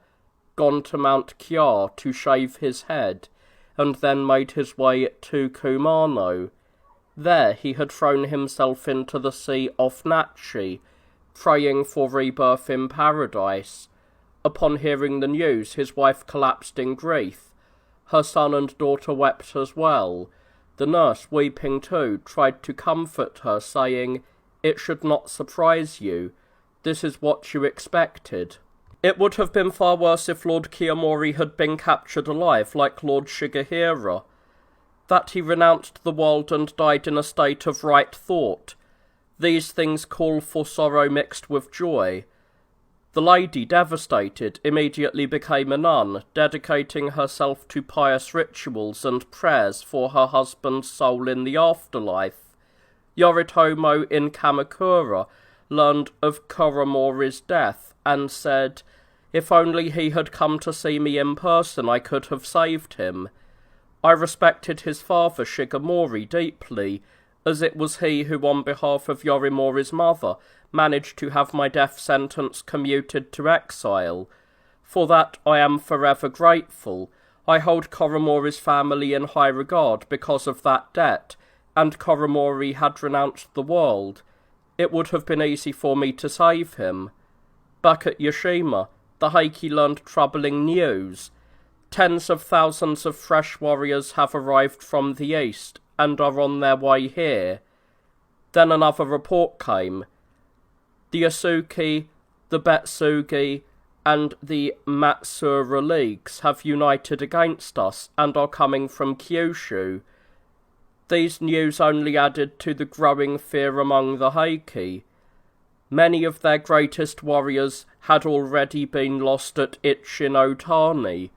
gone to Mount Kya to shave his head, and then made his way to Kumano. There he had thrown himself into the sea off Nachi, praying for rebirth in paradise. Upon hearing the news, his wife collapsed in grief. Her son and daughter wept as well. The nurse, weeping too, tried to comfort her, saying, It should not surprise you. This is what you expected. It would have been far worse if Lord Kiyomori had been captured alive, like Lord Shigehira. That he renounced the world and died in a state of right thought. These things call for sorrow mixed with joy. The lady, devastated, immediately became a nun, dedicating herself to pious rituals and prayers for her husband's soul in the afterlife. Yoritomo in Kamakura learned of Koromori's death and said, "If only he had come to see me in person, I could have saved him." I respected his father Shigemori deeply, as it was he who, on behalf of Yorimori's mother, managed to have my death sentence commuted to exile. For that I am forever grateful. I hold Koromori's family in high regard because of that debt, and Koromori had renounced the world. It would have been easy for me to save him. Back at Yashima, the Heike learned troubling news. Tens of thousands of fresh warriors have arrived from the east, and are on their way here. Then another report came. The Asuki, the Betsugi, and the Matsura leagues have united against us, and are coming from Kyushu. These news only added to the growing fear among the Heike. Many of their greatest warriors had already been lost at Ichin-Otani.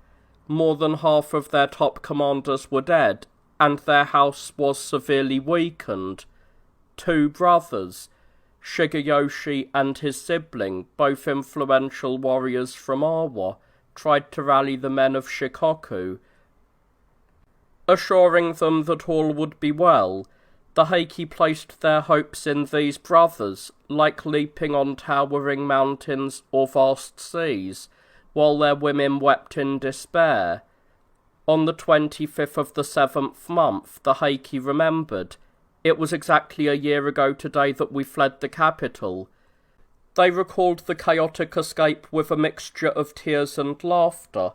More than half of their top commanders were dead, and their house was severely weakened. 2 brothers, Shigeyoshi and his sibling, both influential warriors from Awa, tried to rally the men of Shikoku. Assuring them that all would be well, the Heike placed their hopes in these brothers, like leaping on towering mountains or vast seas, while their women wept in despair. On the 25th of the 7th month, the Heike remembered. It was exactly a year ago today that we fled the capital. They recalled the chaotic escape with a mixture of tears and laughter.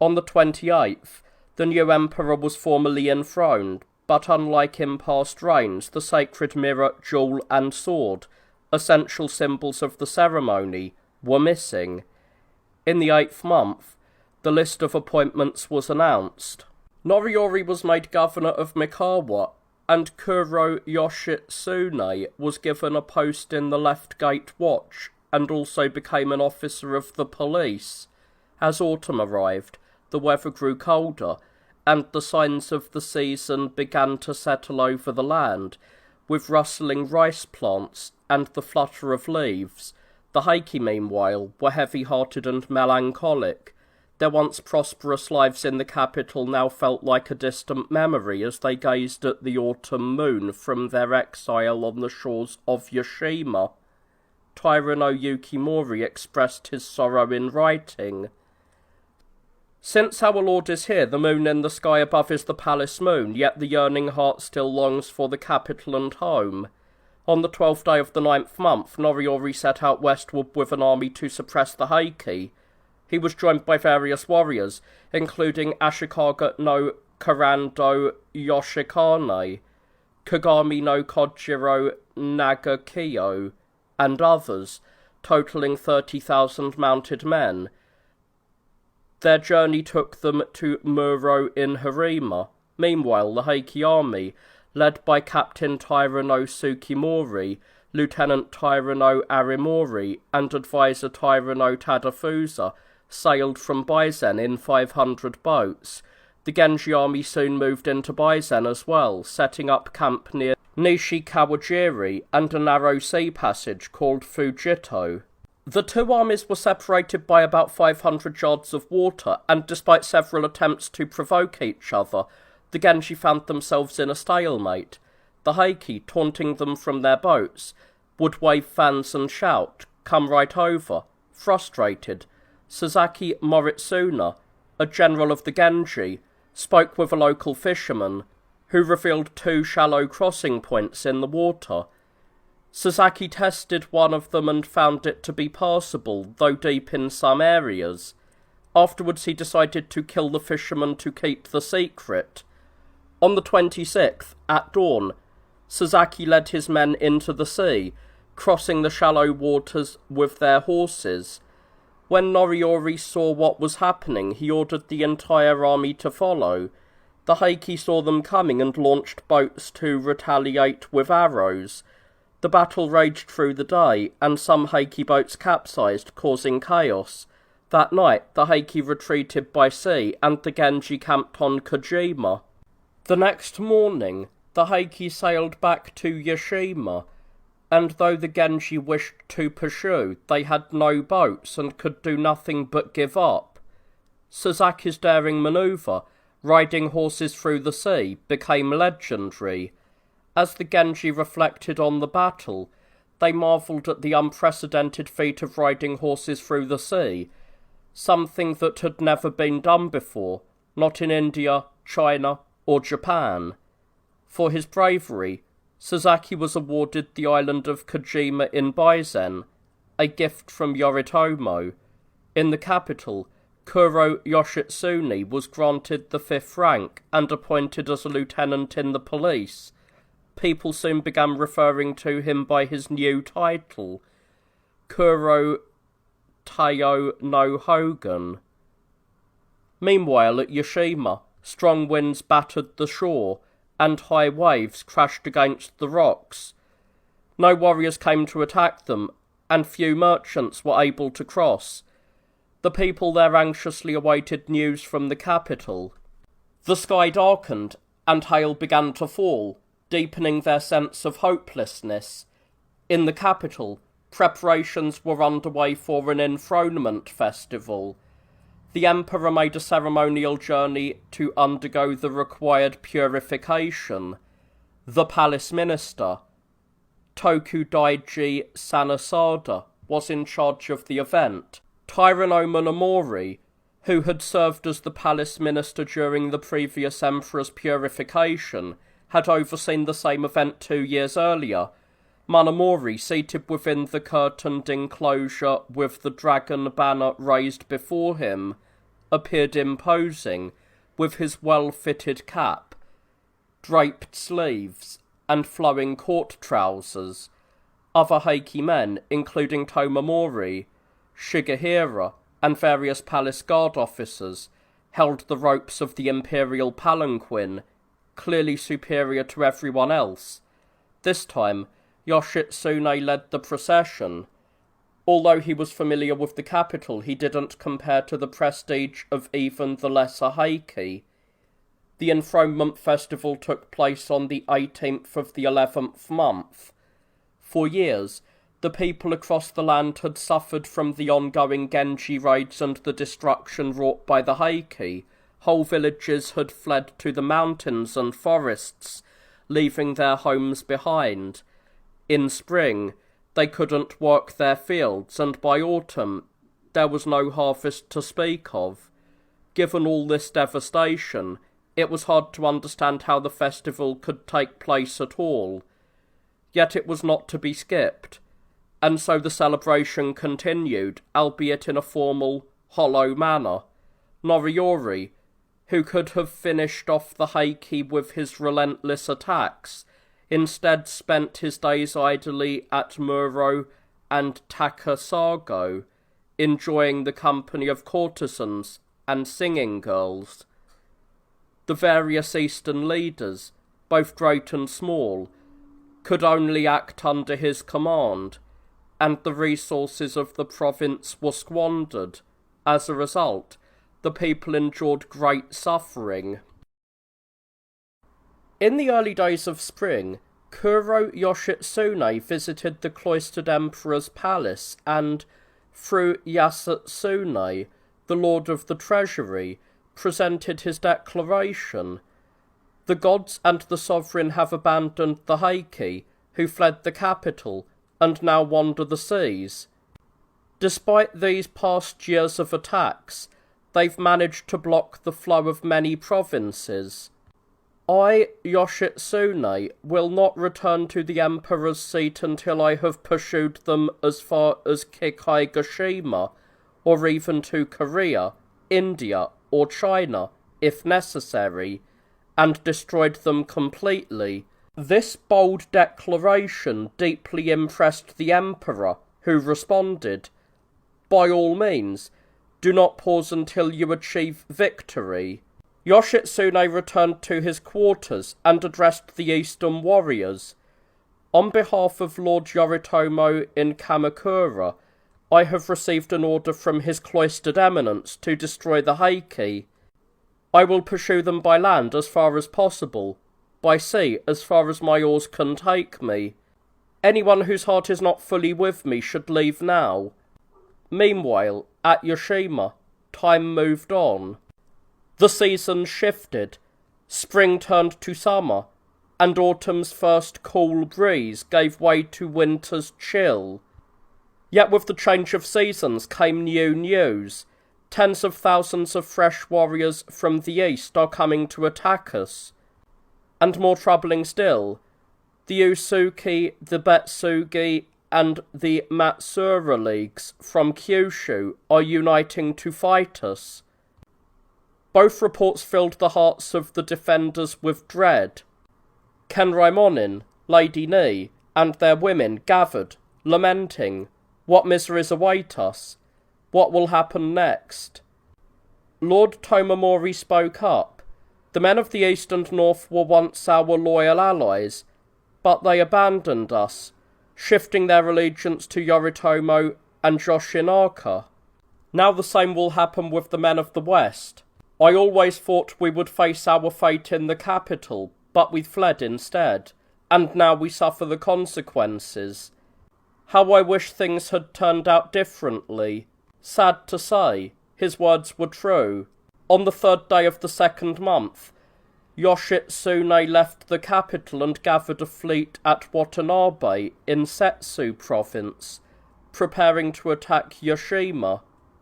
On the 28th, the new emperor was formally enthroned, but unlike in past reigns, the sacred mirror, jewel, and sword, essential symbols of the ceremony, were missing. In the 8th month, the list of appointments was announced. Noriyori was made governor of Mikawa, and Kuro Yoshitsune was given a post in the Left Gate Watch, and also became an officer of the police. As autumn arrived, the weather grew colder, and the signs of the season began to settle over the land, with rustling rice plants and the flutter of leaves. The Heike, meanwhile, were heavy-hearted and melancholic. Their once prosperous lives in the capital now felt like a distant memory as they gazed at the autumn moon from their exile on the shores of Yashima. Taira no Yukimori expressed his sorrow in writing. "Since our lord is here, the moon in the sky above is the palace moon, yet the yearning heart still longs for the capital and home. On the 12th day of the 9th month, Noriyori set out westward with an army to suppress the Heike. He was joined by various warriors, including Ashikaga no Karando Yoshikane, Kagami no Kojiro Nagakiyo, and others, totaling 30,000 mounted men. Their journey took them to Muro in Harima. Meanwhile, the Heike army, led by Captain Taira no Tsukimori, Lieutenant Taira no Arimori, and Advisor Taira no Tadafusa, sailed from Baizen in 500 boats. The Genji army soon moved into Baizen as well, setting up camp near Nishi-Kawajiri and a narrow sea passage called Fujito. The two armies were separated by about 500 yards of water, and despite several attempts to provoke each other, the Genji found themselves in a stalemate. The Heike, taunting them from their boats, would wave fans and shout, "Come right over." Frustrated, Sasaki Moritsuna, a general of the Genji, spoke with a local fisherman, who revealed 2 shallow crossing points in the water. Sasaki tested one of them and found it to be passable, though deep in some areas. Afterwards he decided to kill the fisherman to keep the secret. On the 26th, at dawn, Sasaki led his men into the sea, crossing the shallow waters with their horses. When Noriyori saw what was happening, he ordered the entire army to follow. The Heike saw them coming and launched boats to retaliate with arrows. The battle raged through the day, and some Heike boats capsized, causing chaos. That night, the Heike retreated by sea, and the Genji camped on Kojima. The next morning, the Heike sailed back to Yashima, and though the Genji wished to pursue, they had no boats and could do nothing but give up. Sasaki's daring manoeuvre, riding horses through the sea, became legendary. As the Genji reflected on the battle, they marvelled at the unprecedented feat of riding horses through the sea, something that had never been done before, not in India, China, or Japan. For his bravery, Sasaki was awarded the island of Kojima in Baizen, a gift from Yoritomo. In the capital, Kuro Yoshitsune was granted the 5th rank and appointed as a lieutenant in the police. People soon began referring to him by his new title, Kuro Tayo no Hogan. Meanwhile at Yoshima, strong winds battered the shore, and high waves crashed against the rocks. No warriors came to attack them, and few merchants were able to cross. The people there anxiously awaited news from the capital. The sky darkened, and hail began to fall, deepening their sense of hopelessness. In the capital, preparations were underway for an enthronement festival. The emperor made a ceremonial journey to undergo the required purification. The palace minister, Tokudaiji Sanasada, was in charge of the event. Tyranno Monomori, who had served as the palace minister during the previous emperor's purification, had overseen the same event 2 years earlier. Monomori, seated within the curtained enclosure with the dragon banner raised before him, appeared imposing, with his well-fitted cap, draped sleeves, and flowing court trousers. Other Heike men, including Tomomori, Shigehira, and various palace guard officers, held the ropes of the imperial palanquin, clearly superior to everyone else. This time, Yoshitsune led the procession. Although he was familiar with the capital, he didn't compare to the prestige of even the lesser Heike. The enthronement festival took place on the 18th of the 11th month. For years, the people across the land had suffered from the ongoing Genji raids and the destruction wrought by the Heike. Whole villages had fled to the mountains and forests, leaving their homes behind. In spring, they couldn't work their fields, and by autumn, there was no harvest to speak of. Given all this devastation, it was hard to understand how the festival could take place at all. Yet it was not to be skipped, and so the celebration continued, albeit in a formal, hollow manner. Noriyori, who could have finished off the Heike with his relentless attacks, instead spent his days idly at Muro and Takasago, enjoying the company of courtesans and singing girls. The various eastern leaders, both great and small, could only act under his command, and the resources of the province were squandered. As a result, the people endured great suffering. In the early days of spring, Kuro Yoshitsune visited the cloistered emperor's palace and, through Yasutsune, the lord of the treasury, presented his declaration. The gods and the sovereign have abandoned the Heike, who fled the capital, and now wander the seas. Despite these past years of attacks, they've managed to block the flow of many provinces. I, Yoshitsune, will not return to the emperor's seat until I have pursued them as far as Kikaigashima, or even to Korea, India, or China, if necessary, and destroyed them completely. This bold declaration deeply impressed the emperor, who responded, "By all means, do not pause until you achieve victory." Yoshitsune returned to his quarters and addressed the eastern warriors. "On behalf of Lord Yoritomo in Kamakura, I have received an order from his cloistered eminence to destroy the Heike. I will pursue them by land as far as possible, by sea as far as my oars can take me. Anyone whose heart is not fully with me should leave now. Meanwhile, at Yoshima, time moved on. The seasons shifted. Spring turned to summer, and autumn's first cool breeze gave way to winter's chill. Yet with the change of seasons came new news. Tens of thousands of fresh warriors from the east are coming to attack us. And more troubling still, the Usuki, the Betsugi, and the Matsura leagues from Kyushu are uniting to fight us. Both reports filled the hearts of the defenders with dread. Kenraimonin, Lady Ni, and their women gathered, lamenting, "What miseries await us? What will happen next?" Lord Tomomori spoke up. "The men of the east and north were once our loyal allies, but they abandoned us, shifting their allegiance to Yoritomo and Yoshinaka. Now the same will happen with the men of the west. I always thought we would face our fate in the capital, but we fled instead, and now we suffer the consequences. How I wish things had turned out differently." Sad to say, his words were true. On the 3rd day of the 2nd month, Yoshitsune left the capital and gathered a fleet at Watanabe in Setsu province, preparing to attack Yoshima.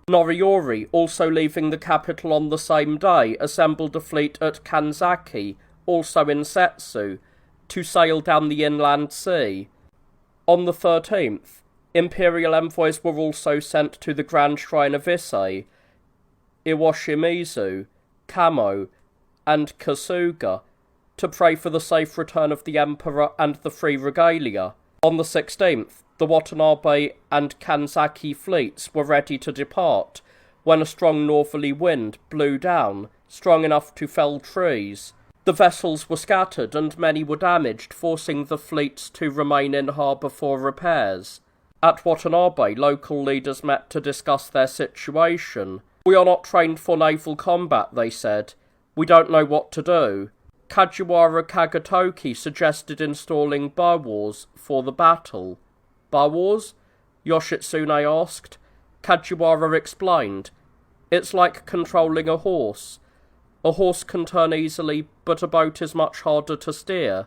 Noriyori, also leaving the capital on the same day, assembled a fleet at Kanzaki, also in Setsu, to sail down the inland sea. On the 13th, imperial envoys were also sent to the Grand Shrine of Issei, Iwashimizu, Kamo, and Kasuga, to pray for the safe return of the Emperor and the free regalia. On the 16th, the Watanabe and Kanzaki fleets were ready to depart, when a strong northerly wind blew down, strong enough to fell trees. The vessels were scattered and many were damaged, forcing the fleets to remain in harbour for repairs. At Watanabe, local leaders met to discuss their situation. "We are not trained for naval combat," they said. "We don't know what to do." Kajiwara Kagetoki suggested installing bowars for the battle. "Bowars?" Yoshitsune asked. Kajiwara explained. "It's like controlling a horse. A horse can turn easily, but a boat is much harder to steer.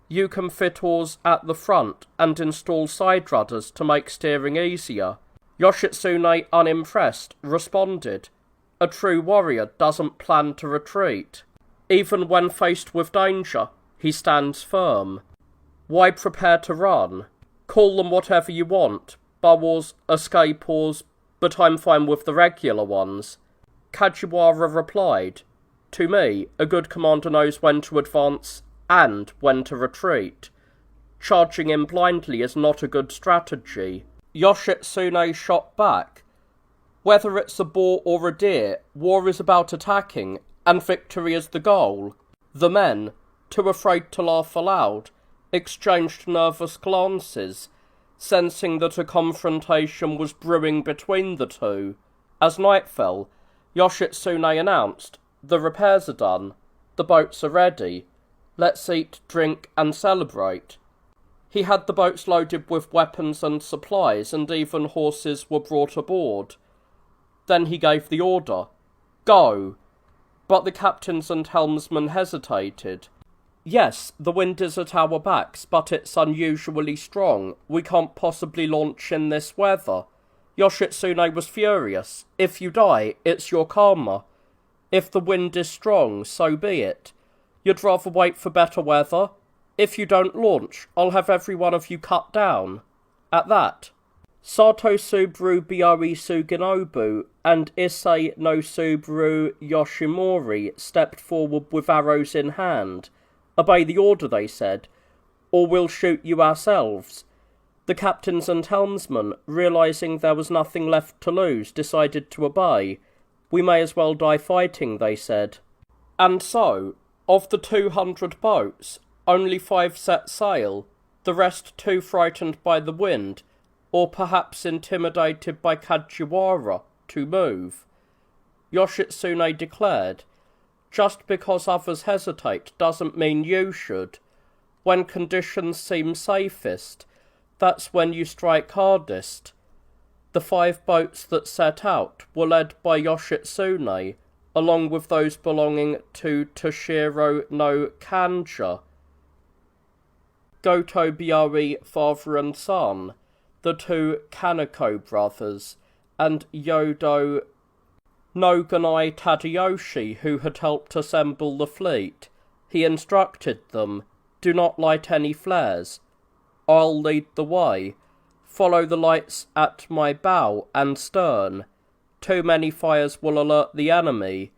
You can fit oars at the front and install side rudders to make steering easier." Yoshitsune, unimpressed, responded, "A true warrior doesn't plan to retreat. Even when faced with danger, he stands firm. Why prepare to run? Call them whatever you want, bowars, escape oars, but I'm fine with the regular ones." Kajiwara replied, "To me, a good commander knows when to advance and when to retreat. Charging in blindly is not a good strategy." Yoshitsune shot back. "Whether it's a boar or a deer, war is about attacking, and victory is the goal." The men, too afraid to laugh aloud, exchanged nervous glances, sensing that a confrontation was brewing between the two. As night fell, Yoshitsune announced, "The repairs are done. The boats are ready. Let's eat, drink, and celebrate." He had the boats loaded with weapons and supplies, and even horses were brought aboard. Then he gave the order, "Go!" But the captains and helmsmen hesitated. "Yes, the wind is at our backs, but it's unusually strong. We can't possibly launch in this weather." Yoshitsune was furious. "If you die, it's your karma. If the wind is strong, so be it. You'd rather wait for better weather? If you don't launch, I'll have every one of you cut down." At that, Sato Subaru Bioi Suginobu and Issei no Subaru Yoshimori stepped forward with arrows in hand. "Obey the order," they said, "or we'll shoot you ourselves." The captains and helmsmen, realizing there was nothing left to lose, decided to obey. "We may as well die fighting," they said. And so, of the 200 boats, only 5 set sail, the rest too frightened by the wind, or perhaps intimidated by Kajiwara, to move. Yoshitsune declared, "Just because others hesitate doesn't mean you should. When conditions seem safest, That's when you strike hardest. The 5 boats that set out were led by Yoshitsune, along with those belonging to Toshiro no Kanja, Goto Biori, father and son, the 2 Kaneko brothers, and Yodo Noganai Tadayoshi, who had helped assemble the fleet. He instructed them, "Do not light any flares. I'll lead the way. Follow the lights at my bow and stern. Too many fires will alert the enemy."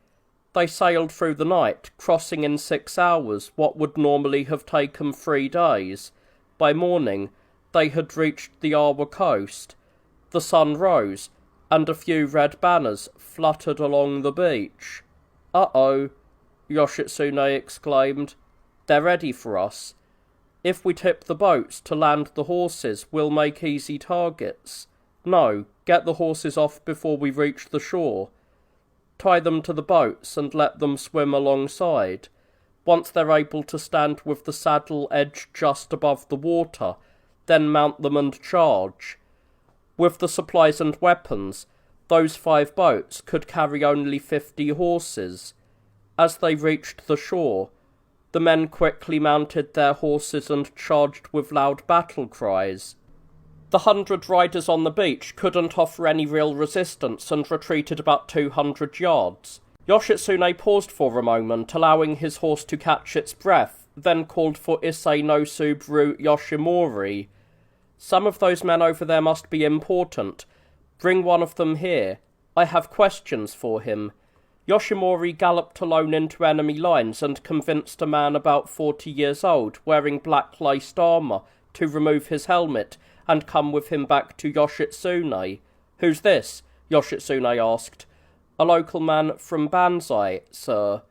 They sailed through the night, crossing in 6 hours what would normally have taken 3 days. By morning, they had reached the Awa coast. The sun rose, and a few red banners fluttered along the beach. "Uh-oh," Yoshitsune exclaimed. "They're ready for us. If we tip the boats to land the horses, we'll make easy targets. No, get the horses off before we reach the shore. Tie them to the boats and let them swim alongside. Once they're able to stand with the saddle edge just above the water, then mount them and charge." With the supplies and weapons, those 5 boats could carry only 50 horses. As they reached the shore, the men quickly mounted their horses and charged with loud battle cries. The 100 riders on the beach couldn't offer any real resistance and retreated about 200 yards. Yoshitsune paused for a moment, allowing his horse to catch its breath, then called for Issei no Suburu Yoshimori. "Some of those men over there must be important. Bring one of them here. I have questions for him." Yoshimori galloped alone into enemy lines and convinced a man about 40 years old, wearing black laced armour, to remove his helmet and come with him back to Yoshitsune. "Who's this?" Yoshitsune asked. "A local man from Banzai, sir.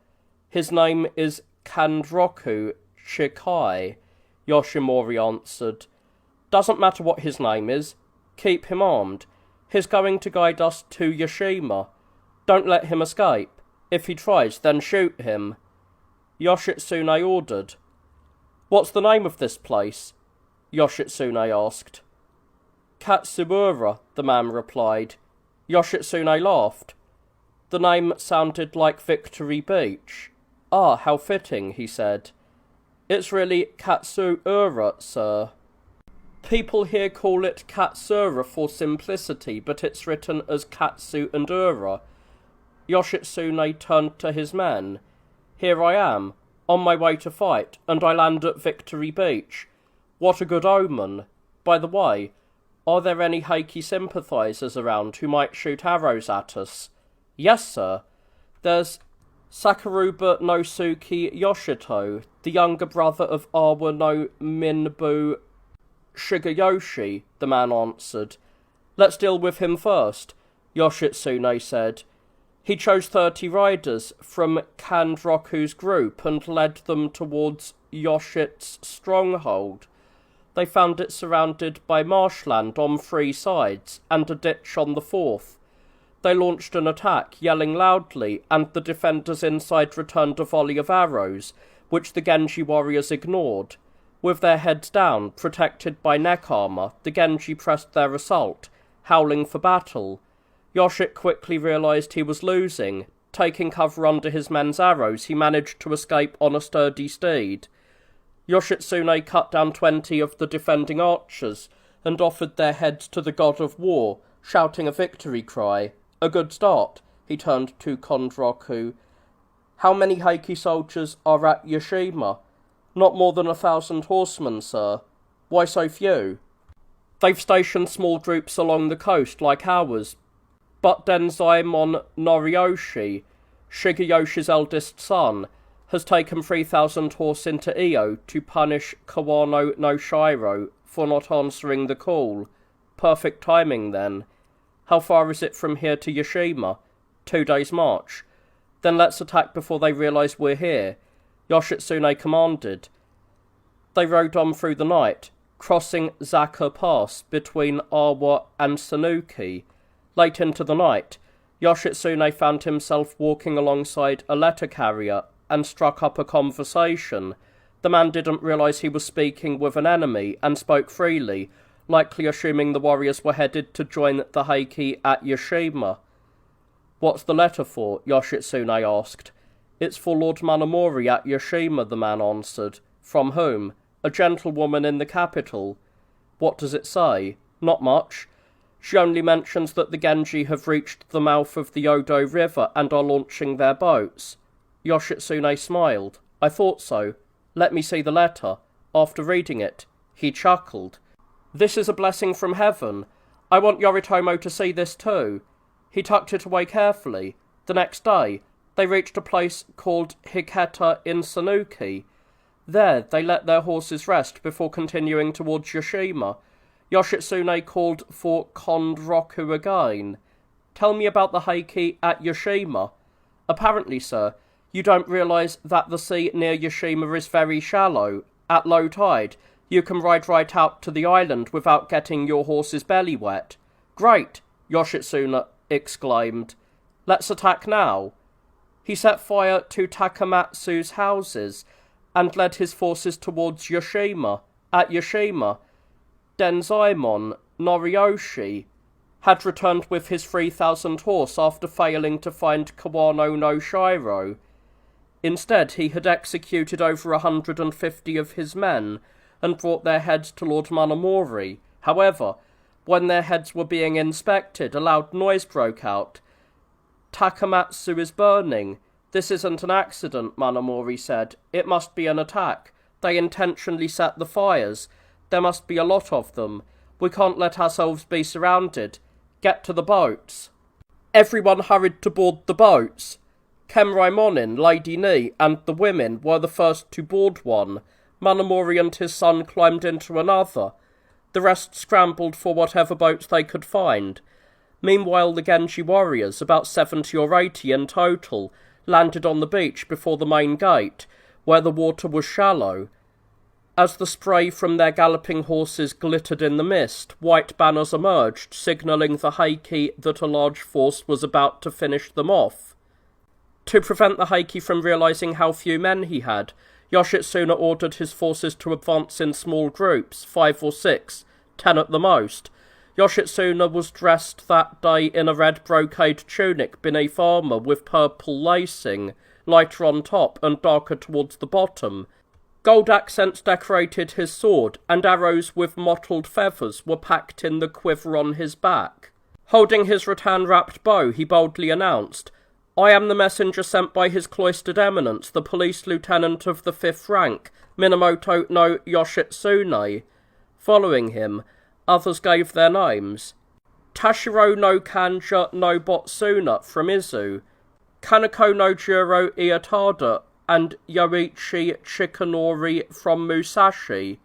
His name is Kandroku Chikai," Yoshimori answered. "Doesn't matter what his name is. Keep him armed. He's going to guide us to Yashima. Don't let him escape. If he tries, then shoot him," Yoshitsune ordered. "What's the name of this place?" Yoshitsune asked. "Katsuura," the man replied. Yoshitsune laughed. The name sounded like Victory Beach. "Ah, how fitting," he said. "It's really Katsuura, sir. People here call it Katsura for simplicity, but it's written as Katsu and Ura." Yoshitsune turned to his men. "Here I am, on my way to fight, and I land at Victory Beach. What a good omen. By the way, are there any Heike sympathizers around who might shoot arrows at us?" "Yes, sir. There's Sakuruba no Suki Yoshito, the younger brother of Awa no Minbu Shigeyoshi," the man answered. "Let's deal with him first," Yoshitsune said. He chose 30 riders from Kandroku's group and led them towards Yoshit's stronghold. They found it surrounded by marshland on 3 sides and a ditch on the 4th. They launched an attack, yelling loudly, and the defenders inside returned a volley of arrows, which the Genji warriors ignored. With their heads down, protected by neck armour, the Genji pressed their assault, howling for battle. Yoshit quickly realised he was losing. Taking cover under his men's arrows, he managed to escape on a sturdy steed. Yoshitsune cut down 20 of the defending archers, and offered their heads to the god of war, shouting a victory cry. "A good start," he turned to Kandroku. "How many Heike soldiers are at Yashima?" "Not more than 1,000 horsemen, sir." "Why so few?" "They've stationed small groups along the coast like ours. But Denzaemon Norioshi, Shigeyoshi's eldest son, has taken 3,000 horse into Iyo to punish Kawano no Shiro for not answering the call. Perfect timing, then. How far is it from here to Yashima?" 2 days' march." "Then let's attack before they realise we're here," Yoshitsune commanded. They rode on through the night, crossing Zaka Pass between Awa and Sanuki. Late into the night, Yoshitsune found himself walking alongside a letter carrier and struck up a conversation. The man didn't realise he was speaking with an enemy and spoke freely, likely assuming the warriors were headed to join the Heike at Yashima. "What's the letter for?" Yoshitsune asked. "It's for Lord Manamori at Yashima," the man answered. "From whom?" "A gentlewoman in the capital." "What does it say?" "Not much. She only mentions that the Genji have reached the mouth of the Odo River and are launching their boats." Yoshitsune smiled. "I thought so. Let me see the letter." After reading it, he chuckled. "This is a blessing from heaven. I want Yoritomo to see this too." He tucked it away carefully. The next day, they reached a place called Hiketa in Sanuki. There, they let their horses rest before continuing towards Yashima. Yoshitsune called for Kondroku again. "Tell me about the Heike at Yashima." "Apparently, sir, you don't realize that the sea near Yashima is very shallow. At low tide, you can ride right out to the island without getting your horse's belly wet." "Great!" Yoshitsune exclaimed. "Let's attack now." He set fire to Takamatsu's houses and led his forces towards Yashima. At Yashima, Denzaemon Noriyoshi had returned with his 3,000 horse after failing to find Kawano no Shiro. Instead, he had executed over 150 of his men and brought their heads to Lord Manamori. However, when their heads were being inspected, a loud noise broke out. "Takamatsu is burning." "This isn't an accident," Manamori said. "It must be an attack. They intentionally set the fires. There must be a lot of them. We can't let ourselves be surrounded. Get to the boats." Everyone hurried to board the boats. Kenraimonin, Lady Ni, and the women were the first to board one. Manamori and his son climbed into another. The rest scrambled for whatever boats they could find. Meanwhile, the Genji warriors, about 70 or 80 in total, landed on the beach before the main gate, where the water was shallow. As the spray from their galloping horses glittered in the mist, white banners emerged, signalling the Heike that a large force was about to finish them off. To prevent the Heike from realizing how few men he had, Yoshitsune ordered his forces to advance in small groups, 5 or 6, 10 at the most. Yoshitsune was dressed that day in a red brocade tunic beneath armour with purple lacing, lighter on top and darker towards the bottom. Gold accents decorated his sword, and arrows with mottled feathers were packed in the quiver on his back. Holding his rattan-wrapped bow, he boldly announced, "I am the messenger sent by His Cloistered Eminence, the police lieutenant of the 5th rank, Minamoto no Yoshitsune." Following him, others gave their names. Tashiro no Kanja no Botsuna from Izu, Kaneko no Juro Iotada, and Yoichi Chikanori from Musashi,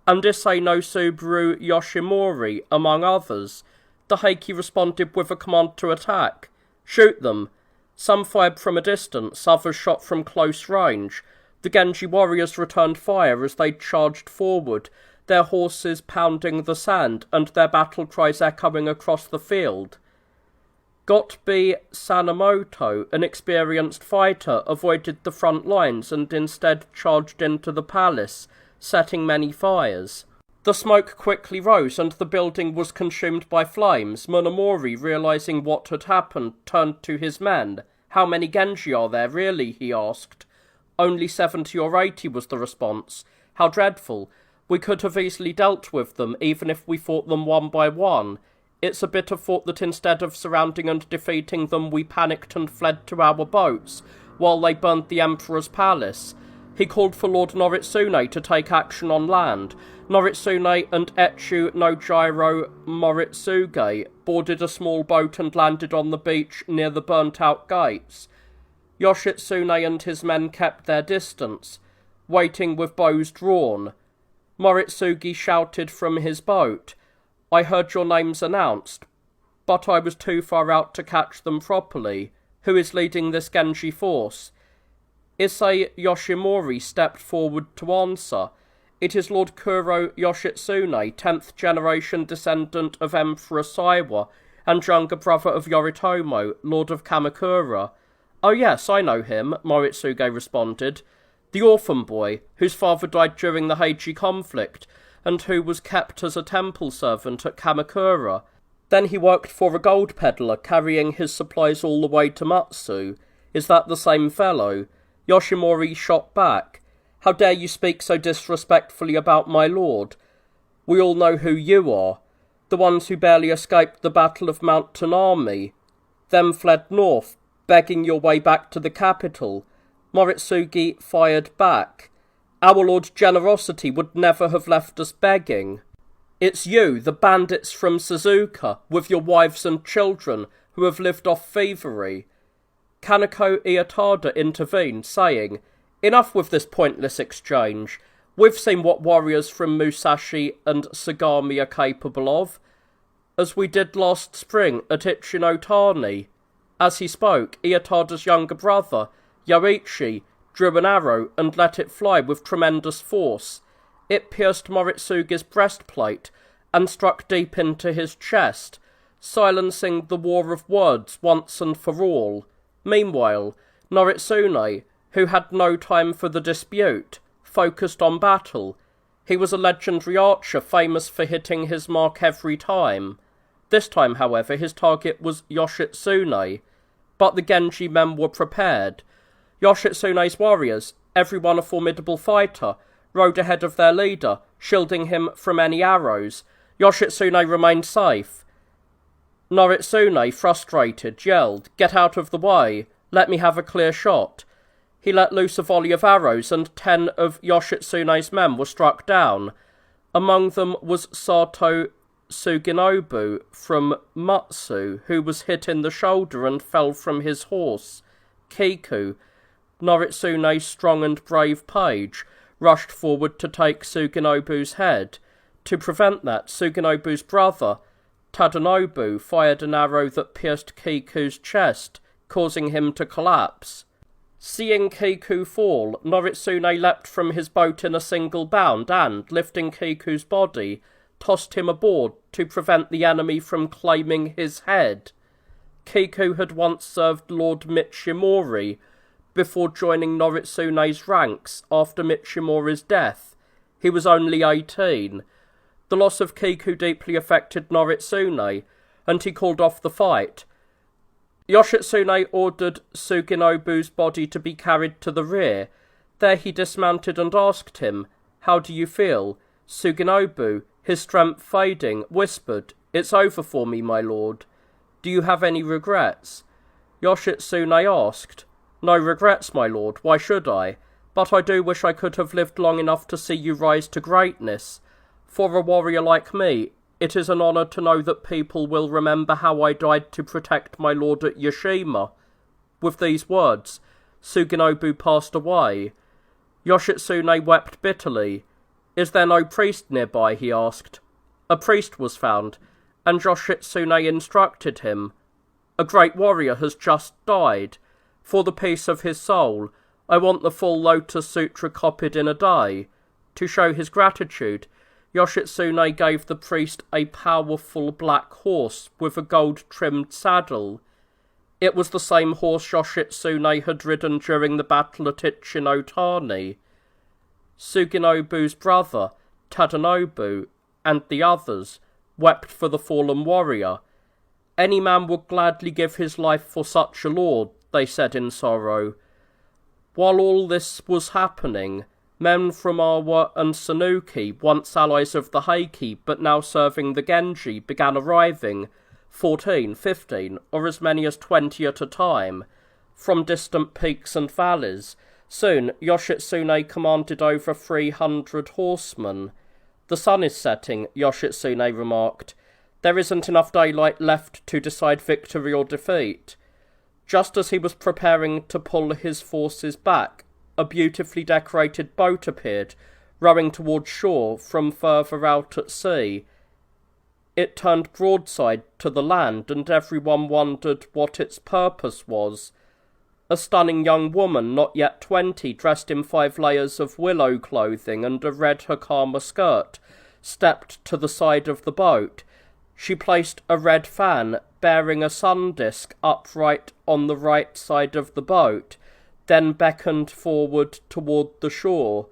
and Issei no Subaru Yoshimori, among others. The Heike responded with a command to attack. "Shoot them." Some fired from a distance, others shot from close range. The Genji warriors returned fire as they charged forward, their horses pounding the sand and their battle cries echoing across the field. Gottbe Sanamoto, an experienced fighter, avoided the front lines and instead charged into the palace, setting many fires. The smoke quickly rose and the building was consumed by flames. Manamori, realizing what had happened, turned to his men. "How many Genji are there, really?" he asked. "Only 70 or 80 was the response. How dreadful. We could have easily dealt with them, even if we fought them one by one. It's a bitter thought that instead of surrounding and defeating them, we panicked and fled to our boats, while they burned the Emperor's palace." He called for Lord Noritsune to take action on land. Noritsune and Echu no Jiro Moritsuge boarded a small boat and landed on the beach near the burnt-out gates. Yoshitsune and his men kept their distance, waiting with bows drawn. Moritsuge shouted from his boat, "I heard your names announced, but I was too far out to catch them properly. Who is leading this Genji force?" Issei Yoshimori stepped forward to answer. "It is Lord Kuro Yoshitsune, 10th generation descendant of Emperor Saiwa, and younger brother of Yoritomo, Lord of Kamakura." "Oh yes, I know him," Moritsuge responded. "The orphan boy, whose father died during the Heiji conflict, and who was kept as a temple servant at Kamakura. Then he worked for a gold peddler, carrying his supplies all the way to Matsu. Is that the same fellow? Yoshimori shot back. How dare you speak so disrespectfully about my lord? We all know who you are. The ones who barely escaped the Battle of Mount Tanami, then fled north, begging your way back to the capital. Moritsugi fired back. Our Lord's generosity would never have left us begging. It's you, the bandits from Suzuka, with your wives and children, who have lived off thievery. Kaneko Ietada intervened, saying, Enough with this pointless exchange. We've seen what warriors from Musashi and Sagami are capable of, as we did last spring at Ichinotani. As he spoke, Ietada's younger brother, Yoichi, drew an arrow and let it fly with tremendous force. It pierced Moritsugi's breastplate and struck deep into his chest, silencing the war of words once and for all. Meanwhile, Noritsune, who had no time for the dispute, focused on battle. He was a legendary archer famous for hitting his mark every time. This time, however, his target was Yoshitsune, but the Genji men were prepared. Yoshitsune's warriors, everyone a formidable fighter, rode ahead of their leader, shielding him from any arrows. Yoshitsune remained safe. Noritsune, frustrated, yelled, Get out of the way, let me have a clear shot. He let loose a volley of arrows, and 10 of Yoshitsune's men were struck down. Among them was Sato Suginobu from Matsu, who was hit in the shoulder and fell from his horse. Kiku, Noritsune's strong and brave page, rushed forward to take Suginobu's head. To prevent that, Suginobu's brother, Tadanobu, fired an arrow that pierced Kiku's chest, causing him to collapse. Seeing Kiku fall, Noritsune leapt from his boat in a single bound and, lifting Kiku's body, tossed him aboard to prevent the enemy from claiming his head. Kiku had once served Lord Michimori before joining Noritsune's ranks after Michimori's death. He was only 18. The loss of Kiku deeply affected Noritsune, and he called off the fight. Yoshitsune ordered Suginobu's body to be carried to the rear. There he dismounted and asked him, How do you feel? Suginobu, his strength fading, whispered, It's over for me, my lord. Do you have any regrets? Yoshitsune asked, No regrets, my lord, why should I? But I do wish I could have lived long enough to see you rise to greatness. For a warrior like me, it is an honour to know that people will remember how I died to protect my lord at Yoshima. With these words, Suginobu passed away. Yoshitsune wept bitterly. Is there no priest nearby? He asked. A priest was found, and Yoshitsune instructed him. A great warrior has just died. For the peace of his soul, I want the full Lotus Sutra copied in a day. To show his gratitude, Yoshitsune gave the priest a powerful black horse with a gold-trimmed saddle. It was the same horse Yoshitsune had ridden during the battle at Ichinotani. Suginobu's brother, Tadanobu, and the others wept for the fallen warrior. Any man would gladly give his life for such a lord, they said in sorrow. While all this was happening, men from Awa and Sanuki, once allies of the Heike but now serving the Genji, began arriving, 14, 15, or as many as 20 at a time, from distant peaks and valleys. Soon Yoshitsune commanded over 300 horsemen. The sun is setting, Yoshitsune remarked. There isn't enough daylight left to decide victory or defeat. Just as he was preparing to pull his forces back, a beautifully decorated boat appeared, rowing towards shore from further out at sea. It turned broadside to the land, and everyone wondered what its purpose was. A stunning young woman, not yet 20, dressed in 5 layers of willow clothing and a red hakama skirt, stepped to the side of the boat. She placed a red fan bearing a sun disk upright on the right side of the boat, then beckoned forward toward the shore.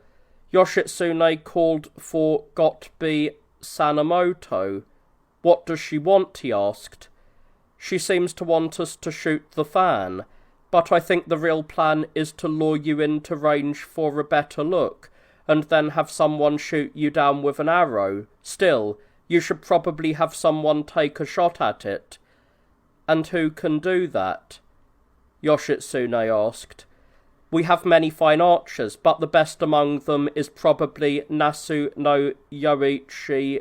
Yoshitsune called for Gotbi Sanamoto. What does she want? He asked. She seems to want us to shoot the fan, but I think the real plan is to lure you into range for a better look, and then have someone shoot you down with an arrow. Still, you should probably have someone take a shot at it. And who can do that? Yoshitsune asked. We have many fine archers, but the best among them is probably Nasu no Yoichi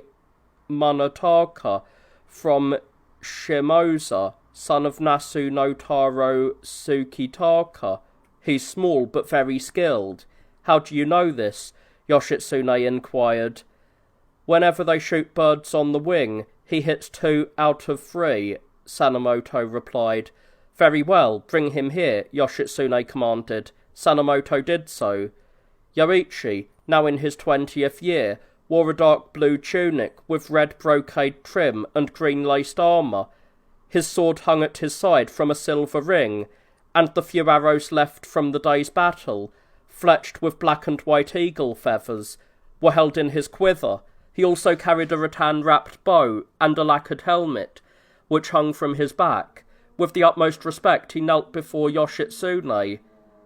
Munetaka from Shimoza, son of Nasu no Taro Tsukitaka. He's small but very skilled. How do you know this? Yoshitsune inquired. Whenever they shoot birds on the wing, he hits 2 out of 3, Sanamoto replied. Very well, bring him here, Yoshitsune commanded. Sanamoto did so. Yoichi, now in his 20th year, wore a dark blue tunic with red brocade trim and green laced armour. His sword hung at his side from a silver ring, and the few arrows left from the day's battle, fletched with black and white eagle feathers, were held in his quiver. He also carried a rattan-wrapped bow and a lacquered helmet, which hung from his back. With the utmost respect he knelt before Yoshitsune.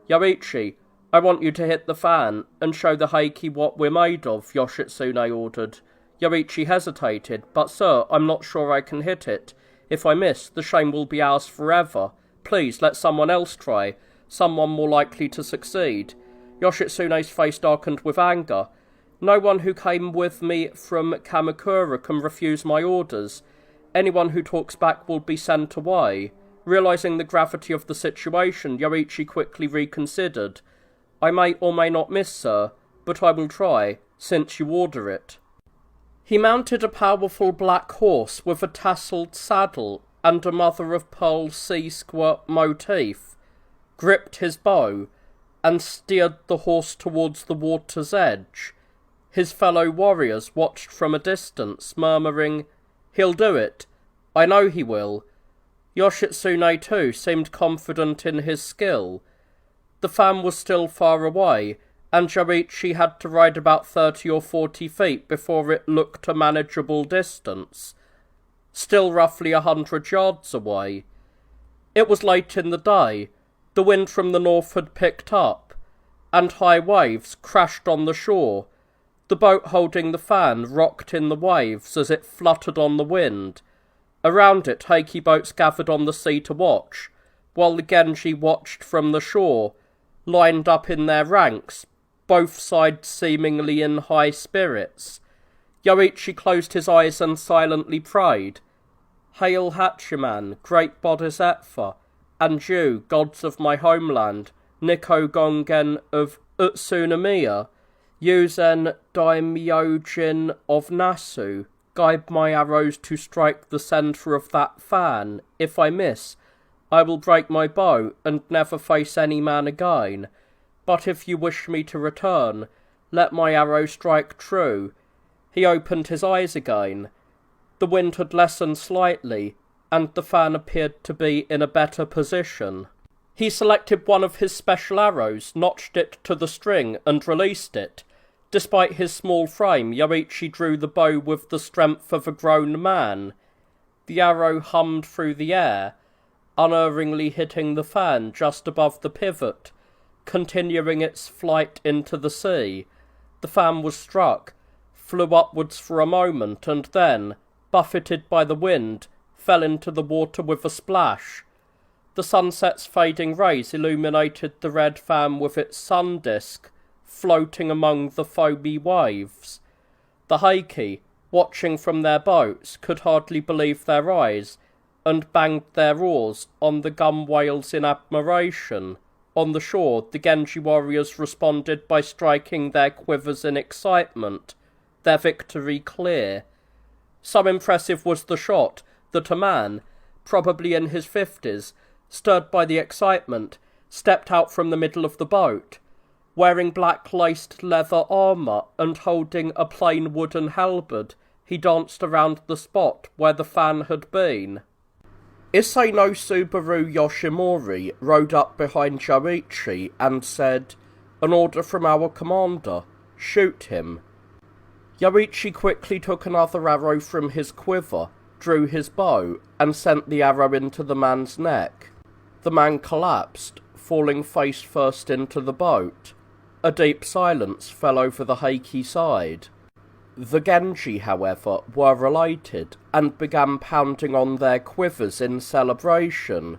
Yoichi, I want you to hit the fan and show the Heike what we're made of, Yoshitsune ordered. Yoichi hesitated. But sir, I'm not sure I can hit it. If I miss, the shame will be ours forever. Please, let someone else try. Someone more likely to succeed. Yoshitsune's face darkened with anger. No one who came with me from Kamakura can refuse my orders. Anyone who talks back will be sent away. Realizing the gravity of the situation, Yoichi quickly reconsidered. I may or may not miss, sir, but I will try, since you order it. He mounted a powerful black horse with a tasselled saddle and a mother-of-pearl sea-squirt motif, gripped his bow, and steered the horse towards the water's edge. His fellow warriors watched from a distance, murmuring, He'll do it. I know he will. Yoshitsune, too, seemed confident in his skill. The fan was still far away, and Yoichi had to ride about 30 or 40 feet before it looked a manageable distance, still roughly 100 yards away. It was late in the day. The wind from the north had picked up, and high waves crashed on the shore. The boat holding the fan rocked in the waves as it fluttered on the wind. Around it, Heike boats gathered on the sea to watch, while the Genji watched from the shore, lined up in their ranks, both sides seemingly in high spirits. Yoichi closed his eyes and silently prayed. Hail Hachiman, great Bodhisattva, and you, gods of my homeland, Nikko Gongen of Utsunomiya, Yuzen Daimyojin of Nasu, guide my arrows to strike the centre of that fan. If I miss, I will break my bow and never face any man again. But if you wish me to return, let my arrow strike true. He opened his eyes again. The wind had lessened slightly, and the fan appeared to be in a better position. He selected one of his special arrows, notched it to the string, and released it. Despite his small frame, Yoichi drew the bow with the strength of a grown man. The arrow hummed through the air, unerringly hitting the fan just above the pivot, continuing its flight into the sea. The fan was struck, flew upwards for a moment, and then, buffeted by the wind, fell into the water with a splash. The sunset's fading rays illuminated the red fan with its sun disk, floating among the foamy waves. The Heike, watching from their boats, could hardly believe their eyes, and banged their oars on the gunwales in admiration. On the shore, the Genji warriors responded by striking their quivers in excitement, their victory clear. So impressive was the shot that a man, probably in his 50s, stirred by the excitement, stepped out from the middle of the boat. Wearing black laced leather armour and holding a plain wooden halberd, he danced around the spot where the fan had been. Issei no Subaru Yoshimori rode up behind Yoichi and said, "An order from our commander. "Shoot him." Yoichi quickly took another arrow from his quiver, drew his bow, and sent the arrow into the man's neck. The man collapsed, falling face first into the boat. A deep silence fell over the Heike side. The Genji, however, were elated, and began pounding on their quivers in celebration.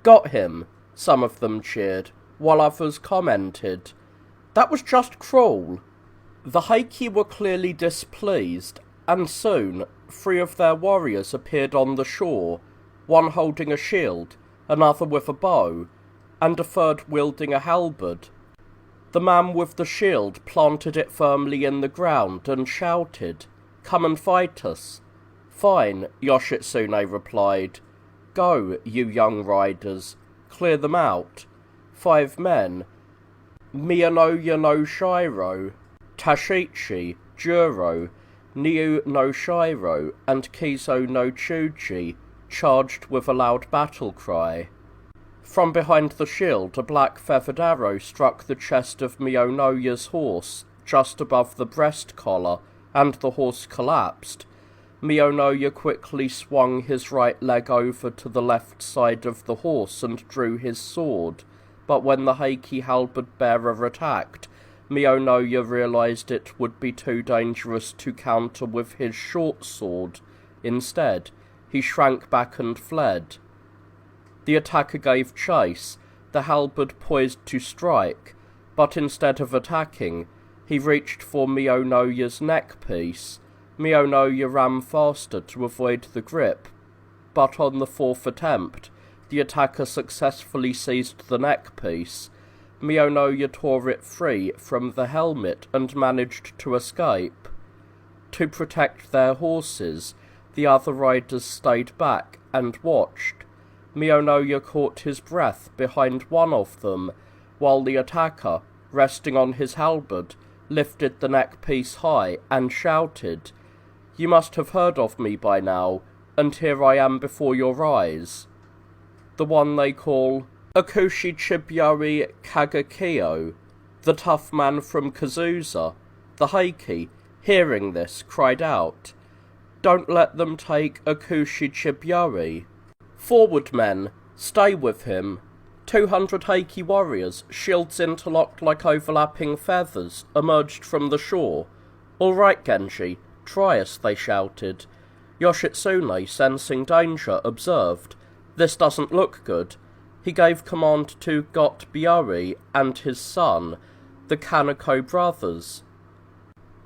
"Got him," some of them cheered, while others commented, "That was just cruel." The Heike were clearly displeased, and soon 3 of their warriors appeared on the shore, one holding a shield, another with a bow, and a third wielding a halberd. The man with the shield planted it firmly in the ground and shouted, "Come and fight us." "Fine," Yoshitsune replied. "Go, you young riders, clear them out." 5 men, Miyonoya no Shiro, Tashichi, Juro, Niu no Shiro, and Kizo no Chuji, charged with a loud battle cry. From behind the shield, a black feathered arrow struck the chest of Miyonoya's horse, just above the breast collar, and the horse collapsed. Miyonoya quickly swung his right leg over to the left side of the horse and drew his sword, but when the Heike halberd bearer attacked, Miyonoya realized it would be too dangerous to counter with his short sword. Instead, he shrank back and fled. The attacker gave chase, the halberd poised to strike, but instead of attacking, he reached for Miyonoya's neckpiece. Miyonoya ran faster to avoid the grip, but on the 4th attempt, the attacker successfully seized the neckpiece. Miyonoya tore it free from the helmet and managed to escape. To protect their horses, the other riders stayed back and watched. Miyonoya caught his breath behind one of them, while the attacker, resting on his halberd, lifted the neckpiece high and shouted, "You must have heard of me by now, and here I am before your eyes." The one they call Akushi Chibyori Kagekyo, the tough man from Kazusa. The Heike, hearing this, cried out, "Don't let them take Akushi Chibyori. Forward, men, stay with him." 200 Heike warriors, shields interlocked like overlapping feathers, emerged from the shore. "All right, Genji, try us," they shouted. Yoshitsune, sensing danger, observed, "This doesn't look good." He gave command to Got Biori and his son, the Kaneko brothers,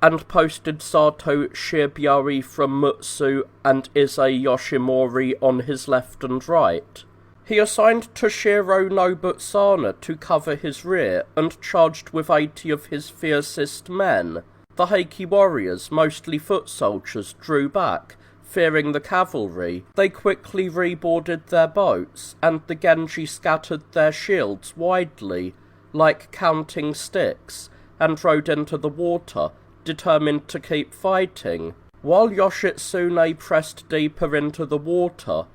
and posted Sato Shirbiori from Mutsu and Ise Yoshimori on his left and right. He assigned Toshiro no Butsana to cover his rear and charged with 80 of his fiercest men. The Heike warriors, mostly foot soldiers, drew back, fearing the cavalry. They quickly reboarded their boats, and the Genji scattered their shields widely, like counting sticks, and rode into the water, determined to keep fighting. While Yoshitsune pressed deeper into the water,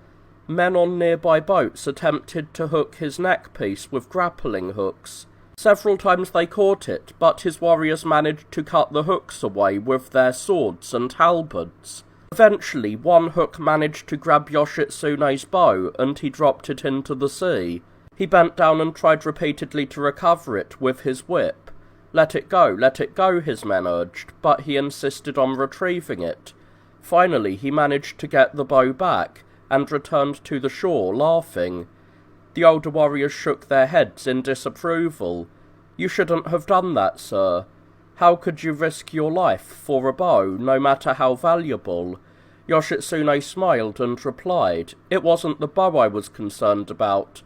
men on nearby boats attempted to hook his neckpiece with grappling hooks. Several times they caught it, but his warriors managed to cut the hooks away with their swords and halberds. Eventually, one hook managed to grab Yoshitsune's bow, and he dropped it into the sea. He bent down and tried repeatedly to recover it with his whip. Let it go, his men urged, but he insisted on retrieving it. Finally, he managed to get the bow back, and returned to the shore, laughing. The older warriors shook their heads in disapproval. "You shouldn't have done that, sir. How could you risk your life for a bow, no matter how valuable?" Yoshitsune smiled and replied, "It wasn't the bow I was concerned about.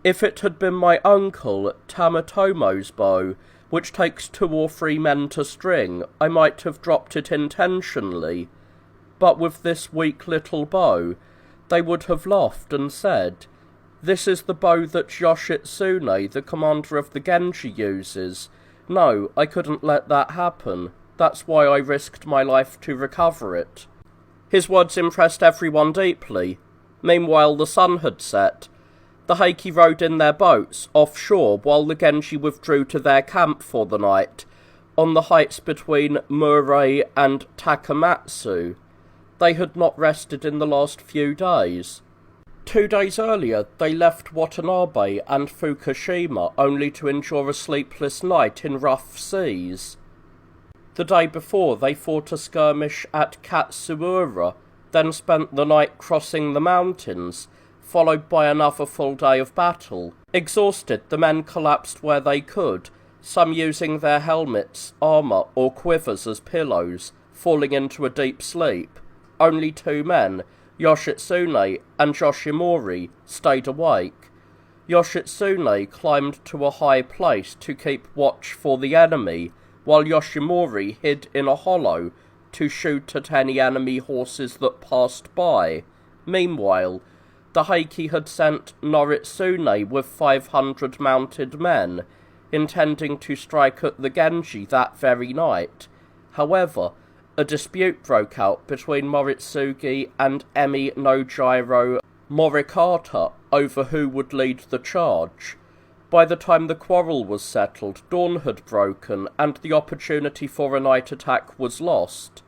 If it had been my uncle Tamatomo's bow, which takes 2 or 3 men to string, I might have dropped it intentionally. But with this weak little bow, they would have laughed and said, 'This is the bow that Yoshitsune, the commander of the Genji, uses.' No, I couldn't let that happen. That's why I risked my life to recover it." His words impressed everyone deeply. Meanwhile, the sun had set. The Heike rode in their boats, offshore, while the Genji withdrew to their camp for the night. on the heights between Murei and Takamatsu. They had not rested in the last few days. 2 days earlier, they left Watanabe and Fukushima only to endure a sleepless night in rough seas. The day before, they fought a skirmish at Katsuura, then spent the night crossing the mountains, followed by another full day of battle. Exhausted, the men collapsed where they could, some using their helmets, armour, or quivers as pillows, falling into a deep sleep. Only 2 men, Yoshitsune and Yoshimori, stayed awake. Yoshitsune climbed to a high place to keep watch for the enemy, while Yoshimori hid in a hollow to shoot at any enemy horses that passed by. Meanwhile, the Heike had sent Noritsune with 500 mounted men, intending to strike at the Genji that very night. However, a dispute broke out between Moritsugi and Emi no Jiro Morikata over who would lead the charge. By the time the quarrel was settled, dawn had broken, and the opportunity for a night attack was lost.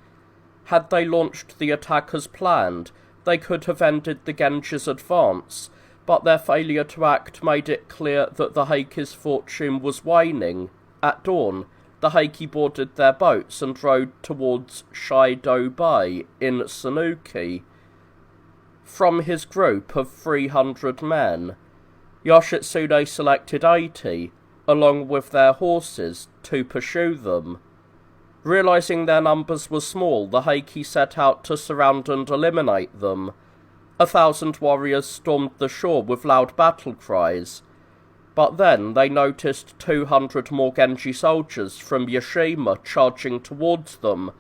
Had they launched the attack as planned, they could have ended the Genji's advance, but their failure to act made it clear that the Heike's fortune was waning. At dawn, the Heike boarded their boats and rowed towards Shido Bay in Sanuki. From his group of 300 men, Yoshitsune selected 80, along with their horses, to pursue them. Realizing their numbers were small, the Heike set out to surround and eliminate them. 1,000 warriors stormed the shore with loud battle cries. But then they noticed 200 more Genji soldiers from Yashima charging towards them.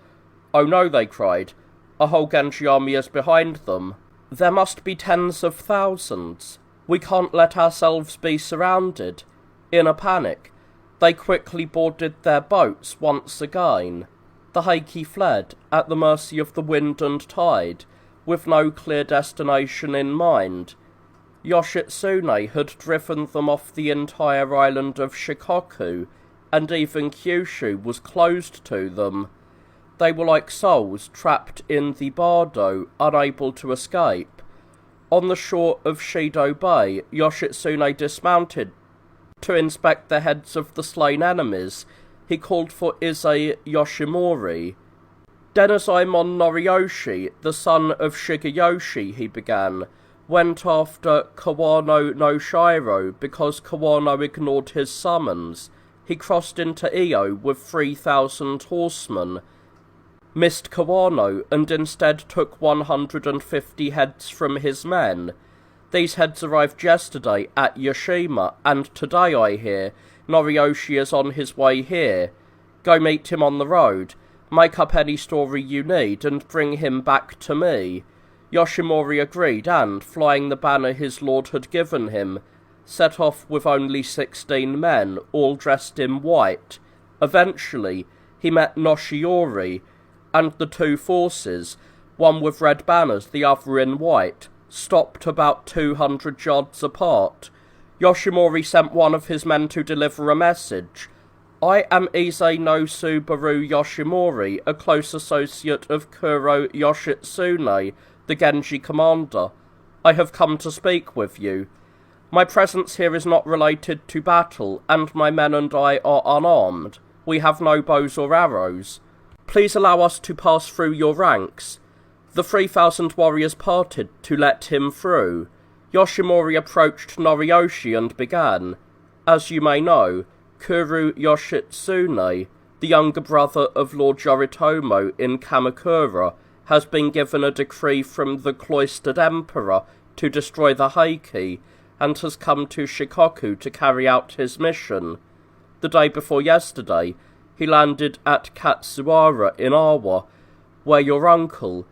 "Oh no," they cried, "a whole Genji army is behind them. There must be tens of thousands. We can't let ourselves be surrounded." In a panic, they quickly boarded their boats once again. The Heike fled, at the mercy of the wind and tide, with no clear destination in mind. Yoshitsune had driven them off the entire island of Shikoku, and even Kyushu was closed to them. They were like souls trapped in the bardo, unable to escape. On the shore of Shido Bay, Yoshitsune dismounted to inspect the heads of the slain enemies. He called for Ise Yoshimori. "Denizaemon Noriyoshi, the son of Shigeyoshi," he began, "went after Kawano no Shiro because Kawano ignored his summons. He crossed into Iyo with 3,000 horsemen, missed Kawano, and instead took 150 heads from his men. These heads arrived yesterday at Yashima, and today, I hear, Noriyoshi is on his way here. Go meet him on the road, make up any story you need, and bring him back to me." Yoshimori agreed and, flying the banner his lord had given him, set off with only 16 men, all dressed in white. Eventually, he met Noshiori, and the 2 forces, one with red banners, the other in white, stopped about 200 yards apart. Yoshimori sent one of his men to deliver a message. "I am Ise no Subaru Yoshimori, a close associate of Kuro Yoshitsune, the Genji commander. I have come to speak with you. My presence here is not related to battle, and my men and I are unarmed. We have no bows or arrows. Please allow us to pass through your ranks." The 3,000 warriors parted to let him through. Yoshimori approached Noriyoshi and began, "As you may know, Kuro Yoshitsune, the younger brother of Lord Yoritomo in Kamakura, has been given a decree from the cloistered emperor to destroy the Heike, and has come to Shikoku to carry out his mission. The day before yesterday, he landed at Katsuura in Awa, where your uncle,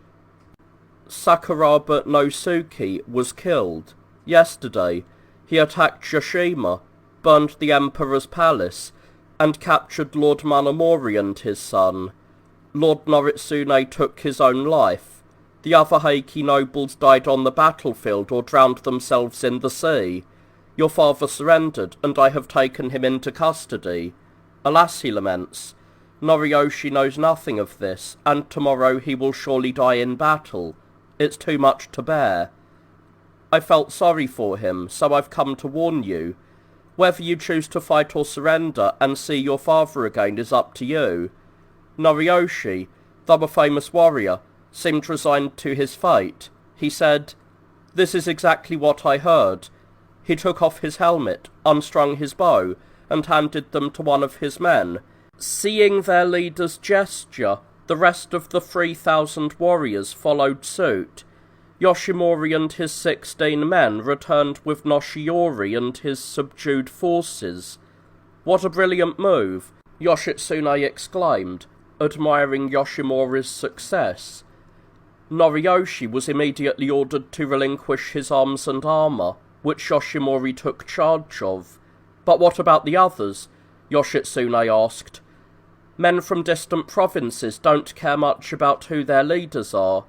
Sakuraba no Suki, was killed. Yesterday, he attacked Yashima, burned the Emperor's palace, and captured Lord Manamori and his son. Lord Noritsune took his own life. The other Heike nobles died on the battlefield or drowned themselves in the sea. Your father surrendered, and I have taken him into custody. Alas, he laments, Noriyoshi knows nothing of this, and tomorrow he will surely die in battle. It's too much to bear. I felt sorry for him, so I've come to warn you. Whether you choose to fight or surrender and see your father again is up to you. Noriyoshi, though a famous warrior, seemed resigned to his fate. He said, "This is exactly what I heard." He took off his helmet, unstrung his bow, and handed them to one of his men. Seeing their leader's gesture, the rest of the 3,000 warriors followed suit. Yoshimori and his 16 men returned with Noshiori and his subdued forces. "What a brilliant move!" Yoshitsune exclaimed, admiring Yoshimori's success. Noriyoshi was immediately ordered to relinquish his arms and armour, which Yoshimori took charge of. "But what about the others?" Yoshitsune asked. "Men from distant provinces don't care much about who their leaders are,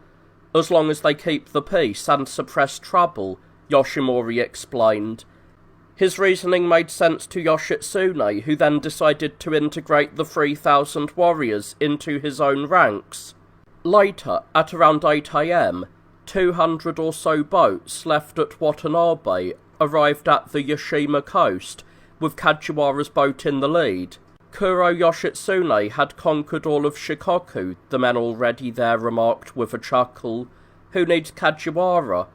as long as they keep the peace and suppress trouble," Yoshimori explained. His reasoning made sense to Yoshitsune, who then decided to integrate the 3,000 warriors into his own ranks. Later, at around 8 AM, 200 or so boats left at Watanabe arrived at the Yashima coast, with Kajiwara's boat in the lead. Kuro Yoshitsune had conquered all of Shikoku, the men already there remarked with a chuckle. "Who needs Kajiwara?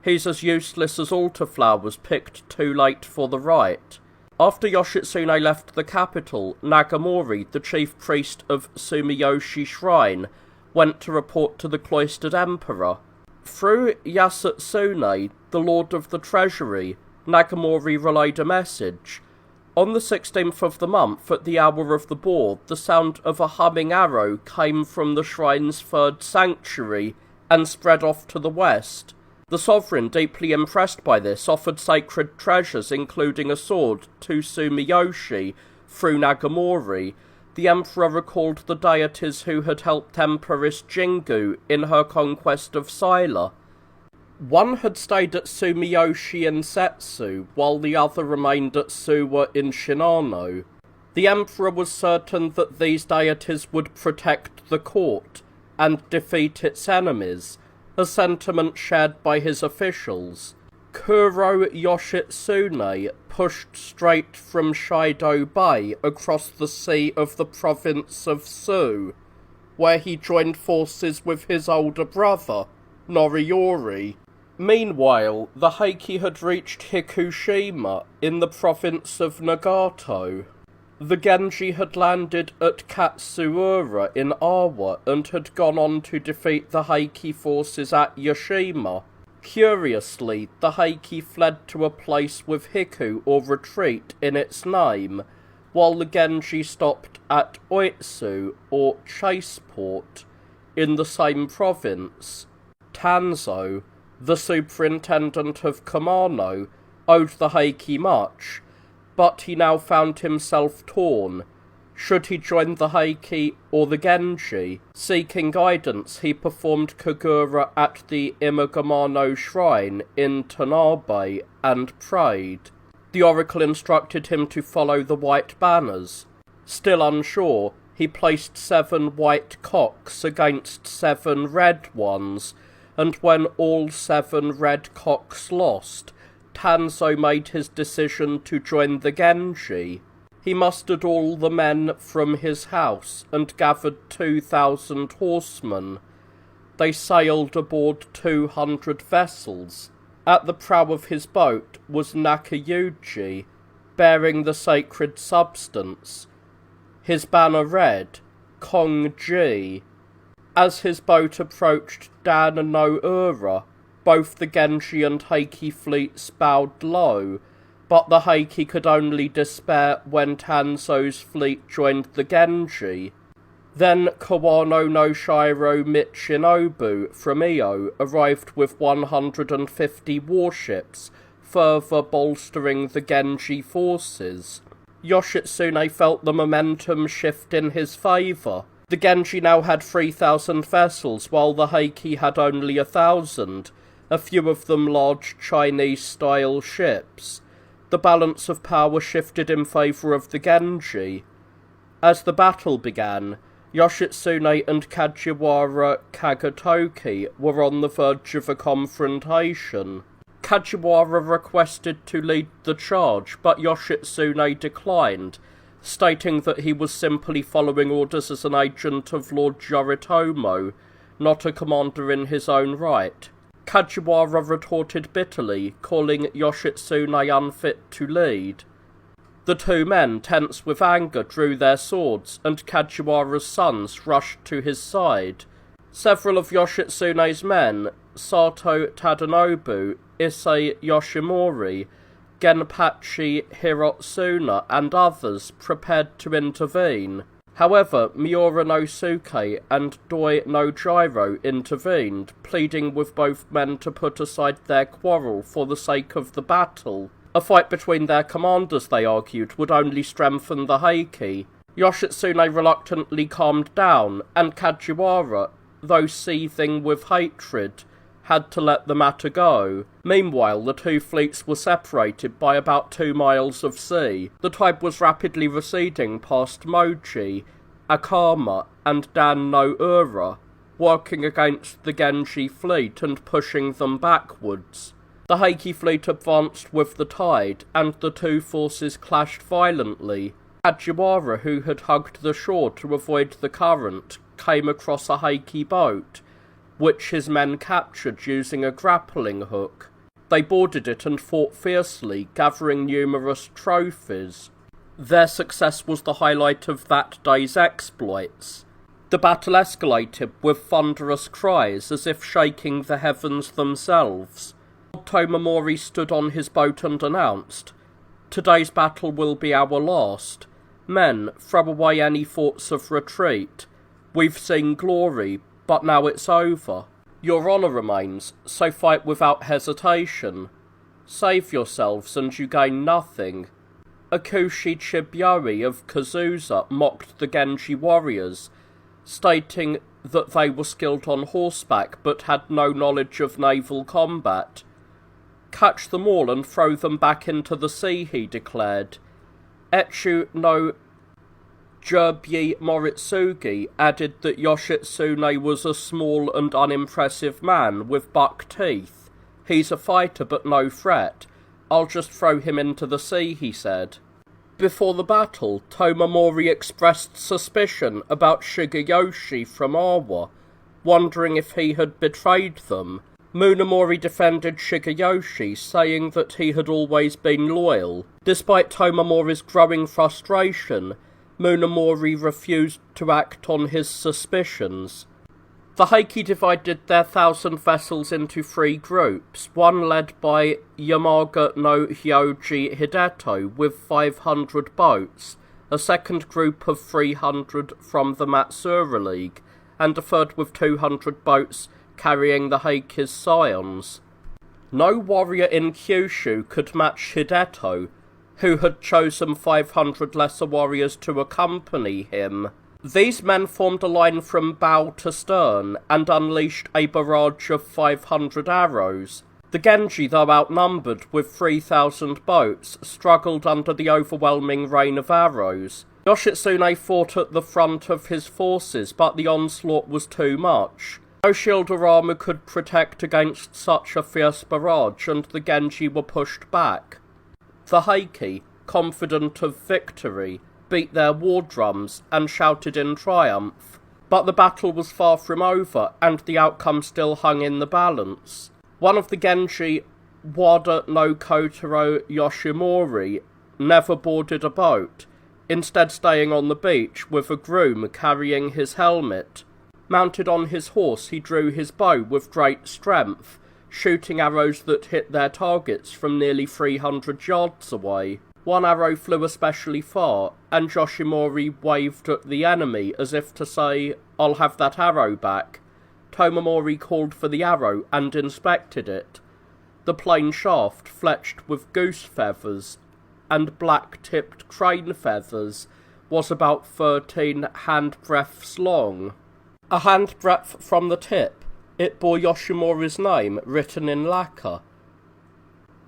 He's as useless as altar flowers picked too late for the rite." After Yoshitsune left the capital, Nagamori, the chief priest of Sumiyoshi Shrine, went to report to the cloistered emperor. Through Yasutsune, the lord of the treasury, Nagamori relayed a message. On the 16th of the month, at the hour of the board, the sound of a humming arrow came from the shrine's third sanctuary and spread off to the west. The sovereign, deeply impressed by this, offered sacred treasures, including a sword, to Sumiyoshi through Nagamori. The emperor recalled the deities who had helped Empress Jingu in her conquest of Sila. One had stayed at Sumiyoshi in Setsu, while the other remained at Suwa in Shinano. The emperor was certain that these deities would protect the court and defeat its enemies, a sentiment shared by his officials. Kuro Yoshitsune pushed straight from Shido Bay across the sea of the province of Su, where he joined forces with his older brother, Noriyori. Meanwhile, the Heike had reached Hikushima in the province of Nagato. The Genji had landed at Katsuura in Awa and had gone on to defeat the Heike forces at Yashima. Curiously, the Heike fled to a place with Hiku or retreat in its name, while the Genji stopped at Oitsu or Chaceport in the same province. Tanzo, the superintendent of Kamano, owed the Heike much, but he now found himself torn. Should he join the Heike or the Genji? Seeking guidance, he performed Kagura at the Imagamano shrine in Tanabe and prayed. The oracle instructed him to follow the white banners. Still unsure, he placed 7 white cocks against 7 red ones, and when all 7 red cocks lost, Tanzo made his decision to join the Genji. He mustered all the men from his house and gathered 2,000 horsemen. They sailed aboard 200 vessels. At the prow of his boat was Nakayuji, bearing the sacred substance. His banner read, Kongji. As his boat approached Dan no Ura, both the Genji and Heike fleets bowed low, but the Heike could only despair when Tanzo's fleet joined the Genji. Then Kawano no Shiro Michinobu from Iyo arrived with 150 warships, further bolstering the Genji forces. Yoshitsune felt the momentum shift in his favour. The Genji now had 3,000 vessels, while the Heike had only 1,000, a few of them large Chinese-style ships. The balance of power shifted in favour of the Genji. As the battle began, Yoshitsune and Kajiwara Kagetoki were on the verge of a confrontation. Kajiwara requested to lead the charge, but Yoshitsune declined, stating that he was simply following orders as an agent of Lord Yoritomo, not a commander in his own right. Kajiwara retorted bitterly, calling Yoshitsune unfit to lead. The two men, tense with anger, drew their swords, and Kajiwara's sons rushed to his side. Several of Yoshitsune's men, Sato Tadanobu, Issei Yoshimori, Genpachi Hirotsuna, and others, prepared to intervene. However, Miura no Suke and Doi no Jiro intervened, pleading with both men to put aside their quarrel for the sake of the battle. A fight between their commanders, they argued, would only strengthen the Heike. Yoshitsune reluctantly calmed down, and Kajiwara, though seething with hatred, had to let the matter go. Meanwhile, the two fleets were separated by about 2 miles of sea. The tide was rapidly receding past Mochi, Akama, and Dan no Ura, working against the Genji fleet and pushing them backwards. The Heike fleet advanced with the tide, and the two forces clashed violently. Kajiwara, who had hugged the shore to avoid the current, came across a Heike boat, which his men captured using a grappling hook. They boarded it and fought fiercely, gathering numerous trophies. Their success was the highlight of that day's exploits. The battle escalated with thunderous cries, as if shaking the heavens themselves. Tomomori stood on his boat and announced, "Today's battle will be our last. Men, throw away any thoughts of retreat. We've seen glory, but now it's over. Your honour remains, so fight without hesitation. Save yourselves and you gain nothing." Akushi Chibyori of Kazusa mocked the Genji warriors, stating that they were skilled on horseback but had no knowledge of naval combat. "Catch them all and throw them back into the sea," he declared. Echu no Jurby Moritsugi added that Yoshitsune was a small and unimpressive man with buck teeth. "He's a fighter but no threat. I'll just throw him into the sea," he said. Before the battle, Tomomori expressed suspicion about Shigeyoshi from Awa, wondering if he had betrayed them. Munamori defended Shigeyoshi, saying that he had always been loyal. Despite Tomomori's growing frustration, Munamori refused to act on his suspicions. The Heike divided their 1,000 vessels into 3 groups, one led by Yamaga no Hyoji Hideto with 500 boats, a second group of 300 from the Matsura League, and a third with 200 boats carrying the Heike's scions. No warrior in Kyushu could match Hideto, who had chosen 500 lesser warriors to accompany him. These men formed a line from bow to stern and unleashed a barrage of 500 arrows. The Genji, though outnumbered with 3,000 boats, struggled under the overwhelming rain of arrows. Yoshitsune fought at the front of his forces, but the onslaught was too much. No shield or armour could protect against such a fierce barrage, and the Genji were pushed back. The Heike, confident of victory, beat their war drums and shouted in triumph. But the battle was far from over, and the outcome still hung in the balance. One of the Genji, Wada no Kotaro Yoshimori, never boarded a boat, instead staying on the beach with a groom carrying his helmet. Mounted on his horse, he drew his bow with great strength, shooting arrows that hit their targets from nearly 300 yards away. One arrow flew especially far, and Yoshimori waved at the enemy as if to say, "I'll have that arrow back." Tomomori called for the arrow and inspected it. The plain shaft, fletched with goose feathers and black-tipped crane feathers, was about 13 handbreadths long. A handbreadth from the tip, it bore Yoshimori's name written in lacquer.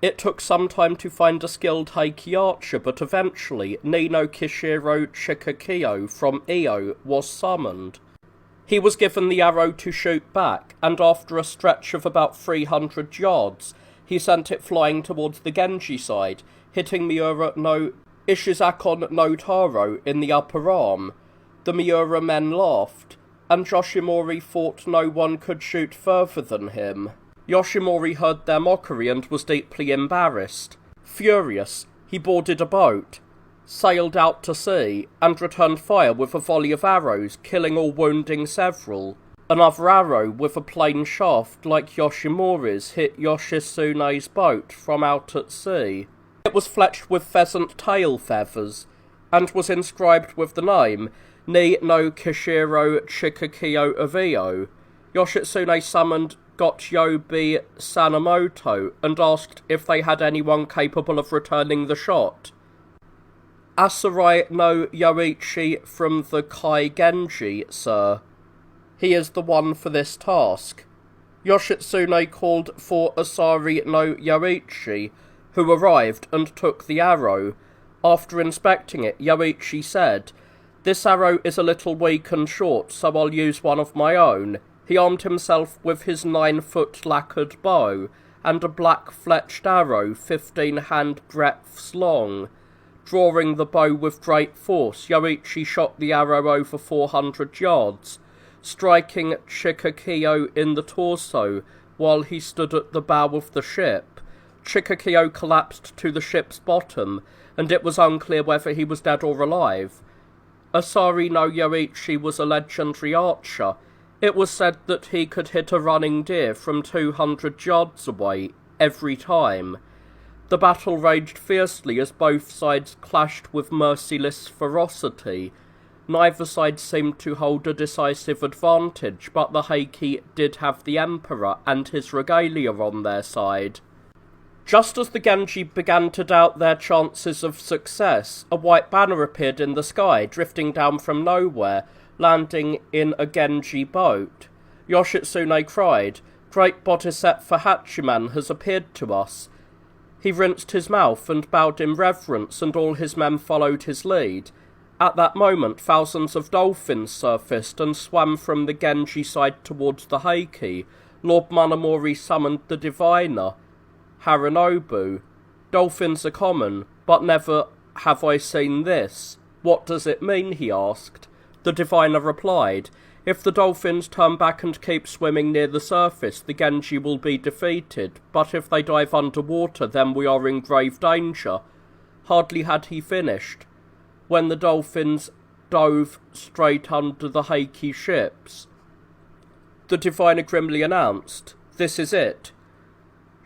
It took some time to find a skilled Heike archer, but eventually Nino Kishiro Chikakyo from Io was summoned. He was given the arrow to shoot back, and after a stretch of about 300 yards, he sent it flying towards the Genji side, hitting Miura no Ishizakon no Taro in the upper arm. The Miura men laughed, and Yoshimori thought no one could shoot further than him. Yoshimori heard their mockery and was deeply embarrassed. Furious, he boarded a boat, sailed out to sea, and returned fire with a volley of arrows, killing or wounding several. Another arrow with a plain shaft like Yoshimori's hit Yoshitsune's boat from out at sea. It was fletched with pheasant tail feathers, and was inscribed with the name Ni no Kishiro Chikakyo of Io. Yoshitsune summoned Gotyobi Sanamoto and asked if they had anyone capable of returning the shot. Asarai no Yoichi from the Kai Genji, sir. He is the one for this task. Yoshitsune called for Asari no Yoichi, who arrived and took the arrow. After inspecting it, Yoichi said, "This arrow is a little weak and short, so I'll use one of my own." He armed himself with his 9-foot lacquered bow, and a black fletched arrow 15 hand-breadths long. Drawing the bow with great force, Yoichi shot the arrow over 400 yards, striking Chikakyo in the torso while he stood at the bow of the ship. Chikakyo collapsed to the ship's bottom, and it was unclear whether he was dead or alive. Asari no Yoichi was a legendary archer. It was said that he could hit a running deer from 200 yards away every time. The battle raged fiercely as both sides clashed with merciless ferocity. Neither side seemed to hold a decisive advantage, but the Heike did have the Emperor and his regalia on their side. Just as the Genji began to doubt their chances of success, a white banner appeared in the sky, drifting down from nowhere, landing in a Genji boat. Yoshitsune cried, "Great Bodhisattva Hachiman has appeared to us." He rinsed his mouth and bowed in reverence, and all his men followed his lead. At that moment, thousands of dolphins surfaced and swam from the Genji side towards the Heike. Lord Monomori summoned the diviner, Haranobu. "Dolphins are common, but never have I seen this. What does it mean?" he asked. The diviner replied, "If the dolphins turn back and keep swimming near the surface, the Genji will be defeated, but if they dive underwater, then we are in grave danger." Hardly had he finished, when the dolphins dove straight under the Heike ships. The diviner grimly announced, "This is it."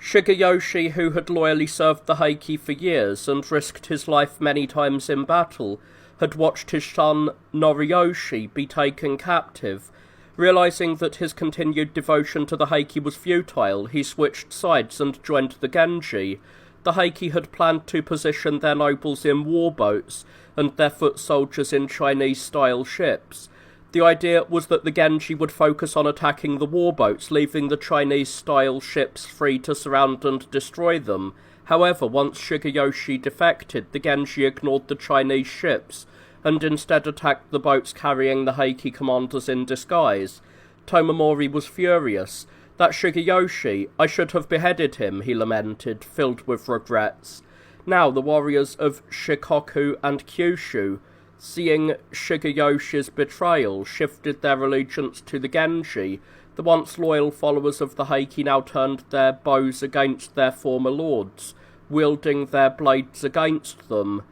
Shigeyoshi, who had loyally served the Heike for years and risked his life many times in battle, had watched his son Noriyoshi be taken captive. Realizing that his continued devotion to the Heike was futile, he switched sides and joined the Genji. The Heike had planned to position their nobles in warboats and their foot soldiers in Chinese-style ships. The idea was that the Genji would focus on attacking the warboats, leaving the Chinese-style ships free to surround and destroy them. However, once Shigeyoshi defected, the Genji ignored the Chinese ships and instead attacked the boats carrying the Heike commanders in disguise. Tomomori was furious. "That Shigeyoshi, I should have beheaded him," he lamented, filled with regrets. Now the warriors of Shikoku and Kyushu, seeing Shigeyoshi's betrayal, shifted their allegiance to the Genji. The once loyal followers of the Heike now turned their bows against their former lords, wielding their blades against them.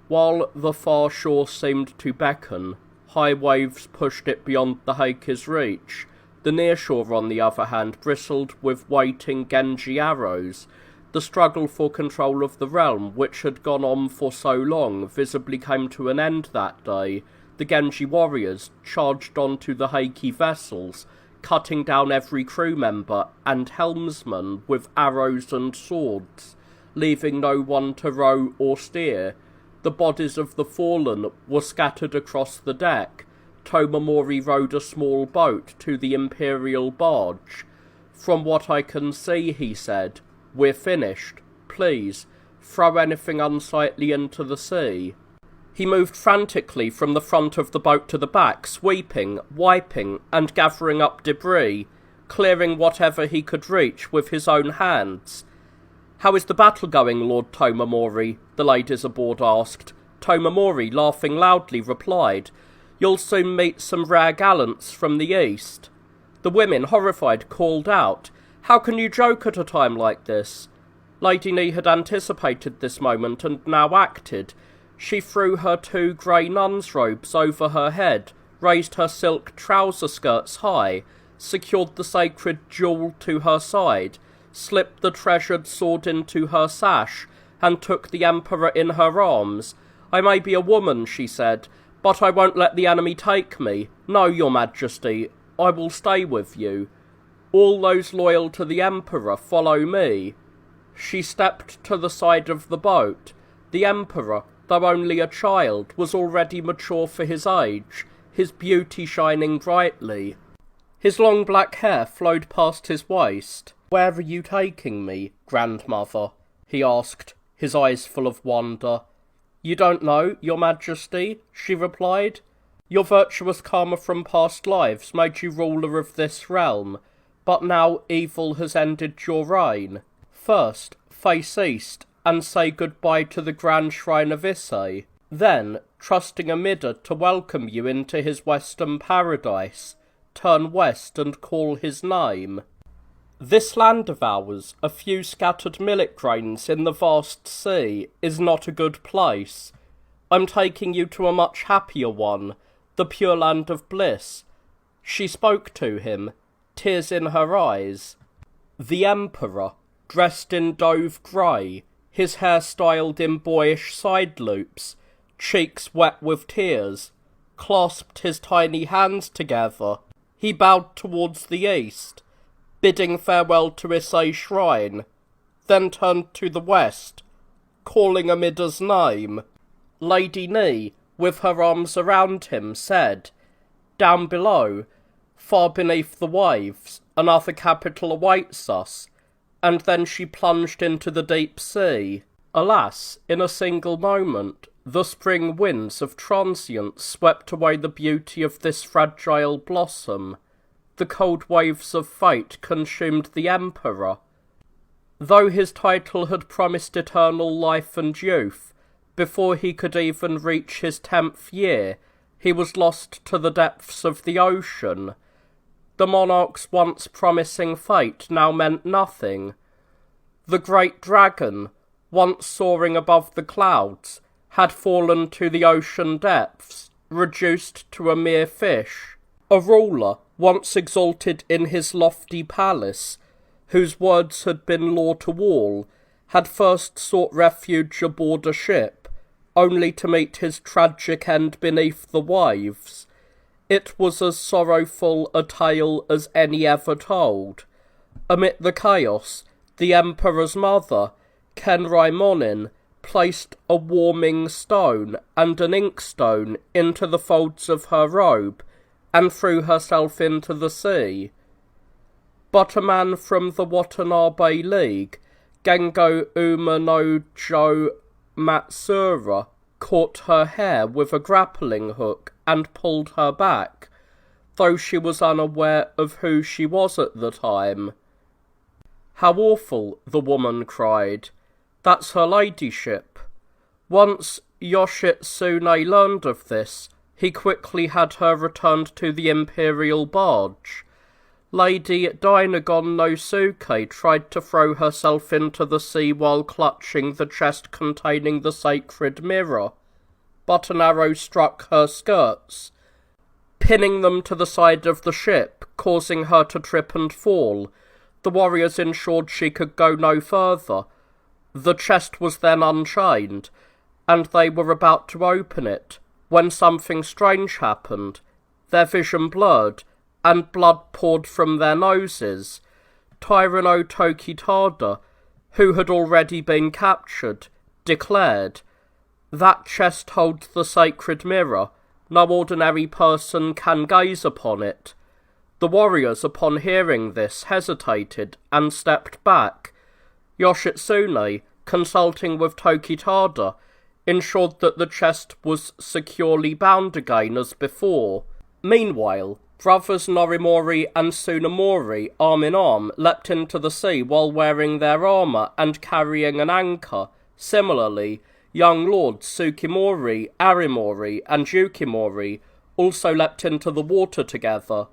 While the far shore seemed to beckon, high waves pushed it beyond the Heike's reach. The near shore, on the other hand, bristled with waiting Genji arrows. The struggle for control of the realm, which had gone on for so long, visibly came to an end that day. The Genji warriors charged onto the Heike vessels, cutting down every crew member and helmsman with arrows and swords, leaving no one to row or steer. The bodies of the fallen were scattered across the deck. Tomomori rowed a small boat to the imperial barge. "From what I can see," he said, we're finished. Please, throw anything unsightly into the sea." He moved frantically from the front of the boat to the back, sweeping, wiping, and gathering up debris, clearing whatever he could reach with his own hands. "How is the battle going, Lord Tomomori?" the ladies aboard asked. Tomomori, laughing loudly, replied, "You'll soon meet some rare gallants from the east." The women, horrified, called out, "How can you joke at a time like this?" Lady Ni had anticipated this moment and now acted. She threw her 2 grey nun's robes over her head, raised her silk trouser skirts high, secured the sacred jewel to her side, slipped the treasured sword into her sash, and took the Emperor in her arms. "I may be a woman," she said, "but I won't let the enemy take me. No, your Majesty, I will stay with you. All those loyal to the Emperor follow me." She stepped to the side of the boat. The Emperor, though only a child, was already mature for his age, his beauty shining brightly. His long black hair flowed past his waist. "Where are you taking me, grandmother?" he asked, his eyes full of wonder. "You don't know, your Majesty?" she replied. "Your virtuous karma from past lives made you ruler of this realm, but now evil has ended your reign. First, face east and say goodbye to the grand shrine of Issei. Then, trusting Amida to welcome you into his western paradise, turn west and call his name. This land of ours, a few scattered millet grains in the vast sea, is not a good place. I'm taking you to a much happier one, the pure land of bliss." She spoke to him, tears in her eyes. The Emperor, dressed in dove grey, his hair styled in boyish side loops, cheeks wet with tears, clasped his tiny hands together. He bowed towards the east, bidding farewell to Issei Shrine, then turned to the west, calling Amida's name. Lady Ni, with her arms around him, said, "Down below, far beneath the waves, another capital awaits us," and then she plunged into the deep sea. Alas, in a single moment, the spring winds of transience swept away the beauty of this fragile blossom. The cold waves of fate consumed the Emperor. Though his title had promised eternal life and youth, before he could even reach his 10th year, he was lost to the depths of the ocean. The monarch's once promising fate now meant nothing. The great dragon, once soaring above the clouds, had fallen to the ocean depths, reduced to a mere fish. A ruler, once exalted in his lofty palace, whose words had been law to all, had first sought refuge aboard a ship, only to meet his tragic end beneath the waves. It was as sorrowful a tale as any ever told. Amid the chaos, the Emperor's mother, Kenrai-Monin, placed a warming stone and an inkstone into the folds of her robe, and threw herself into the sea. But a man from the Watanabe League, Gengo Uma no Jo Matsura, caught her hair with a grappling hook and pulled her back, though she was unaware of who she was at the time. "How awful," the woman cried. "That's her ladyship." Once Yoshitsune learned of this, he quickly had her returned to the imperial barge. Lady Dainagon no Suke tried to throw herself into the sea while clutching the chest containing the sacred mirror, but an arrow struck her skirts, pinning them to the side of the ship, causing her to trip and fall. The warriors ensured she could go no further. The chest was then unchained, and they were about to open it, when something strange happened. Their vision blurred, and blood poured from their noses. Tyranno Tokitada, who had already been captured, declared, "That chest holds the sacred mirror. No ordinary person can gaze upon it." The warriors, upon hearing this, hesitated and stepped back. Yoshitsune, consulting with Tokitada, ensured that the chest was securely bound again as before. Meanwhile, brothers Norimori and Tsunemori, arm in arm, leapt into the sea while wearing their armour and carrying an anchor. Similarly, young lords Tsukimori, Arimori, and Yukimori also leapt into the water together.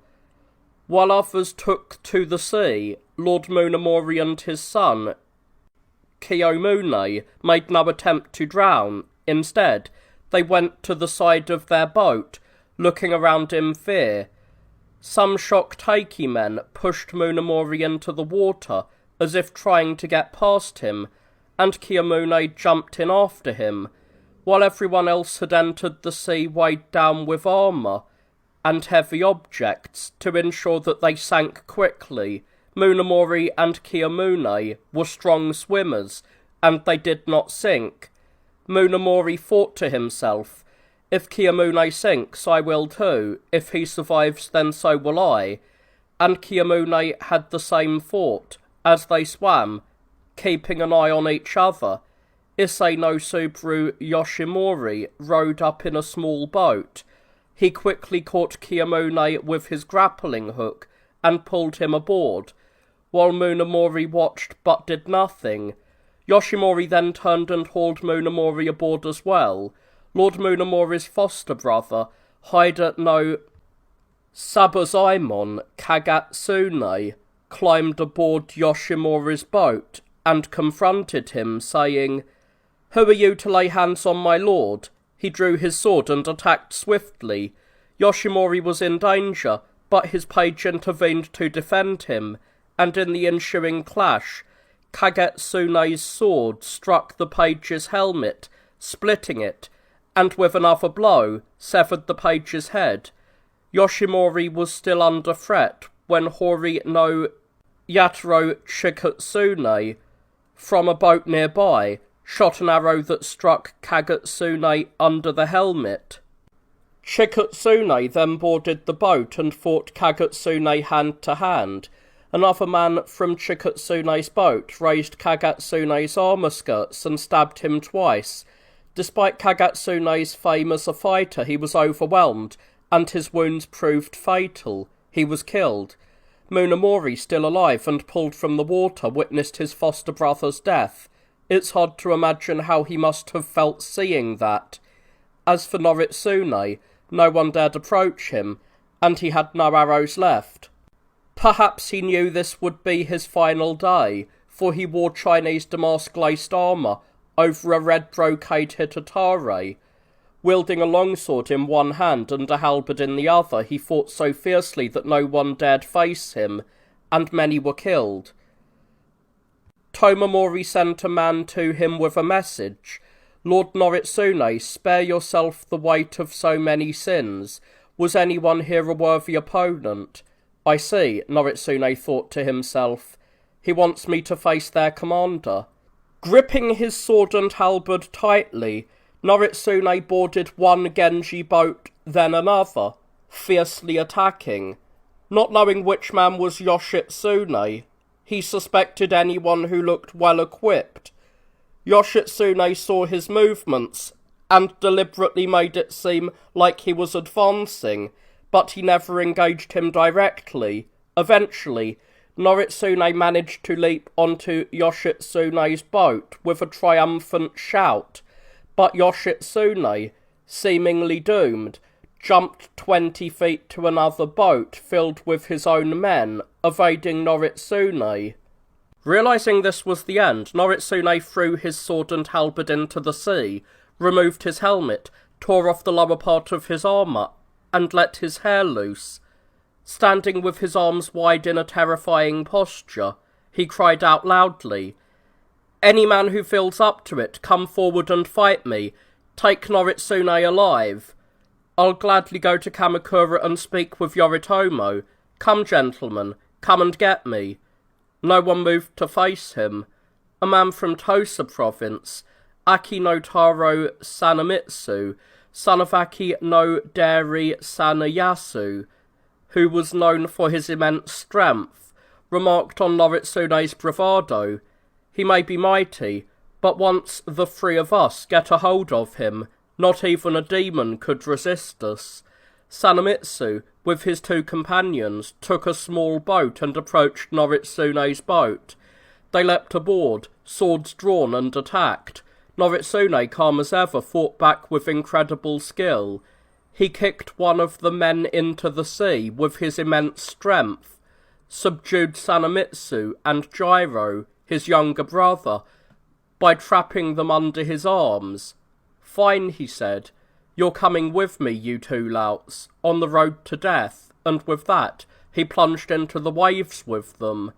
While others took to the sea, Lord Munemori and his son, Kiyomune, made no attempt to drown. Instead, they went to the side of their boat, looking around in fear. Some shocked Heike men pushed Munemori into the water, as if trying to get past him, and Kiyomune jumped in after him, while everyone else had entered the sea weighed down with armour and heavy objects to ensure that they sank quickly. Munemori and Kiyomune were strong swimmers, and they did not sink. Munemori thought to himself, "If Kiyomune sinks, I will too. If he survives, then so will I." And Kiyomune had the same thought. As they swam, keeping an eye on each other, Issei no Tsuburu Yoshimori rowed up in a small boat. He quickly caught Kiyomune with his grappling hook and pulled him aboard, while Munemori watched but did nothing. Yoshimori then turned and hauled Munemori aboard as well. Lord Munemori's foster brother, Haida no Sabuzaimon Kagatsune, climbed aboard Yoshimori's boat and confronted him, saying, "Who are you to lay hands on my lord?" He drew his sword and attacked swiftly. Yoshimori was in danger, but his page intervened to defend him, and in the ensuing clash, Kagetsune's sword struck the page's helmet, splitting it, and with another blow, severed the page's head. Yoshimori was still under threat when Hori no Yataro Chikutsune, from a boat nearby, shot an arrow that struck Kagatsune under the helmet. Chikutsune then boarded the boat and fought Kagatsune hand to hand. Another man from Chikutsune's boat raised Kagatsune's armour skirts and stabbed him twice. Despite Kagatsune's fame as a fighter, he was overwhelmed, and his wounds proved fatal. He was killed. Munemori, still alive and pulled from the water, witnessed his foster brother's death. It's hard to imagine how he must have felt seeing that. As for Noritsune, no one dared approach him, and he had no arrows left. Perhaps he knew this would be his final day, for he wore Chinese damask-laced armour over a red brocade hitatare. Wielding a longsword in one hand and a halberd in the other, he fought so fiercely that no one dared face him, and many were killed. Tomomori sent a man to him with a message. "Lord Noritsune, spare yourself the weight of so many sins. Was anyone here a worthy opponent?" "I see," Noritsune thought to himself. "He wants me to face their commander." Gripping his sword and halberd tightly, Noritsune boarded one Genji boat, then another, fiercely attacking. Not knowing which man was Yoshitsune, he suspected anyone who looked well equipped. Yoshitsune saw his movements and deliberately made it seem like he was advancing, but he never engaged him directly. Eventually, Noritsune managed to leap onto Yoshitsune's boat with a triumphant shout, but Yoshitsune, seemingly doomed, jumped 20 feet to another boat filled with his own men, evading Noritsune. Realizing this was the end, Noritsune threw his sword and halberd into the sea, removed his helmet, tore off the lower part of his armour, and let his hair loose. Standing with his arms wide in a terrifying posture, he cried out loudly, "Any man who feels up to it, come forward and fight me. Take Noritsune alive. I'll gladly go to Kamakura and speak with Yoritomo. Come, gentlemen, come and get me." No one moved to face him. A man from Tosa province, Aki no Taro Sanamitsu, son of Aki no Deri Sanayasu, who was known for his immense strength, remarked on Noritsune's bravado. He may be mighty, but once the three of us get a hold of him, not even a demon could resist us. Sanemitsu, with his two companions, took a small boat and approached Noritsune's boat. They leapt aboard, swords drawn, and attacked. Noritsune, calm as ever, fought back with incredible skill. He kicked one of the men into the sea with his immense strength, subdued Sanemitsu and Jiro, his younger brother, by trapping them under his arms. "Fine," he said. "You're coming with me, you two louts, on the road to death," and with that he plunged into the waves with them.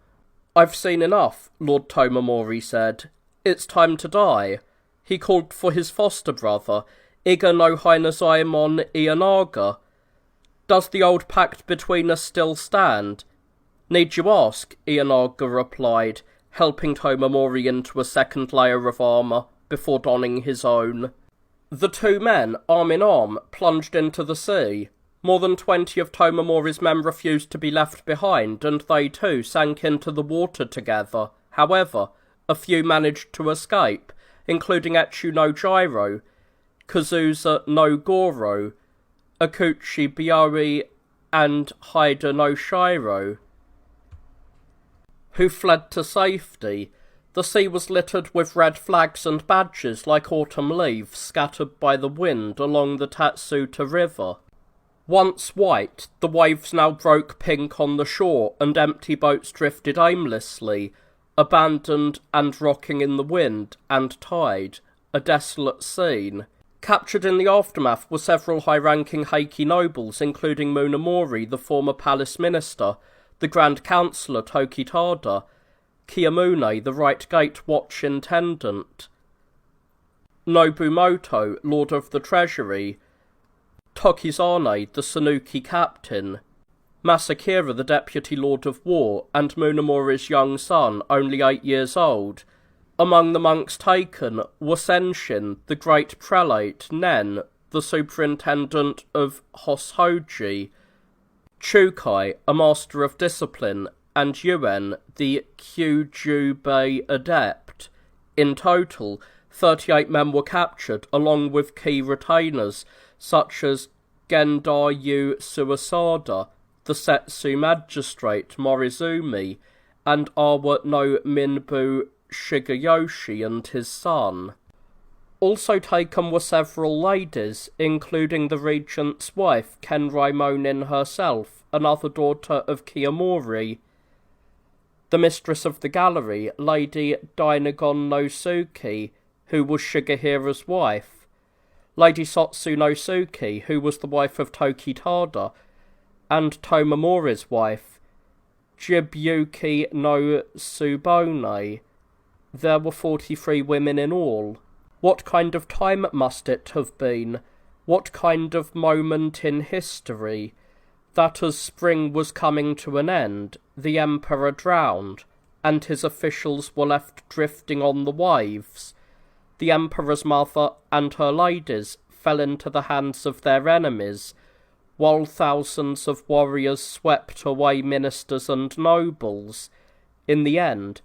"I've seen enough," Lord Tomomori said. "It's time to die." He called for his foster brother, Iga no Hainazaemon Ienaga. "Does the old pact between us still stand?" "Need you ask?" Ienaga replied, helping Tomomori into a second layer of armour before donning his own. The two men, arm in arm, plunged into the sea. More than 20 of Tomomori's men refused to be left behind, and they too sank into the water together. However, a few managed to escape, including Echu no Jiro, Kazusa no Goro, Akuchi Biori, and Haida no Shiro, who fled to safety. The sea was littered with red flags and badges like autumn leaves scattered by the wind along the Tatsuta River. Once white, the waves now broke pink on the shore, and empty boats drifted aimlessly, abandoned and rocking in the wind and tide, a desolate scene. Captured in the aftermath were several high-ranking Heike nobles, including Munamori, the former palace minister, the Grand Councillor Tokitada, Kiyomune, the Right Gate Watch Intendant, Nobumoto, Lord of the Treasury, Tokizane, the Sanuki Captain, Masakira, the Deputy Lord of War, and Munamori's young son, only 8 years old. Among the monks taken were Senshin, the Great Prelate, Nen, the Superintendent of Hoshoji, Chukai, a Master of Discipline, and Yuen, the Kyujubei Adept. In total, 38 men were captured, along with key retainers, such as Gendayu Suasada, the Setsu Magistrate Morizumi, and Awa no Minbu Shigeyoshi and his son. Also taken were several ladies, including the regent's wife, Kenraimonin herself, another daughter of Kiyomori, the mistress of the gallery, Lady Dainagon no Suki, who was Shigehira's wife, Lady Sotsu no Suki, who was the wife of Tokitada, and Tomomori's wife, Jibyuki no Tsubone. There were 43 women in all. What kind of time must it have been? What kind of moment in history? That as spring was coming to an end, the Emperor drowned, and his officials were left drifting on the waves. The Emperor's mother and her ladies fell into the hands of their enemies, while thousands of warriors swept away ministers and nobles. In the end,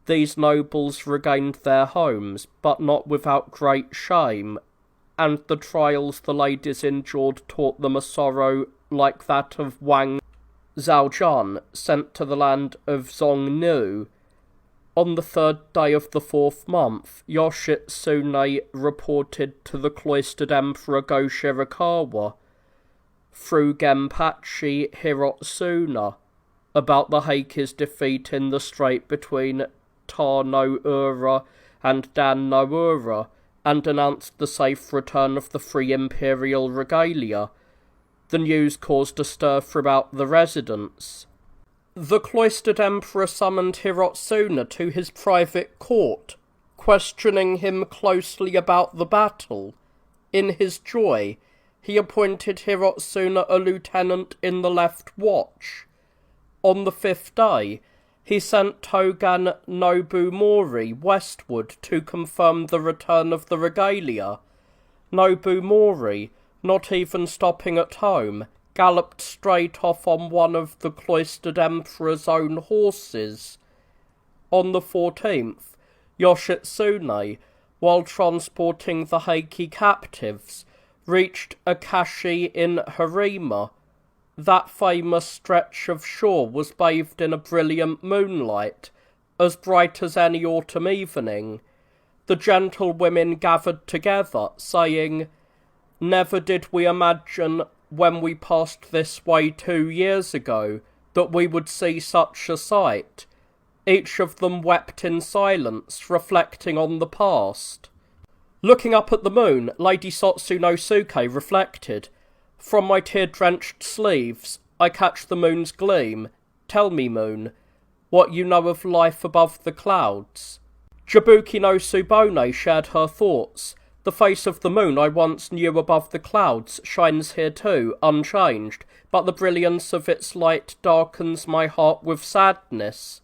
these nobles regained their homes, but not without great shame, and the trials the ladies endured taught them a sorrow like that of Wang Zhaojuan, sent to the land of Zhongnu. On the 3rd day of the 4th month, Yoshitsune reported to the cloistered Emperor Go-Shirakawa, through Genpachi Hirotsuna, about the Heike's defeat in the strait between Ta-no-Ura and Dan-no-Ura, and announced the safe return of the free imperial regalia. The news caused a stir throughout the residence. The cloistered emperor summoned Hirotsuna to his private court, questioning him closely about the battle. In his joy, he appointed Hirotsuna a lieutenant in the left watch. On the 5th day, he sent Togan Nobumori westward to confirm the return of the regalia. Nobumori, not even stopping at home, galloped straight off on one of the cloistered emperor's own horses. On the 14th, Yoshitsune, while transporting the Heike captives, reached Akashi in Harima. That famous stretch of shore was bathed in a brilliant moonlight, as bright as any autumn evening. The gentlewomen gathered together, saying, "Never did we imagine, when we passed this way 2 years ago, that we would see such a sight." Each of them wept in silence, reflecting on the past. Looking up at the moon, Lady Satsunosuke reflected, "From my tear-drenched sleeves, I catch the moon's gleam. Tell me, moon, what you know of life above the clouds." Jabuki no Tsubone shared her thoughts. "The face of the moon I once knew above the clouds shines here too, unchanged, but the brilliance of its light darkens my heart with sadness."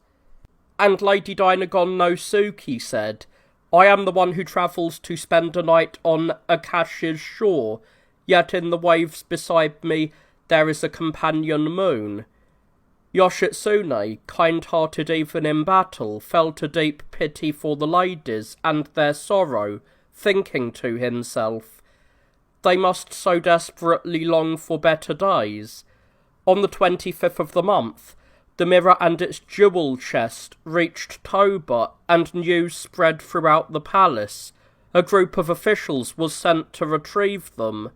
And Lady Dynagon no Suki said, "I am the one who travels to spend a night on Akashi's shore, yet in the waves beside me there is a companion moon." Yoshitsune, kind-hearted even in battle, felt a deep pity for the ladies and their sorrow, thinking to himself, "They must so desperately long for better days." On the 25th of the month, the mirror and its jewel chest reached Toba, and news spread throughout the palace. A group of officials was sent to retrieve them.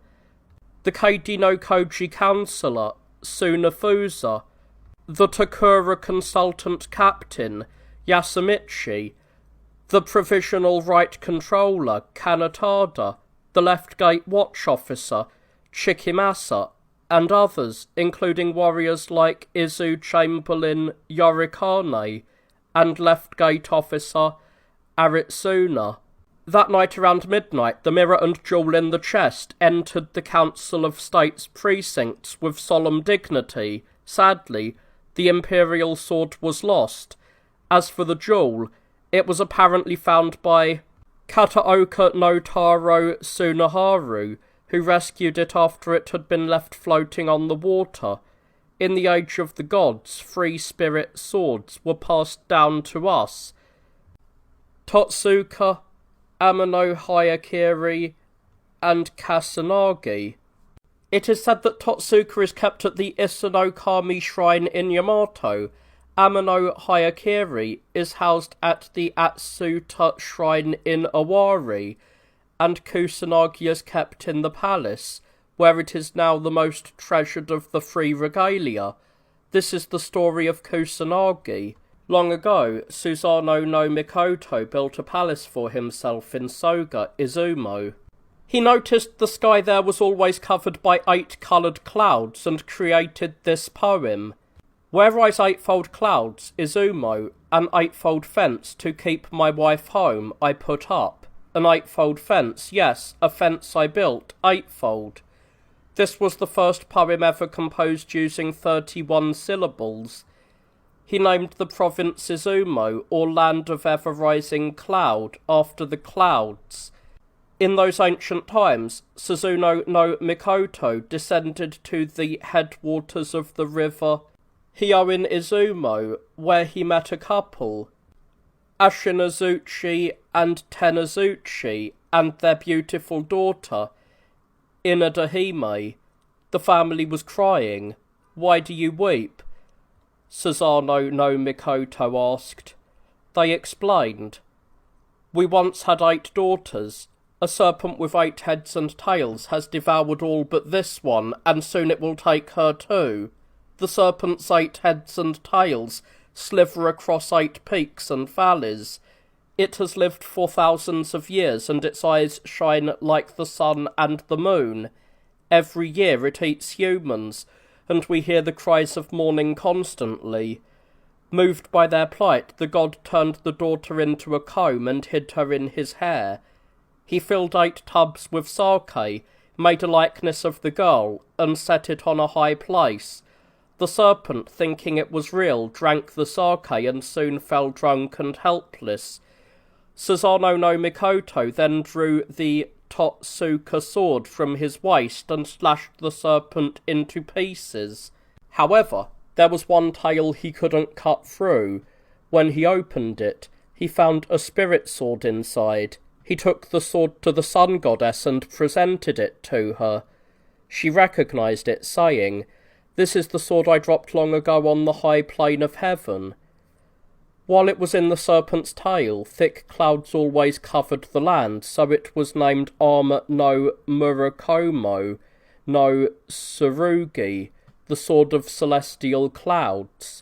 The Keidi no Koji councillor, Tsunafusa, the Takura consultant captain, Yasumichi, the provisional right controller, Kanatada, the left gate watch officer, Chikimasa, and others, including warriors like Izu Chamberlain Yorikane and left gate officer Aritsuna. That night around midnight, the mirror and jewel in the chest entered the Council of State's precincts with solemn dignity. Sadly, the imperial sword was lost. As for the jewel, it was apparently found by Kataoka no Taro Tsunaharu, who rescued it after it had been left floating on the water. In the age of the gods, 3 spirit swords were passed down to us: Totsuka, Amano Hayakiri, and Kasanagi. It is said that Totsuka is kept at the Isanokami Shrine in Yamato. Amano Hayakiri is housed at the Atsuta Shrine in Awari, and Kusanagi is kept in the palace, where it is now the most treasured of the 3 regalia. This is the story of Kusanagi. Long ago, Susanoo no Mikoto built a palace for himself in Soga, Izumo. He noticed the sky there was always covered by 8-coloured clouds and created this poem. "Where rise 8-fold clouds, Izumo, an 8-fold fence to keep my wife home I put up. An 8-fold fence, yes, a fence I built, 8-fold. This was the first poem ever composed using 31 syllables. He named the province Izumo, or Land of Ever-Rising Cloud, after the clouds. In those ancient times, Susanoo no Mikoto descended to the headwaters of the river Hio in Izumo, where he met a couple, Ashinazuchi and Tenazuchi, and their beautiful daughter, Inadahime. The family was crying. 'Why do you weep?' Susanoo no Mikoto asked. They explained, 'We once had 8 daughters. A serpent with 8 heads and tails has devoured all but this one, and soon it will take her too. The serpent's 8 heads and tails slither across 8 peaks and valleys. It has lived for thousands of years, and its eyes shine like the sun and the moon. Every year it eats humans, and we hear the cries of mourning constantly.' Moved by their plight, the god turned the daughter into a comb and hid her in his hair. He filled 8 tubs with sake, made a likeness of the girl, and set it on a high place. The serpent, thinking it was real, drank the sake and soon fell drunk and helpless. Susanoo no Mikoto then drew the Totsuka sword from his waist and slashed the serpent into pieces. However, there was one tail he couldn't cut through. When he opened it, he found a spirit sword inside. He took the sword to the sun goddess and presented it to her. She recognized it, saying, "This is the sword I dropped long ago on the high plane of heaven." While it was in the serpent's tail, thick clouds always covered the land, so it was named Arma no Murakomo no Tsurugi, the sword of celestial clouds.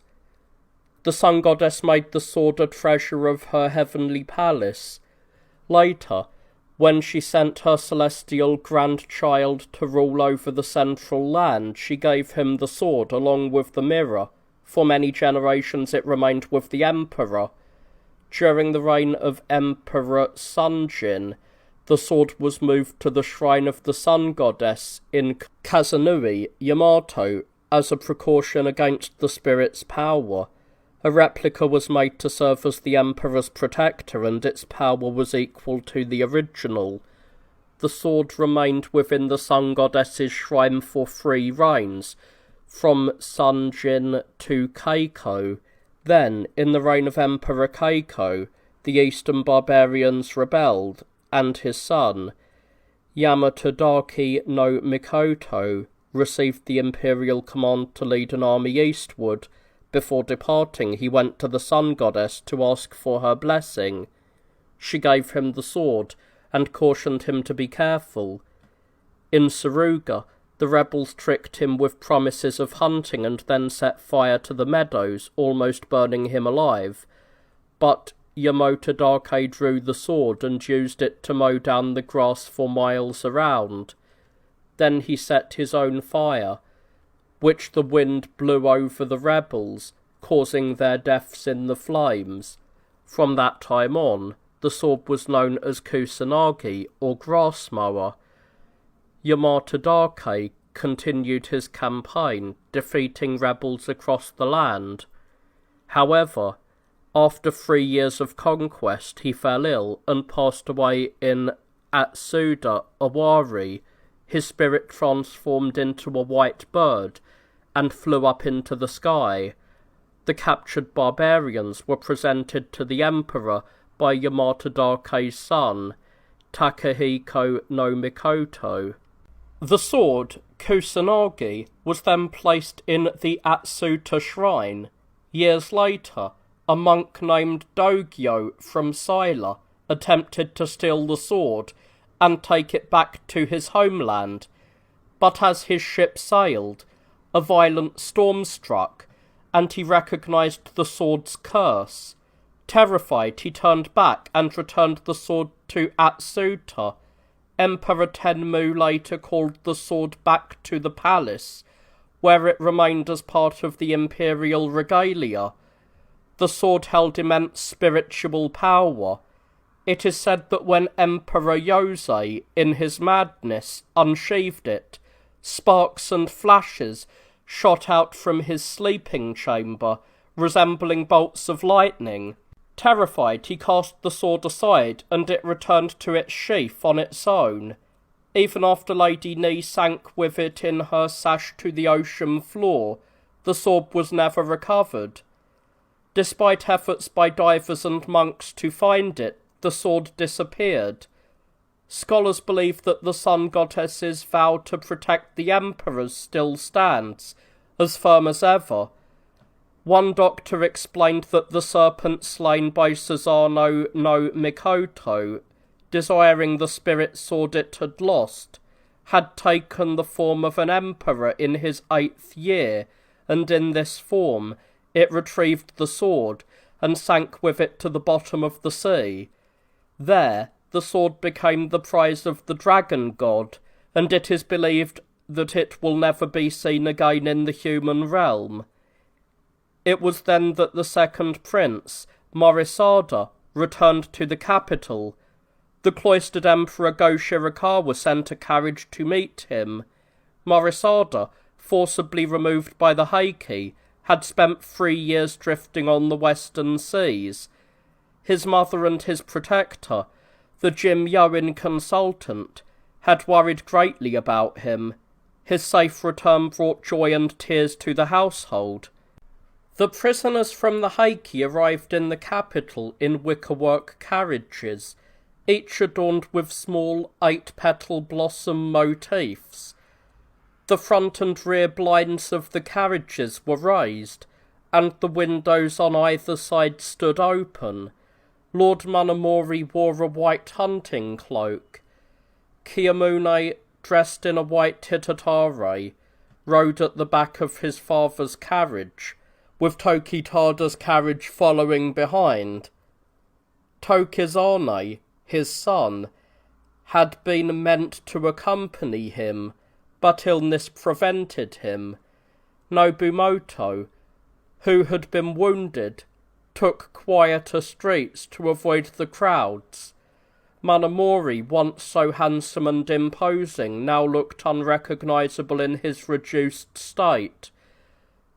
The sun goddess made the sword a treasure of her heavenly palace. Later, when she sent her celestial grandchild to rule over the central land, she gave him the sword along with the mirror. For many generations it remained with the emperor. During the reign of Emperor Sunjin, the sword was moved to the shrine of the sun goddess in Kazunui, Yamato, as a precaution against the spirit's power. A replica was made to serve as the emperor's protector, and its power was equal to the original. The sword remained within the sun goddess's shrine for 3 reigns, from Sunjin to Keiko. Then, in the reign of Emperor Keiko, the eastern barbarians rebelled, and his son, Yamatodaki no Mikoto, received the imperial command to lead an army eastward. Before departing, he went to the sun goddess to ask for her blessing. She gave him the sword, and cautioned him to be careful. In Suruga, the rebels tricked him with promises of hunting and then set fire to the meadows, almost burning him alive. But Yamotodake drew the sword and used it to mow down the grass for miles around. Then he set his own fire, which the wind blew over the rebels, causing their deaths in the flames. From that time on, the sword was known as Kusanagi, or grass mower. Yamatodake continued his campaign, defeating rebels across the land. However, after 3 years of conquest, he fell ill and passed away in Atsuda, Owari. His spirit transformed into a white bird and flew up into the sky. The captured barbarians were presented to the emperor by Yamatodake's son, Takahiko no Mikoto. The sword, Kusanagi, was then placed in the Atsuta shrine. Years later, a monk named Dogyo from Sila attempted to steal the sword and take it back to his homeland, but as his ship sailed, a violent storm struck, and he recognized the sword's curse. Terrified, he turned back and returned the sword to Atsuta. Emperor Tenmu later called the sword back to the palace, where it remained as part of the imperial regalia. The sword held immense spiritual power. It is said that when Emperor Yosei, in his madness, unsheathed it, sparks and flashes shot out from his sleeping chamber, resembling bolts of lightning. Terrified, he cast the sword aside, and it returned to its sheath on its own. Even after Lady Ni sank with it in her sash to the ocean floor, the sword was never recovered. Despite efforts by divers and monks to find it, the sword disappeared. Scholars believe that the sun goddess's vow to protect the emperors still stands, as firm as ever. One doctor explained that the serpent slain by Susanoo no Mikoto, desiring the spirit sword it had lost, had taken the form of an emperor in his 8th year, and in this form it retrieved the sword and sank with it to the bottom of the sea. There, the sword became the prize of the dragon god, and it is believed that it will never be seen again in the human realm. It was then that the second prince, Morisada, returned to the capital. The cloistered emperor Go-Shirakawa sent a carriage to meet him. Morisada, forcibly removed by the Heike, had spent 3 years drifting on the western seas. His mother and his protector, the Jim-Yoin consultant, had worried greatly about him. His safe return brought joy and tears to the household. The prisoners from the Heike arrived in the capital in wickerwork carriages, each adorned with small 8-petal blossom motifs. The front and rear blinds of the carriages were raised, and the windows on either side stood open. Lord Monogatari wore a white hunting cloak. Kiyomune, dressed in a white hitatare, rode at the back of his father's carriage, with Tokitada's carriage following behind. Tokizane, his son, had been meant to accompany him, but illness prevented him. Nobumoto, who had been wounded, took quieter streets to avoid the crowds. Monogatari, once so handsome and imposing, now looked unrecognizable in his reduced state.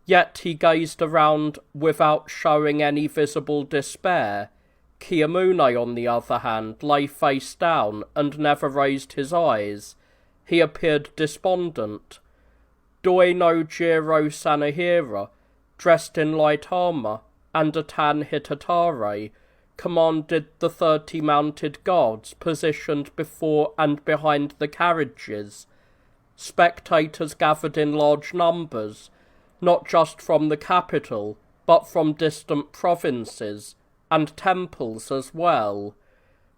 Yet he gazed around without showing any visible despair. Kiyomune, on the other hand, lay face down and never raised his eyes. He appeared despondent. Doi no Jiro Sanahira, dressed in light armour and a tan hitatare, commanded the 30 mounted guards positioned before and behind the carriages. Spectators gathered in large numbers, not just from the capital, but from distant provinces, and temples as well.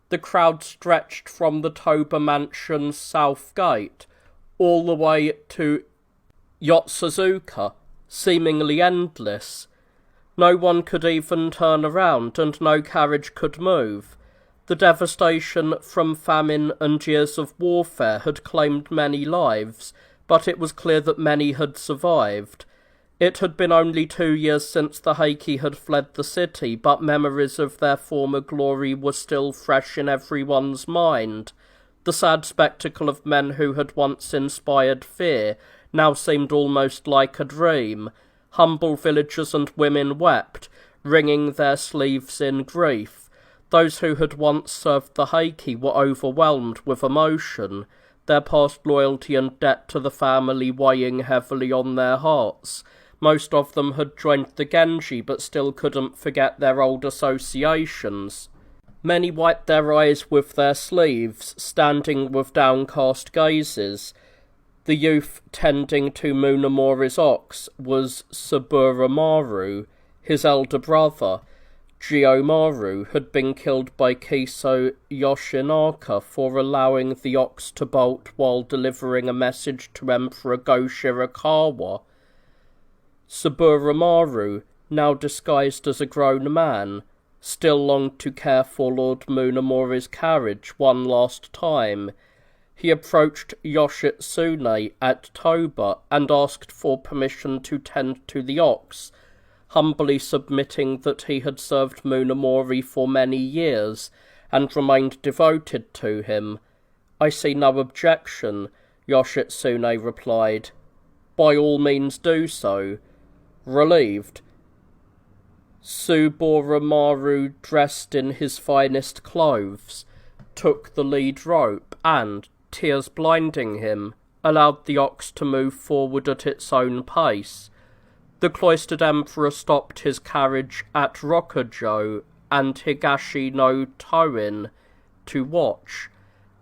The crowd stretched from the Toba Mansion's south gate all the way to Yotsuzuka, seemingly endless. No one could even turn around, and no carriage could move. The devastation from famine and years of warfare had claimed many lives, but it was clear that many had survived. It had been only 2 years since the Heike had fled the city, but memories of their former glory were still fresh in everyone's mind. The sad spectacle of men who had once inspired fear now seemed almost like a dream. Humble villagers and women wept, wringing their sleeves in grief. Those who had once served the Heike were overwhelmed with emotion, their past loyalty and debt to the family weighing heavily on their hearts. Most of them had joined the Genji, but still couldn't forget their old associations. Many wiped their eyes with their sleeves, standing with downcast gazes. The youth tending to Munemori's ox was Saburamaru. His elder brother, Giyomaru, had been killed by Kiso Yoshinaka for allowing the ox to bolt while delivering a message to Emperor Go-Shirakawa. Saburamaru, now disguised as a grown man, still longed to care for Lord Munemori's carriage one last time. He approached Yoshitsune at Toba and asked for permission to tend to the ox, humbly submitting that he had served Munemori for many years and remained devoted to him. "I see no objection," Yoshitsune replied. "By all means do so." Relieved, Suboramaru, dressed in his finest clothes, took the lead rope and, tears blinding him, allowed the ox to move forward at its own pace. The cloistered emperor stopped his carriage at Rokujo and Higashi no Toin to watch,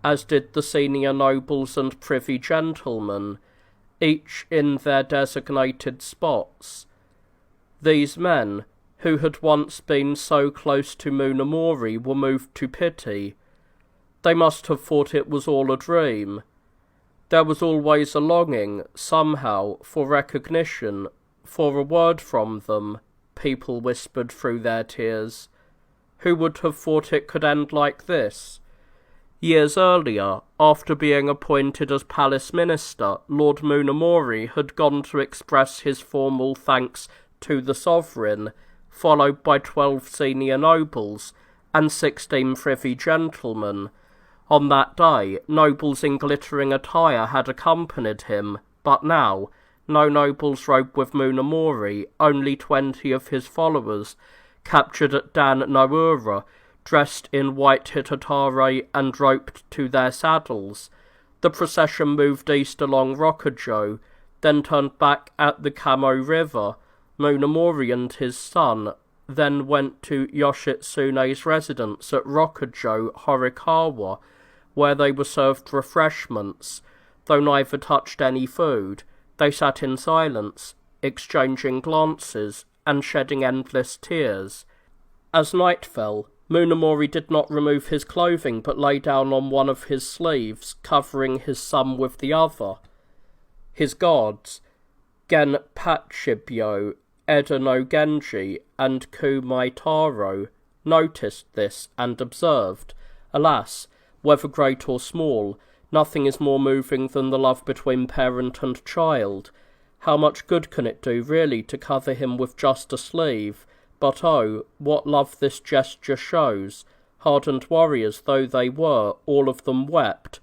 as did the senior nobles and privy gentlemen, each in their designated spots. These men, who had once been so close to Munemori, were moved to pity. They must have thought it was all a dream. There was always a longing, somehow, for recognition, for a word from them, people whispered through their tears. Who would have thought it could end like this? Years earlier, after being appointed as palace minister, Lord Munemori had gone to express his formal thanks to the sovereign, followed by 12 senior nobles and 16 privy gentlemen. On that day, nobles in glittering attire had accompanied him, but now, no nobles rode with Munemori, only 20 of his followers, captured at Dan Noura, dressed in white hitatare and roped to their saddles. The procession moved east along Rokujo, then turned back at the Kamo River. Monomori and his son then went to Yoshitsune's residence at Rokujo, Horikawa, where they were served refreshments. Though neither touched any food, they sat in silence, exchanging glances and shedding endless tears. As night fell, Monomori did not remove his clothing but lay down on one of his sleeves, covering his son with the other. His guards, Genpachibyo, Eda no Genji, and Kumaitaro, noticed this and observed, "Alas, whether great or small, nothing is more moving than the love between parent and child. How much good can it do, really, to cover him with just a sleeve? But oh, what love this gesture shows!" Hardened warriors though they were, all of them wept.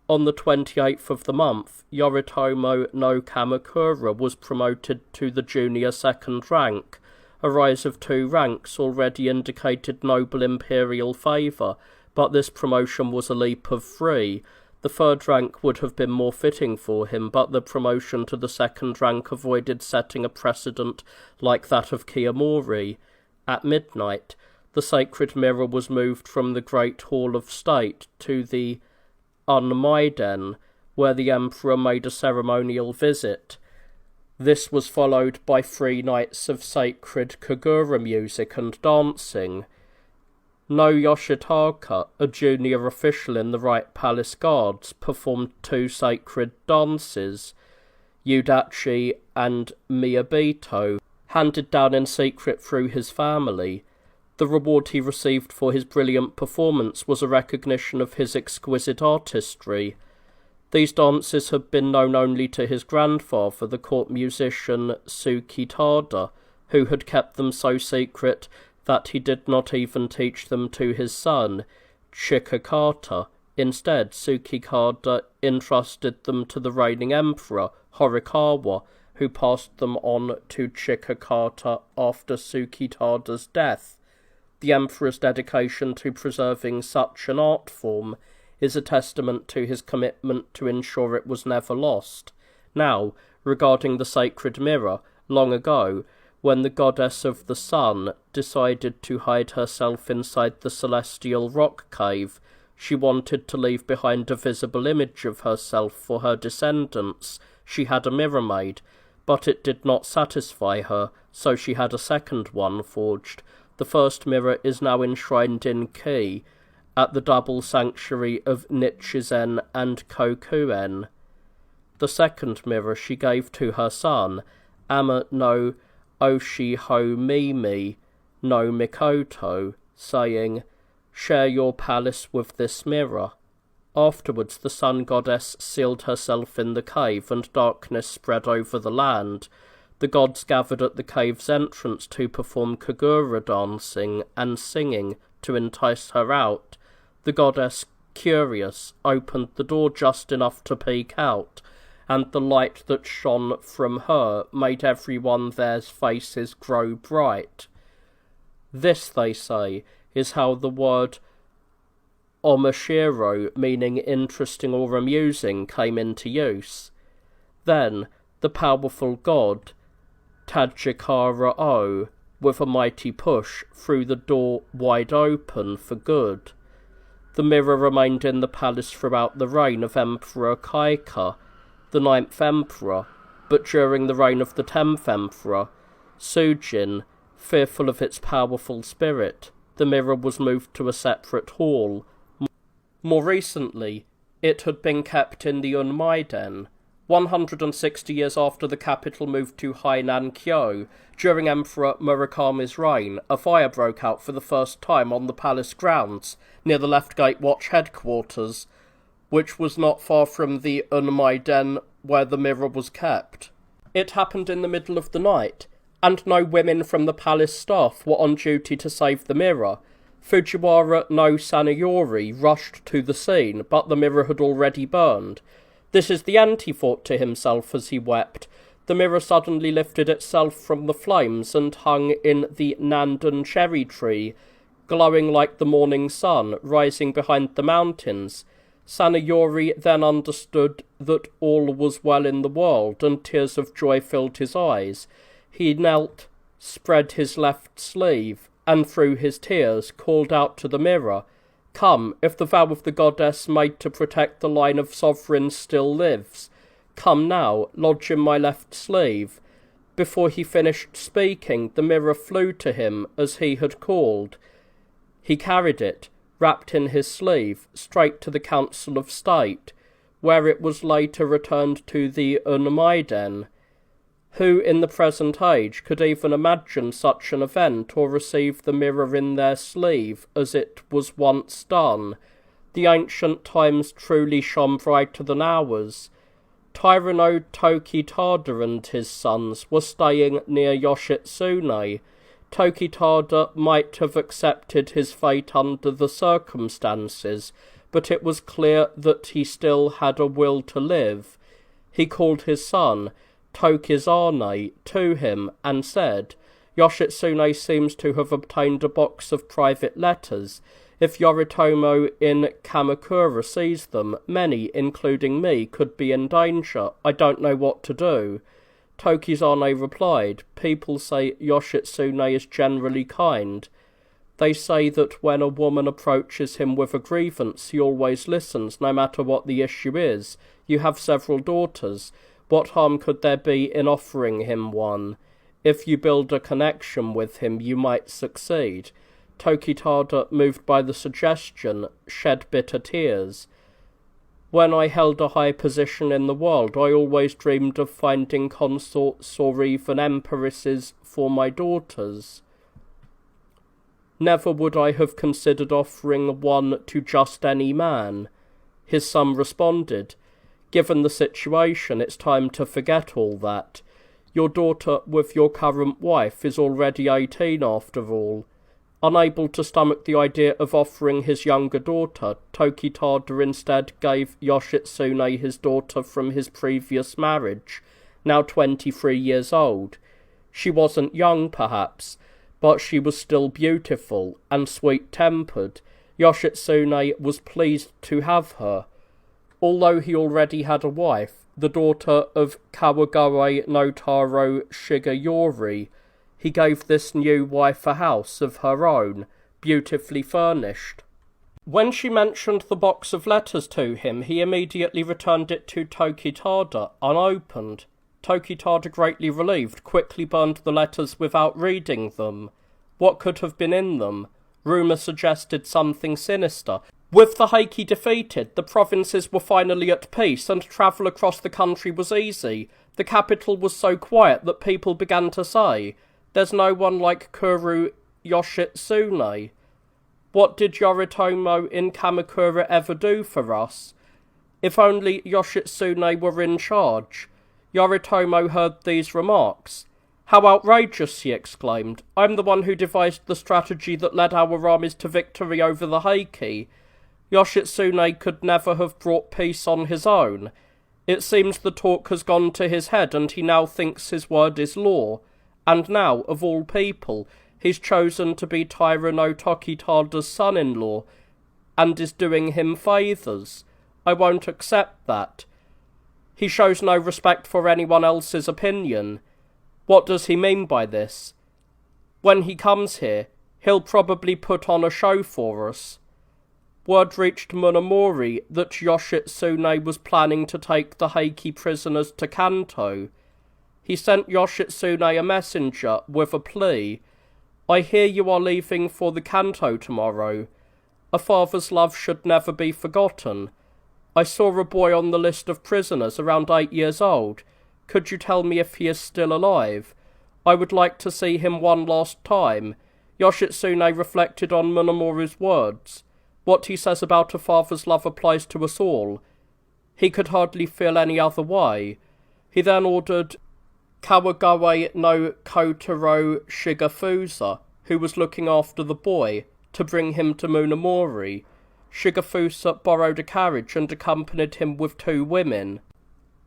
On the 28th of the month, Yoritomo no Kamakura was promoted to the junior second rank. A rise of 2 ranks already indicated noble imperial favour, but this promotion was a leap of 3. The 3rd rank would have been more fitting for him, but the promotion to the 2nd rank avoided setting a precedent like that of Kiyomori. At midnight, the sacred mirror was moved from the Great Hall of State to the Unmaiden, where the emperor made a ceremonial visit. This was followed by 3 nights of sacred kagura music and dancing. No Yoshitaka, a junior official in the Right Palace Guards, performed 2 sacred dances, Yudachi and Miyabito, handed down in secret through his family. The reward he received for his brilliant performance was a recognition of his exquisite artistry. These dances had been known only to his grandfather, the court musician Tsukitada, who had kept them so secret that he did not even teach them to his son, Chikakata. Instead, Tsukikada entrusted them to the reigning emperor, Horikawa, who passed them on to Chikakata after Tsukitada's death. The emperor's dedication to preserving such an art form is a testament to his commitment to ensure it was never lost. Now, regarding the sacred mirror, long ago, when the goddess of the sun decided to hide herself inside the celestial rock cave, she wanted to leave behind a visible image of herself for her descendants. She had a mirror made, but it did not satisfy her, so she had a second one forged. The first mirror is now enshrined in Ki, at the double sanctuary of Nichizen and Kokuen. The second mirror she gave to her son, Ama no Oshiho-mimi no Mikoto, saying, "Share your palace with this mirror." Afterwards the sun goddess sealed herself in the cave, and darkness spread over the land. The gods gathered at the cave's entrance to perform kagura dancing and singing to entice her out. The goddess, curious, opened the door just enough to peek out, and the light that shone from her made everyone there's faces grow bright. This, they say, is how the word omashiro, meaning interesting or amusing, came into use. Then the powerful god, Tajikara-o, with a mighty push, threw the door wide open for good. The mirror remained in the palace throughout the reign of Emperor Heike, the 9th emperor, but during the reign of the 10th emperor, Sujin, fearful of its powerful spirit, the mirror was moved to a separate hall. More recently, it had been kept in the Unmaiden. 160 years after the capital moved to Hainan-kyo, during Emperor Murakami's reign, a fire broke out for the first time on the palace grounds, near the Left Gate Watch headquarters, which was not far from the Unmaiden where the mirror was kept. It happened in the middle of the night, and no women from the palace staff were on duty to save the mirror. Fujiwara no Sanayori rushed to the scene, but the mirror had already burned. "This is the end," he thought to himself as he wept. The mirror suddenly lifted itself from the flames and hung in the Nandan cherry tree, glowing like the morning sun, rising behind the mountains. Sanayori then understood that all was well in the world, and tears of joy filled his eyes. He knelt, spread his left sleeve, and through his tears called out to the mirror, "Come, if the vow of the goddess made to protect the line of sovereigns still lives. Come now, lodge in my left sleeve." Before he finished speaking, the mirror flew to him as he had called. He carried it, wrapped in his sleeve, straight to the Council of State, where it was later returned to the Unmaiden. Who in the present age could even imagine such an event or receive the mirror in their sleeve as it was once done? The ancient times truly shone brighter than ours. Tyranno Tokitada and his sons were staying near Yoshitsune. Tokitada might have accepted his fate under the circumstances, but it was clear that he still had a will to live. He called his son, Tokizane, to him and said, "Yoshitsune seems to have obtained a box of private letters. If Yoritomo in Kamakura sees them, many, including me, could be in danger. I don't know what to do." Tokizane replied, "People say Yoshitsune is generally kind. They say that when a woman approaches him with a grievance, he always listens, no matter what the issue is. You have several daughters. What harm could there be in offering him one? If you build a connection with him, you might succeed." Tokitada, moved by the suggestion, shed bitter tears. "When I held a high position in the world, I always dreamed of finding consorts or even empresses for my daughters. Never would I have considered offering one to just any man." His son responded, "Given the situation, it's time to forget all that. Your daughter with your current wife is already 18 after all." Unable to stomach the idea of offering his younger daughter, Tokitada instead gave Yoshitsune his daughter from his previous marriage, now 23 years old. She wasn't young, perhaps, but she was still beautiful and sweet-tempered. Yoshitsune was pleased to have her. Although he already had a wife, the daughter of Kawagawa no Taro Shigeyori, he gave this new wife a house of her own, beautifully furnished. When she mentioned the box of letters to him, he immediately returned it to Tokitada, unopened. Tokitada, greatly relieved, quickly burned the letters without reading them. What could have been in them? Rumour suggested something sinister. With the Heike defeated, the provinces were finally at peace, and travel across the country was easy. The capital was so quiet that people began to say, "There's no one like Kuru Yoshitsune. What did Yoritomo in Kamakura ever do for us? If only Yoshitsune were in charge." Yoritomo heard these remarks. "How outrageous," he exclaimed. "I'm the one who devised the strategy that led our armies to victory over the Heike. Yoshitsune could never have brought peace on his own. It seems the talk has gone to his head, and he now thinks his word is law. And now, of all people, he's chosen to be Tyranno Tokitada's son-in-law, and is doing him favours. I won't accept that. He shows no respect for anyone else's opinion. What does he mean by this? When he comes here, he'll probably put on a show for us." Word reached Munamori that Yoshitsune was planning to take the Heike prisoners to Kanto. He sent Yoshitsune a messenger with a plea. "I hear you are leaving for the Kanto tomorrow. A father's love should never be forgotten. I saw a boy on the list of prisoners around 8 years old. Could you tell me if he is still alive? I would like to see him one last time." Yoshitsune reflected on Munamori's words. What he says about a father's love applies to us all. He could hardly feel any other way. He then ordered Kawagawa no Kotaro Shigefusa, who was looking after the boy, to bring him to Munamori. Shigefusa borrowed a carriage and accompanied him with 2 women.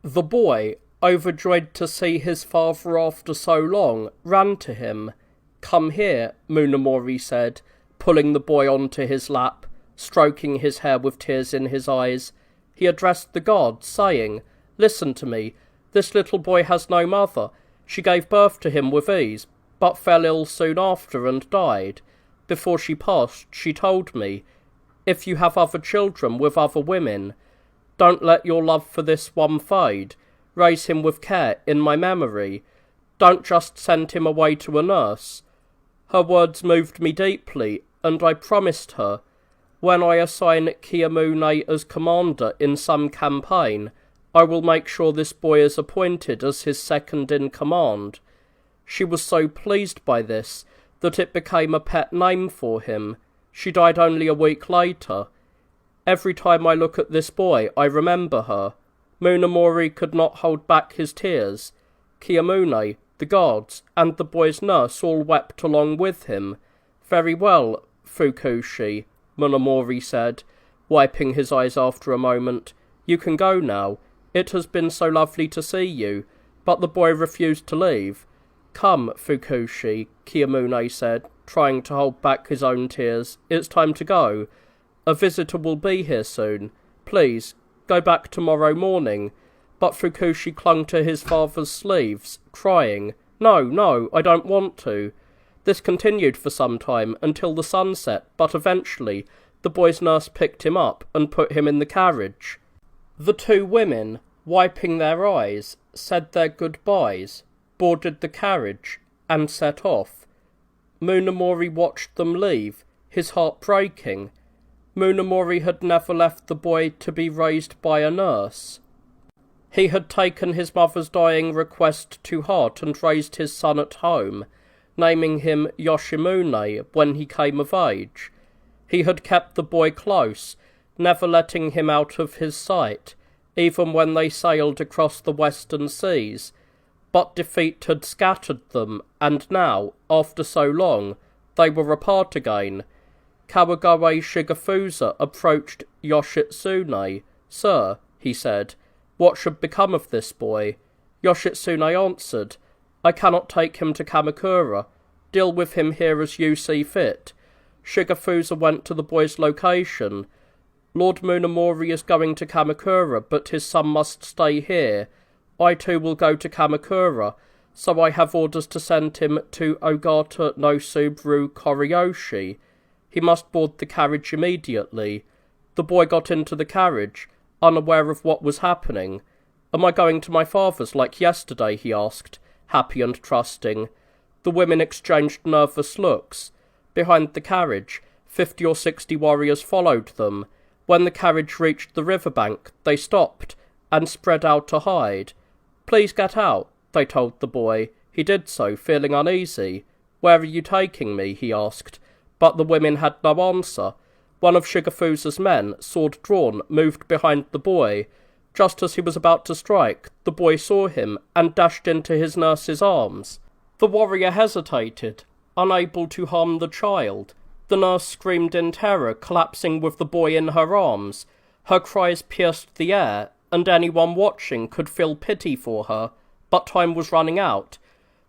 The boy, overjoyed to see his father after so long, ran to him. "Come here," Munamori said, pulling the boy onto his lap, stroking his hair with tears in his eyes. He addressed the gods, saying, "Listen to me. This little boy has no mother. She gave birth to him with ease, but fell ill soon after and died. Before she passed, she told me, if you have other children with other women, don't let your love for this one fade. Raise him with care in my memory. Don't just send him away to a nurse. Her words moved me deeply, and I promised her, when I assign Kiamune as commander in some campaign, I will make sure this boy is appointed as his second in command. She was so pleased by this that it became a pet name for him. She died only a week later. Every time I look at this boy, I remember her. Munamori could not hold back his tears. Kiamune, the guards, and the boy's nurse all wept along with him. Very well, Fukushi, Munamori said, wiping his eyes after a moment. You can go now. It has been so lovely to see you. But the boy refused to leave. Come, Fukushi, Kiamune said, trying to hold back his own tears. It's time to go. A visitor will be here soon. Please, go back tomorrow morning. But Fukushi clung to his father's sleeves, crying, No, I don't want to. This continued for some time until the sun set, but eventually the boy's nurse picked him up and put him in the carriage. The two women, wiping their eyes, said their goodbyes, boarded the carriage, and set off. Munamori watched them leave, his heart breaking. Munamori had never left the boy to be raised by a nurse. He had taken his mother's dying request to heart and raised his son at home, naming him Yoshimune when he came of age. He had kept the boy close, never letting him out of his sight, even when they sailed across the western seas. But defeat had scattered them, and now, after so long, they were apart again. Kawagawa Shigefusa approached Yoshitsune. Sir, he said, what should become of this boy? Yoshitsune answered, I cannot take him to Kamakura. Deal with him here as you see fit. Shigefusa went to the boy's location. Lord Munamori is going to Kamakura, but his son must stay here. I too will go to Kamakura, so I have orders to send him to Ogata no Subru Koryoshi. He must board the carriage immediately. The boy got into the carriage, unaware of what was happening. Am I going to my father's like yesterday? He asked, happy and trusting. The women exchanged nervous looks. Behind the carriage, 50 or 60 warriors followed them. When the carriage reached the riverbank, they stopped and spread out to hide. Please get out, they told the boy. He did so, feeling uneasy. Where are you taking me? He asked. But the women had no answer. One of Shigefusa's men, sword drawn, moved behind the boy. Just as he was about to strike, the boy saw him and dashed into his nurse's arms. The warrior hesitated, unable to harm the child. The nurse screamed in terror, collapsing with the boy in her arms. Her cries pierced the air, and anyone watching could feel pity for her, but time was running out.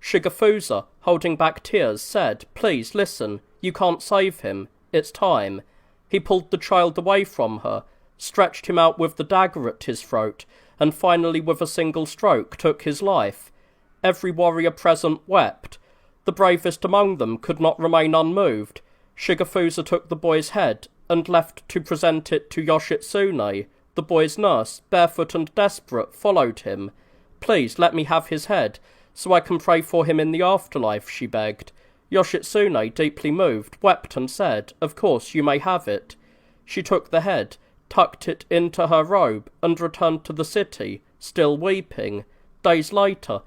Shigefusa, holding back tears, said, Please, listen, you can't save him. It's time. He pulled the child away from her, stretched him out with the dagger at his throat, and finally with a single stroke took his life. Every warrior present wept. The bravest among them could not remain unmoved. Shigefusa took the boy's head and left to present it to Yoshitsune. The boy's nurse, barefoot and desperate, followed him. Please let me have his head, so I can pray for him in the afterlife, she begged. Yoshitsune, deeply moved, wept and said, Of course, you may have it. She took the head, tucked it into her robe, and returned to the city, still weeping. Days later,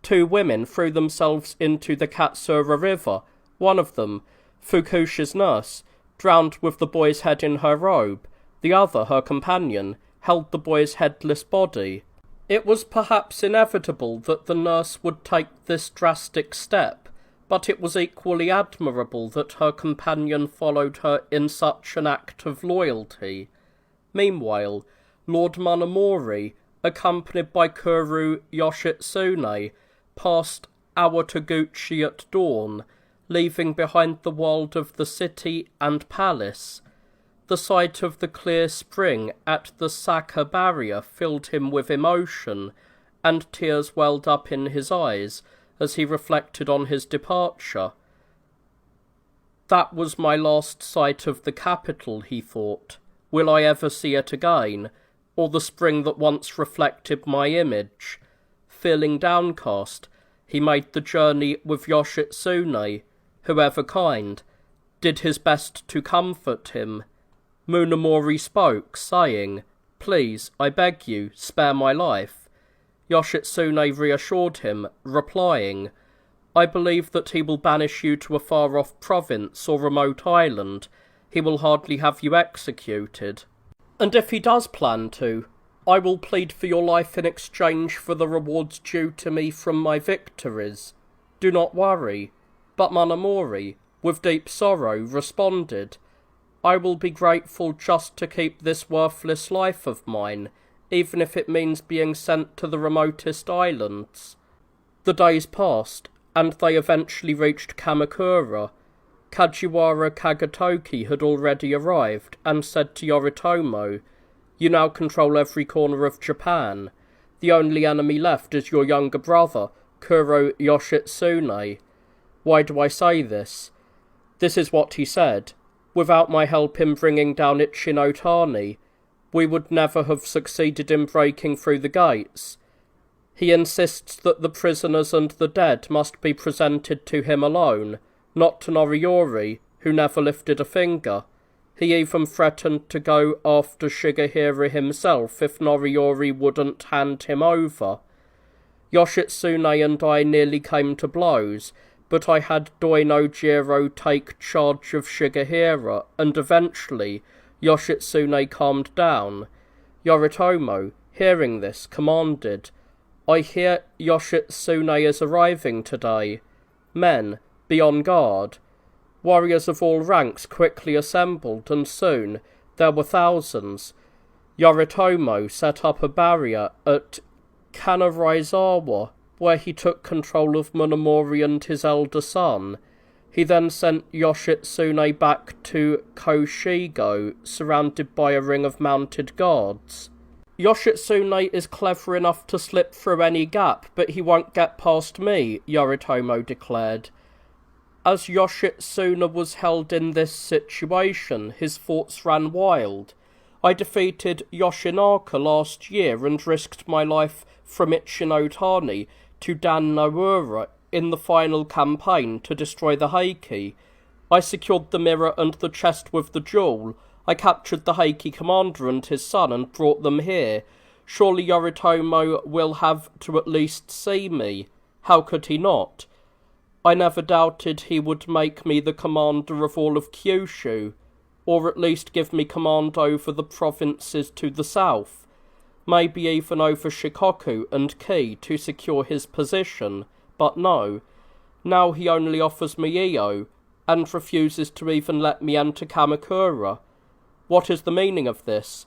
2 women threw themselves into the Katsura River. One of them, Fukushi's nurse, drowned with the boy's head in her robe. The other, her companion, held the boy's headless body. It was perhaps inevitable that the nurse would take this drastic step, but it was equally admirable that her companion followed her in such an act of loyalty. Meanwhile, Lord Munamori, accompanied by Kuru Yoshitsune, passed Awataguchi at dawn, leaving behind the world of the city and palace. The sight of the clear spring at the Saka barrier filled him with emotion, and tears welled up in his eyes as he reflected on his departure. That was my last sight of the capital, he thought. Will I ever see it again, or the spring that once reflected my image? Feeling downcast, he made the journey with Yoshitsune, who, ever kind, did his best to comfort him. Munamori spoke, saying, "Please, I beg you, spare my life." Yoshitsune reassured him, replying, "I believe that he will banish you to a far-off province or remote island. He will hardly have you executed. And if he does plan to, I will plead for your life in exchange for the rewards due to me from my victories. Do not worry." But Monogamari, with deep sorrow, responded, "I will be grateful just to keep this worthless life of mine, even if it means being sent to the remotest islands." The days passed, and they eventually reached Kamakura. Kajiwara Kagetoki had already arrived, and said to Yoritomo, "You now control every corner of Japan. The only enemy left is your younger brother, Kuro Yoshitsune." Why do I say this? This is what he said. "Without my help in bringing down Ichinotani, we would never have succeeded in breaking through the gates. He insists that the prisoners and the dead must be presented to him alone, not to Noriyori, who never lifted a finger. He even threatened to go after Shigehira himself if Noriyori wouldn't hand him over. Yoshitsune and I nearly came to blows, but I had Doinojiro take charge of Shigehira, and eventually Yoshitsune calmed down. Yoritomo, hearing this, commanded, 'I hear Yoshitsune is arriving today. Men, be on guard.' Warriors of all ranks quickly assembled, and soon there were thousands. Yoritomo set up a barrier at Kanaraizawa, where he took control of Munamori and his elder son. He then sent Yoshitsune back to Koshigo, surrounded by a ring of mounted guards. Yoshitsune is clever enough to slip through any gap, but he won't get past me," Yoritomo declared. As Yoshitsune was held in this situation, his thoughts ran wild. "I defeated Yoshinaka last year and risked my life from Ichinotani to Dan Noura in the final campaign to destroy the Heike. I secured the mirror and the chest with the jewel. I captured the Heike commander and his son and brought them here. Surely Yoritomo will have to at least see me. How could he not? I never doubted he would make me the commander of all of Kyushu, or at least give me command over the provinces to the south. Maybe even over Shikoku and Ki to secure his position, but no. Now he only offers me Iyo, and refuses to even let me enter Kamakura. What is the meaning of this?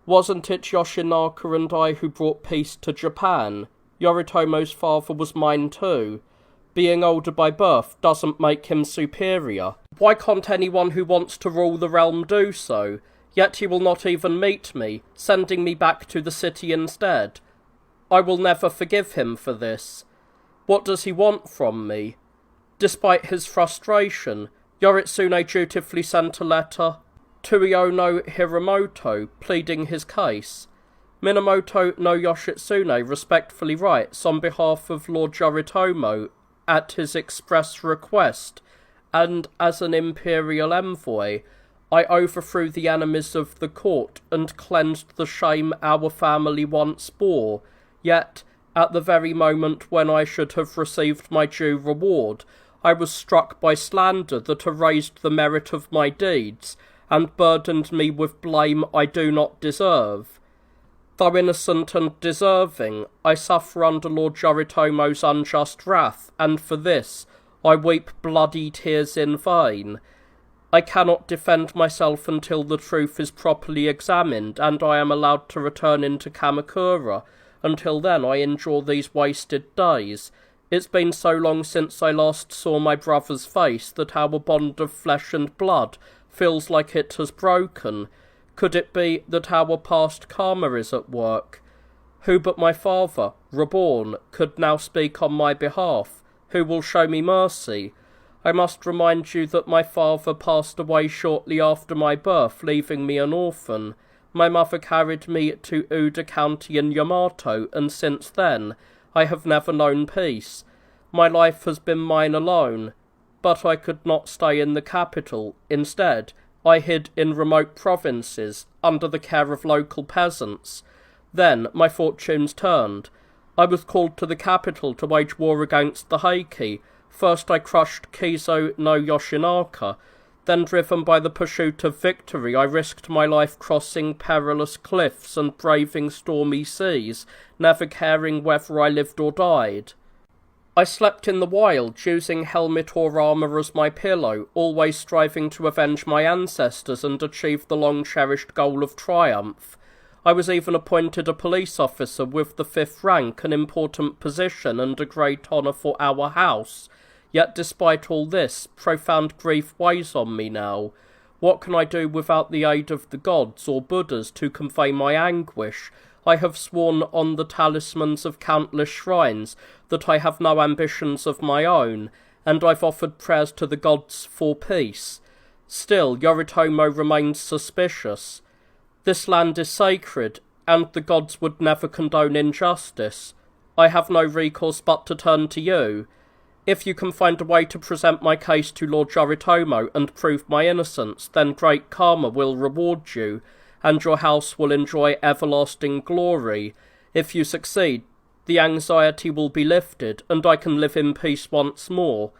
Wasn't it Yoshinaka and I who brought peace to Japan? Yoritomo's father was mine too. Being older by birth doesn't make him superior. Why can't anyone who wants to rule the realm do so? Yet he will not even meet me, sending me back to the city instead. I will never forgive him for this. What does he want from me?" Despite his frustration, Yoritsune dutifully sent a letter to Iono Hiramoto, pleading his case. Minamoto no Yoshitsune respectfully writes on behalf of Lord Yoritomo at his express request, and as an imperial envoy, I overthrew the enemies of the court and cleansed the shame our family once bore, yet, at the very moment when I should have received my due reward, I was struck by slander that erased the merit of my deeds, and burdened me with blame I do not deserve. Though innocent and deserving, I suffer under Lord Yoritomo's unjust wrath, and for this I weep bloody tears in vain. I cannot defend myself until the truth is properly examined, and I am allowed to return into Kamakura. Until then I endure these wasted days. It's been so long since I last saw my brother's face that our bond of flesh and blood feels like it has broken. Could it be that our past karma is at work? Who but my father, reborn, could now speak on my behalf? Who will show me mercy? I must remind you that my father passed away shortly after my birth, leaving me an orphan. My mother carried me to Uda County in Yamato, and since then I have never known peace. My life has been mine alone, but I could not stay in the capital. Instead, I hid in remote provinces, under the care of local peasants. Then my fortunes turned. I was called to the capital to wage war against the Heike. First I crushed Kizo no Yoshinaka, then driven by the pursuit of victory I risked my life crossing perilous cliffs and braving stormy seas, never caring whether I lived or died. I slept in the wild, using helmet or armour as my pillow, always striving to avenge my ancestors and achieve the long-cherished goal of triumph. I was even appointed a police officer with the 5th rank, an important position and a great honour for our house. Yet despite all this, profound grief weighs on me now. What can I do without the aid of the gods or Buddhas to convey my anguish? I have sworn on the talismans of countless shrines that I have no ambitions of my own, and I've offered prayers to the gods for peace. Still, Yoritomo remains suspicious. This land is sacred, and the gods would never condone injustice. I have no recourse but to turn to you. If you can find a way to present my case to Lord Yoritomo and prove my innocence, then great karma will reward you, and your house will enjoy everlasting glory. If you succeed, the anxiety will be lifted, and I can live in peace once more.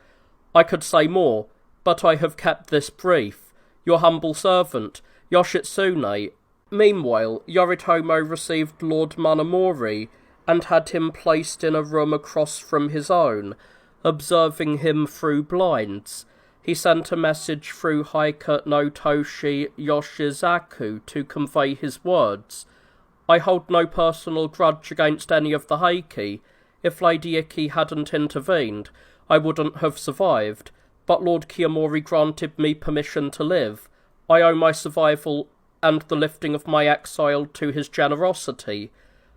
I could say more, but I have kept this brief. Your humble servant, Yoshitsune. Meanwhile, Yoritomo received Lord Manamori, and had him placed in a room across from his own, observing him through blinds. He sent a message through Heike no Toshi Yoshizaku to convey his words. I hold no personal grudge against any of the Heike. If Lady Ikki hadn't intervened, I wouldn't have survived, but Lord Kiyomori granted me permission to live. I owe my survival and the lifting of my exile to his generosity.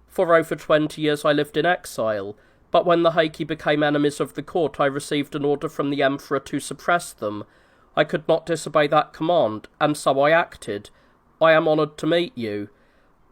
For over 20 years I lived in exile, but when the Heike became enemies of the court, I received an order from the Emperor to suppress them. I could not disobey that command, and so I acted. I am honoured to meet you.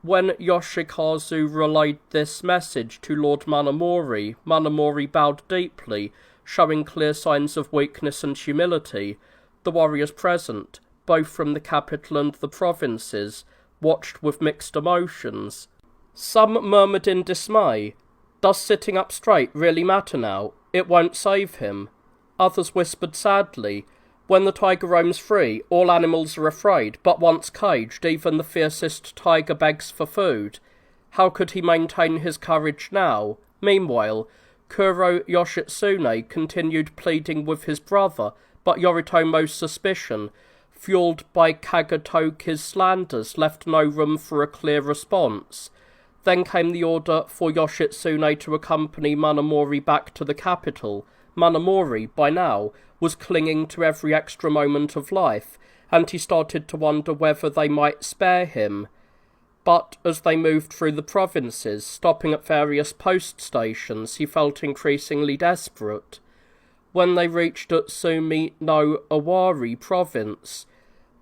When Yoshikazu relayed this message to Lord Manamori, Manamori bowed deeply, showing clear signs of weakness and humility. The warriors present, both from the capital and the provinces, watched with mixed emotions. Some murmured in dismay. Does sitting up straight really matter now? It won't save him. Others whispered sadly, when the tiger roams free, all animals are afraid, but once caged, even the fiercest tiger begs for food. How could he maintain his courage now? Meanwhile, Kuro Yoshitsune continued pleading with his brother, but Yoritomo's suspicion, fueled by Kagetoki's slanders, left no room for a clear response. Then came the order for Yoshitsune to accompany Manamori back to the capital. Manamori, by now, was clinging to every extra moment of life, and he started to wonder whether they might spare him. But as they moved through the provinces, stopping at various post stations, he felt increasingly desperate. When they reached Utsumi no Awari province,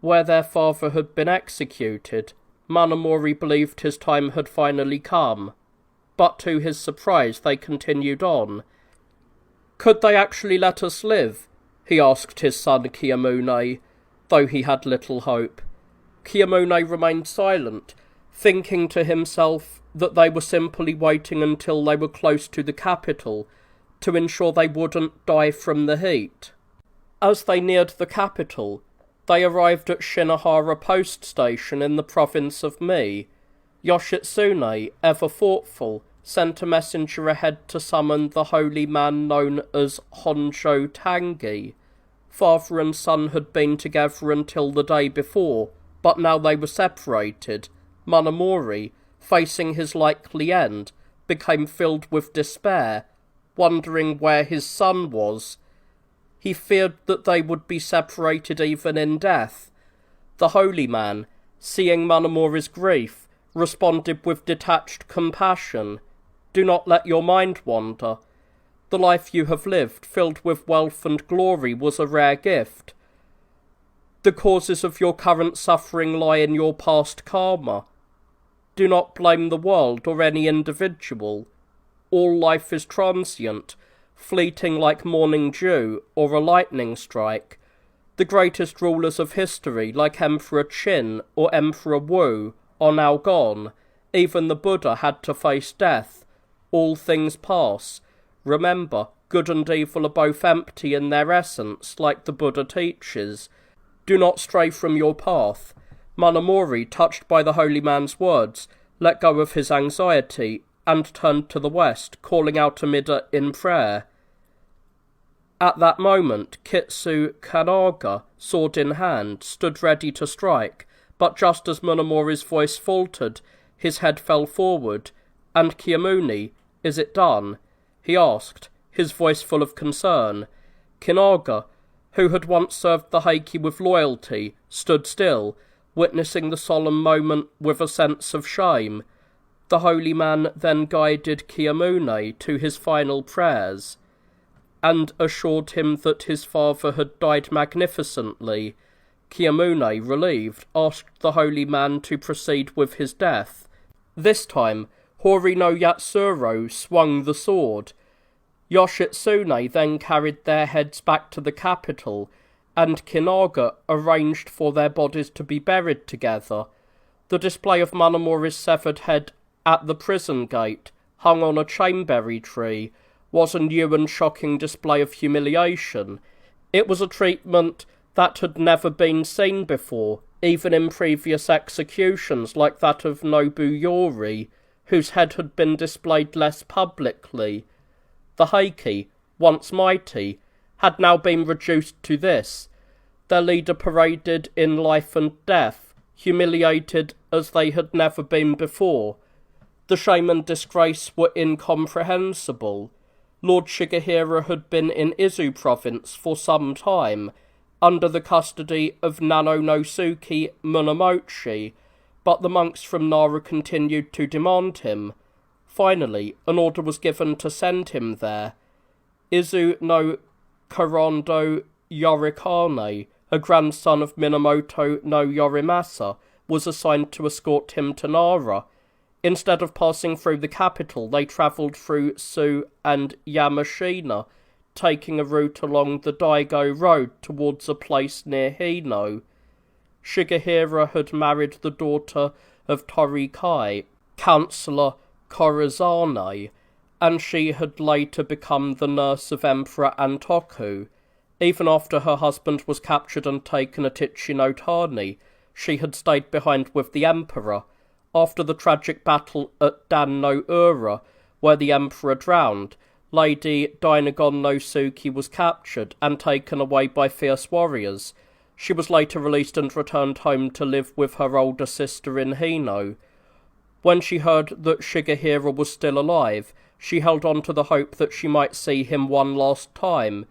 where their father had been executed, Manamori believed his time had finally come, but to his surprise they continued on. Could they actually let us live? He asked his son Kiyomune, though he had little hope. Kiyomune remained silent, thinking to himself that they were simply waiting until they were close to the capital, to ensure they wouldn't die from the heat. As they neared the capital, they arrived at Shinohara Post Station in the province of Mie. Yoshitsune, ever thoughtful, sent a messenger ahead to summon the holy man known as Honjo Tangi. Father and son had been together until the day before, but now they were separated. Manamori, facing his likely end, became filled with despair, wondering where his son was. He feared that they would be separated even in death. The holy man, seeing Manamori's grief, responded with detached compassion. Do not let your mind wander. The life you have lived, filled with wealth and glory, was a rare gift. The causes of your current suffering lie in your past karma. Do not blame the world or any individual. All life is transient, fleeting like morning dew or a lightning strike. The greatest rulers of history, like Emperor Qin or Emperor Wu, are now gone. Even the Buddha had to face death. All things pass. Remember, good and evil are both empty in their essence, like the Buddha teaches. Do not stray from your path. Monogatari, touched by the holy man's words, let go of his anxiety and turned to the west, calling out amida in prayer. At that moment, Kitsu Kanaga, sword in hand, stood ready to strike, but just as Monogatari's voice faltered, his head fell forward. And Kiyomune, is it done? He asked, his voice full of concern. Kanaga, who had once served the Heike with loyalty, stood still, witnessing the solemn moment with a sense of shame. The holy man then guided Kiyomune to his final prayers, and assured him that his father had died magnificently. Kiyomune, relieved, asked the holy man to proceed with his death. This time, Hori no Yatsuro swung the sword. Yoshitsune then carried their heads back to the capital, and Kinaga arranged for their bodies to be buried together. The display of Monogatari's severed head at the prison gate, hung on a chainberry tree, was a new and shocking display of humiliation. It was a treatment that had never been seen before, even in previous executions like that of Nobuyori, whose head had been displayed less publicly. The Heike, once mighty, had now been reduced to this. Their leader paraded in life and death, humiliated as they had never been before. The shame and disgrace were incomprehensible. Lord Shigehira had been in Izu province for some time, under the custody of Nanonosuke Munamochi, but the monks from Nara continued to demand him. Finally, an order was given to send him there. Izu no Karondo Yorikane, a grandson of Minamoto no Yorimasa, was assigned to escort him to Nara. Instead of passing through the capital, they travelled through Su and Yamashina, taking a route along the Daigo Road towards a place near Hino. Shigehira had married the daughter of Torikai, Councillor Korizane, and she had later become the nurse of Emperor Antoku. Even after her husband was captured and taken at Ichinotani, she had stayed behind with the Emperor. After the tragic battle at Dan no Ura, where the Emperor drowned, Lady Dainagon no Suki was captured and taken away by fierce warriors. She was later released and returned home to live with her older sister in Hino. When she heard that Shigehira was still alive, she held on to the hope that she might see him one last time.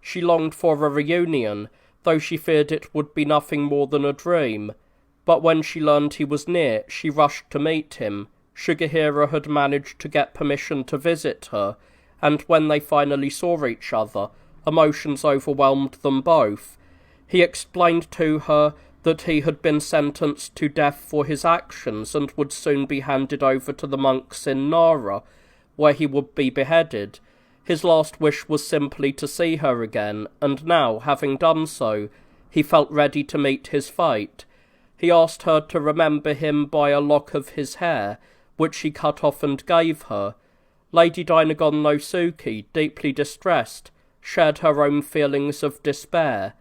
She longed for a reunion, though she feared it would be nothing more than a dream. But when she learned he was near, she rushed to meet him. Shigehira had managed to get permission to visit her, and when they finally saw each other, emotions overwhelmed them both. He explained to her that he had been sentenced to death for his actions and would soon be handed over to the monks in Nara, where he would be beheaded. His last wish was simply to see her again, and now, having done so, he felt ready to meet his fate. He asked her to remember him by a lock of his hair, which he cut off and gave her. Lady Dainagon no Suki, deeply distressed, shared her own feelings of despair.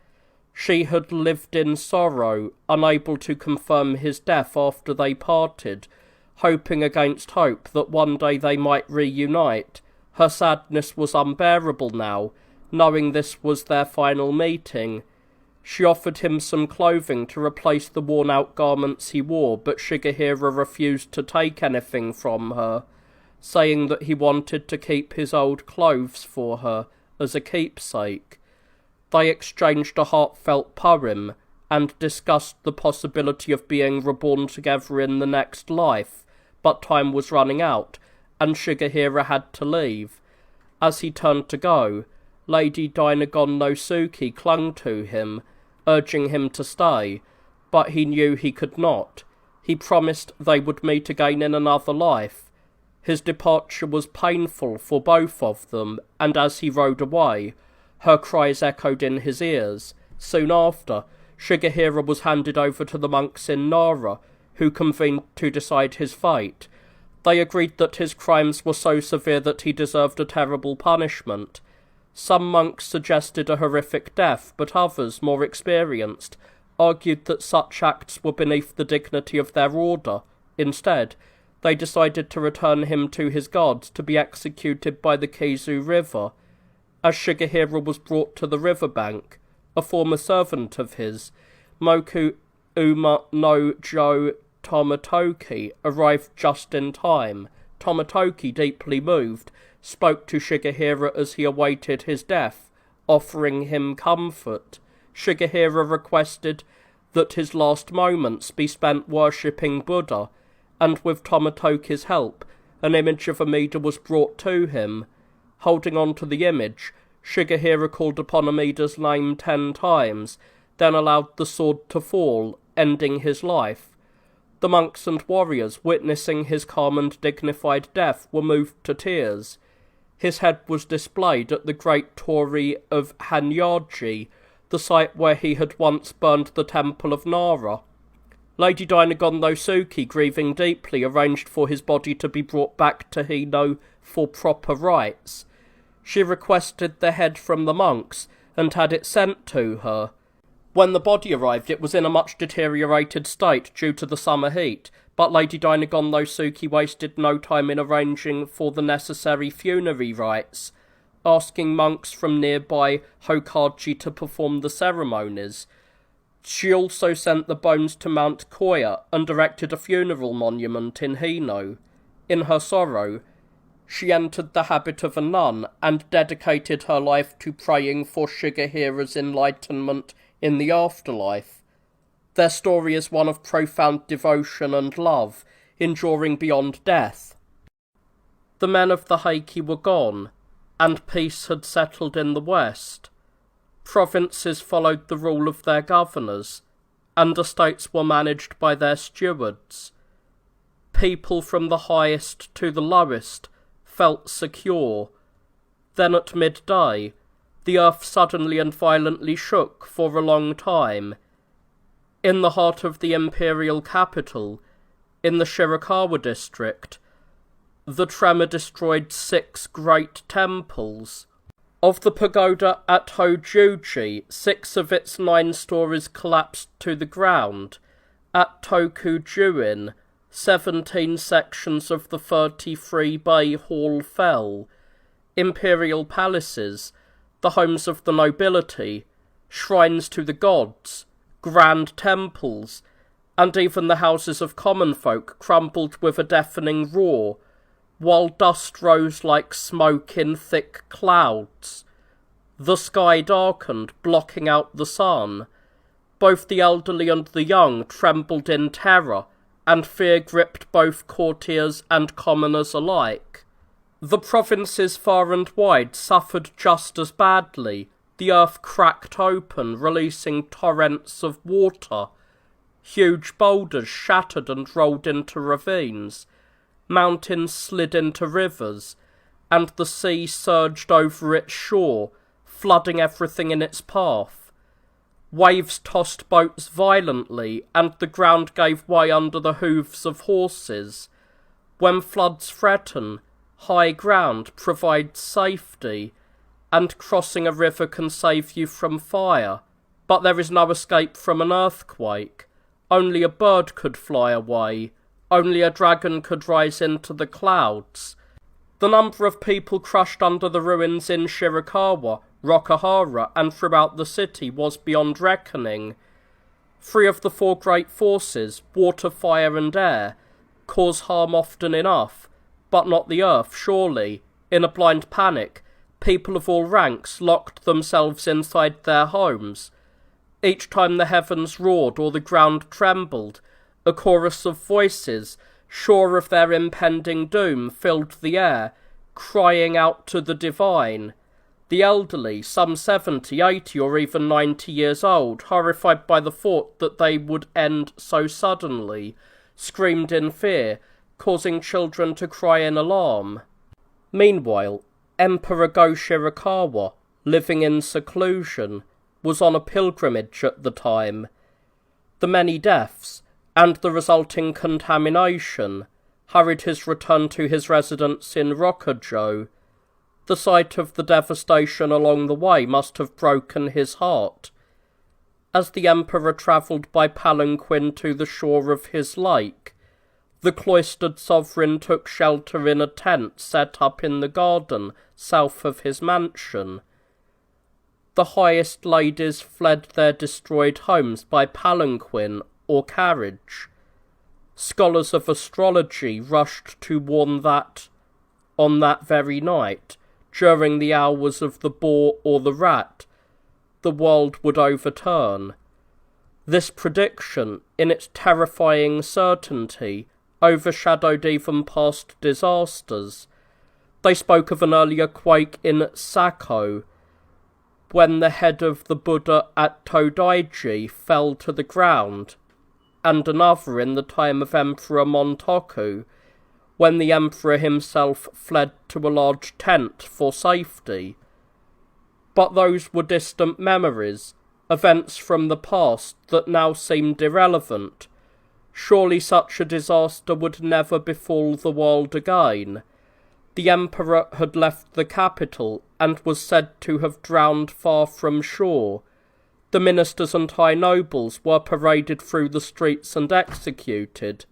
She had lived in sorrow, unable to confirm his death after they parted, hoping against hope that one day they might reunite. Her sadness was unbearable now, knowing this was their final meeting. She offered him some clothing to replace the worn-out garments he wore, but Shigehira refused to take anything from her, saying that he wanted to keep his old clothes for her as a keepsake. They exchanged a heartfelt poem, and discussed the possibility of being reborn together in the next life, but time was running out, and Shigehira had to leave. As he turned to go, Lady Dynagon no Suki clung to him, urging him to stay, but he knew he could not. He promised they would meet again in another life. His departure was painful for both of them, and as he rode away, her cries echoed in his ears. Soon after, Shigehira was handed over to the monks in Nara, who convened to decide his fate. They agreed that his crimes were so severe that he deserved a terrible punishment. Some monks suggested a horrific death, but others, more experienced, argued that such acts were beneath the dignity of their order. Instead, they decided to return him to his gods to be executed by the Kizu River. As Shigehira was brought to the riverbank, a former servant of his, Moku Uma no Jo Tomotoki, arrived just in time. Tomotoki, deeply moved, spoke to Shigehira as he awaited his death, offering him comfort. Shigehira requested that his last moments be spent worshipping Buddha, and with Tomotoki's help, an image of Amida was brought to him. Holding on to the image, Shigehira called upon Amida's name 10 times, then allowed the sword to fall, ending his life. The monks and warriors, witnessing his calm and dignified death, were moved to tears. His head was displayed at the great torii of Hanyaji, the site where he had once burned the temple of Nara. Lady Dynagon no Suki, grieving deeply, arranged for his body to be brought back to Hino for proper rites. She requested the head from the monks, and had it sent to her. When the body arrived, it was in a much deteriorated state due to the summer heat, but Lady Dynagon no Suki wasted no time in arranging for the necessary funerary rites, asking monks from nearby Hokaji to perform the ceremonies. She also sent the bones to Mount Koya and erected a funeral monument in Hino. In her sorrow, she entered the habit of a nun and dedicated her life to praying for Shigehira's enlightenment in the afterlife. Their story is one of profound devotion and love, enduring beyond death. The men of the Heike were gone, and peace had settled in the west. Provinces followed the rule of their governors, and estates were managed by their stewards. People from the highest to the lowest felt secure. Then at midday, the earth suddenly and violently shook for a long time. In the heart of the imperial capital, in the Shirakawa district, the tremor destroyed 6 great temples. Of the pagoda at Hojuji, 6 of its 9 stories collapsed to the ground. At Tokujuin, 17 sections of the 33-bay hall fell. Imperial palaces, the homes of the nobility, shrines to the gods, grand temples, and even the houses of common folk crumbled with a deafening roar, while dust rose like smoke in thick clouds. The sky darkened, blocking out the sun. Both the elderly and the young trembled in terror, and fear gripped both courtiers and commoners alike. The provinces far and wide suffered just as badly. The earth cracked open, releasing torrents of water. Huge boulders shattered and rolled into ravines. Mountains slid into rivers, and the sea surged over its shore, flooding everything in its path. Waves tossed boats violently, and the ground gave way under the hooves of horses. When floods threaten, high ground provides safety, and crossing a river can save you from fire. But there is no escape from an earthquake. Only a bird could fly away. Only a dragon could rise into the clouds. The number of people crushed under the ruins in Shirakawa, Rokuhara, and throughout the city was beyond reckoning. 3 of the 4 great forces, water, fire, and air, cause harm often enough, but not the earth, surely. In a blind panic, people of all ranks locked themselves inside their homes. Each time the heavens roared or the ground trembled, a chorus of voices, sure of their impending doom, filled the air, crying out to the divine. The elderly, some 70, 80 or even 90 years old, horrified by the thought that they would end so suddenly, screamed in fear, causing children to cry in alarm. Meanwhile, Emperor Go-Shirakawa, living in seclusion, was on a pilgrimage at the time. The many deaths, and the resulting contamination, hurried his return to his residence in Rokkajo. The sight of the devastation along the way must have broken his heart. As the Emperor travelled by palanquin to the shore of his lake, the cloistered sovereign took shelter in a tent set up in the garden south of his mansion. The highest ladies fled their destroyed homes by palanquin or carriage. Scholars of astrology rushed to warn that, on that very night, during the hours of the boar or the rat, the world would overturn. This prediction, in its terrifying certainty, overshadowed even past disasters. They spoke of an earlier quake in Sako, when the head of the Buddha at Todaiji fell to the ground, and another in the time of Emperor Montoku, when the emperor himself fled to a large tent for safety. But those were distant memories, events from the past that now seemed irrelevant. Surely such a disaster would never befall the world again. The emperor had left the capital and was said to have drowned far from shore. The ministers and high nobles were paraded through the streets and executed.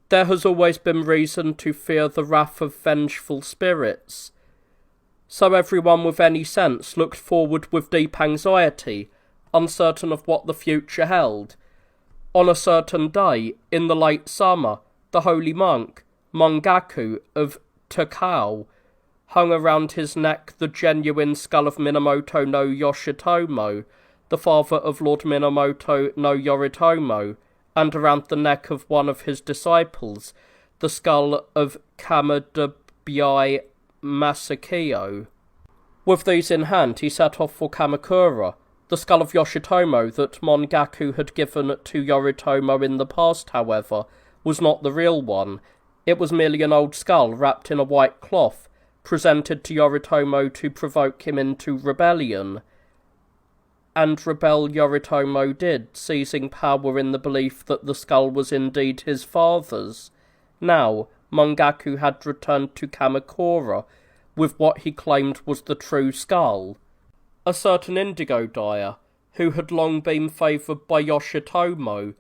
There has always been reason to fear the wrath of vengeful spirits. So everyone with any sense looked forward with deep anxiety, uncertain of what the future held. On a certain day, in the late summer, the holy monk, Mongaku of Takao, hung around his neck the genuine skull of Minamoto no Yoshitomo, the father of Lord Minamoto no Yoritomo, and around the neck of one of his disciples, the skull of Kamidabai Masakio. With these in hand, he set off for Kamakura. The skull of Yoshitomo that Mongaku had given to Yoritomo in the past, however, was not the real one. It was merely an old skull wrapped in a white cloth, presented to Yoritomo to provoke him into rebellion. And rebel Yoritomo did, seizing power in the belief that the skull was indeed his father's. Now, Mongaku had returned to Kamakura with what he claimed was the true skull. A certain indigo dyer, who had long been favoured by Yoshitomo,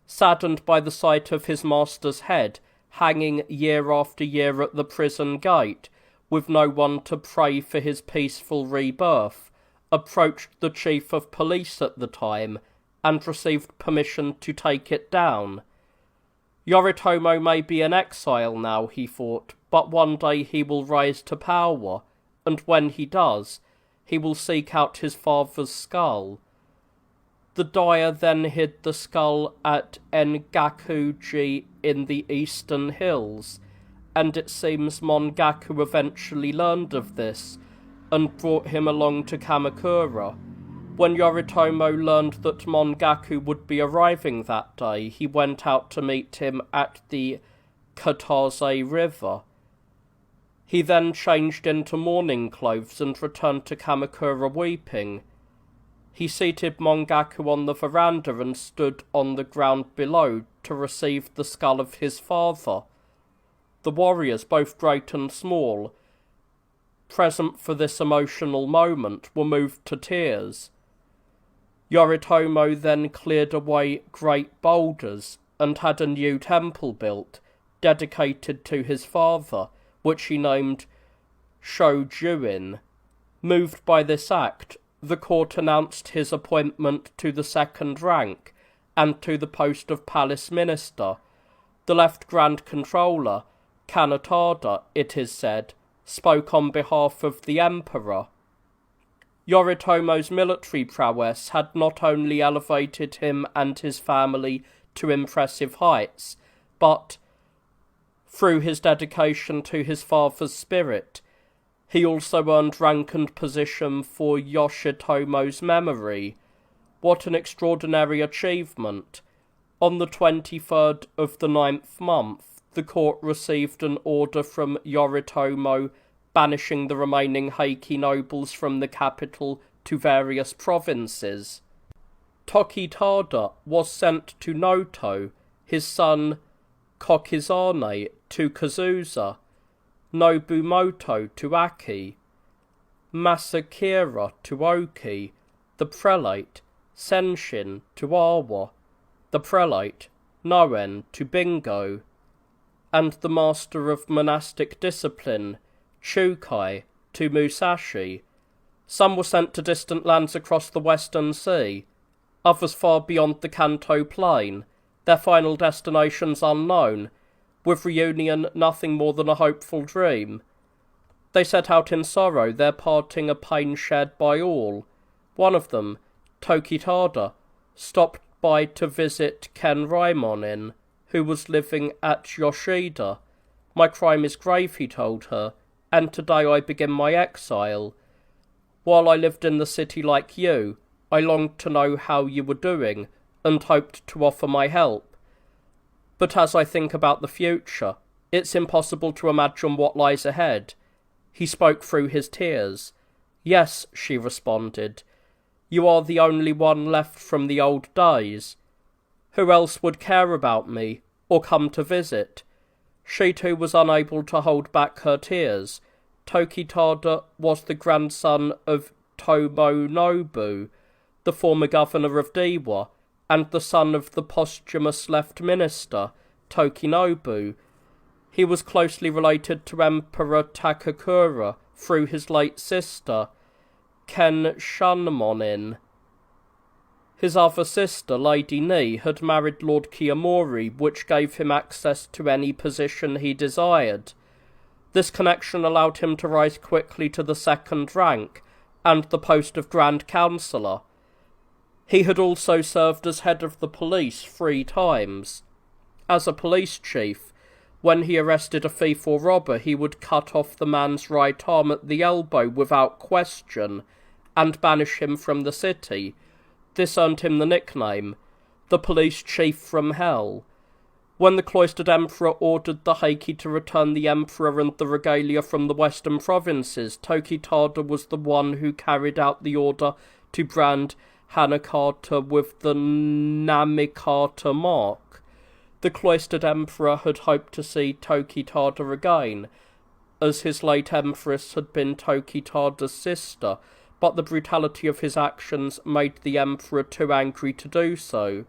saddened by the sight of his master's head hanging year after year at the prison gate, with no one to pray for his peaceful rebirth, approached the chief of police at the time and received permission to take it down. Yoritomo may be in exile now, he thought, but one day he will rise to power, and when he does, he will seek out his father's skull. The dyer then hid the skull at Engakuji in the eastern hills, and it seems Mongaku eventually learned of this, and brought him along to Kamakura. When Yoritomo learned that Mongaku would be arriving that day, he went out to meet him at the Katase River. He then changed into mourning clothes and returned to Kamakura weeping. He seated Mongaku on the veranda and stood on the ground below to receive the skull of his father. The warriors, both great and small, present for this emotional moment, were moved to tears. Yoritomo then cleared away great boulders and had a new temple built, dedicated to his father, which he named Shojuin. Moved by this act, the court announced his appointment to the second rank and to the post of palace minister. The left Grand Controller, Kanatada, it is said, spoke on behalf of the emperor. Yoritomo's military prowess had not only elevated him and his family to impressive heights, but, through his dedication to his father's spirit, he also earned rank and position for Yoshitomo's memory. What an extraordinary achievement! On the 23rd of the 9th month, the court received an order from Yoritomo banishing the remaining Heike nobles from the capital to various provinces. Tokitada was sent to Noto, his son Kokizane to Kazusa, Nobumoto to Aki, Masakira to Oki, the prelate Senshin to Awa, the prelate Noen to Bingo, and the master of monastic discipline Shukai to Musashi. Some were sent to distant lands across the Western Sea, others far beyond the Kanto Plain, their final destinations unknown, with reunion nothing more than a hopeful dream. They set out in sorrow, their parting a pain shared by all. One of them, Tokitada, stopped by to visit Ken Raimonin, who was living at Yoshida. "My crime is grave," he told her, "and today I begin my exile. While I lived in the city like you, I longed to know how you were doing, and hoped to offer my help. But as I think about the future, it's impossible to imagine what lies ahead." He spoke through his tears. "Yes," she responded, "you are the only one left from the old days. Who else would care about me, or come to visit?" She too was unable to hold back her tears. Tokitada was the grandson of Tomonobu, the former governor of Dewa, and the son of the posthumous left minister, Tokinobu. He was closely related to Emperor Takakura through his late sister, Ken Shunmonin. His other sister, Lady Ni, had married Lord Kiyomori, which gave him access to any position he desired. This connection allowed him to rise quickly to the second rank, and the post of Grand Councillor. He had also served as head of the police 3 times. As a police chief, when he arrested a thief or robber, he would cut off the man's right arm at the elbow without question, and banish him from the city. This earned him the nickname, the Police Chief from Hell. When the cloistered emperor ordered the Heike to return the emperor and the regalia from the western provinces, Tokitada was the one who carried out the order to brand Hanakata with the Namikata mark. The cloistered emperor had hoped to see Tokitada again, as his late empress had been Tokitada's sister, but the brutality of his actions made the emperor too angry to do so.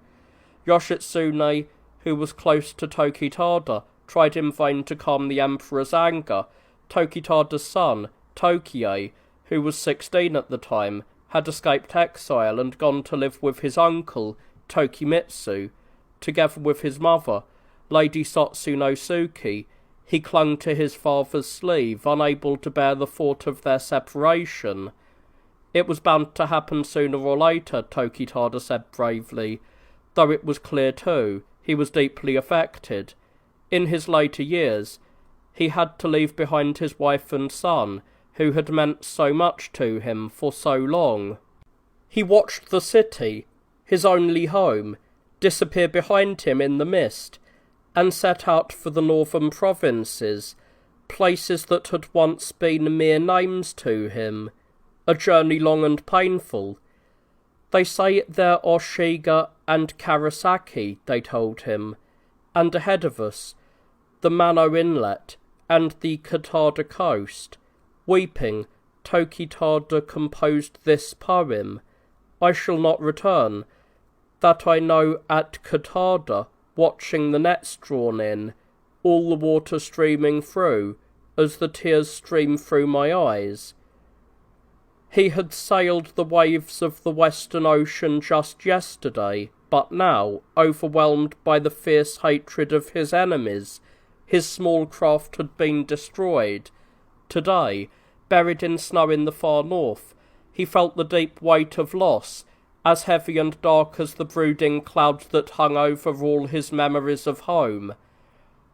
Yoshitsune, who was close to Tokitada, tried in vain to calm the emperor's anger. Tokitada's son, Tokie, who was 16 at the time, had escaped exile and gone to live with his uncle, Tokimitsu. Together with his mother, Lady Sotsunosuke, he clung to his father's sleeve, unable to bear the thought of their separation. "It was bound to happen sooner or later," Tokitada said bravely, though it was clear too, he was deeply affected. In his later years, he had to leave behind his wife and son, who had meant so much to him for so long. He watched the city, his only home, disappear behind him in the mist, and set out for the northern provinces, places that had once been mere names to him. A journey long and painful. "They say there are Shiga and Karasaki," they told him, "and ahead of us, the Mano Inlet and the Katada coast." Weeping, Tokitada composed this poem: "I shall not return. That I know at Katada, watching the nets drawn in, all the water streaming through, as the tears stream through my eyes." He had sailed the waves of the Western Ocean just yesterday, but now, overwhelmed by the fierce hatred of his enemies, his small craft had been destroyed. Today, buried in snow in the far north, He felt the deep weight of loss, as heavy and dark as the brooding cloud that hung over all his memories of home.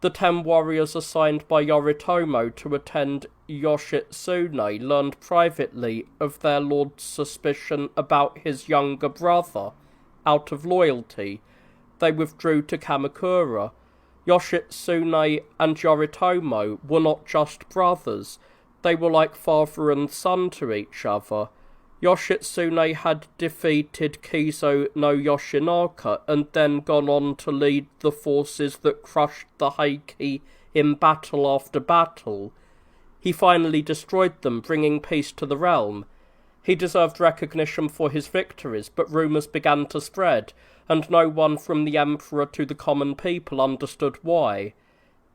The 10 warriors assigned by Yoritomo to attend Yoshitsune learned privately of their lord's suspicion about his younger brother. Out of loyalty, they withdrew to Kamakura. Yoshitsune and Yoritomo were not just brothers, they were like father and son to each other. Yoshitsune had defeated Kizo no Yoshinaka and then gone on to lead the forces that crushed the Heike in battle after battle. He finally destroyed them, bringing peace to the realm. He deserved recognition for his victories, but rumours began to spread, and no one from the emperor to the common people understood why.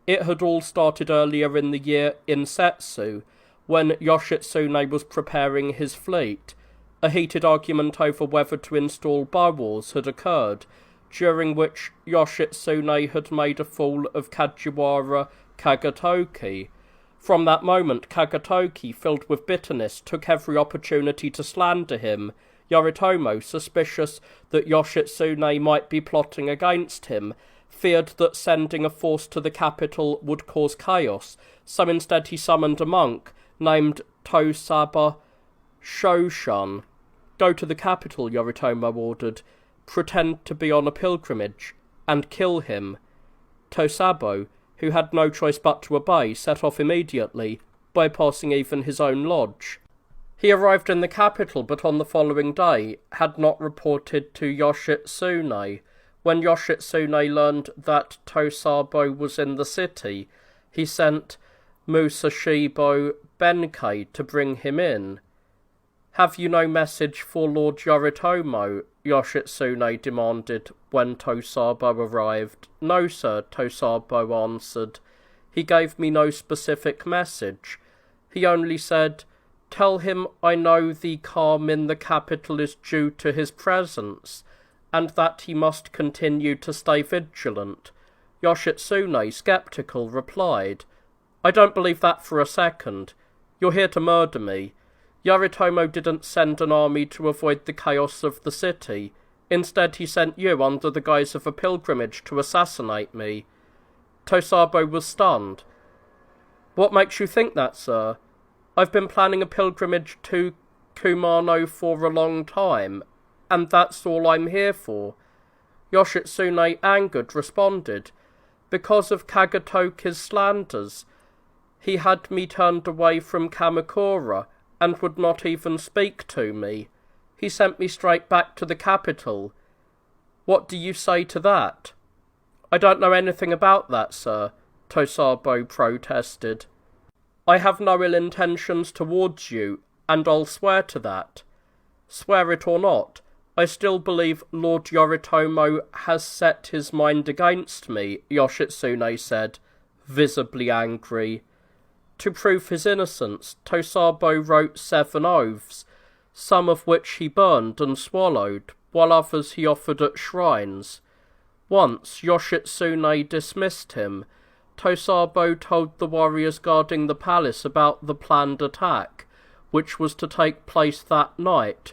It had all started earlier in the year in Setsu, when Yoshitsune was preparing his fleet. A heated argument over whether to install Bowers had occurred, during which Yoshitsune had made a fool of Kajiwara Kagetoki. From that moment, Kagetoki, filled with bitterness, took every opportunity to slander him. Yoritomo, suspicious that Yoshitsune might be plotting against him, feared that sending a force to the capital would cause chaos, so instead he summoned a monk named Tosaba Shoshan. Go to the capital, Yoritomo ordered. Pretend to be on a pilgrimage, and kill him. Tosabo, who had no choice but to obey, set off immediately, bypassing even his own lodge. He arrived in the capital, but on the following day had not reported to Yoshitsune. When Yoshitsune learned that Tosabo was in the city, he sent Musashibo Benkei to bring him in. "Have you no message for Lord Yoritomo?" Yoshitsune demanded when Tosabo arrived. "No, sir," Tosabo answered. "He gave me no specific message. He only said, 'Tell him I know the calm in the capital is due to his presence, and that he must continue to stay vigilant.'" Yoshitsune, sceptical, replied, "I don't believe that for a second. You're here to murder me. Yoritomo didn't send an army to avoid the chaos of the city. Instead, he sent you under the guise of a pilgrimage to assassinate me." Tosabo was stunned. "What makes you think that, sir? I've been planning a pilgrimage to Kumano for a long time, and that's all I'm here for." Yoshitsune, angered, responded, "Because of Kagetoki's slanders. He had me turned away from Kamakura, and would not even speak to me. He sent me straight back to the capital. What do you say to that?" "I don't know anything about that, sir," Tosabo protested. "I have no ill intentions towards you, and I'll swear to that." "Swear it or not, I still believe Lord Yoritomo has set his mind against me," Yoshitsune said, visibly angry. To prove his innocence, Tosabo wrote 7 oaths, some of which he burned and swallowed, while others he offered at shrines. Once Yoshitsune dismissed him. Tosabo told the warriors guarding the palace about the planned attack, which was to take place that night.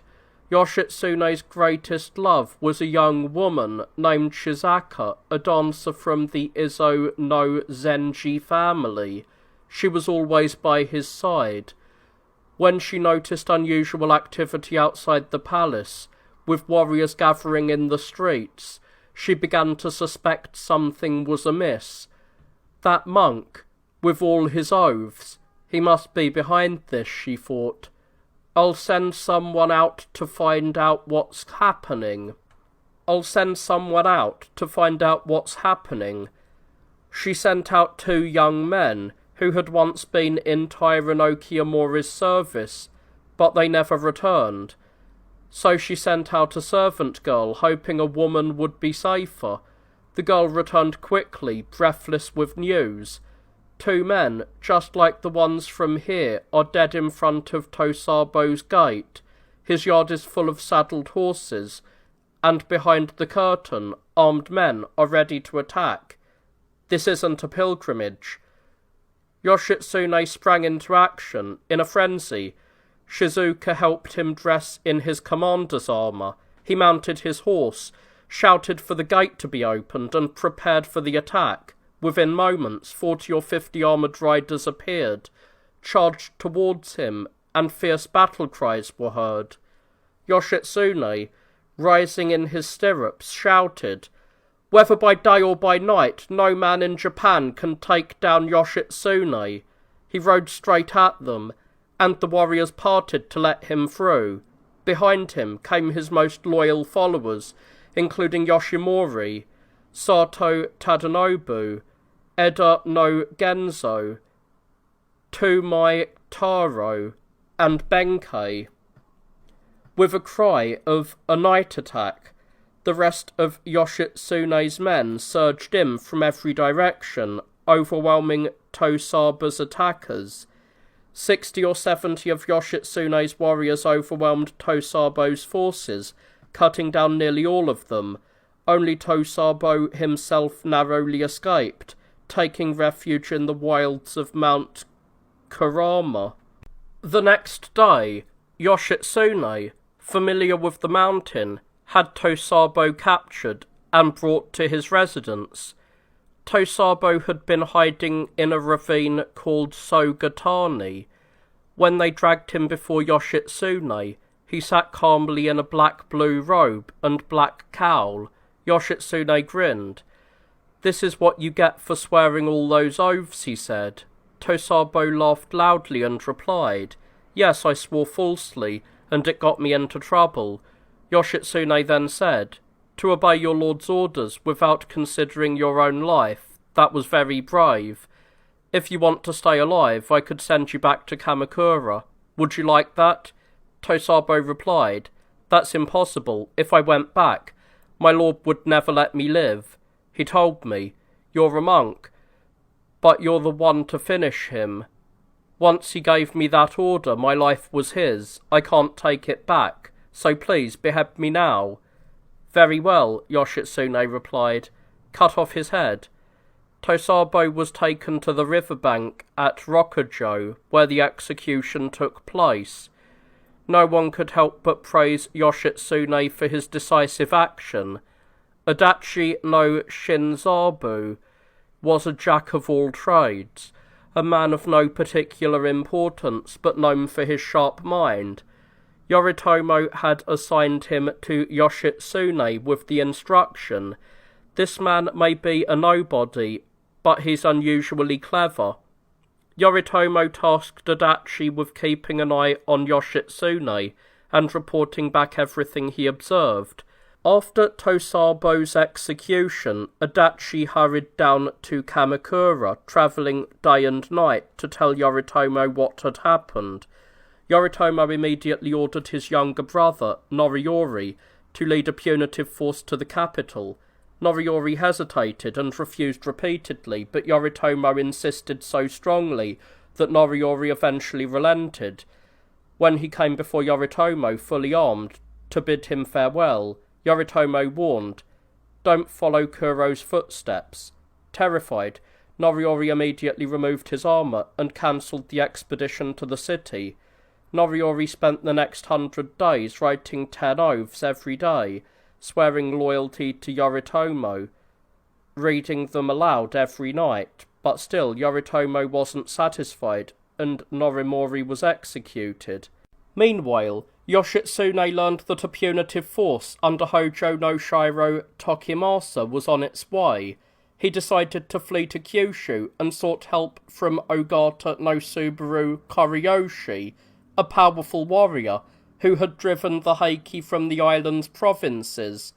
Yoshitsune's greatest love was a young woman named Shizaka, a dancer from the Izo no Zenji family. She was always by his side. When she noticed unusual activity outside the palace, with warriors gathering in the streets, she began to suspect something was amiss. That monk, with all his oaths, he must be behind this, she thought. I'll send someone out to find out what's happening. She sent out 2 young men, who had once been in Taira no Kiyomori's service, but they never returned. So she sent out a servant girl, hoping a woman would be safer. The girl returned quickly, breathless with news. 2 men, just like the ones from here, are dead in front of Tosabo's gate. His yard is full of saddled horses, and behind the curtain, armed men are ready to attack. This isn't a pilgrimage. Yoshitsune sprang into action. In a frenzy, Shizuka helped him dress in his commander's armour. He mounted his horse, shouted for the gate to be opened, and prepared for the attack. Within moments, 40 or 50 armoured riders appeared, charged towards him, and fierce battle cries were heard. Yoshitsune, rising in his stirrups, shouted, "Whether by day or by night, no man in Japan can take down Yoshitsune." He rode straight at them, and the warriors parted to let him through. Behind him came his most loyal followers, including Yoshimori, Sato Tadanobu, Eda no Genzo, Tumai Taro, and Benkei. With a cry of "a night attack," the rest of Yoshitsune's men surged in from every direction, overwhelming Tosaba's attackers. 60 or 70 of Yoshitsune's warriors overwhelmed Tosabo's forces, cutting down nearly all of them. Only Tosabo himself narrowly escaped, taking refuge in the wilds of Mount Kurama. The next day, Yoshitsune, familiar with the mountain, had Tosabo captured and brought to his residence. Tosabo had been hiding in a ravine called Sogatani. When they dragged him before Yoshitsune, he sat calmly in a black-blue robe and black cowl. Yoshitsune grinned. "This is what you get for swearing all those oaths," he said. Tosabo laughed loudly and replied, "Yes, I swore falsely, and it got me into trouble." Yoshitsune then said, "To obey your lord's orders without considering your own life, that was very brave. If you want to stay alive, I could send you back to Kamakura. Would you like that?" Tosabo replied, "That's impossible. If I went back, my lord would never let me live. He told me, 'You're a monk, but you're the one to finish him.' Once he gave me that order, my life was his. I can't take it back, so please behead me now." "Very well," Yoshitsune replied. "Cut off his head." Tosabo was taken to the riverbank at Rokujo, where the execution took place. No one could help but praise Yoshitsune for his decisive action. Adachi no Shinzabu was a jack of all trades, a man of no particular importance, but known for his sharp mind. Yoritomo had assigned him to Yoshitsune with the instruction, "This man may be a nobody, but he's unusually clever." Yoritomo tasked Adachi with keeping an eye on Yoshitsune and reporting back everything he observed. After Tosabo's execution, Adachi hurried down to Kamakura, travelling day and night to tell Yoritomo what had happened. Yoritomo immediately ordered his younger brother, Noriyori, to lead a punitive force to the capital. Noriyori hesitated and refused repeatedly, but Yoritomo insisted so strongly that Noriyori eventually relented. When he came before Yoritomo fully armed to bid him farewell, Yoritomo warned, "Don't follow Kuro's footsteps." Terrified, Noriyori immediately removed his armour and cancelled the expedition to the city. Noriyori spent the next 100 days writing 10 oaths every day, swearing loyalty to Yoritomo, reading them aloud every night, but still Yoritomo wasn't satisfied, and Norimori was executed. Meanwhile, Yoshitsune learned that a punitive force under Hojo no Shiro Tokimasa was on its way. He decided to flee to Kyushu and sought help from Ogata no Subaru Koriyoshi, a powerful warrior who had driven the Heike from the island's provinces.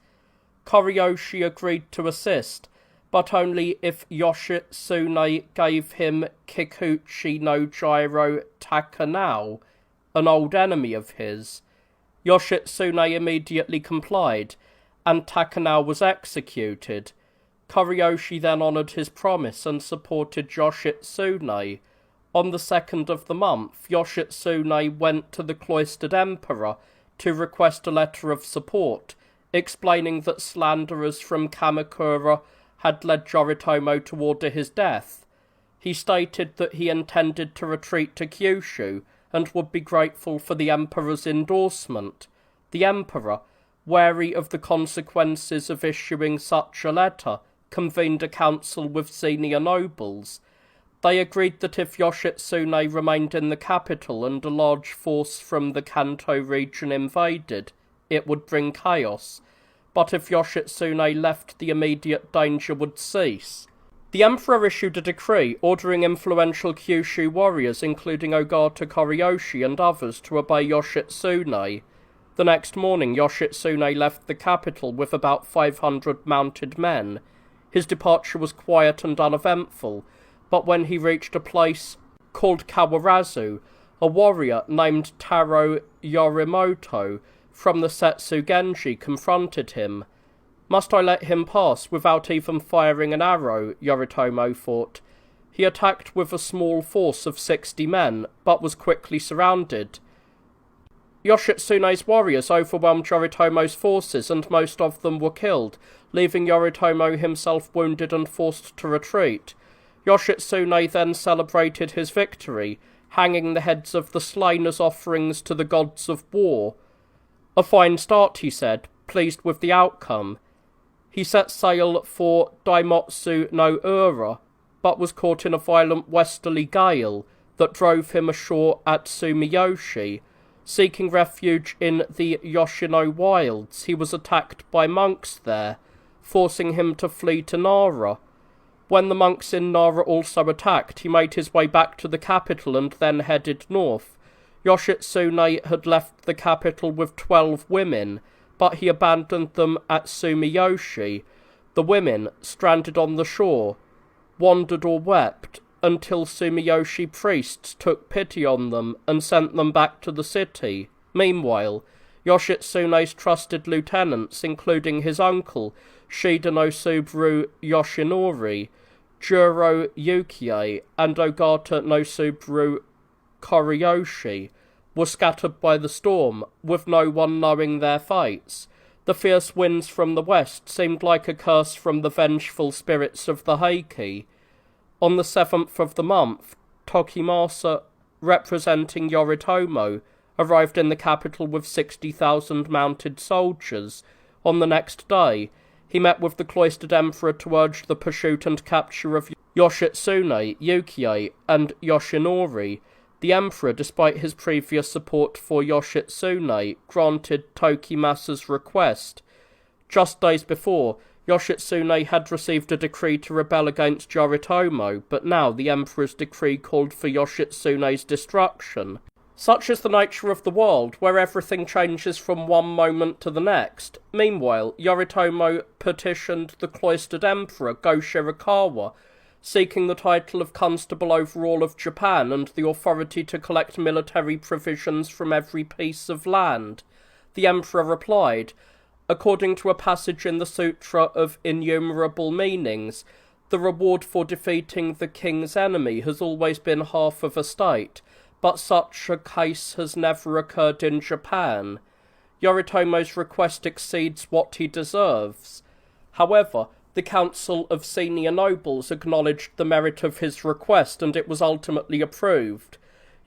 Koriyoshi agreed to assist, but only if Yoshitsune gave him Kikuchi no Jiro Takanao, an old enemy of his. Yoshitsune immediately complied, and Takanao was executed. Koriyoshi then honoured his promise and supported Yoshitsune. On the 2nd of the month, Yoshitsune went to the cloistered emperor to request a letter of support, explaining that slanderers from Kamakura had led Yoritomo to order his death. He stated that he intended to retreat to Kyushu, and would be grateful for the emperor's endorsement. The emperor, wary of the consequences of issuing such a letter, convened a council with senior nobles. They agreed that if Yoshitsune remained in the capital and a large force from the Kanto region invaded, it would bring chaos, but if Yoshitsune left, the immediate danger would cease. The emperor issued a decree ordering influential Kyushu warriors, including Ogata Koriyoshi and others, to obey Yoshitsune. The next morning, Yoshitsune left the capital with about 500 mounted men. His departure was quiet and uneventful, but when he reached a place called Kawarazu, a warrior named Taro Yorimoto from the Setsu Genji confronted him. "Must I let him pass without even firing an arrow?" Yoritomo thought. He attacked with a small force of 60 men, but was quickly surrounded. Yoshitsune's warriors overwhelmed Yoritomo's forces, and most of them were killed, leaving Yoritomo himself wounded and forced to retreat. Yoshitsune then celebrated his victory, hanging the heads of the slain as offerings to the gods of war. "A fine start," he said, pleased with the outcome. He set sail for Daimotsu no Ura, but was caught in a violent westerly gale that drove him ashore at Sumiyoshi. Seeking refuge in the Yoshino wilds, he was attacked by monks there, forcing him to flee to Nara. When the monks in Nara also attacked, he made his way back to the capital and then headed north. Yoshitsune had left the capital with 12 women, but he abandoned them at Sumiyoshi. The women, stranded on the shore, wandered or wept until Sumiyoshi priests took pity on them and sent them back to the city. Meanwhile, Yoshitsune's trusted lieutenants, including his uncle, Shida no Subaru Yoshinori, Juro Yukie, and Ogata no Subaru Koriyoshi, were scattered by the storm, with no one knowing their fates. The fierce winds from the west seemed like a curse from the vengeful spirits of the Heike. On the 7th of the month, Tokimasa, representing Yoritomo, arrived in the capital with 60,000 mounted soldiers. On the next day, he met with the cloistered emperor to urge the pursuit and capture of Yoshitsune, Yukie, and Yoshinori. The emperor, despite his previous support for Yoshitsune, granted Tokimasa's request. Just days before, Yoshitsune had received a decree to rebel against Yoritomo, but now the emperor's decree called for Yoshitsune's destruction. Such is the nature of the world, where everything changes from one moment to the next. Meanwhile, Yoritomo petitioned the cloistered emperor Go Shirakawa, seeking the title of constable over all of Japan and the authority to collect military provisions from every piece of land. The emperor replied, "According to a passage in the Sutra of Innumerable Meanings, the reward for defeating the king's enemy has always been half of a state, but such a case has never occurred in Japan. Yoritomo's request exceeds what he deserves." However, the Council of Senior Nobles acknowledged the merit of his request, and it was ultimately approved.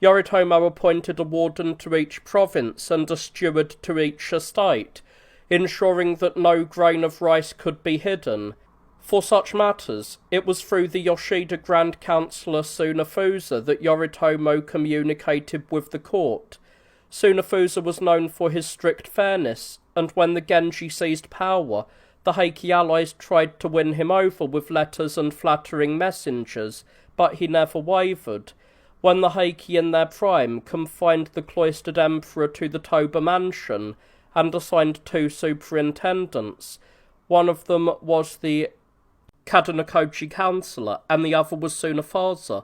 Yoritomo appointed a warden to each province and a steward to each estate, ensuring that no grain of rice could be hidden. For such matters, it was through the Yoshida Grand Councillor Tsunafusa that Yoritomo communicated with the court. Tsunafusa was known for his strict fairness, and when the Genji seized power, the Heike allies tried to win him over with letters and flattering messengers, but he never wavered. When the Heike in their prime confined the cloistered emperor to the Toba mansion and assigned 2 superintendents, one of them was the Kadenokoji councillor, and the other was Tsunafasa,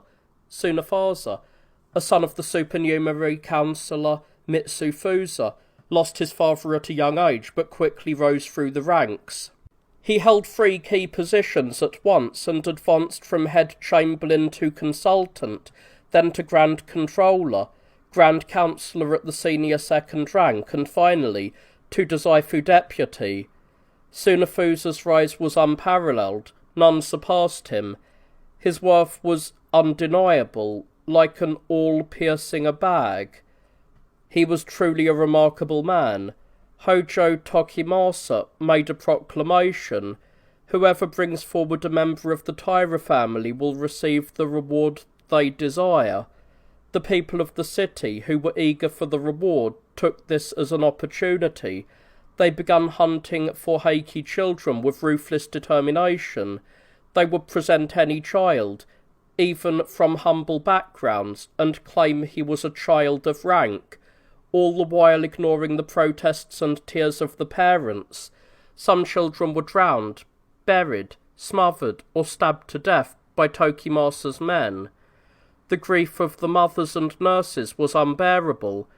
a son of the supernumerary councillor Mitsufusa, lost his father at a young age, but quickly rose through the ranks. He held 3 key positions at once, and advanced from head chamberlain to consultant, then to Grand Controller, Grand Councillor at the senior second rank, and finally to Dazaifu Deputy. Tsunafusa's rise was unparalleled. None surpassed him. His worth was undeniable. like an awl piercing a bag. He was truly a remarkable man. Hojo Tokimasa made a proclamation. Whoever brings forward a member of the Taira family will receive the reward they desire. The people of the city, who were eager for the reward, took this as an opportunity. They began hunting for Heike children with ruthless determination. They would present any child, even from humble backgrounds, and claim he was a child of rank, all the while ignoring the protests and tears of the parents. Some children were drowned, buried, smothered, or stabbed to death by Tokimasa's men. The grief of the mothers and nurses was unbearable.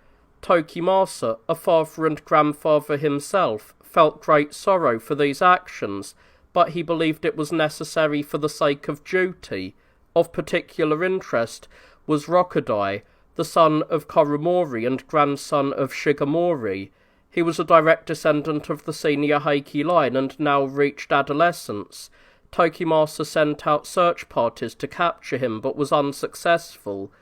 Tokimasa, a father and grandfather himself, felt great sorrow for these actions, but he believed it was necessary for the sake of duty. Of particular interest was Rokudai, the son of Koromori and grandson of Shigemori. He was a direct descendant of the senior Heike line and now reached adolescence. Tokimasa sent out search parties to capture him, but was unsuccessful.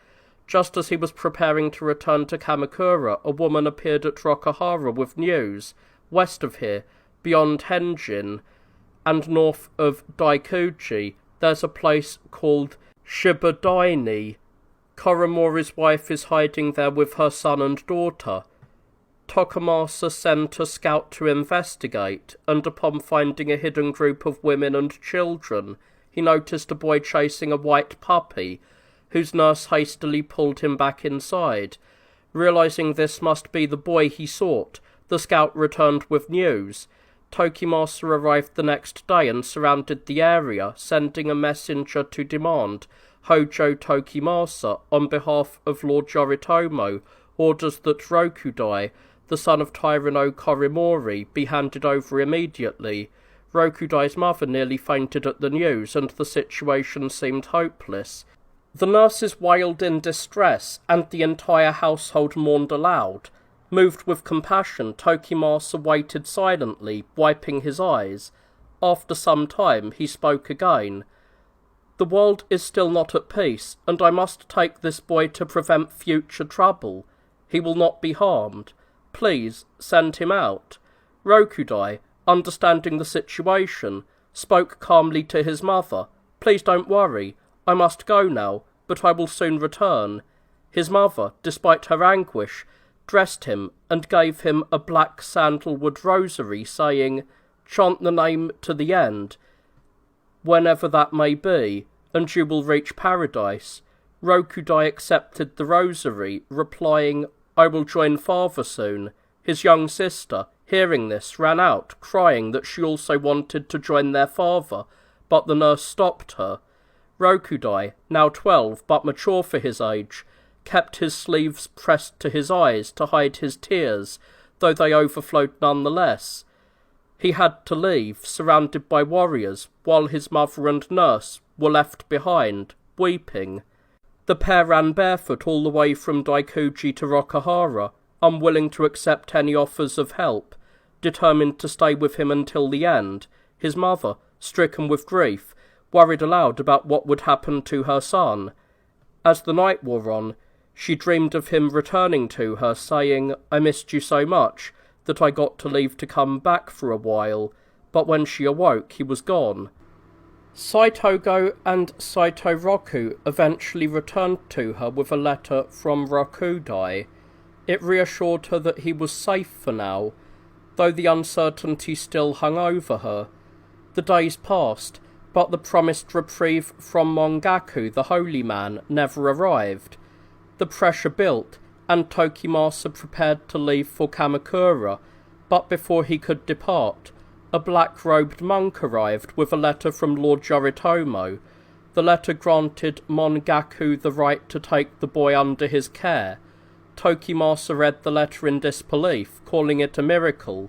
Just as he was preparing to return to Kamakura, a woman appeared at Rokuhara with news. West of here, beyond Henjin, and north of Daikuji, there's a place called Shibudaini. Koromori's wife is hiding there with her son and daughter. Tokumasa sent a scout to investigate, and upon finding a hidden group of women and children, he noticed a boy chasing a white puppy, whose nurse hastily pulled him back inside. Realizing this must be the boy he sought, the scout returned with news. Tokimasa arrived the next day and surrounded the area, sending a messenger to demand Hojo Tokimasa, on behalf of Lord Yoritomo, orders that Rokudai, the son of Tyranno Koromori, be handed over immediately. Rokudai's mother nearly fainted at the news, and the situation seemed hopeless. The nurses wailed in distress, and the entire household mourned aloud. Moved with compassion, Tokimasa waited silently, wiping his eyes. After some time, he spoke again. "The world is still not at peace, and I must take this boy to prevent future trouble. He will not be harmed. Please, send him out." Rokudai, understanding the situation, spoke calmly to his mother. "Please don't worry. I must go now, but I will soon return." His mother, despite her anguish, dressed him and gave him a black sandalwood rosary, saying, "Chant the name to the end, whenever that may be, and you will reach paradise." Rokudai accepted the rosary, replying, "I will join father soon." His young sister, hearing this, ran out, crying that she also wanted to join their father, but the nurse stopped her. Rokudai, now 12 but mature for his age, kept his sleeves pressed to his eyes to hide his tears, though they overflowed nonetheless. He had to leave, surrounded by warriors, while his mother and nurse were left behind, weeping. The pair ran barefoot all the way from Daikuji to Rokuhara, unwilling to accept any offers of help, determined to stay with him until the end. His mother, stricken with grief, worried aloud about what would happen to her son. As the night wore on, she dreamed of him returning to her, saying, "I missed you so much that I got to leave to come back for a while," but when she awoke, he was gone. Saitogo and Saitoroku eventually returned to her with a letter from Rokudai. It reassured her that he was safe for now, though the uncertainty still hung over her. The days passed, but the promised reprieve from Mongaku, the holy man, never arrived. The pressure built, and Tokimasa prepared to leave for Kamakura, but before he could depart, a black-robed monk arrived with a letter from Lord Yoritomo. The letter granted Mongaku the right to take the boy under his care. Tokimasa read the letter in disbelief, calling it a miracle.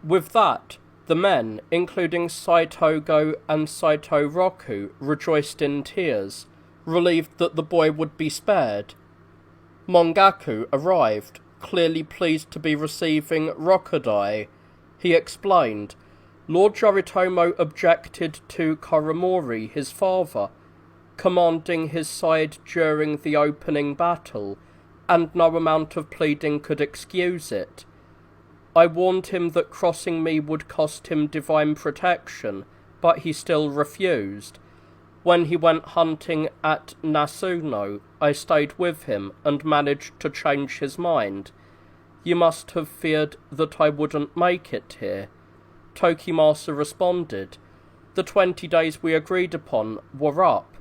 With that, the men, including Saitogo and Saitoroku, rejoiced in tears, relieved that the boy would be spared. Mongaku arrived, clearly pleased to be receiving Rokudai. He explained, "Lord Yoritomo objected to Koromori, his father. commanding his side during the opening battle, and no amount of pleading could excuse it. I warned him that crossing me would cost him divine protection, but he still refused. When he went hunting at Nasuno, I stayed with him and managed to change his mind. You must have feared that I wouldn't make it here. Tokimasa responded. The 20 days we agreed upon were up,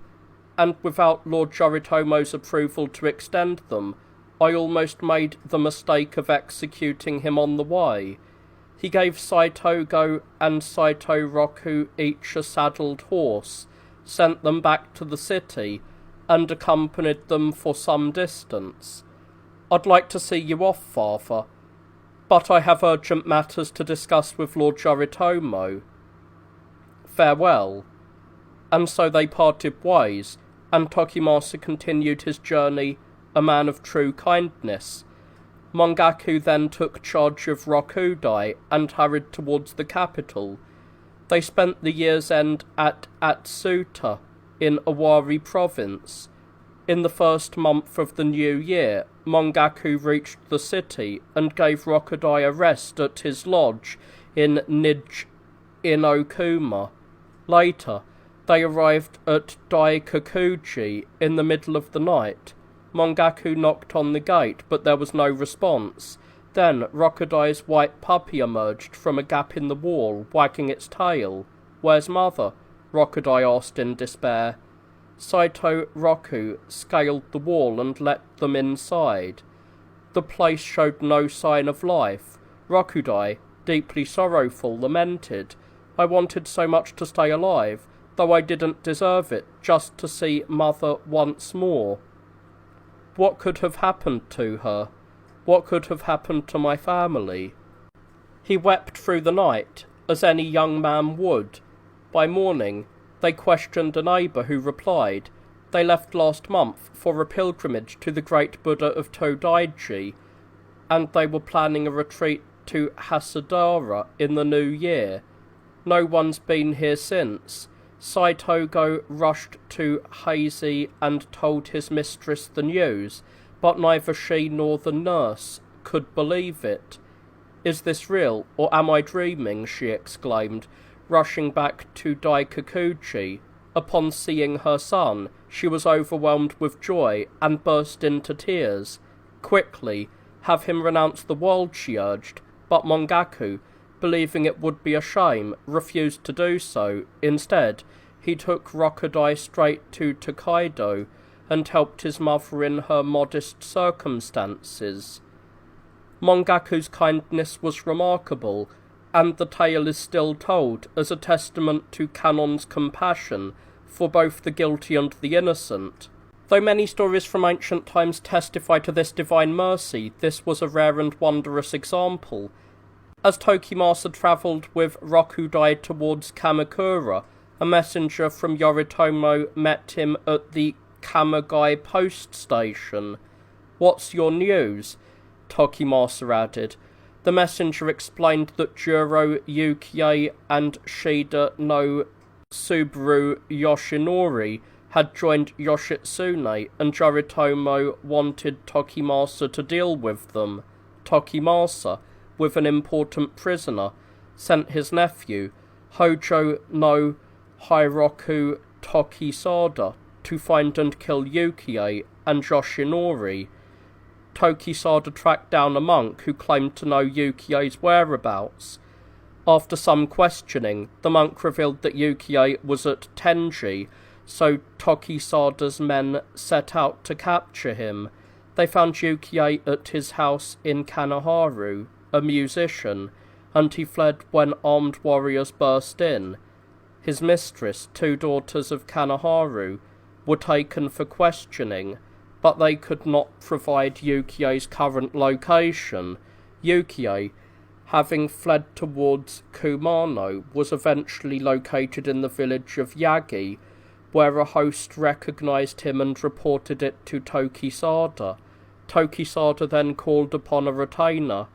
and without Lord Yoritomo's approval to extend them, I almost made the mistake of executing him on the way. He gave Saitogo and Saito Roku each a saddled horse, sent them back to the city, and accompanied them for some distance. I'd like to see you off, father, but I have urgent matters to discuss with Lord Yoritomo. Farewell. And so they parted ways, and Tokimasa continued his journey, a man of true kindness. Mongaku then took charge of Rokudai and hurried towards the capital. They spent the year's end at Atsuta, in Owari province. In the first month of the new year, Mongaku reached the city and gave Rokudai a rest at his lodge in Okuma. Later, they arrived at Daikakuji in the middle of the night. Mongaku knocked on the gate, but there was no response. Then Rokudai's white puppy emerged from a gap in the wall, wagging its tail. "Where's mother?" Rokudai asked in despair. Saito Roku scaled the wall and let them inside. The place showed no sign of life. Rokudai, deeply sorrowful, lamented, "I wanted so much to stay alive, though I didn't deserve it, just to see mother once more. What could have happened to her? What could have happened to my family?" He wept through the night, as any young man would. By morning, they questioned a neighbour who replied, "They left last month for a pilgrimage to the great Buddha of Todaiji, and they were planning a retreat to Hasadara in the new year. No one's been here since." Saitogo rushed to Heise and told his mistress the news, but neither she nor the nurse could believe it. "Is this real, or am I dreaming?" she exclaimed, rushing back to Daikakuji. Upon seeing her son, she was overwhelmed with joy and burst into tears. "Quickly, have him renounce the world," she urged, but Mongaku, believing it would be a shame, refused to do so. Instead, he took Rokudai straight to Tokaido and helped his mother in her modest circumstances. Mongaku's kindness was remarkable, and the tale is still told as a testament to Kanon's compassion for both the guilty and the innocent. Though many stories from ancient times testify to this divine mercy, this was a rare and wondrous example. As Tokimasa travelled with Rokudai towards Kamakura, a messenger from Yoritomo met him at the Kamagai post station. "What's your news?" Tokimasa added. The messenger explained that Juro Yukie and Shida no Subaru Yoshinori had joined Yoshitsune, and Yoritomo wanted Tokimasa to deal with them. Tokimasa, with an important prisoner, sent his nephew, Hojo no Hiroku Tokisada, to find and kill Yukie and Yoshinori. Tokisada tracked down a monk who claimed to know Yukie's whereabouts. After some questioning, the monk revealed that Yukie was at Tenji, so Tokisada's men set out to capture him. They found Yukie at his house in Kanaharu, a musician, and he fled when armed warriors burst in. His mistress, 2 daughters of Kanaharu, were taken for questioning, but they could not provide Yukie's current location. Yukie, having fled towards Kumano, was eventually located in the village of Yagi, where a host recognized him and reported it to Tokisada. Tokisada then called upon a retainer,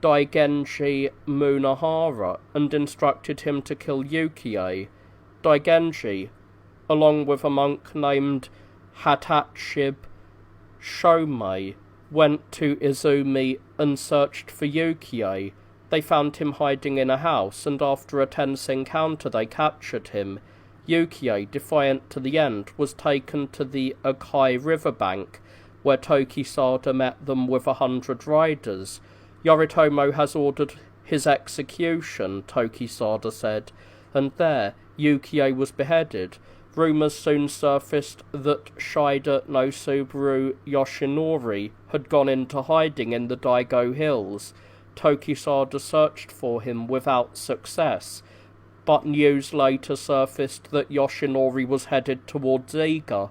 Daigenji Munahara, and instructed him to kill Yukie. Daigenji, along with a monk named Hatachib Shomei, went to Izumi and searched for Yukie. They found him hiding in a house, and after a tense encounter they captured him. Yukie, defiant to the end, was taken to the Akai riverbank, where Tokisada met them with 100 riders. Yoritomo has ordered his execution, Tokisada said, and there Yukie was beheaded. Rumours soon surfaced that Shida no Subaru Yoshinori had gone into hiding in the Daigo Hills. Tokisada searched for him without success, but news later surfaced that Yoshinori was headed towards Iga.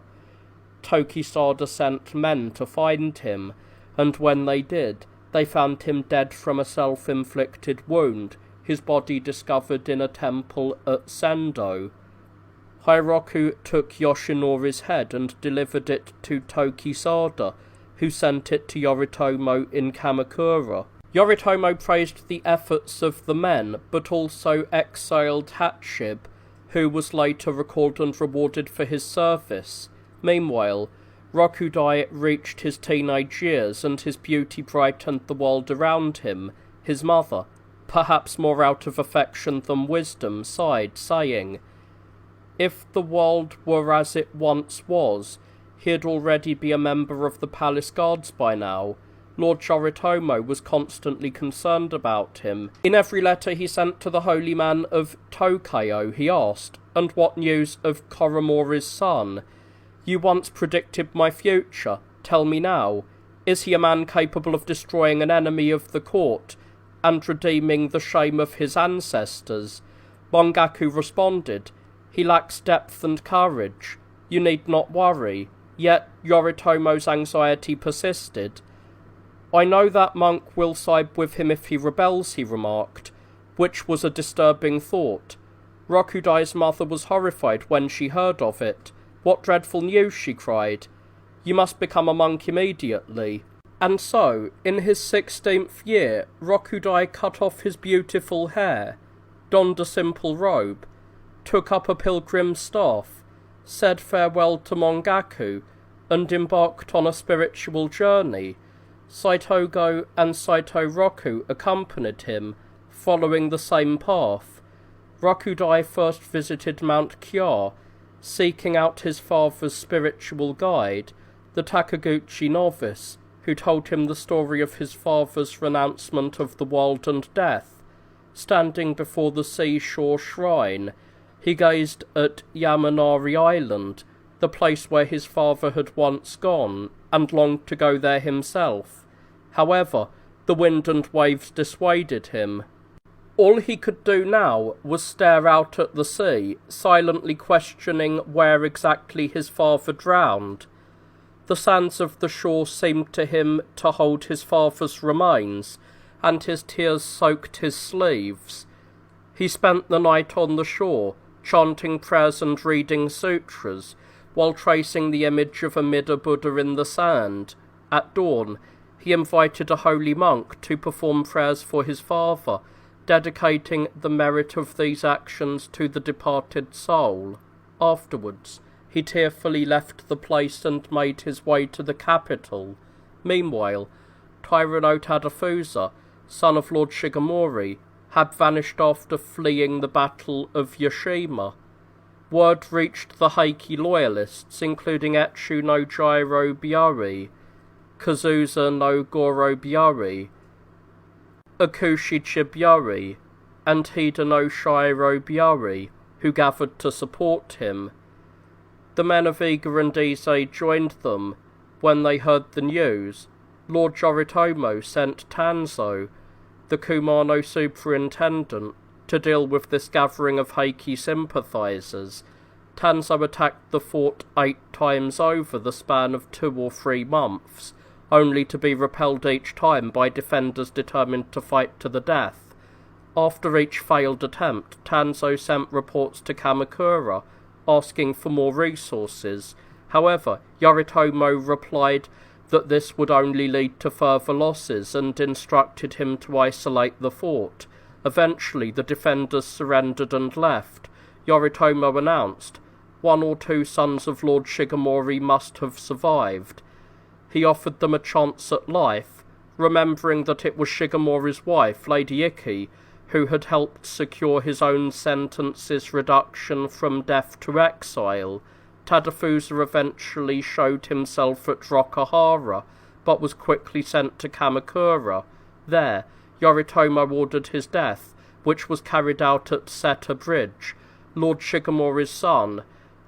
Tokisada sent men to find him, and when they did, they found him dead from a self-inflicted wound, his body discovered in a temple at Sendo. Hiroku took Yoshinori's head and delivered it to Tokisada, who sent it to Yoritomo in Kamakura. Yoritomo praised the efforts of the men, but also exiled Hatshib, who was later recalled and rewarded for his service. Meanwhile, Rokudai reached his teenage years, and his beauty brightened the world around him. His mother, perhaps more out of affection than wisdom, sighed, saying, "If the world were as it once was, he'd already be a member of the palace guards by now." Lord Yoritomo was constantly concerned about him. In every letter he sent to the holy man of Tokyo, he asked, "And what news of Koromori's son? You once predicted my future. Tell me now, is he a man capable of destroying an enemy of the court and redeeming the shame of his ancestors?" Mongaku responded, "He lacks depth and courage. You need not worry." Yet Yoritomo's anxiety persisted. "I know that monk will side with him if he rebels," he remarked, which was a disturbing thought. Rokudai's mother was horrified when she heard of it. "What dreadful news," she cried. "You must become a monk immediately." And so, in his 16th year, Rokudai cut off his beautiful hair, donned a simple robe, took up a pilgrim's staff, said farewell to Mongaku, and embarked on a spiritual journey. Saitogo and Saito Roku accompanied him, following the same path. Rokudai first visited Mount Kya, seeking out his father's spiritual guide, the Takaguchi novice, who told him the story of his father's renouncement of the world and death. Standing before the seashore shrine, he gazed at Yamanari Island, the place where his father had once gone, and longed to go there himself. However, the wind and waves dissuaded him. All he could do now was stare out at the sea, silently questioning where exactly his father drowned. The sands of the shore seemed to him to hold his father's remains, and his tears soaked his sleeves. He spent the night on the shore, chanting prayers and reading sutras, while tracing the image of Amida Buddha in the sand. At dawn, he invited a holy monk to perform prayers for his father, dedicating the merit of these actions to the departed soul. Afterwards, he tearfully left the place and made his way to the capital. Meanwhile, Taira Tadafusa, son of Lord Shigemori, had vanished after fleeing the Battle of Yashima. Word reached the Heike loyalists, including Etsu no Jiro Byari, Kazusa no Goro Byari, Akushi Chibyari, and Hida no Shiro Byari, who gathered to support him. The men of Iga and Ise joined them. When they heard the news, Lord Yoritomo sent Tanzo, the Kumano superintendent, to deal with this gathering of Heike sympathizers. Tanzo attacked the fort 8 times over the span of 2 or 3 months, only to be repelled each time by defenders determined to fight to the death. After each failed attempt, Tanzo sent reports to Kamakura, asking for more resources. However, Yoritomo replied that this would only lead to further losses and instructed him to isolate the fort. Eventually, the defenders surrendered and left. Yoritomo announced, one or two sons of Lord Shigemori must have survived. He offered them a chance at life, remembering that it was Shigemori's wife, Lady Heike, who had helped secure his own sentence's reduction from death to exile. Tadafusa eventually showed himself at Rokuhara, but was quickly sent to Kamakura. There, Yoritomo ordered his death, which was carried out at Seta Bridge. Lord Shigemori's son,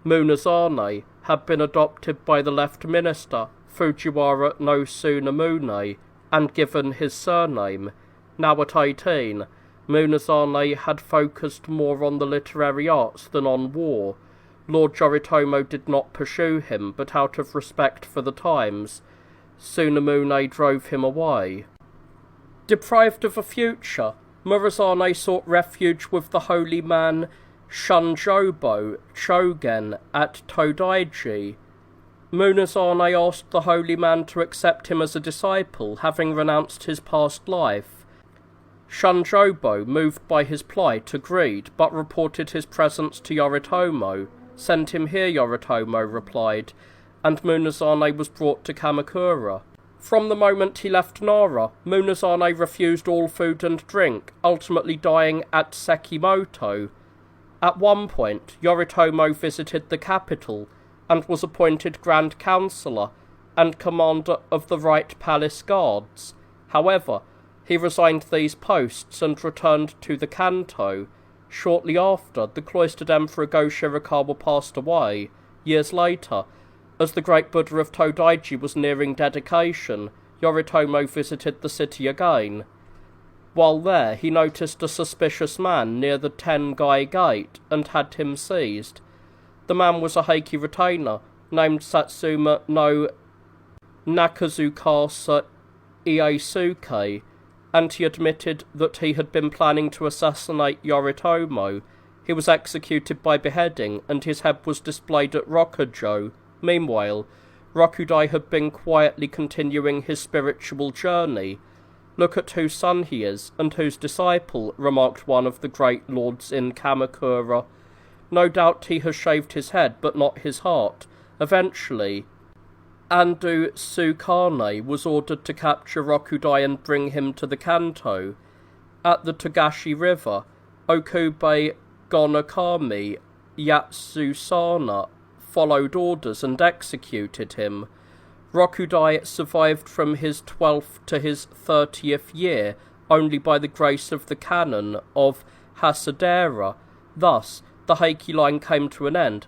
Munezane, had been adopted by the left minister, Fujiwara no Tsunamune, and given his surname. Now at 18, Munezane had focused more on the literary arts than on war. Lord Yoritomo did not pursue him, but out of respect for the times, Tsunamune drove him away. Deprived of a future, Murasane sought refuge with the holy man Shunjobo Chogen at Todaiji. Munezane asked the holy man to accept him as a disciple, having renounced his past life. Shunjobo, moved by his plight, agreed, but reported his presence to Yoritomo. "Send him here," Yoritomo replied, and Munezane was brought to Kamakura. From the moment he left Nara, Munezane refused all food and drink, ultimately dying at Sekimoto. At one point, Yoritomo visited the capital, and was appointed Grand Councillor and Commander of the Right Palace Guards. However, he resigned these posts and returned to the Kanto. Shortly after, the cloistered Emperor Go-Shirakawa passed away. Years later, as the great Buddha of Todaiji was nearing dedication, Yoritomo visited the city again. While there, he noticed a suspicious man near the Tengai Gate and had him seized. The man was a Heike retainer named Satsuma no Nakazukasa Iesuke, and he admitted that he had been planning to assassinate Yoritomo. He was executed by beheading, and his head was displayed at Rokujo. Meanwhile, Rokudai had been quietly continuing his spiritual journey. "Look at whose son he is, and whose disciple," remarked one of the great lords in Kamakura. "No doubt he has shaved his head, but not his heart." Eventually, Ando Tsukane was ordered to capture Rokudai and bring him to the Kanto. At the Togashi River, Okube Gonokami Yatsusana followed orders and executed him. Rokudai survived from his 12th to his 30th year only by the grace of the canon of Hasadera. Thus, the Heike line came to an end,